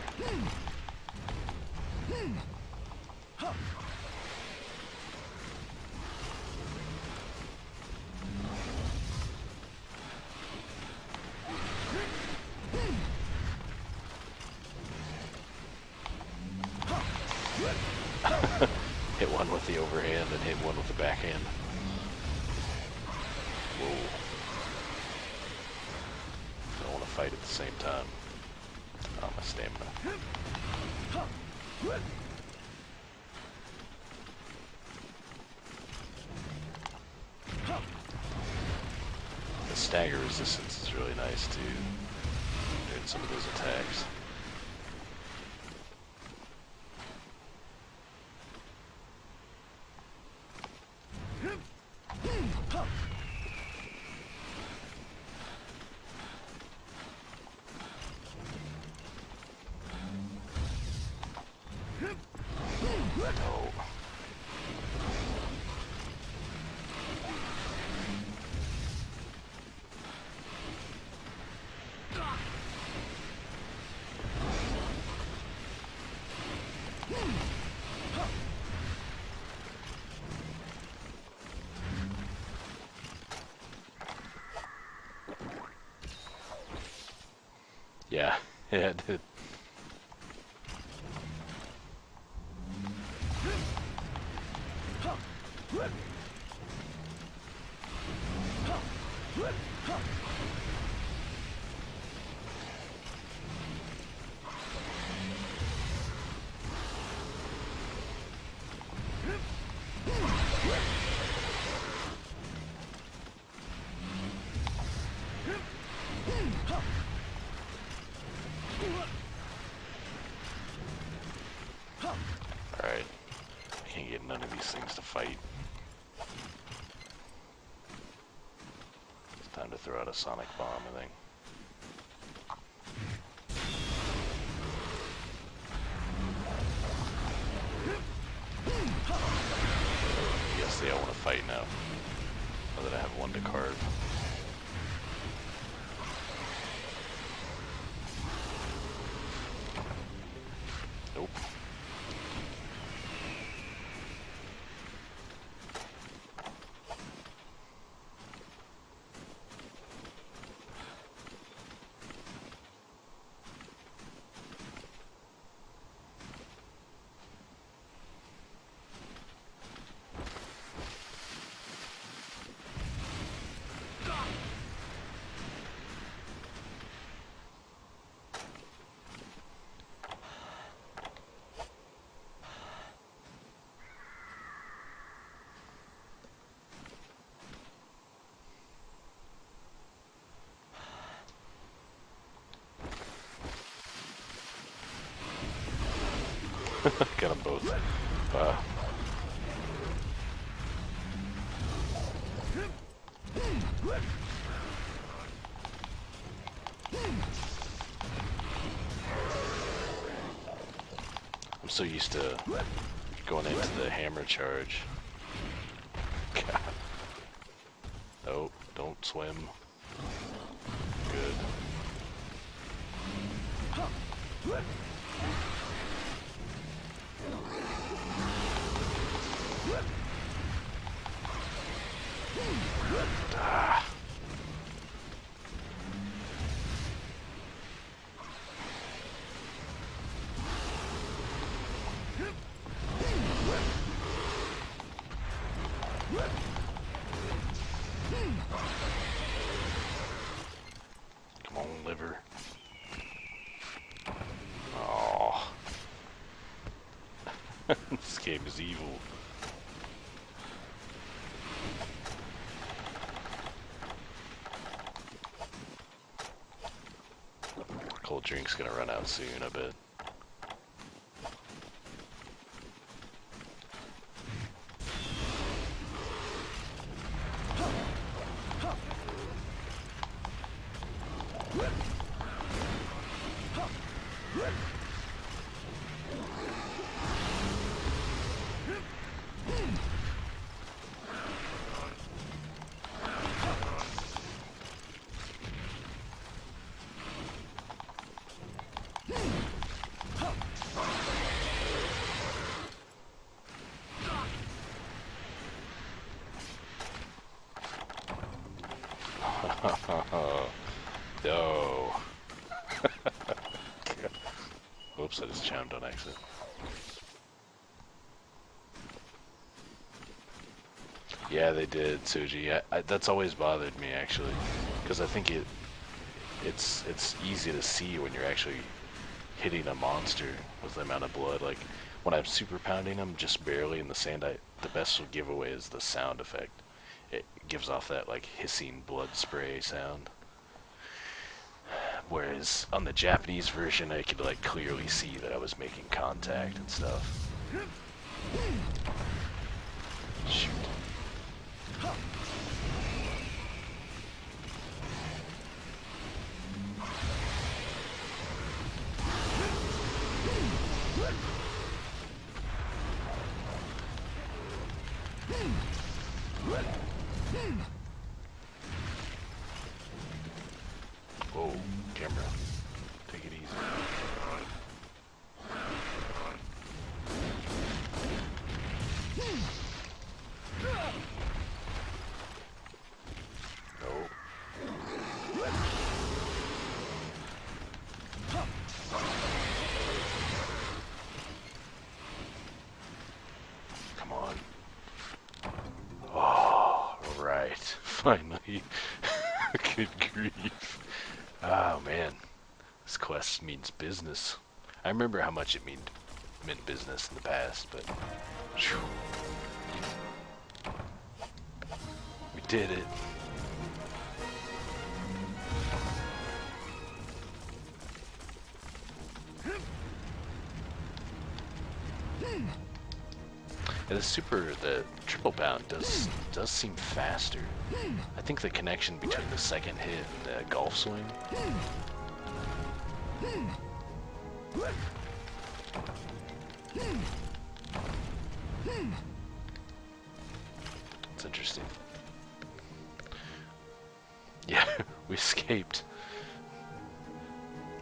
Hit one with the overhand and hit one with the backhand. Whoa. Don't want to fight at the same time. Oh, my stamina. The stagger resistance is really nice too. Doing some of those attacks. Oh. Yeah, yeah, it did. Alright. I can't get none of these things to fight. It's time to throw out a sonic bomb, I think. Yes, they all want to fight now. Now that I have one to carve. Nope. Got them both. Wow. I'm so used to going into the hammer charge. God. Nope, don't swim. Good. Ah. Come on, liver. Oh. This game is evil. Cold drink's gonna run out soon, I bet. No. Oops, I just chimed on accident. Yeah, they did, Suji. That's always bothered me actually, because I think it's easy to see when you're actually hitting a monster with the amount of blood. Like when I'm super pounding them just barely in the sand, the best giveaway is the sound effect. It gives off that like hissing blood spray sound. Whereas on the Japanese version, I could like clearly see that I was making contact and stuff. Shoot. Whoa, camera. Take it easy. No. Come on. Oh, right. Finally. Good grief. Oh man. This quest means business. I remember how much it meant business in the past, but whew. We did it. And the triple pound does seem faster. I think the connection between the second hit and the golf swing. It's interesting. Yeah, we escaped.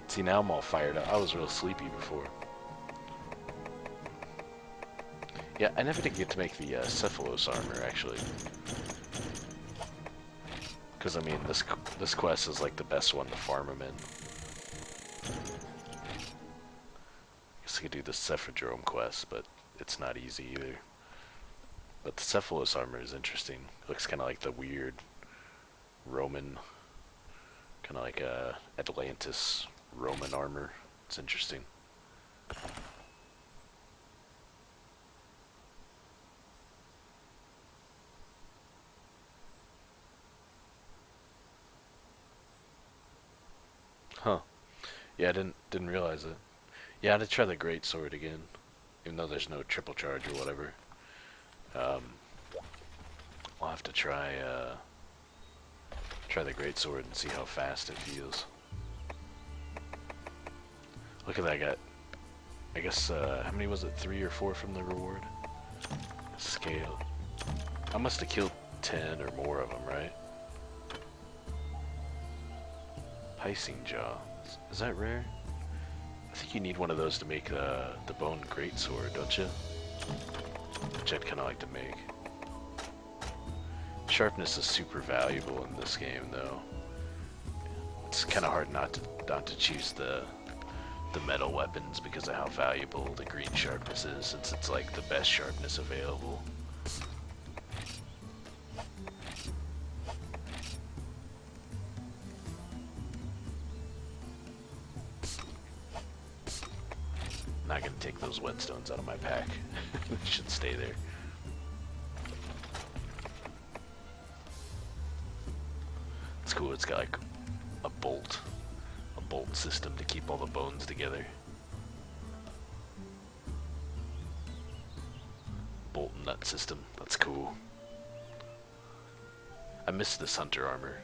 See, now I'm all fired up. I was real sleepy before. Yeah, I never did get to make the Cephalos armor, actually. Because, I mean, this quest is, like, the best one to farm them in. I guess I could do the Cephadrome quest, but it's not easy either. But the Cephalos armor is interesting. It looks kind of like the weird Roman, kind of like Atlantis Roman armor. It's interesting. Huh. Yeah, I didn't realize it. Yeah, I had to try the great sword again, even though there's no triple charge or whatever. I'll have to try the great sword and see how fast it feels. Look at that guy. I guess how many was it? 3 or 4 from the reward? Scale. I must have killed 10 or more of them, right? Piscine jaw. Is that rare? I think you need one of those to make the bone greatsword, don't you? Which I'd kind of like to make. Sharpness is super valuable in this game, though. It's kind of hard not to choose the metal weapons because of how valuable the green sharpness is, since it's like the best sharpness available. Not gonna take those whetstones out of my pack. They should stay there. It's cool, it's got like a bolt system to keep all the bones together. Bolt and nut system, that's cool. I miss this hunter armor.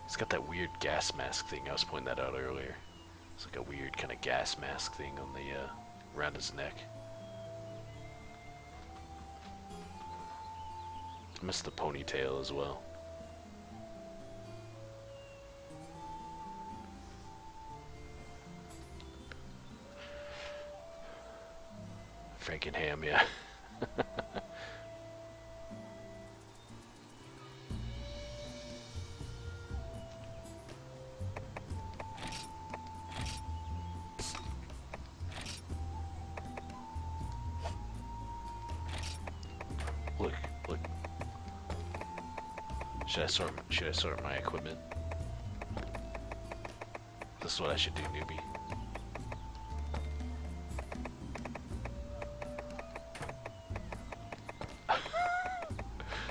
It's got that weird gas mask thing, I was pointing that out earlier. It's like a weird kind of gas mask thing on the around his neck. I miss the ponytail as well. Frankenham, yeah. Look. Should I sort my equipment? This is what I should do, newbie.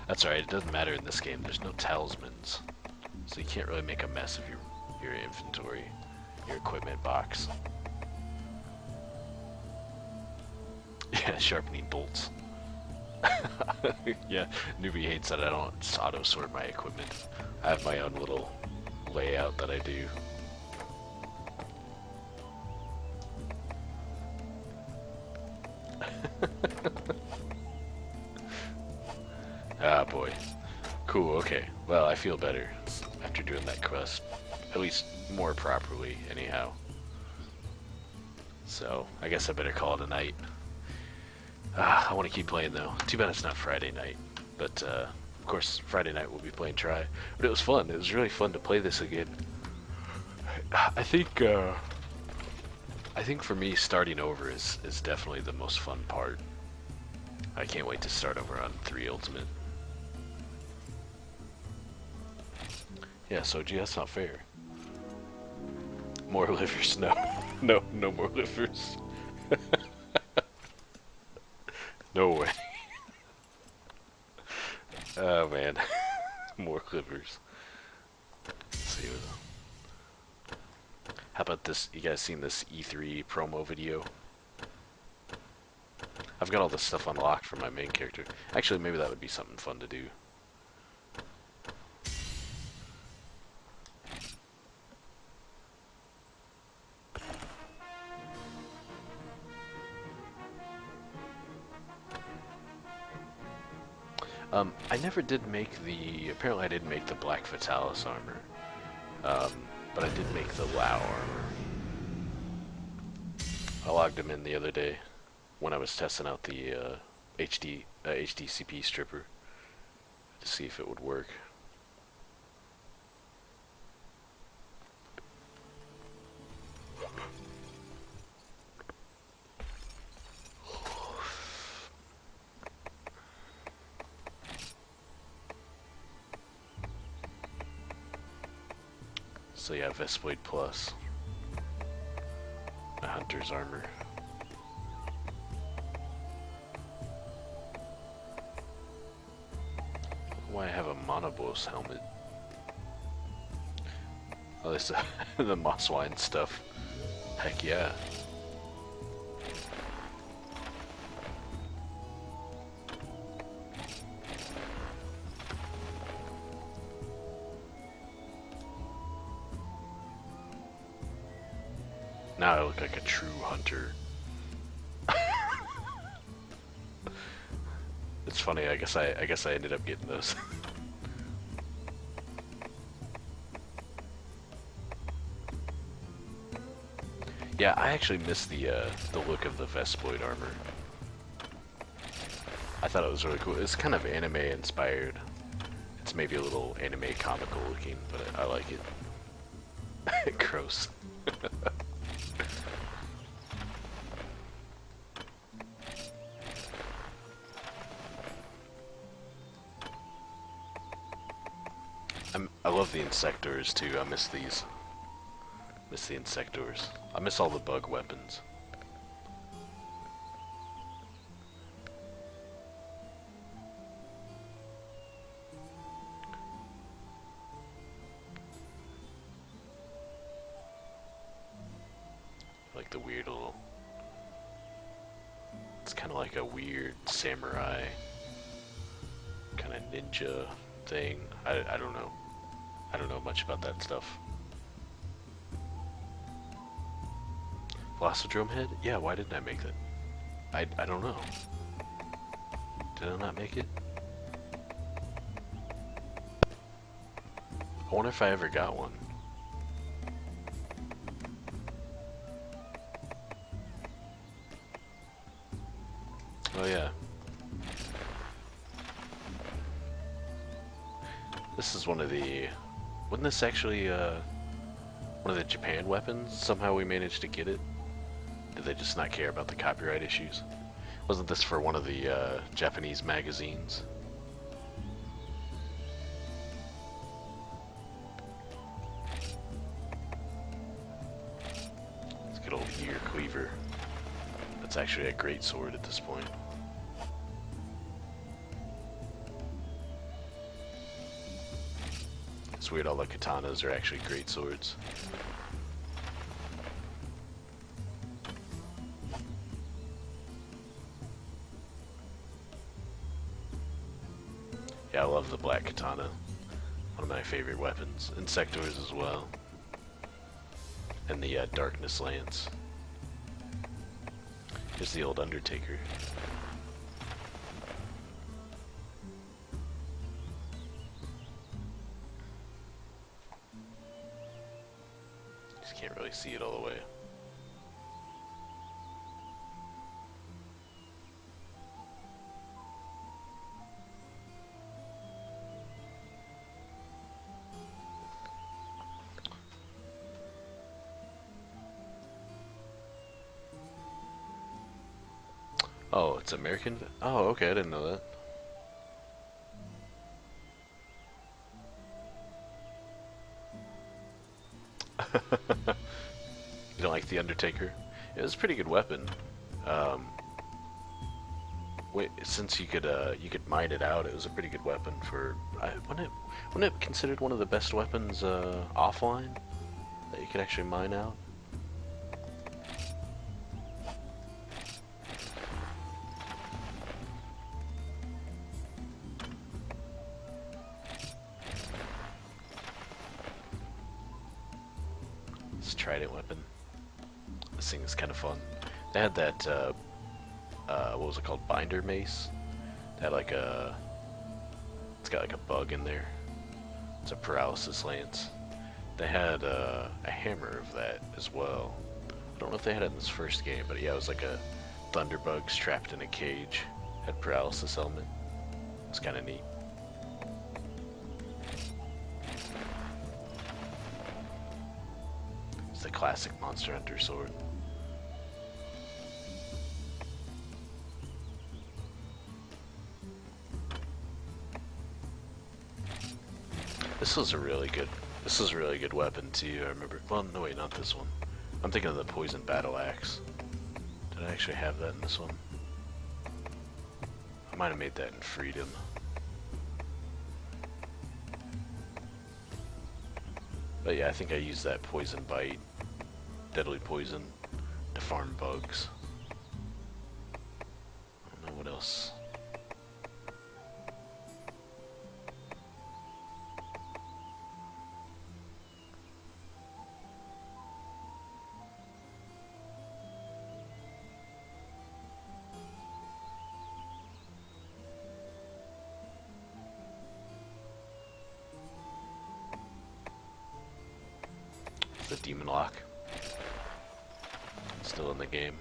That's alright, it doesn't matter in this game, there's no talismans. So you can't really make a mess of your inventory, your equipment box. Yeah, sharpening bolts. Yeah, newbie hates that I don't auto sort my equipment. I have my own little layout that I do. Ah boy. Cool, okay. Well, I feel better after doing that quest. At least more properly, anyhow. So, I guess I better call it a night. I want to keep playing though. Too bad it's not Friday night. But, of course, Friday night we'll be playing Try. But it was fun. It was really fun to play this again. I think for me, starting over is definitely the most fun part. I can't wait to start over on 3 Ultimate. Yeah, so gee, that's not fair. More livers, no. No more livers. No way. Oh man. More livers. Let's see. How about this? You guys seen this E3 promo video? I've got all this stuff unlocked for my main character. Actually, maybe that would be something fun to do. I never did make the, apparently I didn't make the Black Fatalis armor, but I did make the Lao armor. I logged him in the other day when I was testing out the HDCP stripper to see if it would work. So yeah, Vestblade Plus. A Hunter's armor. Why I have a Monobos helmet. Oh, this the Mosswine stuff. Heck yeah. Now I look like a true hunter. It's funny. I guess I ended up getting those. Yeah, I actually missed the look of the Vestblade armor. I thought it was really cool. It's kind of anime inspired. It's maybe a little anime comical looking, but I like it. Gross. I love the Insectors too. I miss these. Miss the Insectors. I miss all the bug weapons. Like the weird little... It's kind of like a weird samurai kind of ninja thing. I don't know. I don't know much about that stuff. Velocidrome head? Yeah, why didn't I make that? I don't know. Did I not make it? I wonder if I ever got one. Oh yeah. This is one of the... Wasn't this actually one of the Japan weapons? Somehow we managed to get it. Did they just not care about the copyright issues? Wasn't this for one of the Japanese magazines? it's actually a great sword at this point. It's weird all the katanas are actually great swords. Yeah, I love the black katana. One of my favorite weapons. Insectors as well. And the darkness lance. Here's the old Undertaker. Just can't really see it all the way. Oh, it's American? Oh, okay, I didn't know that. You don't like the Undertaker? It was a pretty good weapon. Wait, since you could mine it out, it was a pretty good weapon for. Wasn't it considered one of the best weapons offline that you could actually mine out? Trident weapon. This thing is kind of fun. They had that, what was it called? Binder mace. They had like it's got like a bug in there. It's a paralysis lance. They had a hammer of that as well. I don't know if they had it in this first game, but yeah, it was like a thunderbug trapped in a cage. Had paralysis helmet. It's kind of neat. The classic Monster Hunter sword. This was a really good weapon too, I remember. Well, no wait, not this one. I'm thinking of the poison battle axe. Did I actually have that in this one? I might have made that in Freedom. But yeah, I think I used that poison bite, deadly poison, to farm bugs. I don't know what else. The demon lock. Still in the game.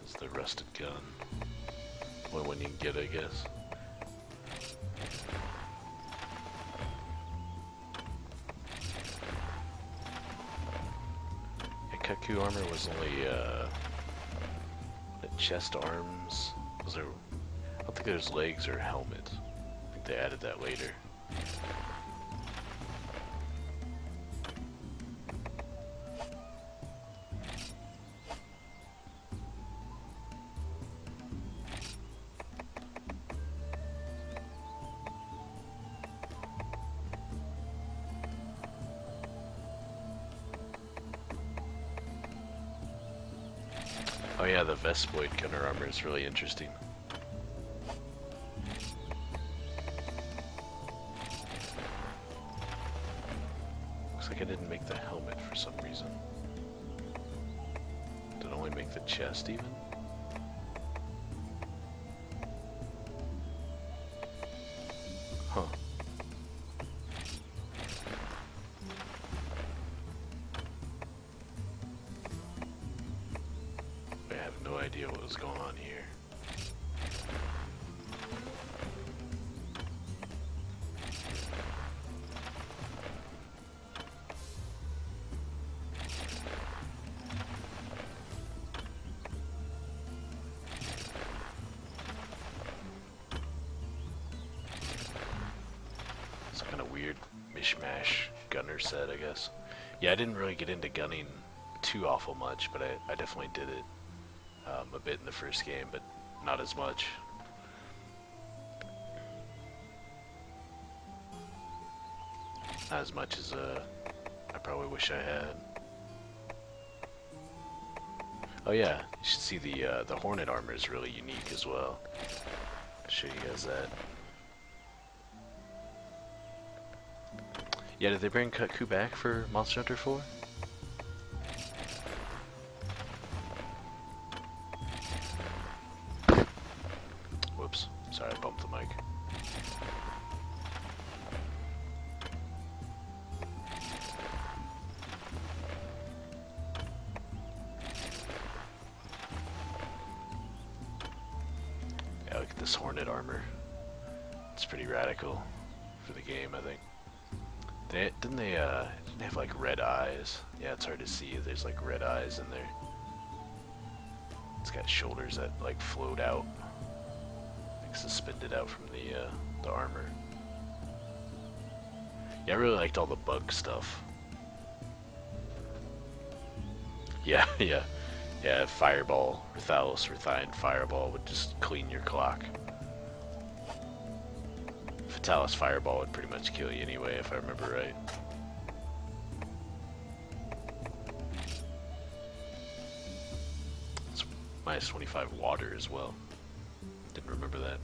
It's the rusted gun. Only one you can get, I guess. Yeah, Kaku armor was only chest arms. Was there? I don't think there's legs or helmet. I think they added that later. Oh yeah, the Vespoid gunner armor is really interesting. Looks like I didn't make the helmet for some reason. Did it only make the chest even? Huh. I have no idea what was going on here. It's kind of weird mishmash gunner set, I guess. Yeah, I didn't really get into gunning too awful much, but I definitely did it a bit in the first game, but not as much. Not as much as I probably wish I had. Oh yeah, you should see the Hornet armor is really unique as well. I'll show you guys that. Yeah, did they bring Kutku back for Monster Hunter 4? Whoops, sorry I bumped the mic. Yeah, look at this Hornet armor. It's pretty radical for the game, I think. Didn't they have like red eyes? Yeah, it's hard to see. There's like red eyes in there. It's got shoulders that like float out, like suspended out from the armor. Yeah, I really liked all the bug stuff. Yeah, yeah. Fireball, Rathalos, Rathian Fireball would just clean your clock. Fatalis Fireball would pretty much kill you anyway, if I remember right. It's minus 25 water as well. Didn't remember that.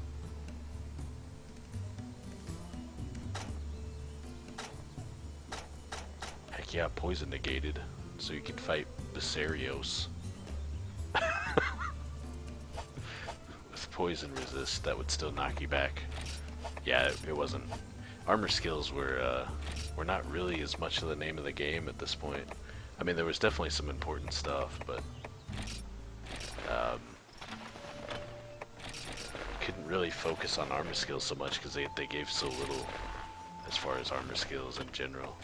Heck yeah, poison negated, so you can fight Viserios. With poison resist, that would still knock you back. Yeah, it wasn't. Armor skills were not really as much of the name of the game at this point. I mean, there was definitely some important stuff, but couldn't really focus on armor skills so much because they gave so little as far as armor skills in general.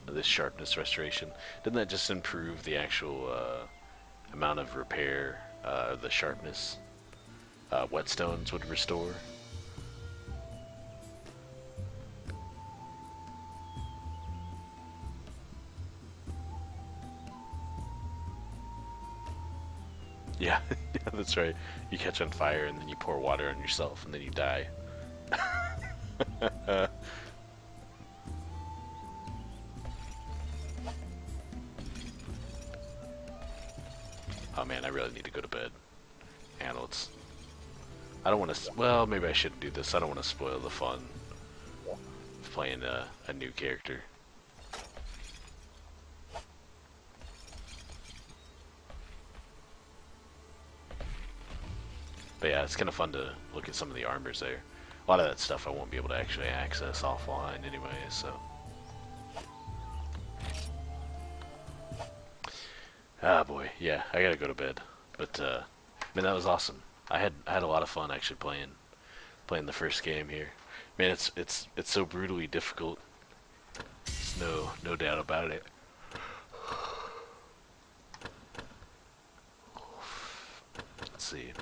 This sharpness restoration, didn't that just improve the actual amount of repair the sharpness whetstones would restore? Yeah, yeah, that's right. You catch on fire and then you pour water on yourself and then you die. Oh man, I really need to go to bed. And let's... I don't want to... Well, maybe I shouldn't do this. I don't want to spoil the fun of playing a new character. But yeah, it's kind of fun to look at some of the armors there. A lot of that stuff I won't be able to actually access offline anyway, so... Ah boy, yeah, I gotta go to bed. But man, that was awesome. I had a lot of fun actually playing the first game here. Man, it's so brutally difficult. There's no doubt about it. Let's see.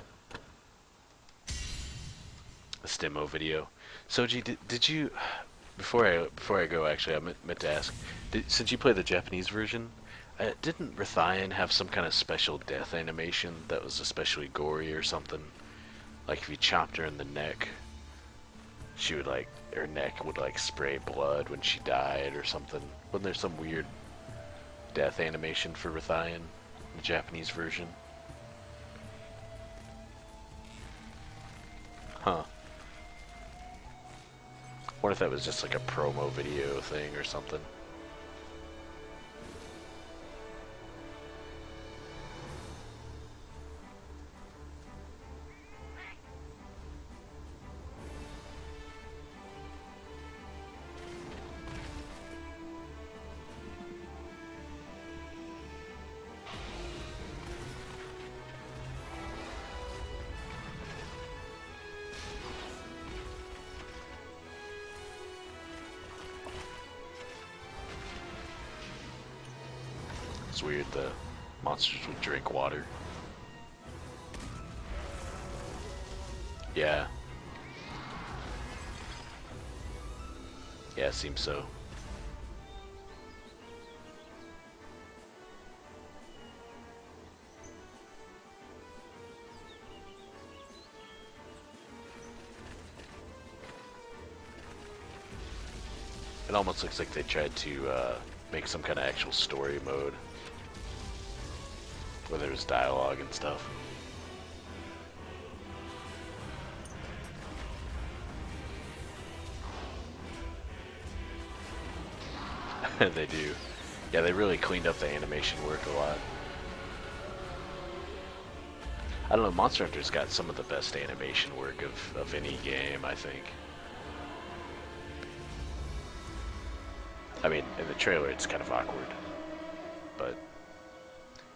This demo video. Soji, did you before I go actually I meant to ask, since you play the Japanese version, didn't Rathian have some kind of special death animation that was especially gory or something? Like if you chopped her in the neck, she would like, her neck would like spray blood when she died or something. Wasn't there some weird death animation for Rathian in the Japanese version? Huh. Wonder if that was just like a promo video thing or something. was weird. The monsters would drink water. Yeah. Yeah, it seems so. It almost looks like they tried to make some kind of actual story mode where there was dialogue and stuff. They do. Yeah, they really cleaned up the animation work a lot. I don't know, Monster Hunter's got some of the best animation work of any game, I think. I mean, in the trailer it's kind of awkward, but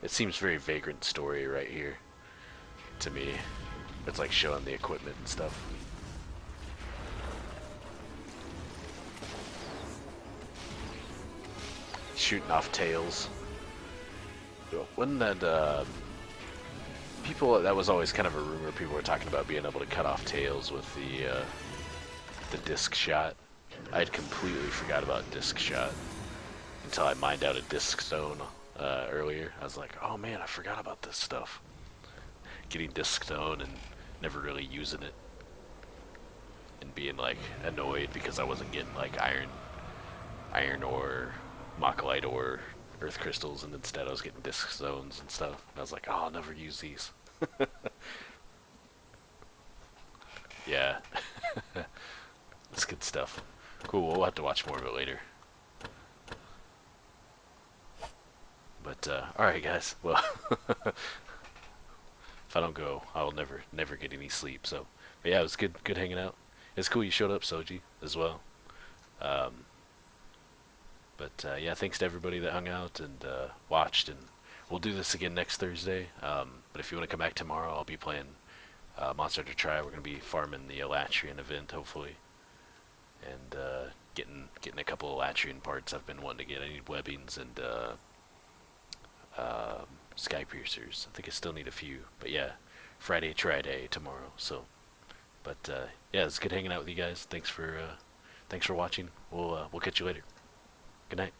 it seems very Vagrant Story right here to me. It's like showing the equipment and stuff. Shooting off tails. Wasn't that, people, that was always kind of a rumor, people were talking about being able to cut off tails with the disc shot. I had completely forgot about disc shot until I mined out a disc stone earlier. I was like, oh man, I forgot about this stuff. Getting disc stone and never really using it. And being like annoyed because I wasn't getting like iron ore, Mach-Light ore, earth crystals, and instead I was getting disc stones and stuff. And I was like, oh, I'll never use these. Yeah. That's good stuff. Cool, we'll have to watch more of it later. But, alright guys, well, if I don't go, I will never get any sleep, so. But yeah, it was good hanging out. It's cool you showed up, Soji, as well. Um, but yeah, thanks to everybody that hung out and watched, and we'll do this again next Thursday. But if you want to come back tomorrow, I'll be playing Monster Hunter Tri. We're going to be farming the Elatrian event, hopefully. And getting a couple of Elatrian parts I've been wanting to get. I need webbings and sky piercers. I think I still need a few. But yeah, Friday Tri Day tomorrow. So, but yeah, it's good hanging out with you guys. Thanks for watching. We'll catch you later. Good night.